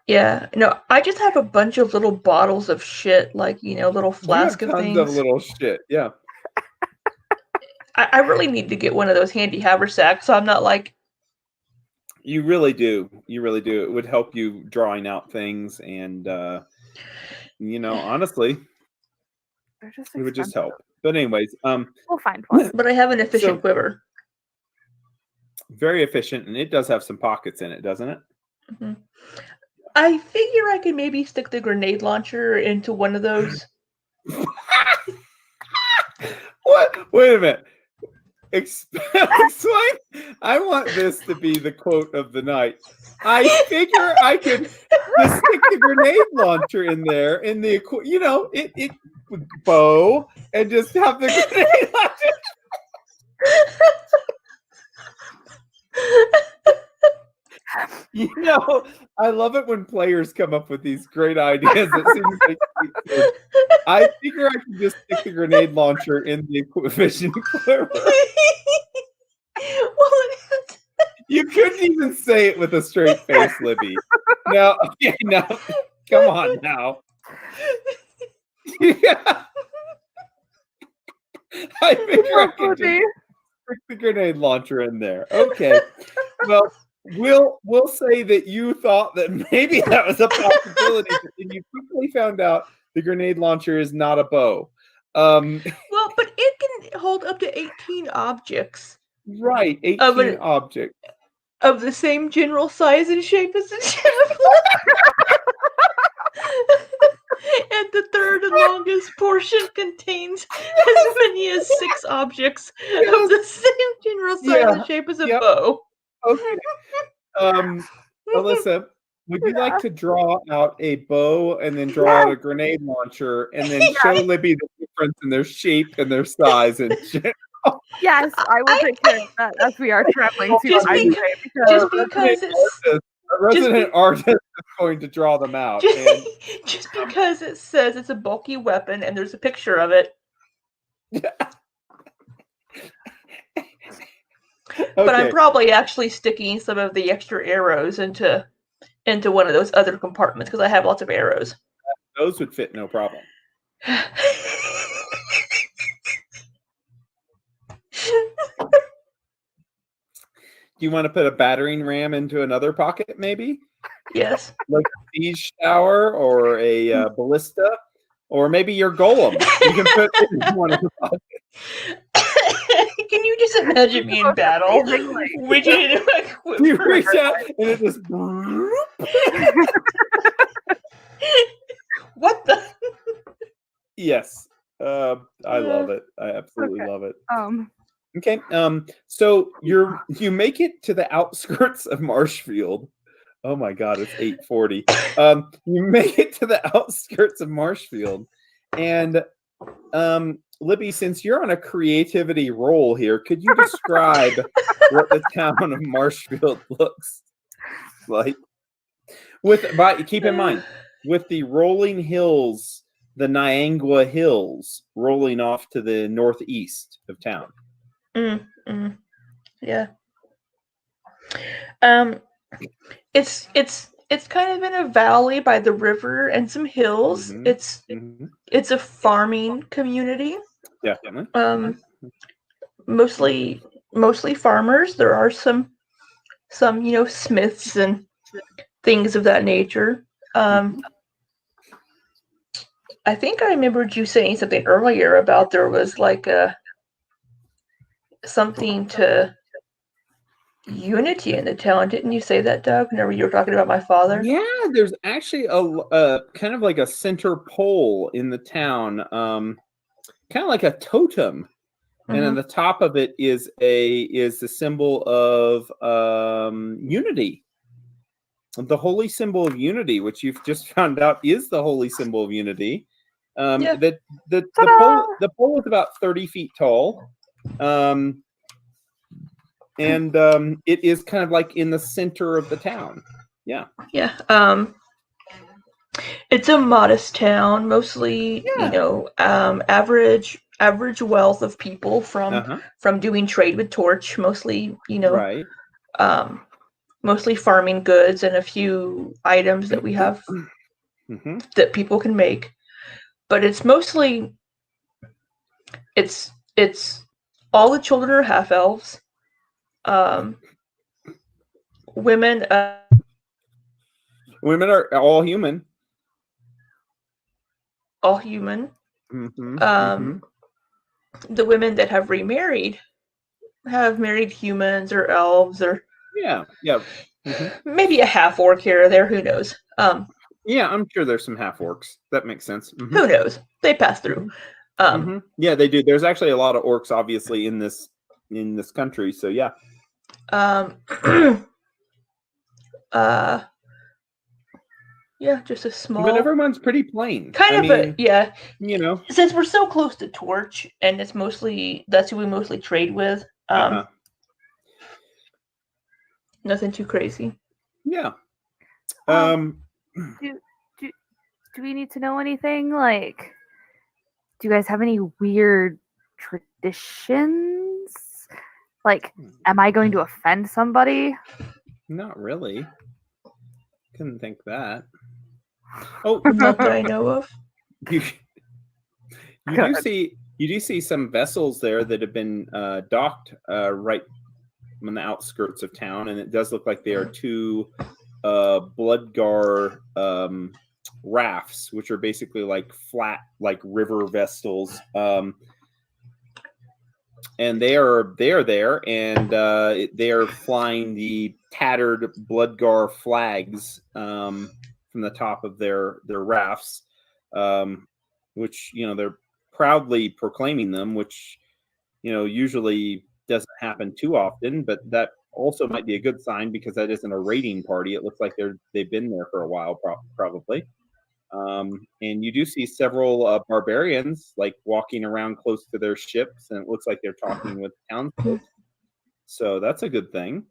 Yeah, no, I just have a bunch of little bottles of shit, like, little flask You of have things. tons of little shit. Yeah. I really need to get one of those handy haversacks, so I'm not like, You really do. You really do. It would help you drawing out things, and honestly, They're just it would just expensive. help. But anyways, We'll find one. but I have an efficient So- quiver. very efficient, and it does have some pockets in it, doesn't it? Mhm. I figure I could maybe stick the grenade launcher into one of those. What? Wait a minute. Explain. I want this to be the quote of the night. I figure I could just stick the grenade launcher in there in the it bow and just have the grenade launcher. I love it when players come up with these great ideas. That seem like I figure I can just stick the grenade launcher in the vision clearer. You couldn't even say it with a straight face, Libby. No, come on now. Yeah. I figure I can just stick the grenade launcher in there. Okay. Well, we'll say that you thought that maybe that was a possibility, but then you quickly found out the grenade launcher is not a bow. Well, but it can hold up to 18 objects. Right, 18 objects. Of the same general size and shape as the javelin. And the third and longest portion contains as many as 6 objects of the same general size and shape as a bow. Okay. Alyssa, would you like to draw out a bow and then draw out a grenade launcher and then show Libby the difference in their shape and their size and shit? Yes, I will take care of that as we are traveling to just because a resident artist is going to draw them out. Just because it says it's a bulky weapon and there's a picture of it. But I'm probably actually sticking some of the extra arrows into one of those other compartments because I have lots of arrows. Those would fit no problem. Do you want to put a battering ram into another pocket, maybe? Yes. Like a siege tower or a ballista, or maybe your golem. You can put it in one of the pockets. Can you just imagine me in battle? Would you reach out and it just what the? Yes. I love it. I absolutely love it. Okay. So you make it to the outskirts of Marshfield. Oh my God, it's 8:40. You make it to the outskirts of Marshfield, and Libby, since you're on a creativity roll here, could you describe what the town of Marshfield looks like? Keep in mind, with the rolling hills, the Niangua Hills rolling off to the northeast of town. Yeah. It's kind of in a valley by the river and some hills. Mm-hmm. It's a farming community. Definitely. Mostly farmers. There are some smiths and things of that nature. I think I remembered you saying something earlier about there was like something to unity in the town. Didn't you say that, Doug? Whenever you were talking about my father? Yeah, there's actually a kind of like a center pole in the town, kind of like a totem, and on the top of it is the symbol of unity. The holy symbol of unity, which you've just found out is the holy symbol of unity. The pole is about 30 feet tall. And it is kind of like in the center of the town. Yeah. It's a modest town, mostly average wealth of people from doing trade with torch, mostly right. Mostly farming goods and a few items that we have that people can make. But it's mostly it's all the children are half elves. Women are all human. All human. The women that have remarried have married humans or elves or maybe a half orc here or there. Who knows? Yeah, I'm sure there's some half orcs. That makes sense. Who knows? They pass through. Yeah, they do. There's actually a lot of orcs, obviously, in this in this country. So yeah, Um, yeah, just a small. but everyone's pretty plain. Kind I of mean, yeah. you know, Since we're so close to Torch, and it's mostly that's who we mostly trade with. Nothing too crazy. yeah. Do we need to know anything? Like, do you guys have any weird traditions? Like, am I going to offend somebody? Not really. Couldn't think that. Oh, Not that I know of. you do see some vessels there that have been docked right on the outskirts of town, and it does look like they are two Bloodgar rafts, which are basically like flat, like river vessels. And they are there, and they are flying the tattered Bloodgar flags from the top of their rafts, which they're proudly proclaiming them, which usually doesn't happen too often, but that also might be a good sign because that isn't a raiding party. It looks like they've been there for a while, probably. And you do see several barbarians like walking around close to their ships, and it looks like they're talking with townsfolk. So that's a good thing.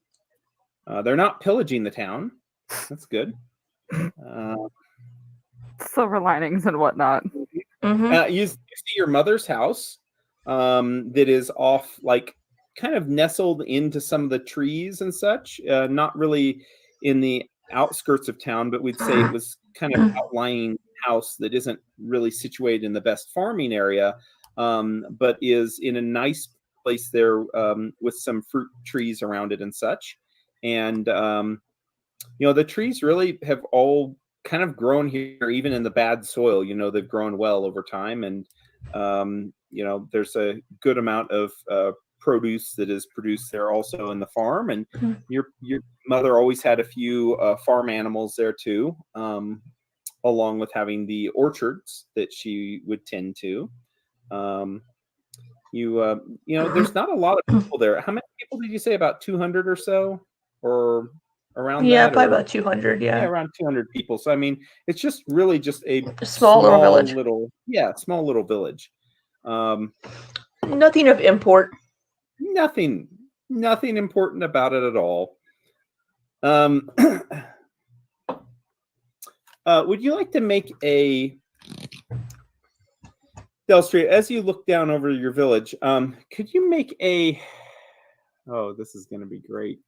They're not pillaging the town. That's good. Silver linings and whatnot. You see your mother's house that is off, like kind of nestled into some of the trees and such. Not really in the outskirts of town, but we'd say it was kind of outlying house that isn't really situated in the best farming area, but is in a nice place there with some fruit trees around it and such. And the trees really have all kind of grown here, even in the bad soil. They've grown well over time, and there's a good amount of produce that is produced there also in the farm. And your mother always had a few farm animals there too, along with having the orchards that she would tend to. There's not a lot of people there. How many people did you say? About 200 or so, or around yeah, that? Probably about 200. Yeah, around 200 people. So I mean, it's just really just a small little village. Small little village. Nothing of import. Nothing important about it at all. Would you like to make a Delstria, as you look down over your village, could you make a this is going to be great.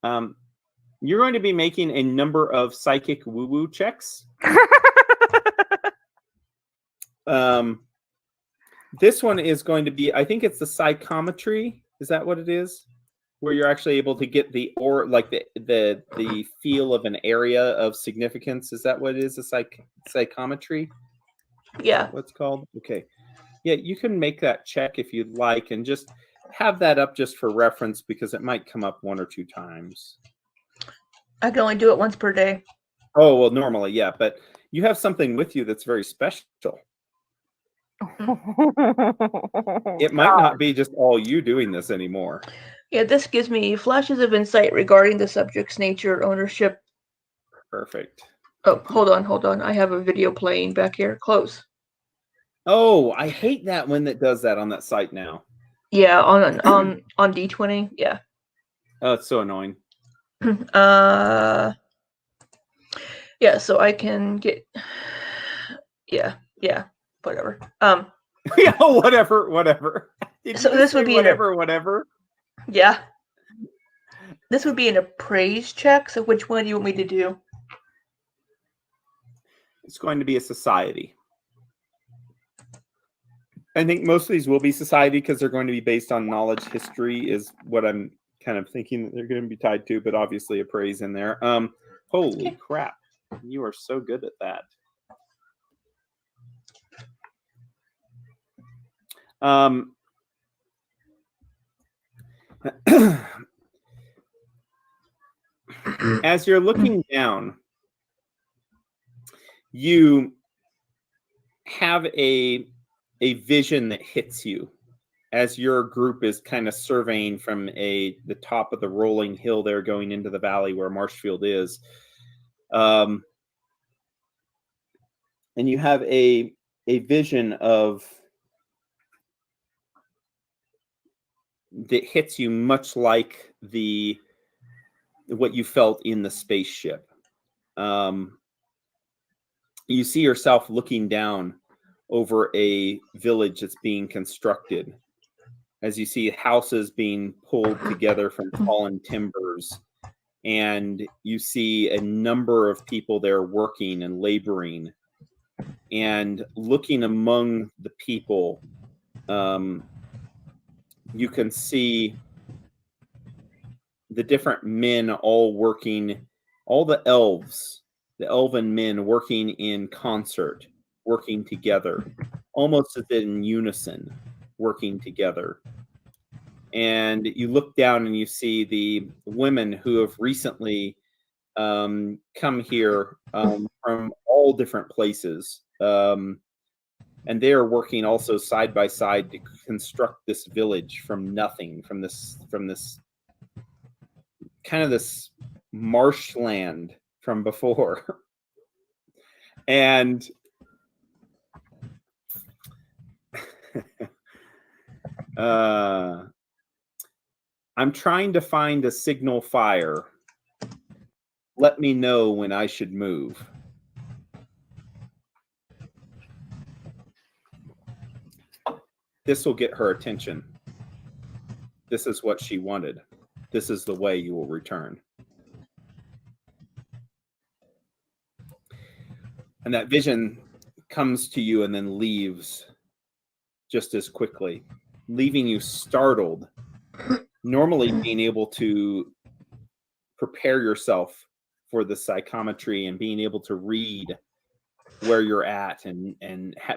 You're going to be making a number of psychic woo-woo checks. This one is going to be, I think it's the psychometry. Is that what it is? Where you're actually able to get the feel of an area of significance. Is that what it is? The psychometry? Yeah. What's called? Okay. Yeah, you can make that check if you'd like, and just have that up just for reference because it might come up one or two times. I can only do it once per day. Oh, well, normally, yeah, but you have something with you that's very special. It might not be just all you doing this anymore. Yeah, this gives me flashes of insight regarding the subject's nature, ownership. Perfect. Oh, hold on. I have a video playing back here. Close. Oh, I hate that one that does that on that site now. Yeah, on D20. Yeah. Oh, it's so annoying. Yeah, so I can get. Yeah, whatever. Yeah, whatever. So this would be whatever. Yeah. This would be an appraise check. So which one do you want me to do? It's going to be a society. I think most of these will be society because they're going to be based on knowledge. History is what I'm kind of thinking that they're going to be tied to, but obviously appraise in there. Holy crap. You are so good at that. As you're looking down, you have a vision that hits you, as your group is kind of surveying from the top of the rolling hill there going into the valley where Marshfield is, and you have a vision of that hits you much like what you felt in the spaceship. You see yourself looking down over a village that's being constructed, as you see houses being pulled together from fallen timbers, and you see a number of people there working and laboring, and looking among the people, you can see the different men all working, all the elven men working in concert, working together, almost as in unison, working together. And you look down and you see the women who have recently come here from all different places. And they are working also side by side to construct this village from nothing, from this kind of this marshland from before. And I'm trying to find a signal fire. Let me know when I should move. This will get her attention. This is what she wanted. This is the way you will return. And that vision comes to you and then leaves just as quickly, leaving you startled. Normally being able to prepare yourself for the psychometry and being able to read where you're at and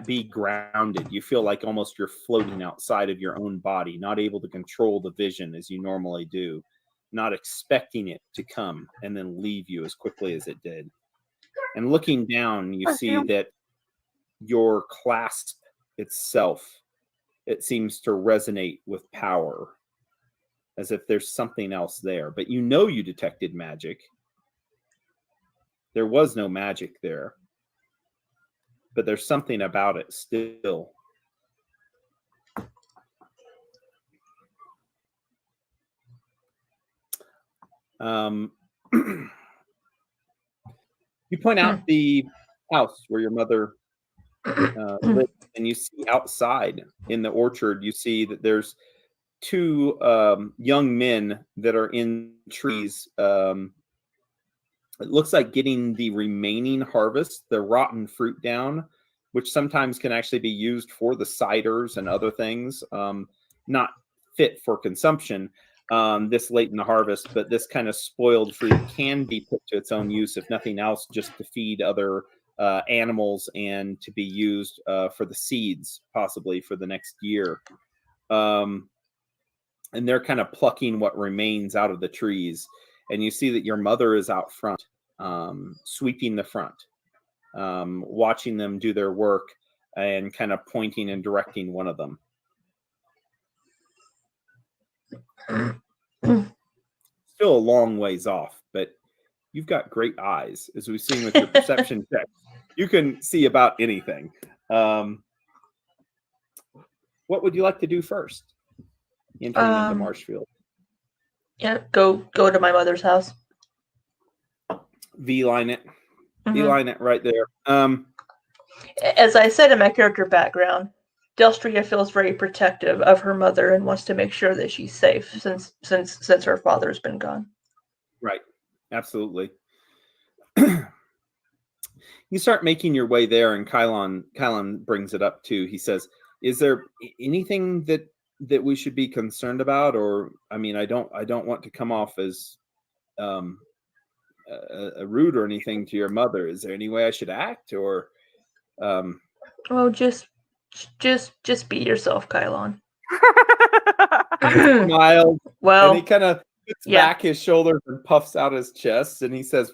be grounded. You feel like almost you're floating outside of your own body, not able to control the vision as you normally do, not expecting it to come and then leave you as quickly as it did. And looking down, you see that your clasp itself, it seems to resonate with power, as if there's something else there. But you know you detected magic. There was no magic there. But there's something about it still. You point out the house where your mother lived, and you see outside in the orchard, you see that there's two young men that are in trees. It looks like getting the remaining harvest, the rotten fruit down, which sometimes can actually be used for the ciders and other things, not fit for consumption this late in the harvest, but this kind of spoiled fruit can be put to its own use, if nothing else, just to feed other animals and to be used for the seeds, possibly for the next year. And they're kind of plucking what remains out of the trees. And you see that your mother is out front, sweeping the front, watching them do their work and kind of pointing and directing one of them. Still a long ways off, but you've got great eyes, as we've seen with your perception check. You can see about anything. What would you like to do first? Entering into Marshfield. Yeah, go to my mother's house. V-line it. V-line it right there. As I said in my character background, Delstria feels very protective of her mother and wants to make sure that she's safe since her father's been gone. Right. Absolutely. You start making your way there, and Kylon brings it up too. He says, "Is there anything that we should be concerned about? Or, I mean, I don't want to come off as a rude or anything to your mother. Is there any way I should act, or?" Oh, just be yourself, Kylon. Smiles. Well, and he kind of puts back his shoulders and puffs out his chest, and he says,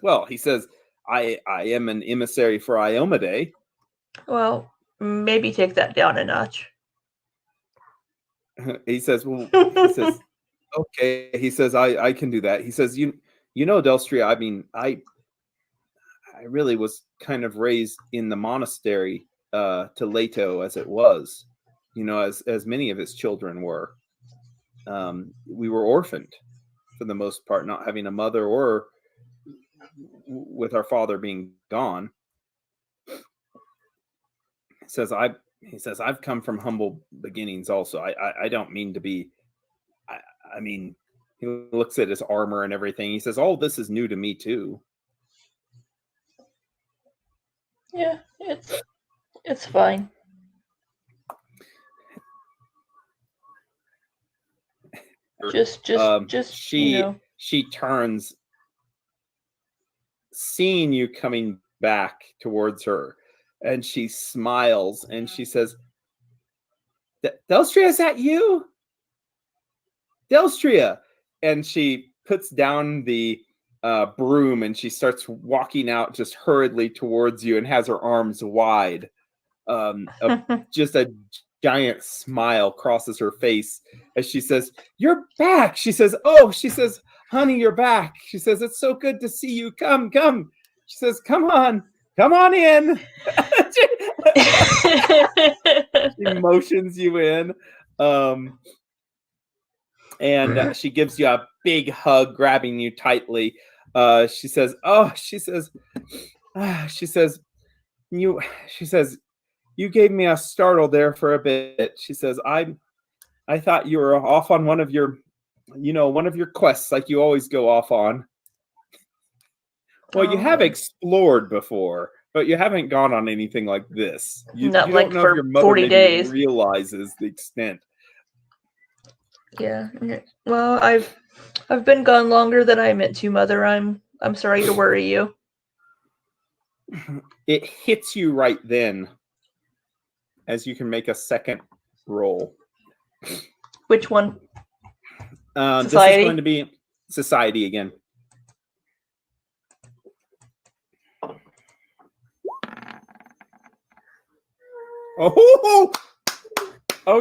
I am an emissary for Iomedae. Well, maybe take that down a notch. he says, well, he says, okay. He says, I can do that. He says, you know, Delstria, I mean, I really was kind of raised in the monastery to Leto as it was, you know, as many of his children were. We were orphaned for the most part, not having a mother or with our father being gone. He says I've come from humble beginnings also. I don't mean to be I mean, he looks at his armor and everything. He says, all this is new to me too. Yeah, it's fine. Just she turns, seeing you coming back towards her, and she smiles and she says, Delstria, is that you? Delstria. And she puts down the broom and she starts walking out just hurriedly towards you and has her arms wide. Just a giant smile crosses her face as she says, you're back. She says, oh, she says, honey, you're back. She says, it's so good to see you. Come. She says, come on in. She motions you in. And she gives you a big hug, grabbing you tightly. She says, you gave me a startle there for a bit. She says, I thought you were off on one of your quests like you always go off on. Well, you have explored before, but you haven't gone on anything like this. You Not don't like know for if your mother 40 maybe days. realizes the extent. Yeah. Well, I've been gone longer than I meant to, Mother. I'm sorry to worry you. It hits you right then, as you can make a second roll. Which one? This is going to be society again. Oh,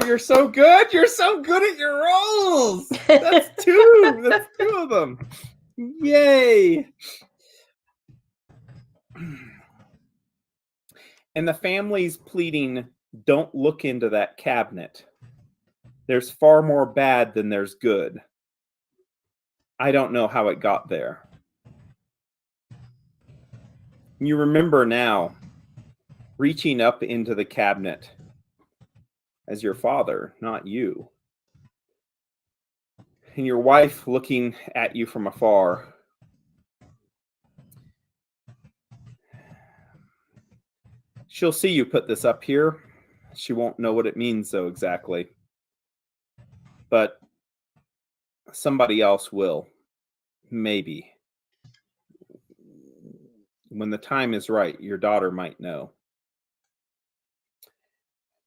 you're so good. You're so good at your rolls. That's two. That's two of them. Yay. And the family's pleading, don't look into that cabinet. There's far more bad than there's good. I don't know how it got there. You remember now reaching up into the cabinet as your father, not you. And your wife looking at you from afar. She'll see you put this up here. She won't know what it means, though, exactly. But somebody else will. Maybe. When the time is right, your daughter might know.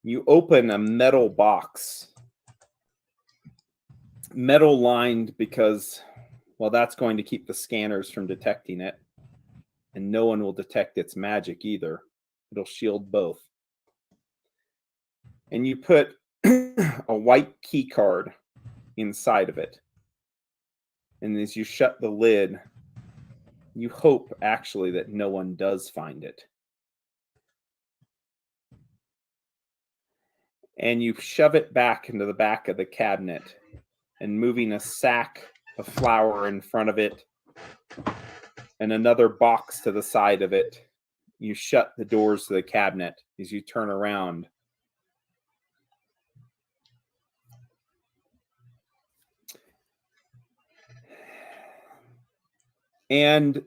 You open a metal box. Metal lined because, well, that's going to keep the scanners from detecting it. And no one will detect its magic either. It'll shield both. And you put a white key card inside of it. And as you shut the lid, you hope actually that no one does find it. And you shove it back into the back of the cabinet, and moving a sack of flour in front of it and another box to the side of it, you shut the doors to the cabinet as you turn around. And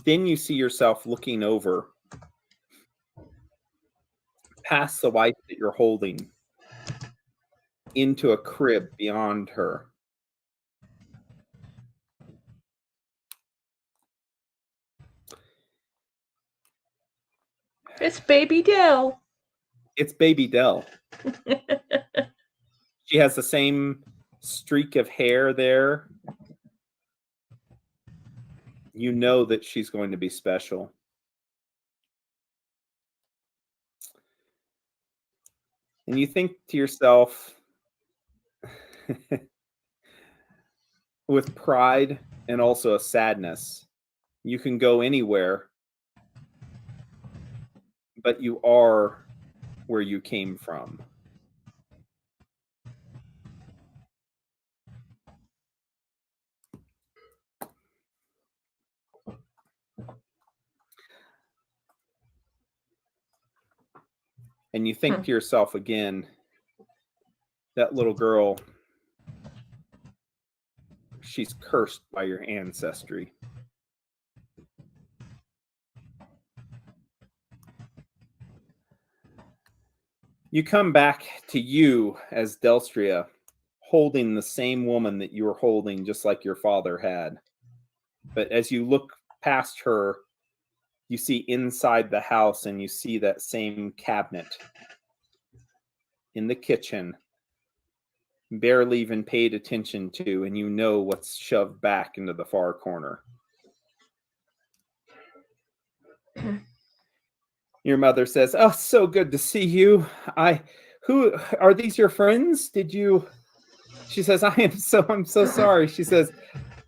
then you see yourself looking over past the wife that you're holding into a crib beyond her. It's baby Dell. It's baby Dell. She has the same streak of hair there. You know that she's going to be special. And you think to yourself, with pride and also a sadness. You can go anywhere, but you are where you came from. And you think to yourself again, that little girl, she's cursed by your ancestry. You come back to you as Delstria, holding the same woman that you were holding just like your father had. But as you look past her, you see inside the house and you see that same cabinet in the kitchen, barely even paid attention to, and you know what's shoved back into the far corner. Your mother says, "Oh, so good to see you. Who are these, your friends? Did you?" She says, I'm so sorry." She says,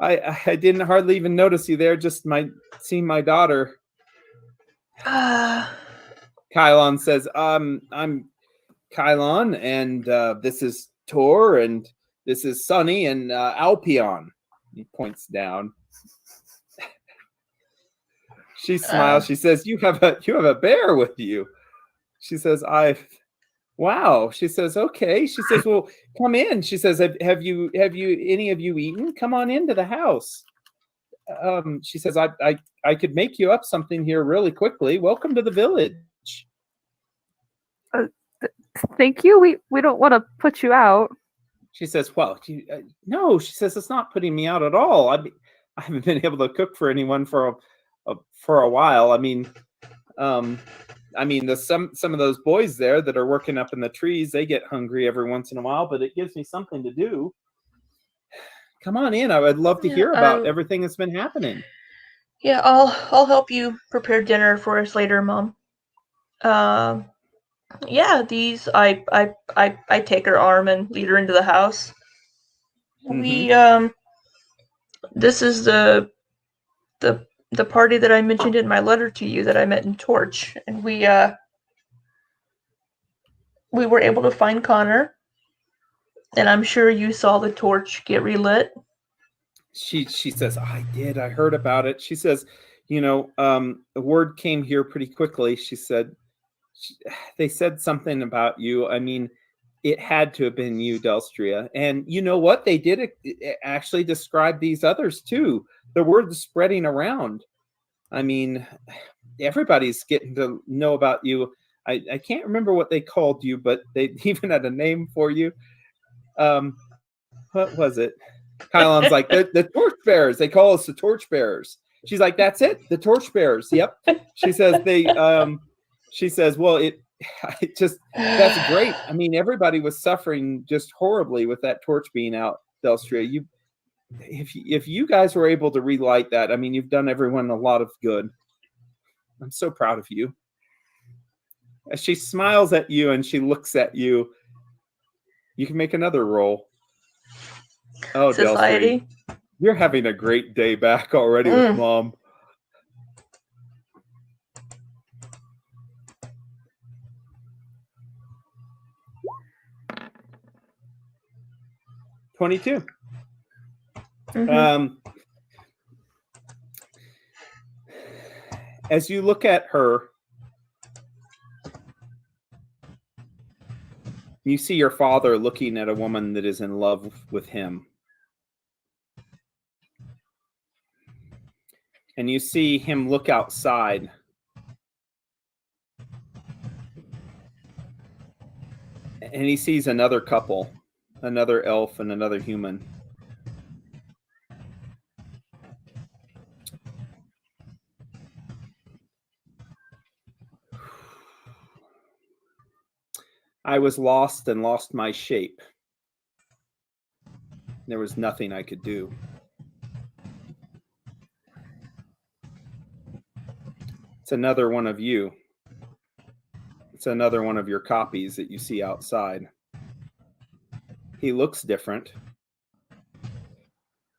I didn't hardly even notice you there, just seeing my daughter. Kylon says, I'm Kylon, and this is Tor, and this is Sunny, and Alpion. He points down. She smiles. She says, you have a bear with you." She says, wow. She says, okay. She says, well, come in. She says, have you any of you eaten? Come on into the house. She says, I could make you up something here really quickly. Welcome to the village. Thank you. We don't want to put you out. She says, well, no. She says, it's not putting me out at all. I haven't been able to cook for anyone for a while. I mean, there's some of those boys there that are working up in the trees. They get hungry every once in a while, but it gives me something to do. Come on in. I would love to hear about everything that's been happening. Yeah, I'll help you prepare dinner for us later, Mom. Yeah, these I take her arm and lead her into the house. Mm-hmm. This is the party that I mentioned in my letter to you that I met in Torch, and we were able to find Connor, and I'm sure you saw the torch get relit. She says, I did. I heard about it. She says, the word came here pretty quickly. She said, they said something about you. I mean, it had to have been you, Delstria. And you know what? They did actually describe these others too. The word is spreading around. I mean, everybody's getting to know about you. I can't remember what they called you, but they even had a name for you. What was it? Kylon's like, the torchbearers. They call us the torchbearers. She's like, that's it, the torchbearers. Yep. She says she says, well, it just, that's great. I mean, everybody was suffering just horribly with that torch being out, Delstria. If you guys were able to relight that, I mean, you've done everyone a lot of good. I'm so proud of you. As she smiles at you and she looks at you, you can make another roll. Oh, Society. Delstria, you're having a great day back already with Mom. $22. Mm-hmm. As you look at her, you see your father looking at a woman that is in love with him. And you see him look outside. And he sees another couple, another elf and another human. I was lost and lost my shape. There was nothing I could do. It's another one of you. It's another one of your copies that you see outside. He looks different,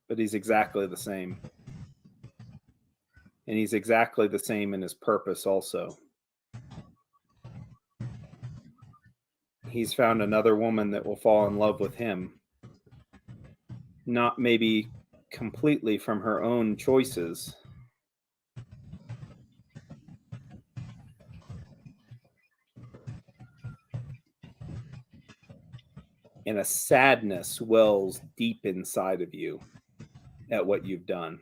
but he's exactly the same. And he's exactly the same in his purpose also. He's found another woman that will fall in love with him. Not maybe completely from her own choices. And a sadness wells deep inside of you at what you've done.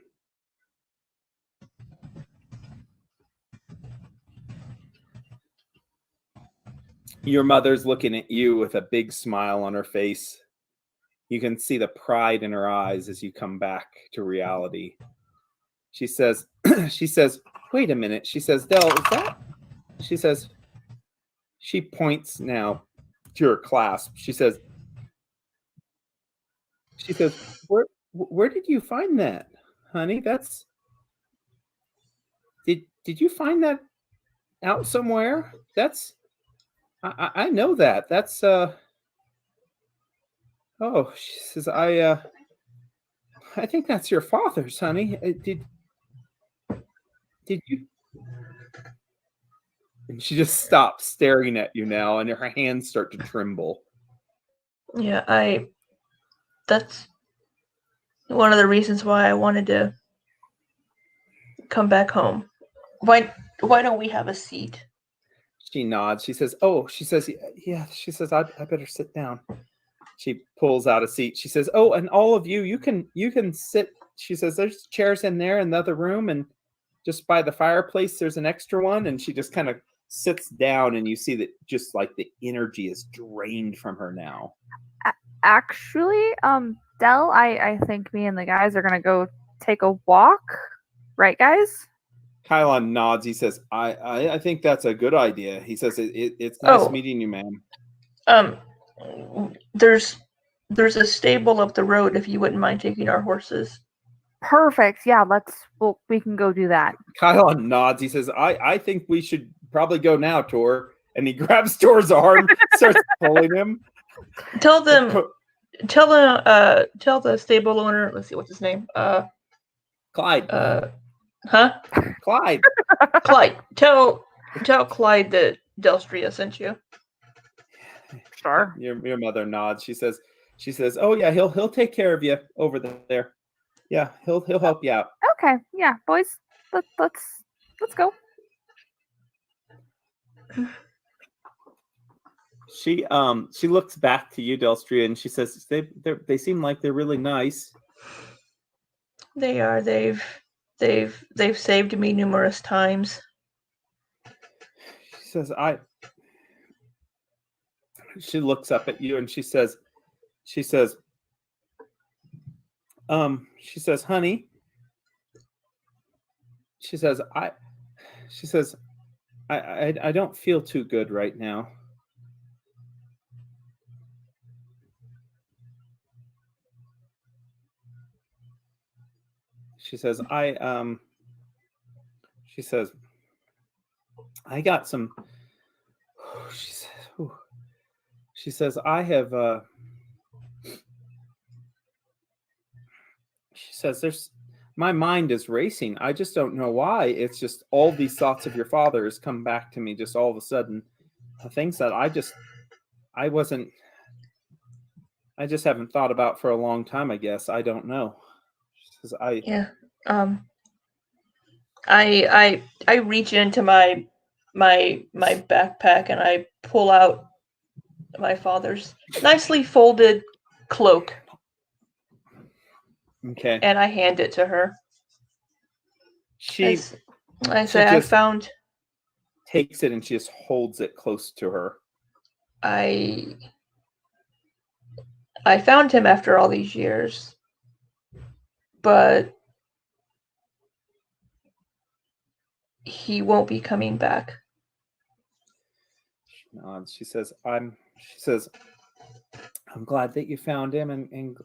Your mother's looking at you with a big smile on her face. You can see the pride in her eyes as you come back to reality. She says, wait a minute. She says, Del, is that? She says, she points now to her clasp. She says, where did you find that, honey? That's, did you find that out somewhere? That's, I know that. That's, oh, she says, I think that's your father's, honey. Did you? And she just stops staring at you now, and her hands start to tremble. Yeah, that's one of the reasons why I wanted to come back home. Why don't we have a seat? She nods. She says, oh, she says, yeah. She says, I better sit down. She pulls out a seat. She says, oh, and all of you, you can sit. She says, there's chairs in there in the other room, and just by the fireplace, there's an extra one. And she just kind of sits down, and you see that just like the energy is drained from her now. Actually, Del, I think me and the guys are gonna go take a walk. Right, guys? Kylon nods. He says, I think that's a good idea. He says, it's nice meeting you, ma'am. There's a stable up the road if you wouldn't mind taking our horses. Perfect. Yeah, we can go do that. Kylon nods. He says, I think we should probably go now, Tor. And he grabs Tor's arm, starts pulling him. Tell the stable owner, let's see, what's his name? Clyde. Huh? Clyde. Clyde. Tell Clyde that Delstria sent you. Sure. Your mother nods. She says, oh yeah, he'll take care of you over there. Yeah, he'll help you out. Okay. Yeah, boys, let's go. She looks back to you, Delstria, and she says, they seem like they're really nice. They are. They've saved me numerous times. She says, she looks up at you and she says, honey, she says, I don't feel too good right now. She says, I got some, she says, I have, she says, my mind is racing. I just don't know why. It's just all these thoughts of your father has come back to me just all of a sudden. Things that I just haven't thought about for a long time, I guess. I don't know. She says, I reach into my backpack and I pull out my father's nicely folded cloak. Okay. And I hand it to her. I found. Takes it and she just holds it close to her. I found him after all these years, but he won't be coming back. She nods. She says, I'm glad that you found him and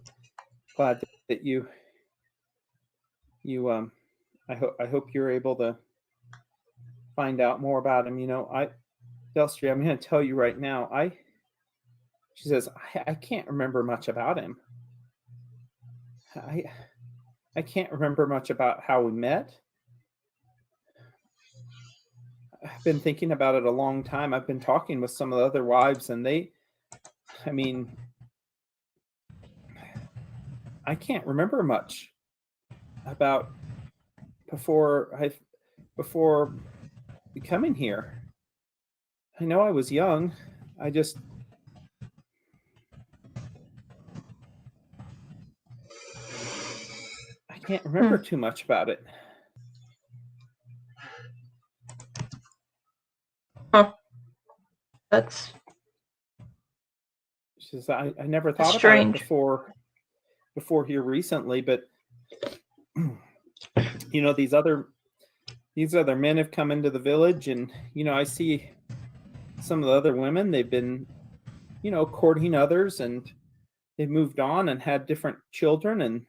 glad that you I hope you're able to find out more about him. You know, Delstria, I'm going to tell you right now, She says, I can't remember much about him. I can't remember much about how we met. I've been thinking about it a long time. I've been talking with some of the other wives, and I can't remember much about before becoming here. I know I was young. I can't remember too much about it. Huh. That's She says, I never thought about it strange. before here recently, but you know, these other men have come into the village, and you know, I see some of the other women, they've been, you know, courting others, and they've moved on and had different children,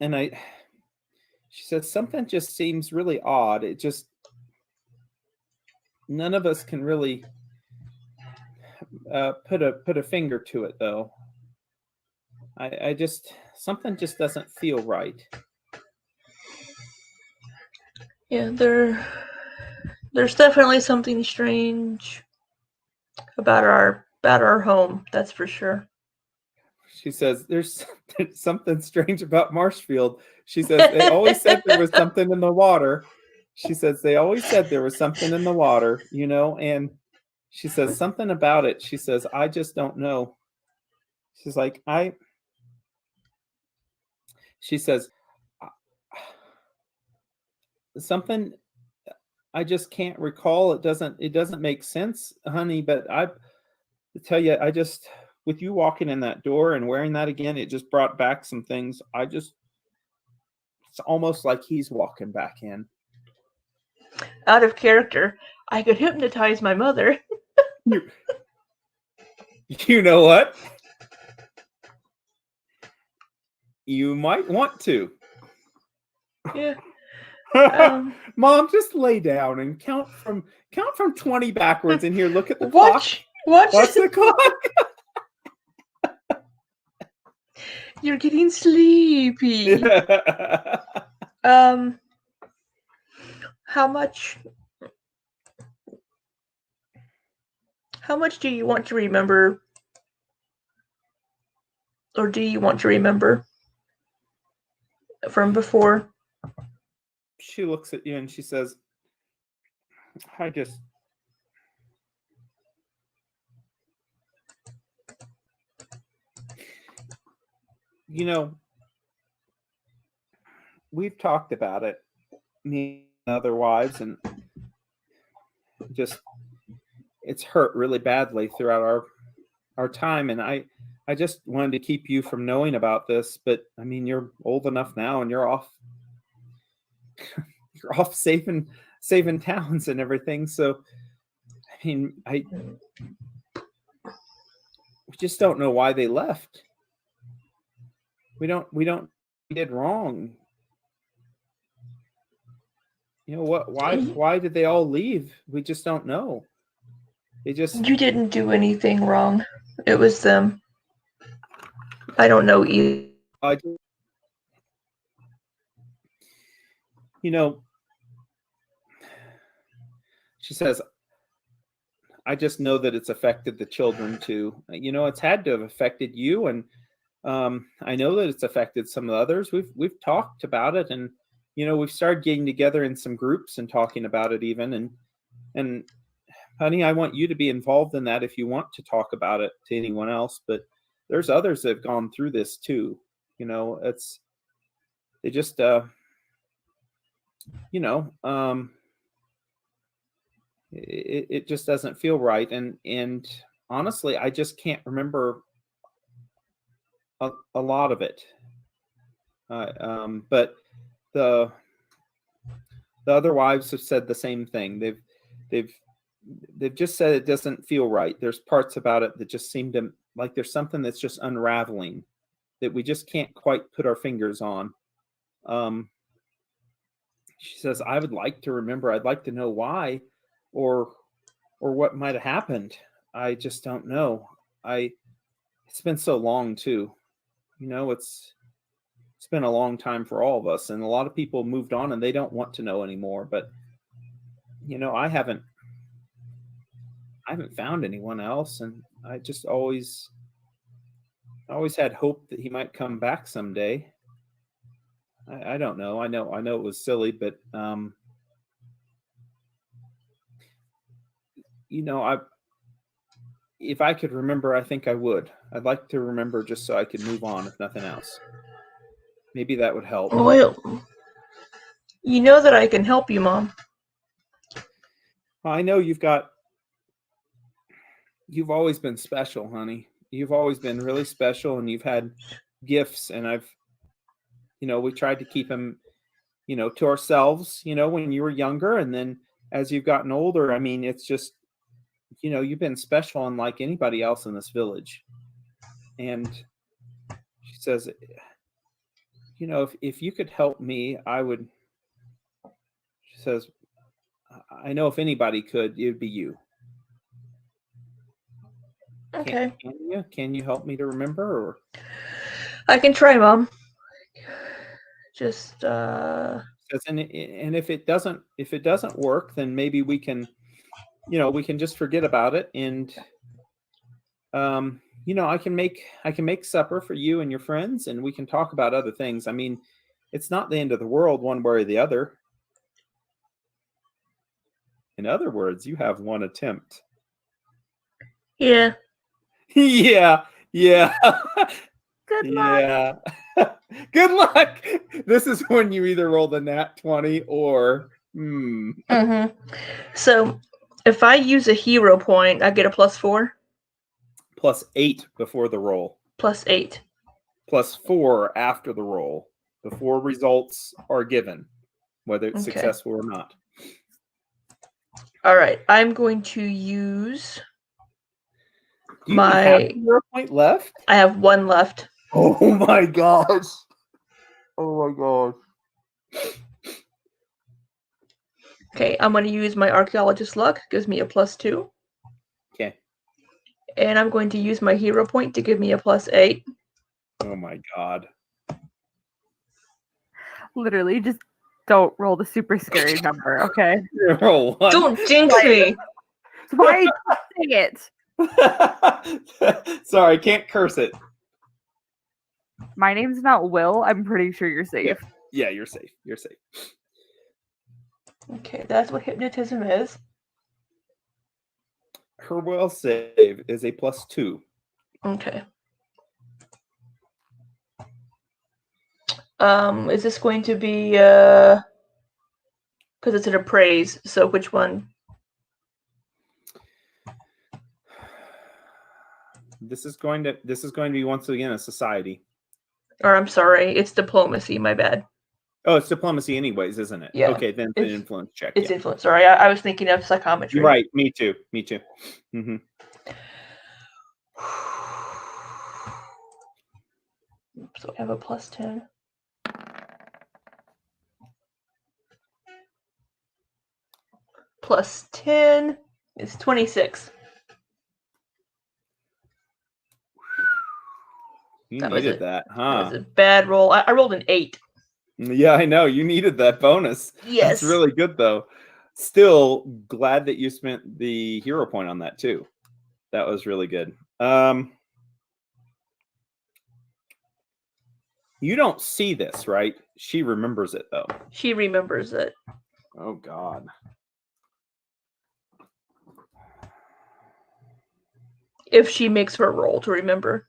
and she said something just seems really odd. It just, none of us can really put a finger to it, though. I just, something just doesn't feel right. Yeah, there's definitely something strange about our home, that's for sure. She says there's something strange about Marshfield. She says they always said there was something in the water. She says they always said there was something in the water, you know, and she says something about it. She says, I just don't know. She's like, she says, something, I just can't recall. It doesn't make sense, honey, but I tell you, with you walking in that door and wearing that again, it just brought back some things. It's almost like he's walking back in. Out of character. I could hypnotize my mother. You know what? You might want to. Yeah. Mom, just lay down and count from 20 backwards in here. Look at the Watch the clock. You're getting sleepy. How much do you want to remember, or do you want to remember from before? She looks at you and she says, you know, we've talked about it, me and other wives, and just, it's hurt really badly throughout our time. And I just wanted to keep you from knowing about this, but I mean, you're old enough now, and you're off saving towns and everything. So, I mean, we just don't know why they left. We did wrong. You know what? Why did they all leave? We just don't know. You didn't do anything wrong. It was them. I don't know either. You know, she says, I just know that it's affected the children too. You know, it's had to have affected you, and I know that it's affected some of the others. We've talked about it, and you know, we've started getting together in some groups and talking about it even. And honey, I want you to be involved in that if you want to talk about it to anyone else. But there's others that have gone through this too. You know, they just you know, it just doesn't feel right. And honestly, I just can't remember a lot of it. But the other wives have said the same thing. They've just said it doesn't feel right. There's parts about it that just seem to, like there's something that's just unraveling that we just can't quite put our fingers on. She says, I would like to remember. I'd like to know why, or what might have happened. I just don't know. It's been so long too. It's been a long time for all of us, and a lot of people moved on and they don't want to know anymore. But I haven't found anyone else, and I just always had hope that he might come back someday. I don't know. I know it was silly, but if I could remember, I think I would. I'd like to remember just so I could move on, if nothing else. Maybe that would help. Well, you know that I can help you, Mom. I know you've always been special, honey. You've always been really special, and you've had gifts, and we tried to keep them, to ourselves, when you were younger, and then as you've gotten older, I mean, it's just, you've been special unlike anybody else in this village. And she says, if you could help me, I would. She says, I know if anybody could, it would be you. Okay. Can you help me to remember? Or I can try, Mom. Just and if it doesn't work, then maybe we can just forget about it, and I can make supper for you and your friends, and we can talk about other things. I mean, it's not the end of the world one way or the other. In other words, you have one attempt. Yeah. Yeah. Good luck. Yeah. Good luck. This is when you either roll the nat 20 or So if I use a hero point, I get a +4. +8 before the roll. +8. +4 after the roll. Before results are given, whether it's successful or not. All right. I'm going to use Do you have a hero point left? I have 1 left. Oh my gosh. Oh my gosh. Okay, I'm going to use my archaeologist luck. Gives me a +2. Okay. And I'm going to use my hero point to give me a +8. Oh my god. Literally, just don't roll the super scary number, okay? Roll 1. Don't jinx me. Why are you saying it? Sorry, can't curse it. My name's not Will. I'm pretty sure you're safe. Yeah, you're safe. You're safe. Okay, that's what hypnotism is. Her will save is a +2. Okay. Is this going to be because it's an appraise, so which one? This is going to be once again a society. Or I'm sorry, it's diplomacy, my bad. Oh, it's diplomacy anyways, isn't it? Yeah. Okay, then it's an influence check. It's influence. Sorry, I was thinking of psychometry. Right, me too. Mm-hmm. So I have a +10. +10 is 26. You needed that, huh? That was a bad roll. I rolled an 8. Yeah, I know. You needed that bonus. Yes. That's really good, though. Still glad that you spent the hero point on that, too. That was really good. You don't see this, right? She remembers it, though. She remembers it. Oh, God. If she makes her roll to remember.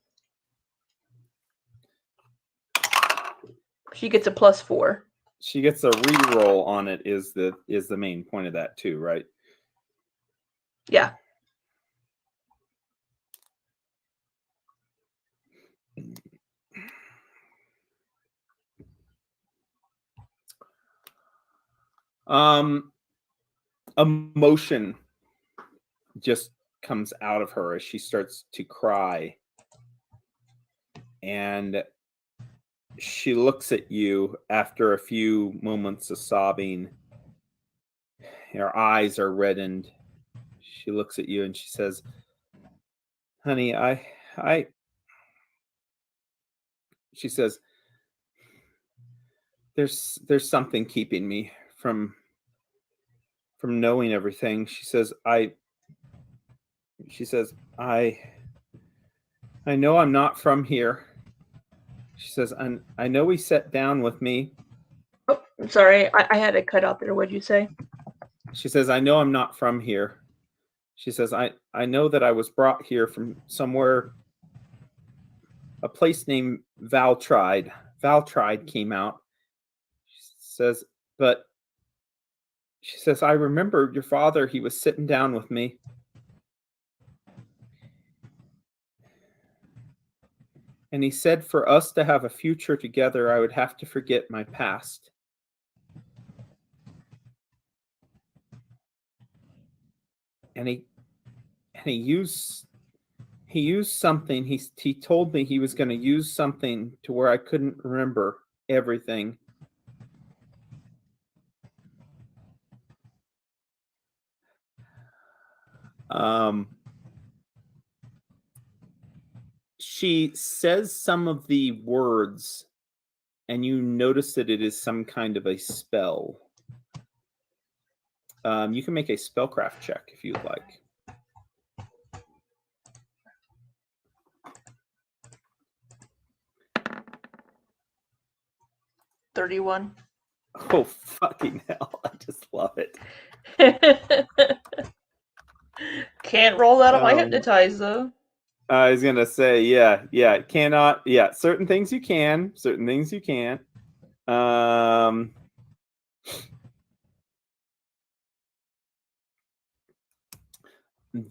She gets a +4. She gets a re-roll on it is the main point of that too, right? Yeah. Emotion just comes out of her as she starts to cry. And she looks at you after a few moments of sobbing. Her eyes are reddened. She looks at you and she says, honey, she says, there's something keeping me from knowing everything. She says, I know I'm not from here. She says, I know he sat down with me. Oh, I'm sorry, I had to cut out there. What'd you say? She says, I know I'm not from here. She says, I know that I was brought here from somewhere, a place named Valtride. Valtride came out. She says, but she says, I remember your father, he was sitting down with me. And he said for us to have a future together, I would have to forget my past. And he used something. He told me he was going to use something to where I couldn't remember everything. She says some of the words, and you notice that it is some kind of a spell. You can make a spellcraft check if you'd like. $31. Oh, fucking hell. I just love it. Can't roll that on my hypnotize though. I was gonna say, yeah, cannot. Yeah, certain things you can, certain things you can't.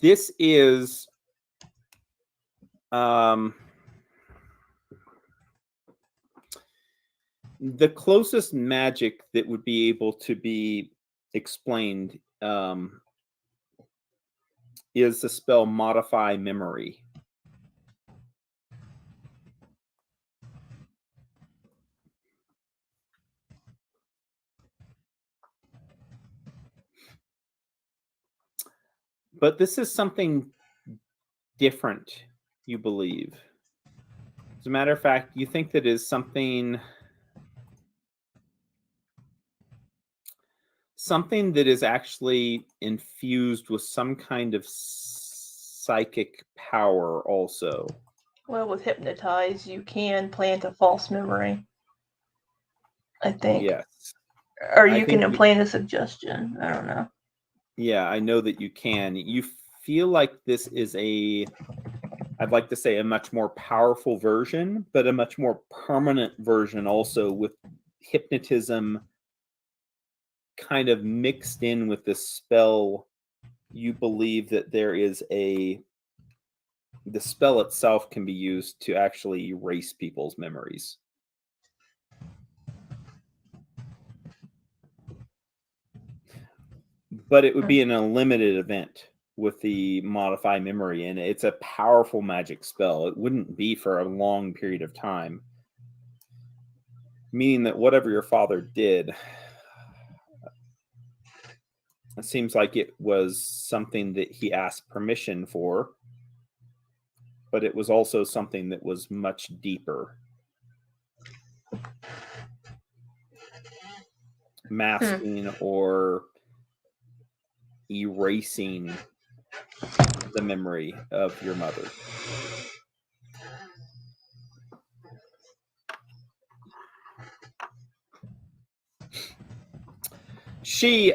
This is the closest magic that would be able to be explained is the spell Modify Memory. But this is something different, you believe. As a matter of fact, you think that is something that is actually infused with some kind of psychic power also. Well, with hypnotize, you can plant a false memory, I think. Yes. Or you can implant a suggestion. I don't know. Yeah, I know that you can. You feel like this is I'd like to say a much more powerful version, but a much more permanent version also, with hypnotism kind of mixed in with this spell. You believe that the spell itself can be used to actually erase people's memories. But it would be an unlimited event with the Modify Memory, and it's a powerful magic spell. It wouldn't be for a long period of time, meaning that whatever your father did, it seems like it was something that he asked permission for, but it was also something that was much deeper. Masking or erasing the memory of your mother. She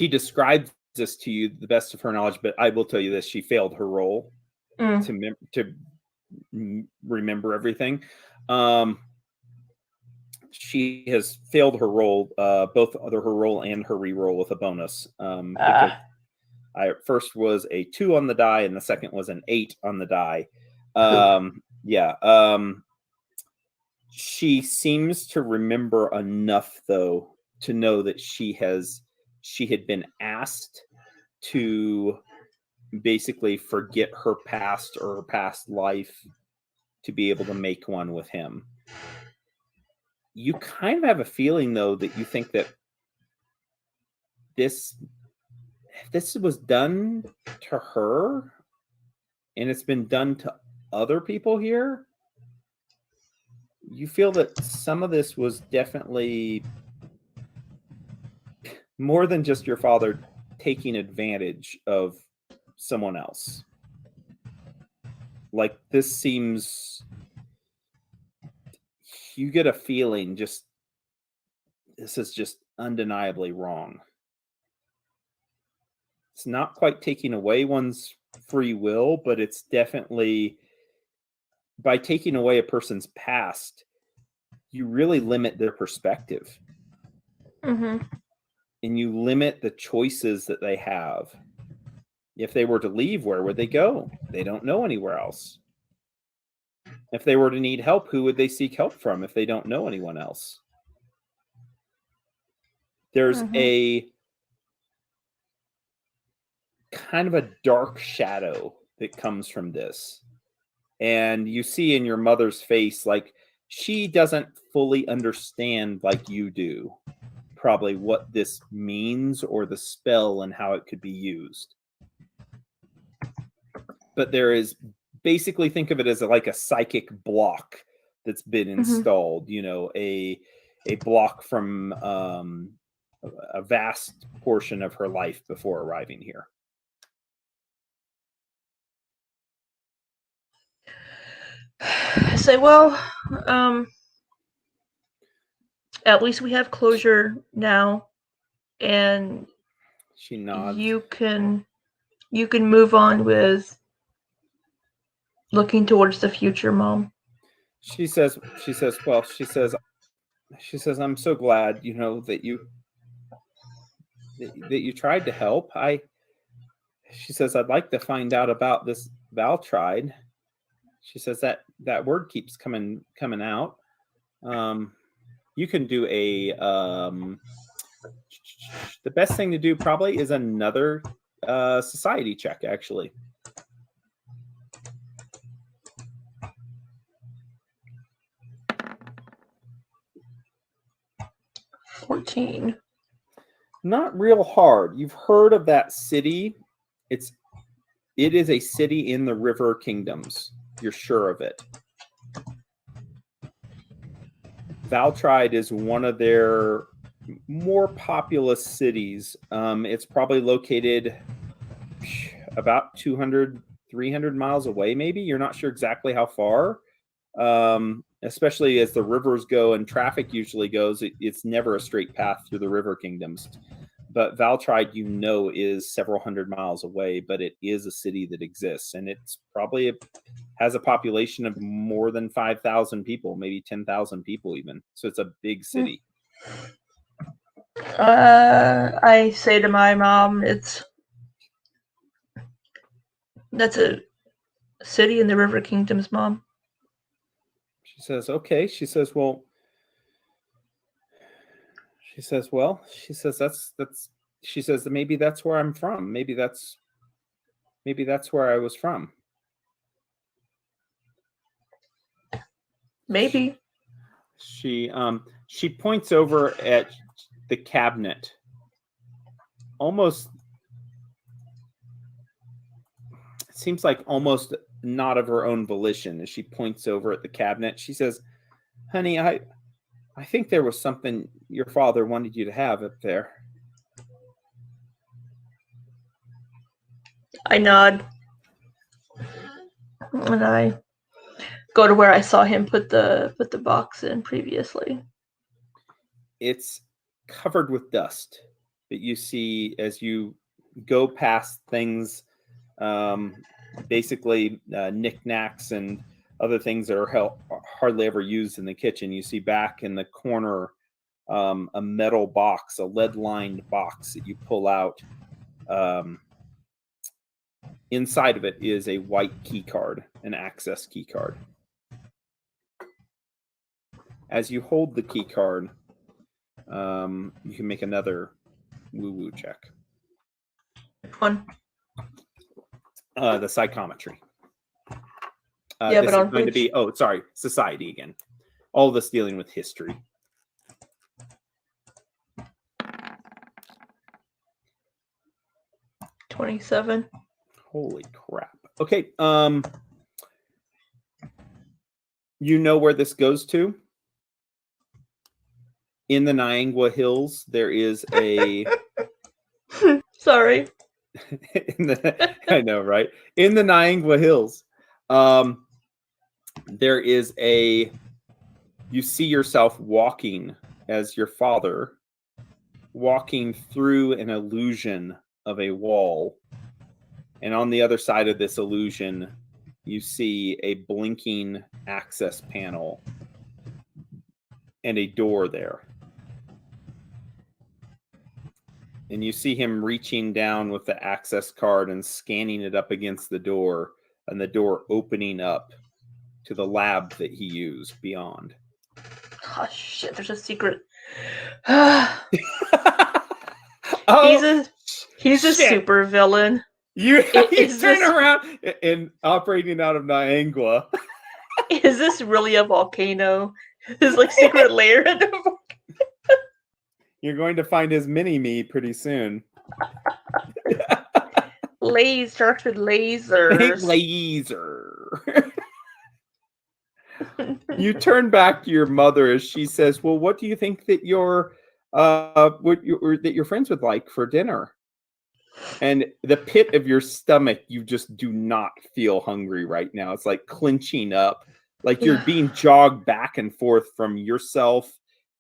describes this to you the best of her knowledge, but I will tell you this: she failed her role to remember everything. She has failed her role, both her role and her re-roll with a bonus. Because first was a 2 on the die, and the second was an 8 on the die. She seems to remember enough, though, to know that she had been asked to basically forget her past or her past life to be able to make one with him. You kind of have a feeling, though, that you think that this was done to her, and it's been done to other people here, you feel that some of this was definitely more than just your father taking advantage of someone else. Like, this seems, you get a feeling just, this is just undeniably wrong. It's not quite taking away one's free will, but it's definitely, by taking away a person's past, you really limit their perspective. Mm-hmm. And you limit the choices that they have. If they were to leave, where would they go? They don't know anywhere else. If they were to need help, who would they seek help from if they don't know anyone else? There's a kind of a dark shadow that comes from this. And you see in your mother's face, like, she doesn't fully understand, like you do, probably what this means or the spell and how it could be used. But there is, basically, think of it as like a psychic block that's been installed, you know, a block from a vast portion of her life before arriving here. I say, well, at least we have closure now, and She nods. you can move on with looking towards the future, Mom. She says, I'm so glad, you know, that you tried to help. She says, I'd like to find out about this Valtride. She says that word keeps coming out. You can do a the best thing to do probably is another society check, actually. $14. Not real hard. You've heard of that city. It is a city in the River Kingdoms. You're sure of it. Valtride is one of their more populous cities. It's probably located about 200, 300 miles away, maybe. You're not sure exactly how far. Especially as the rivers go and traffic usually goes, it's never a straight path through the River Kingdoms. But Valtride, you know, is several hundred miles away, but it is a city that exists, and it's probably has a population of more than 5,000 people, maybe 10,000 people even. So it's a big city. I say to my mom, that's a city in the River Kingdoms, Mom. She says, okay. She says, well, she says that maybe that's where I'm from. Maybe that's where I was from. Maybe. She points over at the cabinet. Almost, it seems like almost not of her own volition as she points over at the cabinet. She says, honey, I think there was something your father wanted you to have up there. I nod. And I go to where I saw him put the box in previously. It's covered with dust that you see as you go past things, basically knickknacks and other things that are hardly ever used in the kitchen. You see back in the corner a metal box, a lead-lined box that you pull out. Inside of it is a white key card, an access key card. As you hold the key card, you can make another woo-woo check. One. The psychometry. Yeah, this but is going to be, society again. All of this dealing with history. $27. Holy crap. Okay. You know where this goes to? In the Niangua Hills, there is a. Sorry. I know, right? In the Niangua Hills, there is a. You see yourself walking as your father, walking through an illusion of a wall, and on the other side of this illusion, you see a blinking access panel and a door there. And you see him reaching down with the access card and scanning it up against the door, and the door opening up to the lab that he used beyond. Oh shit! There's a secret. Oh, he's a shit. super villain. You Is turn this- around and operating out of Niangua. Is this really a volcano? His like secret lair in the volcano. You're going to find his mini-me pretty soon. Starts with lasers. Laser. You turn back to your mother as she says, "Well, what do you think that your friends would like for dinner?" And the pit of your stomach, you just do not feel hungry right now. It's like clenching up, like you're being jogged back and forth from yourself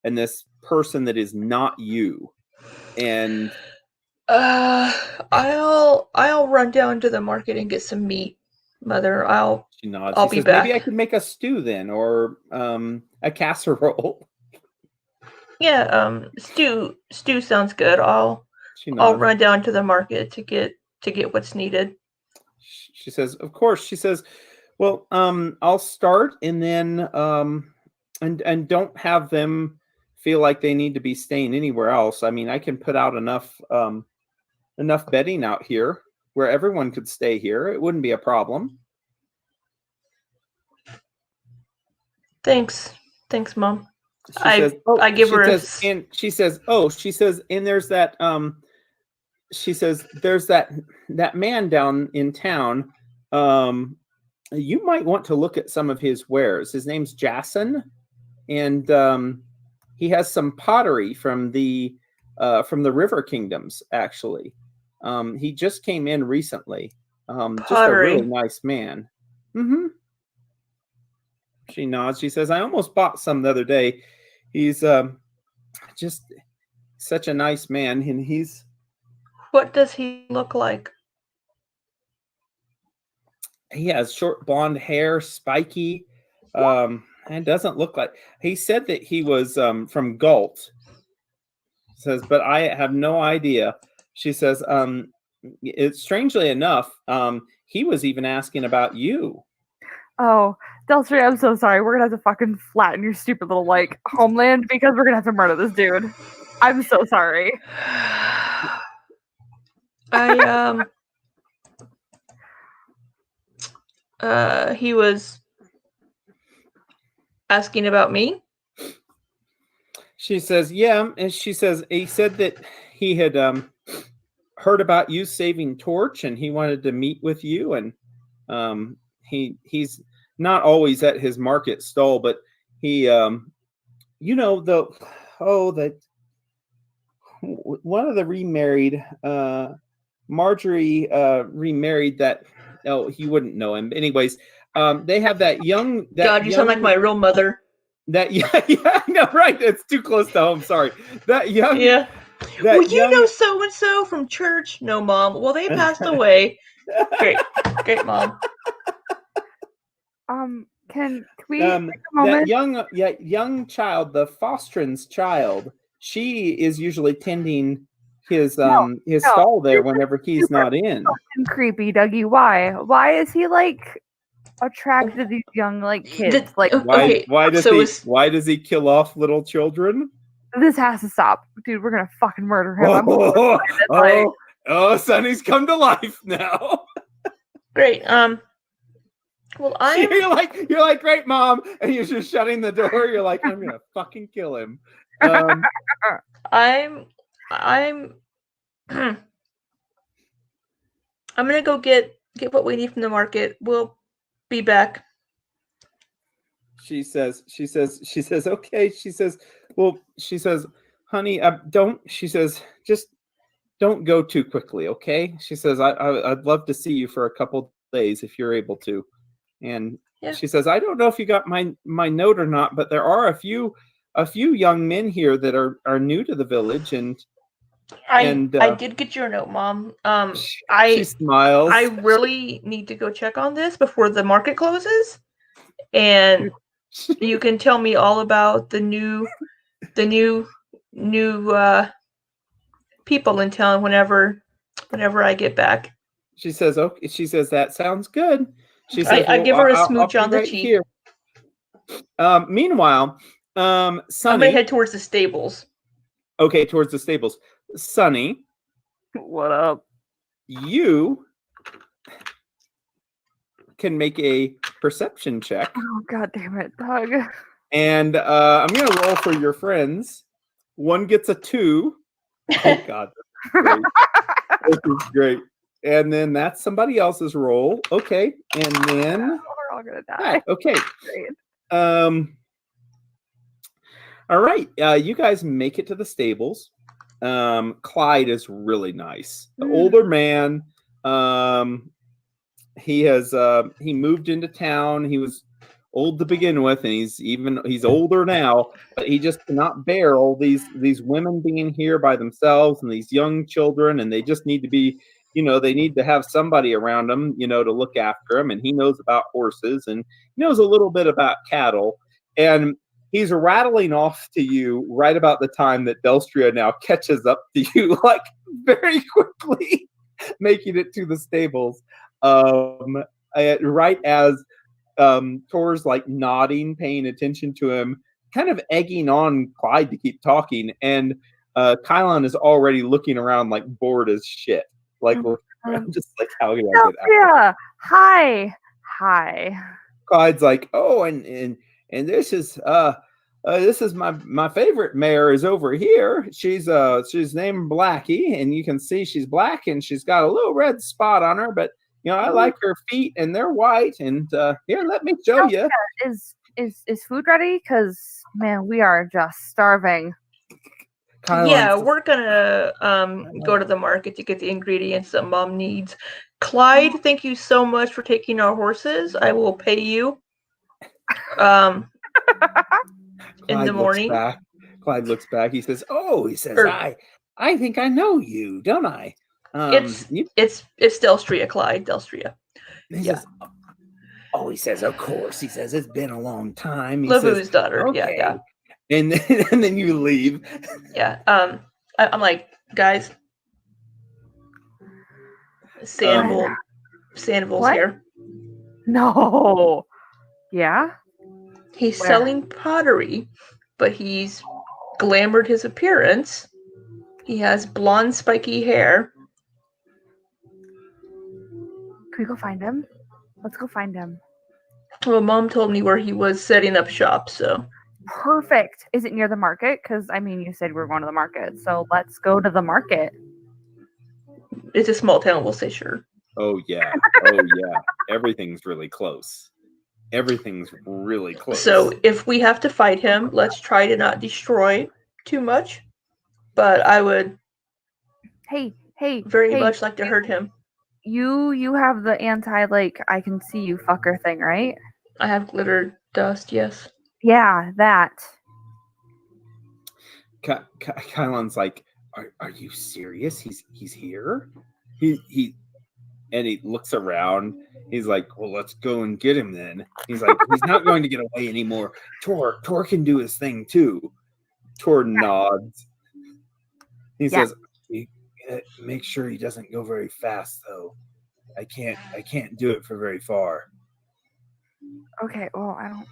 and this person that is not you. And I'll run down to the market and get some meat, Mother. she nods. I'll She be says, back. "Maybe I could make a stew then, or a casserole." Yeah, stew sounds good. I'll She nods. run down to the market to get what's needed. She says, "Of course." She says, "Well, I'll start, and then and don't have them feel like they need to be staying anywhere else. I mean, I can put out enough bedding out here where everyone could stay here. It wouldn't be a problem." Thanks, Mom. She says, I give she her a says, and she says, and there's that she says, there's that man down in town. You might want to look at some of his wares. His name's Jason, and he has some pottery from the River Kingdoms, actually. He just came in recently. Just a really nice man. Mm-hmm. She nods. She says, "I almost bought some the other day. He's just such a nice man, and he's." What does he look like? He has short blonde hair, spiky. And doesn't look like. He said that he was from Galt. Says, but I have no idea. She says, it's strangely enough, he was even asking about you. Oh, Deltry, I'm so sorry. We're gonna have to fucking flatten your stupid little like homeland because we're gonna have to murder this dude. I'm so sorry. He was asking about me. She says, yeah, and she says he said that he had heard about you saving Torch, and he wanted to meet with you, and he's not always at his market stall, but he one of the remarried Marjorie remarried that. Oh, he wouldn't know him. Anyways, they have that young. God, you sound like my real mother. That yeah, no, right. It's too close to home. Sorry. That young. Yeah. That well, you know so and so from church. No, Mom. Well, they passed away. Great, Mom. Can we take a moment? That young child, the Fostran's child. She is usually tending his stall there whenever he's not in. Creepy, Dougie. Why is he like attracted to these young like kids? Like why does he kill off little children? This has to stop, dude. We're gonna fucking murder him. Sonny's come to life now. Great. Well, you're like, great, Mom, and you're just shutting the door. You're like, I'm gonna fucking kill him. I'm gonna go get get what we need from the market. We'll be back. She says, okay. She says, well, she says, honey, she says, just don't go too quickly, okay? She says, I'd love to see you for a couple days if you're able to. And Yeah. she says, I don't know if you got my note or not, but there are a few young men here that are new to the village, and I did get your note, Mom. she smiles. I really need to go check on this before the market closes, and you can tell me all about the new people in town whenever I get back. She says, okay. She says, that sounds good. She says, I give her a I'll smooch be on the right cheek. here. Meanwhile, Sunny. I'm gonna head towards the stables. Okay, towards the stables. Sunny, What up? you can make a perception check. Oh, God damn it, Doug. And I'm going to roll for your friends. One gets a 2. Oh, God. This is great. And then that's somebody else's roll. Okay. And then... We're all going to die. Okay. Great. All right. You guys make it to the stables. Clyde is really nice. The older man. He moved into town. He was old to begin with, and he's older now, but he just cannot bear all these women being here by themselves and these young children, and they just need to be, they need to have somebody around them, to look after them. And he knows about horses, and he knows a little bit about cattle, and he's rattling off to you right about the time that Delstria now catches up to you, like very quickly, making it to the stables. Right as Tor's like nodding, paying attention to him, kind of egging on Clyde to keep talking, and Kylon is already looking around like bored as shit. Like I'm just like, how can I get out? Hi. Clyde's like, oh, and this is my favorite mare is over here. She's named Blackie, and you can see she's black and she's got a little red spot on her, but I like her feet, and they're white. And here, let me show you. Is food ready? Because man, we are just starving. Yeah, we're gonna go to the market to get the ingredients that Mom needs. Clyde, thank you so much for taking our horses. I will pay you in the morning. Clyde looks back. He says, "Oh," he says, "I think I know you, don't I?" It's Delstria, Clyde. Delstria. He says, "Oh," he says, "Of course." He says, "It's been a long time." Lavu's daughter. Okay. Yeah. And then you leave. Yeah. I'm like, guys, Sandoval's here. No. Yeah. He's selling pottery, but he's glamored his appearance. He has blonde, spiky hair. Can we go find him? Let's go find him. Well, Mom told me where he was setting up shop, so. Perfect. Is it near the market? Because, you said we were going to the market, so let's go to the market. It's a small town, we'll say sure. Oh, yeah. Everything's really close. So, if we have to fight him, let's try to not destroy too much. But I would very much like to hurt him. You have the I can see you fucker thing, right? I have glitter dust, yes. Yeah, that. Kylon's like, are you serious? He's here? He looks around. He's like, well, let's go and get him then. He's like, he's not going to get away anymore. Tor can do his thing too. Tor nods. He says, make sure he doesn't go very fast though. I can't do it for very far. Okay, well, I don't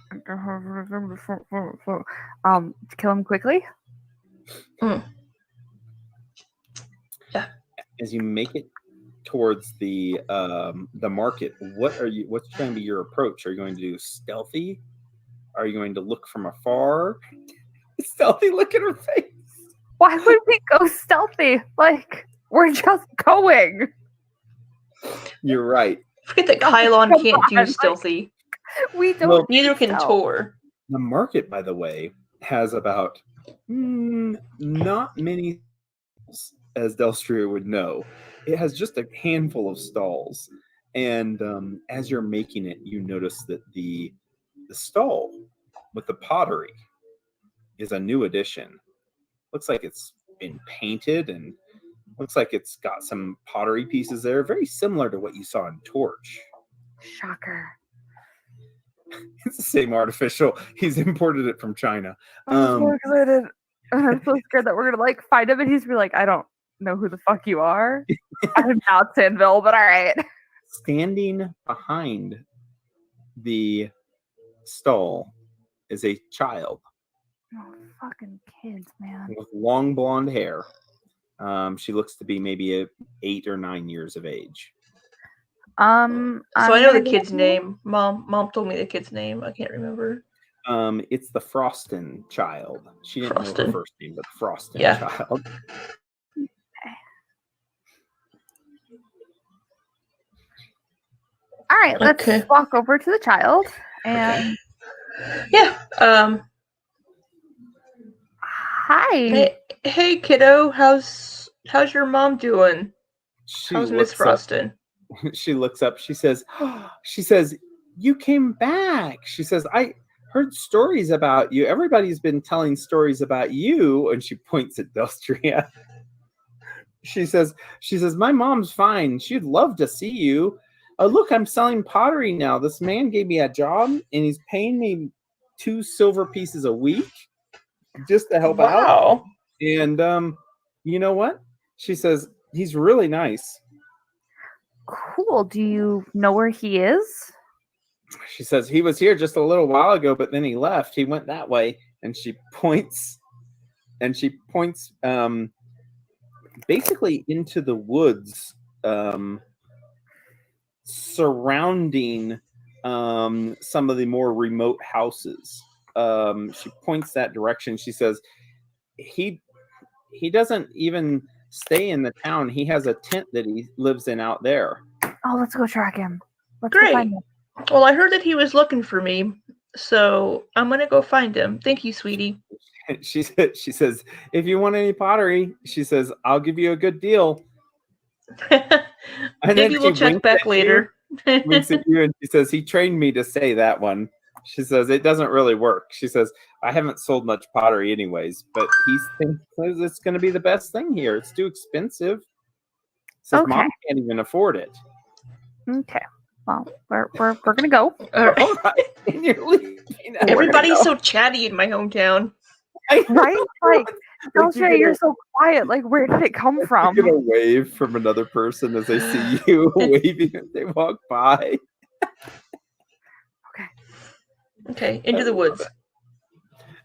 kill him quickly. Yeah. As you make it towards the market, what's going to be your approach? Are you going to do stealthy? Are you going to look from afar? Stealthy, look at her face. Why would we go stealthy? Like, we're just going. You're right. Forget that Kylon Come can't on, do like- stealthy. We don't. Well, Neither can stealth. Tor. The market, by the way, has about not many stalls, as Delstria would know. It has just a handful of stalls. And as you're making it, you notice that the stall with the pottery is a new addition. Looks like it's been painted and looks like it's got some pottery pieces there, very similar to what you saw in Torch. Shocker. It's the same artificial. He's imported it from China. I'm so excited. And I'm so scared that we're gonna like find him and he's gonna be like, I don't know who the fuck you are. I'm not Sandville, but all right. Standing behind the stall is a child Oh, fucking kids, man. with long blonde hair. She looks to be maybe 8 or 9 years of age. So I know gonna the kid's go- name. Mom told me the kid's name. I can't remember. It's the Frostin child. She didn't know her Frostin. first name, but the Frostin Yeah. child. All right, let's Okay. walk over to the child and Yeah. hi. Hey, kiddo. How's your mom doing? She How's Miss looks up. Frostin? She looks up. She says, you came back. She says, I heard stories about you. Everybody's been telling stories about you. And she points at Delstria. She says, my mom's fine. She'd love to see you. Look, I'm selling pottery now. This man gave me a job and he's paying me 2 silver pieces a week just to help out. Wow. And you know what? She says, he's really nice. Cool. Do you know where he is? She says, he was here just a little while ago, but then he left. He went that way. And she points basically into the woods surrounding some of the more remote houses. She points that direction. She says, he doesn't even stay in the town. He has a tent that he lives in out there. Oh, let's go track him. Let's go Great. find him. Well, I heard that he was looking for me, so I'm gonna go find him. Thank you, sweetie. She says, if you want any pottery, she says, I'll give you a good deal. And then Maybe we'll she check winks back at you, later. winks at you, and she says, he trained me to say that one. She says, it doesn't really work. She says, I haven't sold much pottery anyways, but he thinks it's going to be the best thing here. It's too expensive. Says, Okay. Mom can't even afford it. Okay. Well, we're gonna go. All right. All right. And you're leaving. Now. Everybody's so chatty in my hometown. Right? Like, don't you say get you're a- so quiet. Like, where did it come from? You get a wave from another person as they see you waving as they walk by. Okay, into the woods.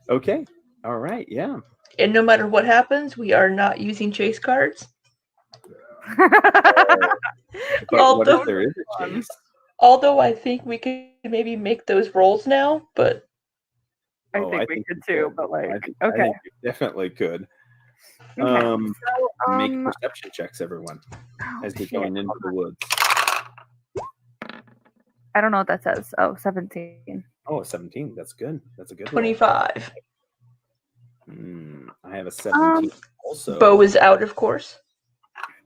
Okay. All right. Yeah. And no matter what happens, we are not using chase cards. But what Although- if there is a chase? Although I think we could maybe make those rolls now, but I Oh, think we could you too, but like, I okay. think you definitely could. Okay. So, Make perception checks, everyone, oh, as you're shit. going into the woods. I don't know what that says. Oh, 17. Oh, a 17. That's good. That's a good roll. 25. I have a 17 also. Bow is out, of course.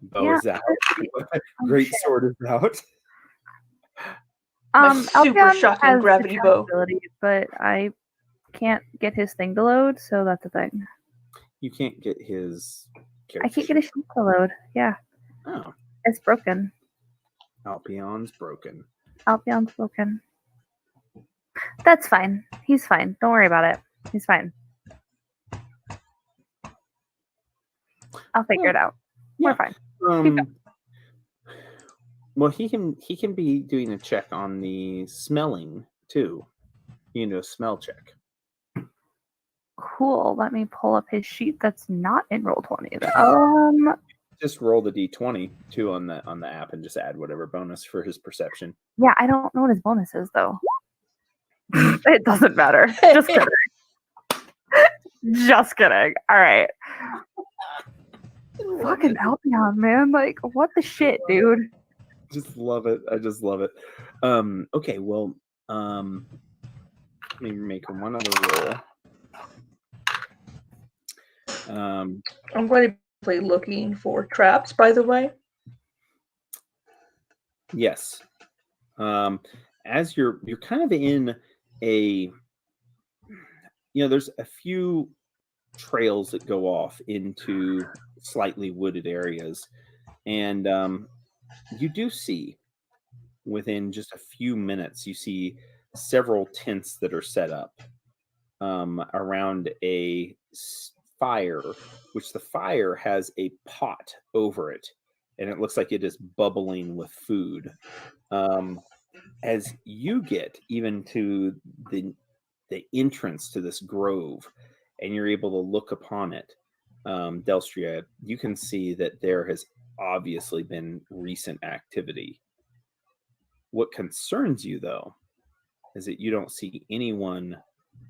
Bow is out. Great shit. sword is out. My super Albion shocking has gravity attack bow. ability, but I can't get his thing to load, so that's a thing. You can't get his character. I can't get his sheet to load. Yeah, Oh, it's broken. Alpion's broken. Albion's broken. That's fine. He's fine. Don't worry about it. He's fine. I'll figure it out. Yeah. We're fine. Well, he can be doing a check on the smelling too. You know, smell check. Cool. Let me pull up his sheet that's not in Roll20. Just roll the d20 too on the app and just add whatever bonus for his perception. Yeah, I don't know what his bonus is though. It doesn't matter. Just kidding. Just kidding. All right. Fucking Albion, man. Like, what the shit, dude? just love it. I just love it. Okay, well, let me make one other roll. I'm going to be looking for traps, by the way. Yes. As you're kind of in a, there's a few trails that go off into slightly wooded areas, and you do see within just a few minutes, you see several tents that are set up around a fire, which the fire has a pot over it, and it looks like it is bubbling with food. As you get even to the entrance to this grove, and you're able to look upon it, Delstria, you can see that there has obviously been recent activity. What concerns you, though, is that you don't see anyone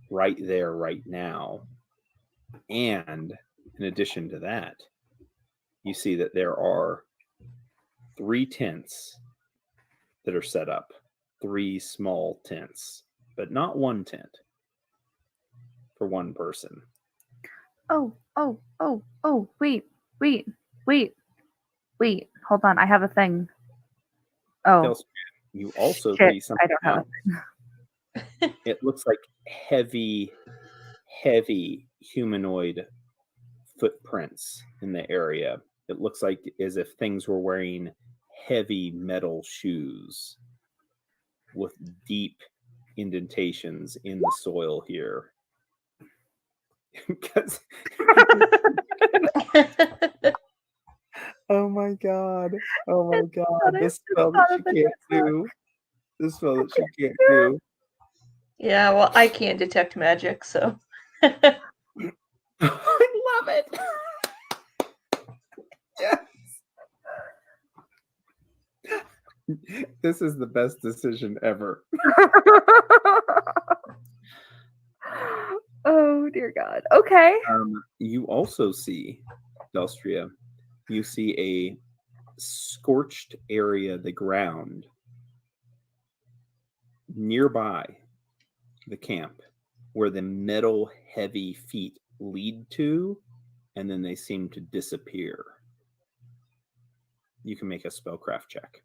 right there right now. And in addition to that, you see that there are 3 tents that are set up, 3 small tents, but not one tent for one person. Oh, wait. Hold on, I have a thing. Oh, Delstria, you also shit, see something I don't have else. a thing. It looks like heavy humanoid footprints in the area. It looks like as if things were wearing heavy metal shoes with deep indentations in the soil here. Because oh my god, this spell that she can't do. This spell that she can't do. Yeah, well, I can't detect magic, so. I love it. Yes. This is the best decision ever. Oh dear God. Okay. You also see, Delstria, you see a scorched area of the ground nearby the camp where the metal heavy feet lead to, and then they seem to disappear. You can make a spellcraft check.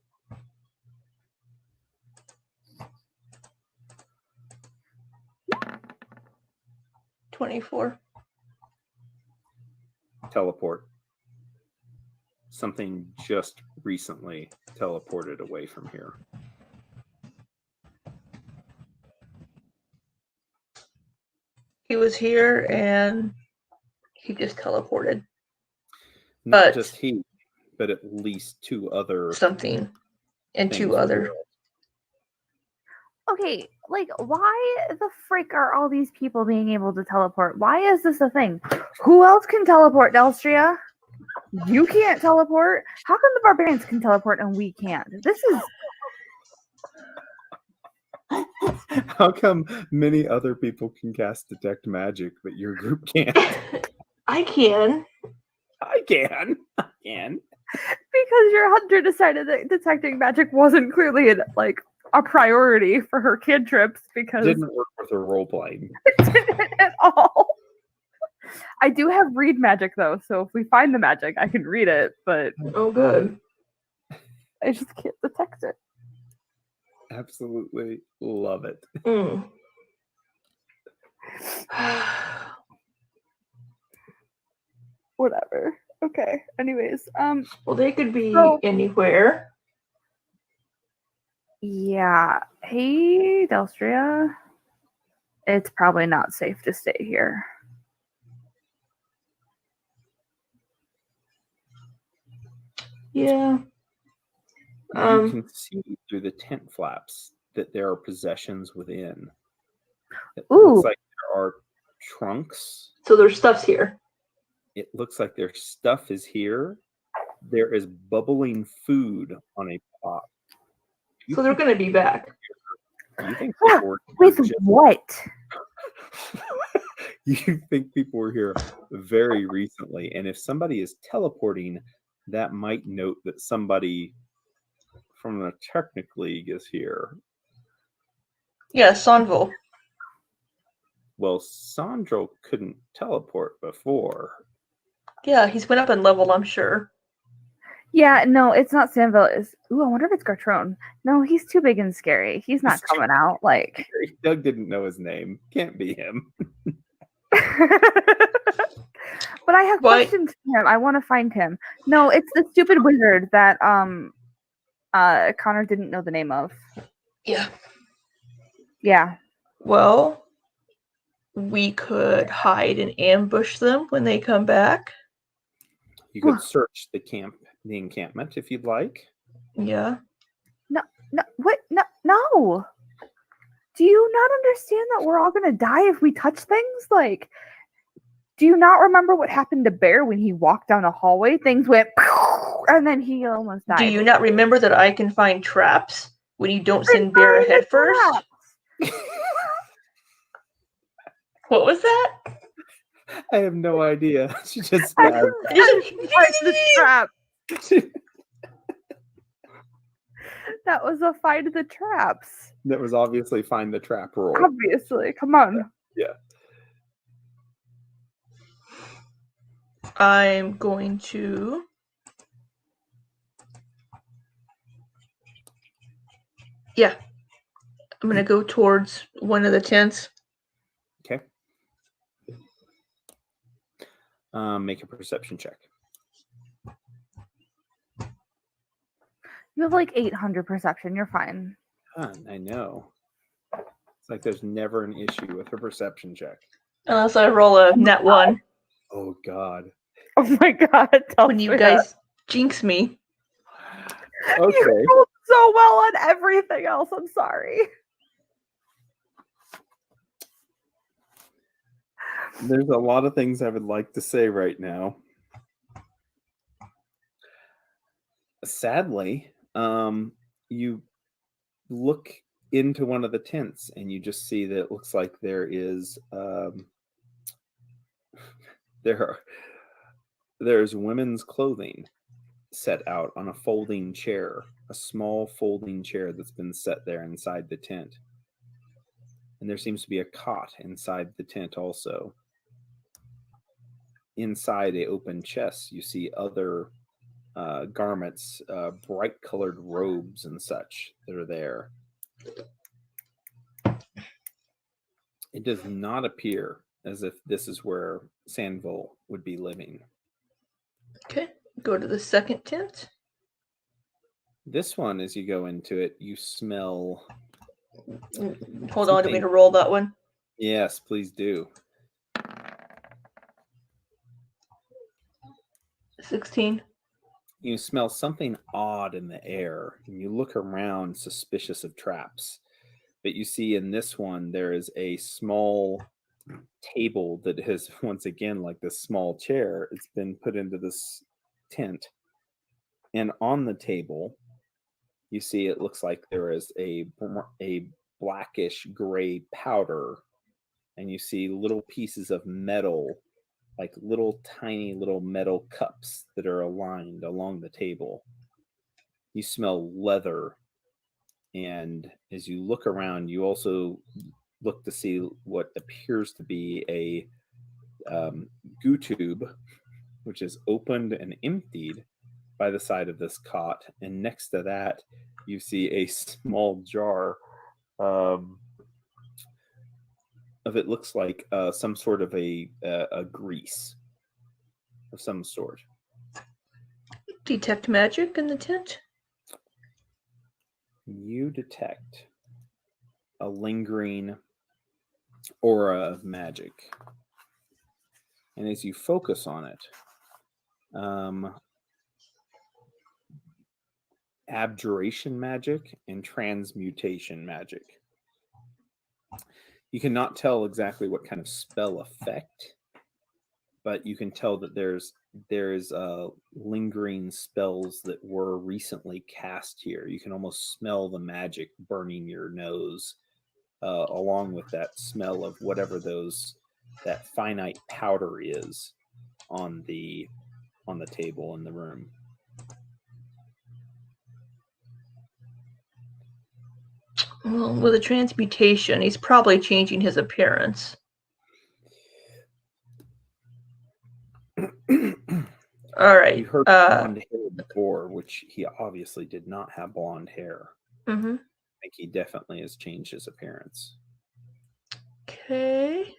$24. Teleport. Something just recently teleported away from here. He was here and he just teleported. Not But- just he, but at least 2 other Something. And things 2 were other. here. Okay, like, why the frick are all these people being able to teleport? Why is this a thing? Who else can teleport, Delstria? You can't teleport. How come the barbarians can teleport and we can't? This is How come many other people can cast detect magic, but your group can't? I can. I can. because your hunter decided that detecting magic wasn't clearly a priority for her kid trips because Didn't work with her role playing. it didn't at all. I do have read magic though, so if we find the magic, I can read it, but Oh, good. I just can't detect it. Absolutely love it. Mm. Whatever. Okay. Anyways, Well, they could be So- anywhere. yeah. Hey, Delstria. It's probably not safe to stay here. Yeah. You can see through the tent flaps that there are possessions within. It Ooh. looks like there are trunks. So their stuff's here. It looks like their stuff is here. There is bubbling food on a pot. So they're going to be back. You think Yeah, people were With just- what? you think people were here very recently, and if somebody is teleporting, that might note that somebody from the Technic League is here. Yeah, Sonville. Well, Sandro couldn't teleport before. Yeah, he's went up in level, I'm sure. Yeah, no, it's not Sandville. Ooh, I wonder if it's Gartrone. No, he's too big and scary. He's not coming out. Like, Doug didn't know his name. Can't be him. but I have questions for him. I want to find him. No, it's the stupid wizard that Connor didn't know the name of. Yeah. Yeah. Well, we could hide and ambush them when they come back. You could search the encampment if you'd like. Yeah. No, what? No. Do you not understand that we're all gonna die if we touch things? Like, do you not remember what happened to Bear when he walked down a hallway? Things went, and then he almost died. Do you not remember that I can find traps when you don't send Bear ahead first? What was that? I have no idea. She just I find the trap. That was a find the traps. That was obviously find the trap roll. Obviously, come on. Yeah. I'm going to I'm going to go towards one of the tents. Okay. Make a perception check. You have like 800 perception. You're fine. I know. It's like there's never an issue with her perception check. Unless I roll a net one. Oh, God. Oh my God. When you guys jinx me. Okay. You rolled so well on everything else. I'm sorry. There's a lot of things I would like to say right now. Sadly, you look into one of the tents and you just see that it looks like there is there's women's clothing set out on a folding chair, a small folding chair that's been set there inside the tent. And there seems to be a cot inside the tent also. Inside a open chest, you see other garments, bright colored robes and such that are there. It does not appear as if this is where Sandville would be living. Okay, go to the second tent. This one, as you go into it, you smell... Hold on, do me to roll that one? Yes, please do. 16. You smell something odd in the air, and you look around suspicious of traps. But you see in this one, there is a small table that has, once again, like this small chair, it's been put into this tent. And on the table, you see it looks like there is a blackish gray powder, and you see little pieces of metal, like little tiny little metal cups that are aligned along the table. You smell leather, and as you look around, you also look to see what appears to be a goo tube, which is opened and emptied by the side of this cot, and next to that you see a small jar of it looks like some sort of a grease of some sort. Detect magic in the tent. You detect a lingering aura of magic, and as you focus on it, abjuration magic and transmutation magic. You cannot tell exactly what kind of spell effect, but you can tell that there's lingering spells that were recently cast here. You can almost smell the magic burning your nose, along with that smell of whatever that finite powder is on the table in the room. Well, with a transmutation, he's probably changing his appearance. All right. You heard blonde hair before, which he obviously did not have blonde hair. Mm-hmm. I think he definitely has changed his appearance. Okay.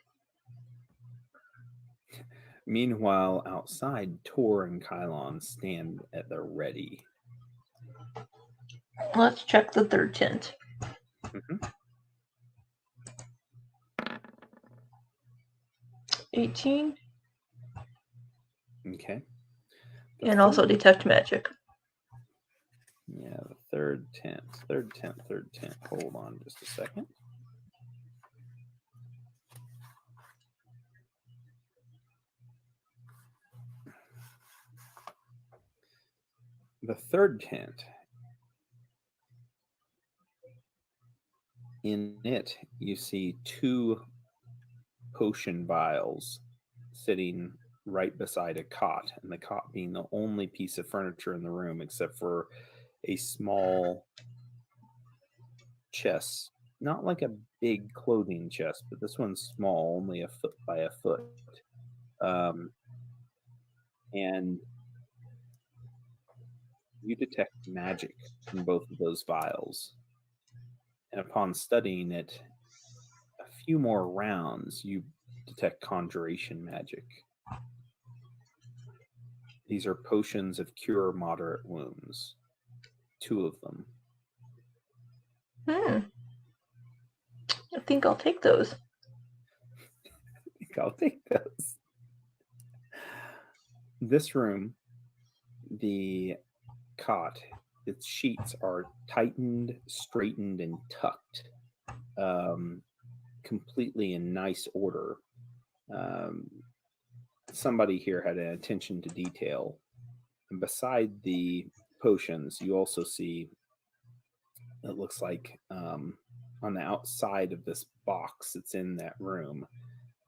Meanwhile, outside, Tor and Kylon stand at the ready. Let's check the third tint. Mhm. 18. Okay. And also detect magic. Yeah, the third tent. Hold on just a second. The third tent, in it, you see 2 potion vials sitting right beside a cot, and the cot being the only piece of furniture in the room except for a small chest. Not like a big clothing chest, but this one's small, only a foot by a foot. And you detect magic in both of those vials. And upon studying it a few more rounds, you detect conjuration magic. These are potions of cure moderate wounds. 2 of them. I think I'll take those. I'll take those. This room, the cot, its sheets are tightened, straightened, and tucked, completely in nice order. Somebody here had an attention to detail. And beside the potions, you also see, it looks like on the outside of this box that's in that room,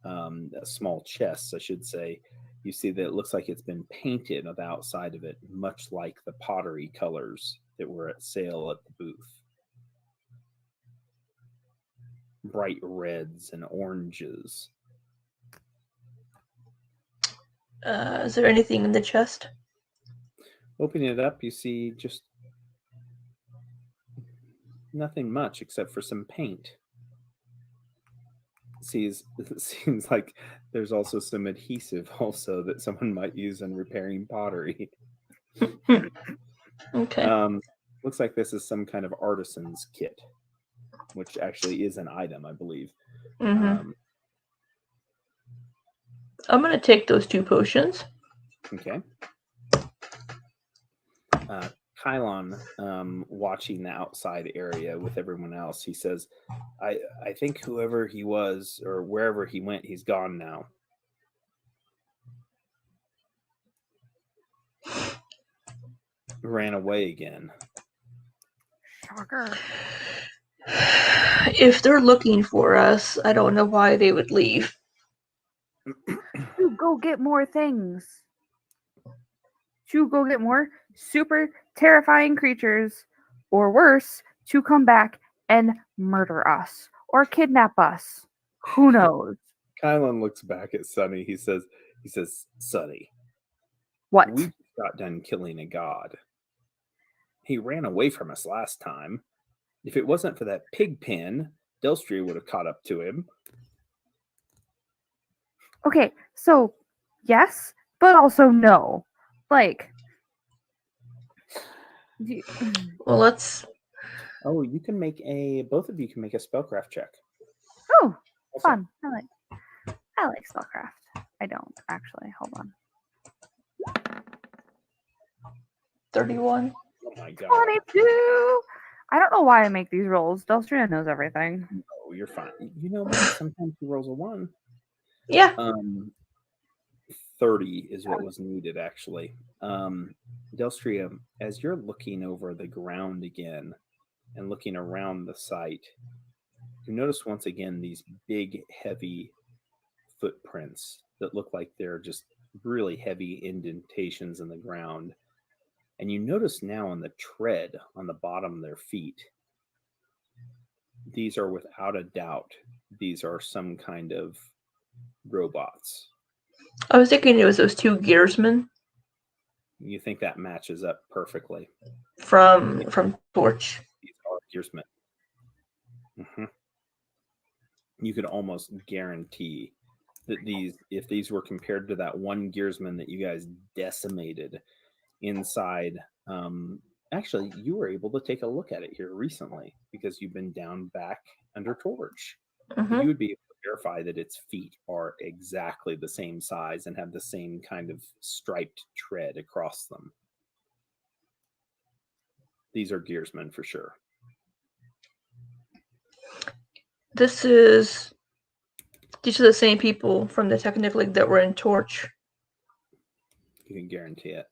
a small chest, I should say, you see that it looks like it's been painted on the outside of it, much like the pottery colors that were at sale at the booth. Bright reds and oranges. Is there anything in the chest? Opening it up, you see just nothing much except for some paint. It seems like there's also some adhesive also that someone might use in repairing pottery. Okay. Looks like this is some kind of artisan's kit, which actually is an item, I believe. I'm going to take those 2 potions. Okay. Kylon, watching the outside area with everyone else, he says, I think whoever he was or wherever he went, he's gone now. Ran away again. Shocker. If they're looking for us, I don't know why they would leave. To go get more things. To go get more super terrifying creatures, or worse, to come back and murder us or kidnap us. Who knows? Kylon looks back at Sunny. He says, Sunny, What? we got done killing a god. He ran away from us last time. If it wasn't for that pig pen, Delstria would have caught up to him. Okay, so yes, but also no. Like, Well, let's. Oh, you can make both of you can make a spellcraft check. oh, Also. fun. I like spellcraft. I don't actually. Hold on. 31. Oh my god. 22. I don't know why I make these rolls. Delstrina knows everything. Oh, you're fine. You know what? Sometimes he rolls a 1. Yeah. 30 is what was needed, actually. Delstria, as you're looking over the ground again and looking around the site, you notice once again these big, heavy footprints that look like they're just really heavy indentations in the ground. And you notice now on the tread on the bottom of their feet, these are without a doubt, these are some kind of robots. I was thinking it was those two gearsmen You think that matches up perfectly? from Torch. These are gearsmen. You could almost guarantee that if these were compared to that one gearsman that you guys decimated inside, actually, you were able to take a look at it here recently because you've been down back under Torch. Mhm. You would be able to verify that its feet are exactly the same size and have the same kind of striped tread across them. These are gearsmen for sure. These are the same people from the Technic League that were in Torch. You can guarantee it.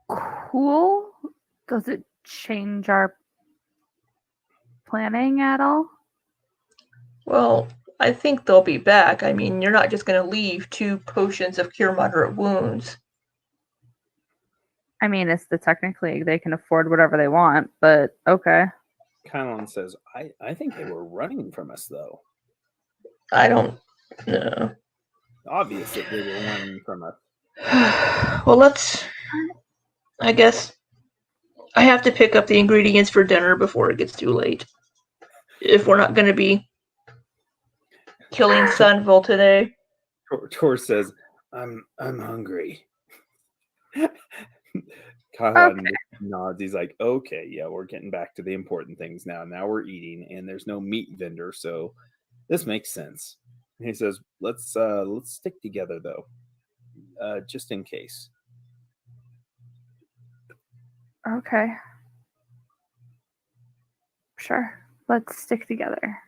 Cool. Does it change our planning at all? Well, I think they'll be back. I mean, you're not just going to leave 2 potions of cure moderate wounds. I mean, it's the Technic League. They can afford whatever they want, but okay. Kylon says, I think they were running from us, though. I don't know. Obvious that they were running from us. Well, I guess I have to pick up the ingredients for dinner before it gets too late. If we're not going to be killing Sunville today. Tor says, I'm hungry. Kylon nods. He's like, okay, yeah, we're getting back to the important things now. Now we're eating, and there's no meat vendor, so this makes sense. And he says, let's stick together though, just in case. Okay. Sure. Let's stick together.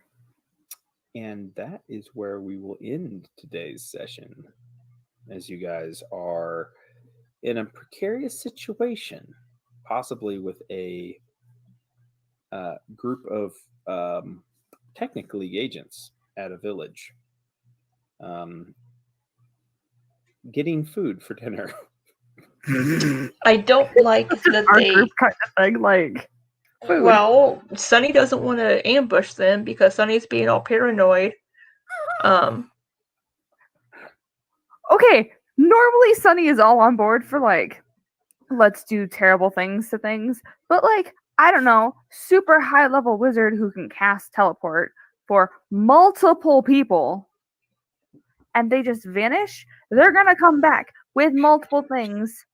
And that is where we will end today's session, as you guys are in a precarious situation, possibly with a group of Technic League agents at a village, getting food for dinner. I don't like that Our they. group kind of thing, like food. Well, Sunny doesn't want to ambush them because Sunny's being all paranoid. Okay, normally Sunny is all on board for like, let's do terrible things to things, but like, I don't know, super high level wizard who can cast teleport for multiple people and they just vanish, they're gonna come back with multiple things.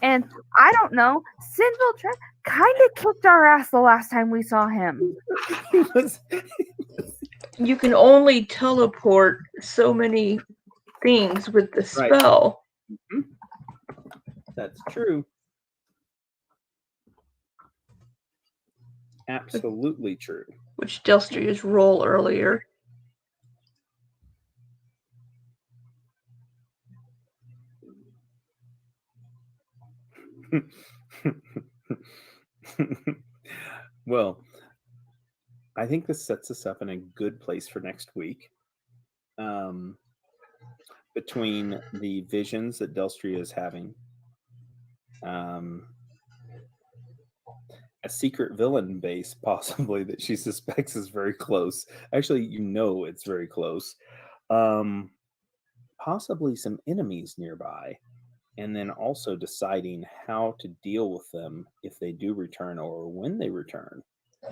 And I don't know, Sinville Trent kind of kicked our ass the last time we saw him. You can only teleport so many things with the Right. spell. That's true. Absolutely true. Which Delstria's roll earlier. Well, I think this sets us up in a good place for next week. Between the visions that Delstria is having, a secret villain base possibly that she suspects is very close. Actually, it's very close. Possibly some enemies nearby, and then also deciding how to deal with them if they do return or when they return.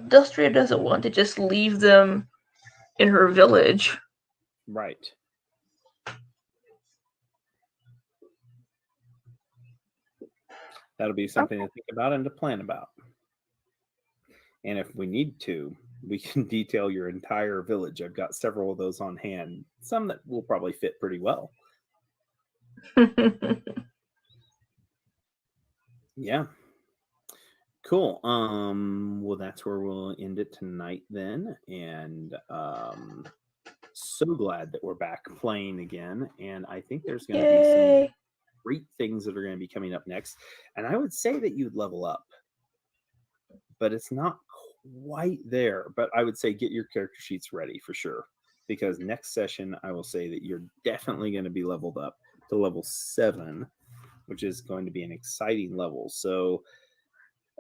Delstria doesn't want to just leave them in her village. Right. That'll be something to think about and to plan about. And if we need to, we can detail your entire village. I've got several of those on hand. Some that will probably fit pretty well. Yeah. Cool. Well, that's where we'll end it tonight then. And so glad that we're back playing again. And I think there's going to be some great things that are going to be coming up next. And I would say that you'd level up, but it's not quite there. But I would say get your character sheets ready for sure, because next session I will say that you're definitely going to be leveled up to level 7, which is going to be an exciting level. So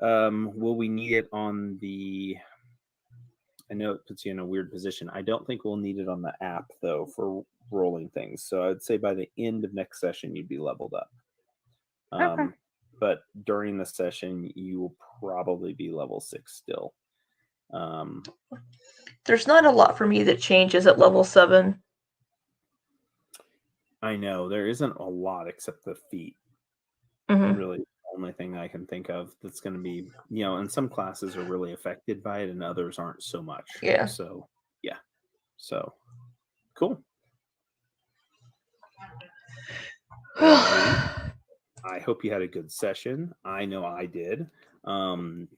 Will we need it on the? I know it puts you in a weird position. I don't think we'll need it on the app though for rolling things. So I'd say by the end of next session you'd be leveled up. Okay. But during the session you will probably be level 6 still. There's not a lot for me that changes at level 7. I know there isn't a lot except the feat. Mhm. Really, the only thing I can think of that's going to be, and some classes are really affected by it and others aren't so much. Yeah. So, yeah. So, cool. I hope you had a good session. I know I did.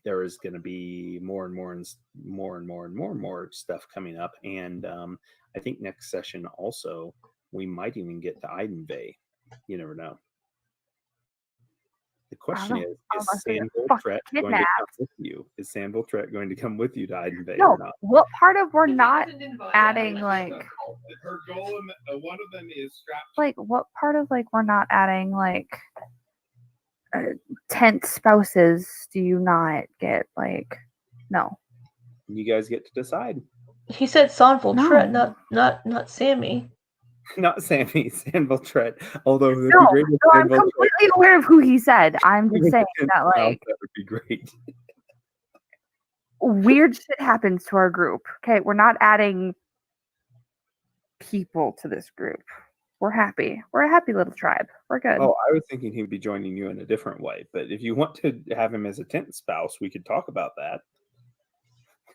There is going to be more and more stuff coming up, and I think next session also we might even get to Eidenvey. You never know. The question is Sandville Tret going to come with you? Is Sandville Tret going to come with you to Eidenvey No. or not? What part of we're not adding like? Her goal, one of them is strapped. Like what part of like we're not adding like tent spouses? Do you not get like? No. You guys get to decide. He said Sonville No. Tret, not Sammy. Not Sammy, Sandville Tret. Although it'd No, be great if I'm Sandville completely aware of who he said. I'm just saying that like that would be great. weird shit happens to our group. Okay, we're not adding people to this group. We're happy. We're a happy little tribe. We're good. Oh, I was thinking he'd be joining you in a different way. But if you want to have him as a tent spouse, we could talk about that.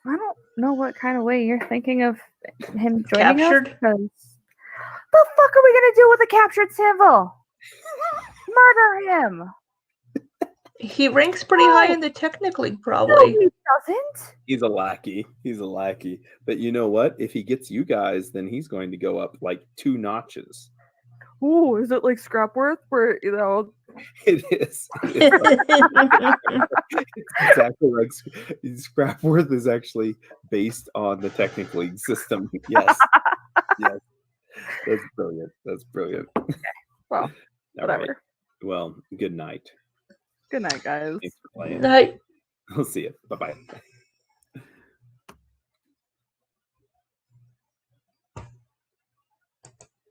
I don't know what kind of way you're thinking of him joining Captured? us. Because the fuck are we gonna do with a captured Sandville? Murder him. He ranks pretty high in the Technic League, No, probably. he doesn't. He's a lackey. He's a lackey. But you know what? If he gets you guys, then he's going to go up like 2 notches. Ooh, is it like Scrapworth where It is. It's exactly like Scrapworth is actually based on the Technic League system. Yes. Yes. That's brilliant. That's brilliant. Well, All whatever. right. Well, good night. Good night, guys. Thanks for playing. Night. We'll see you. Bye-bye.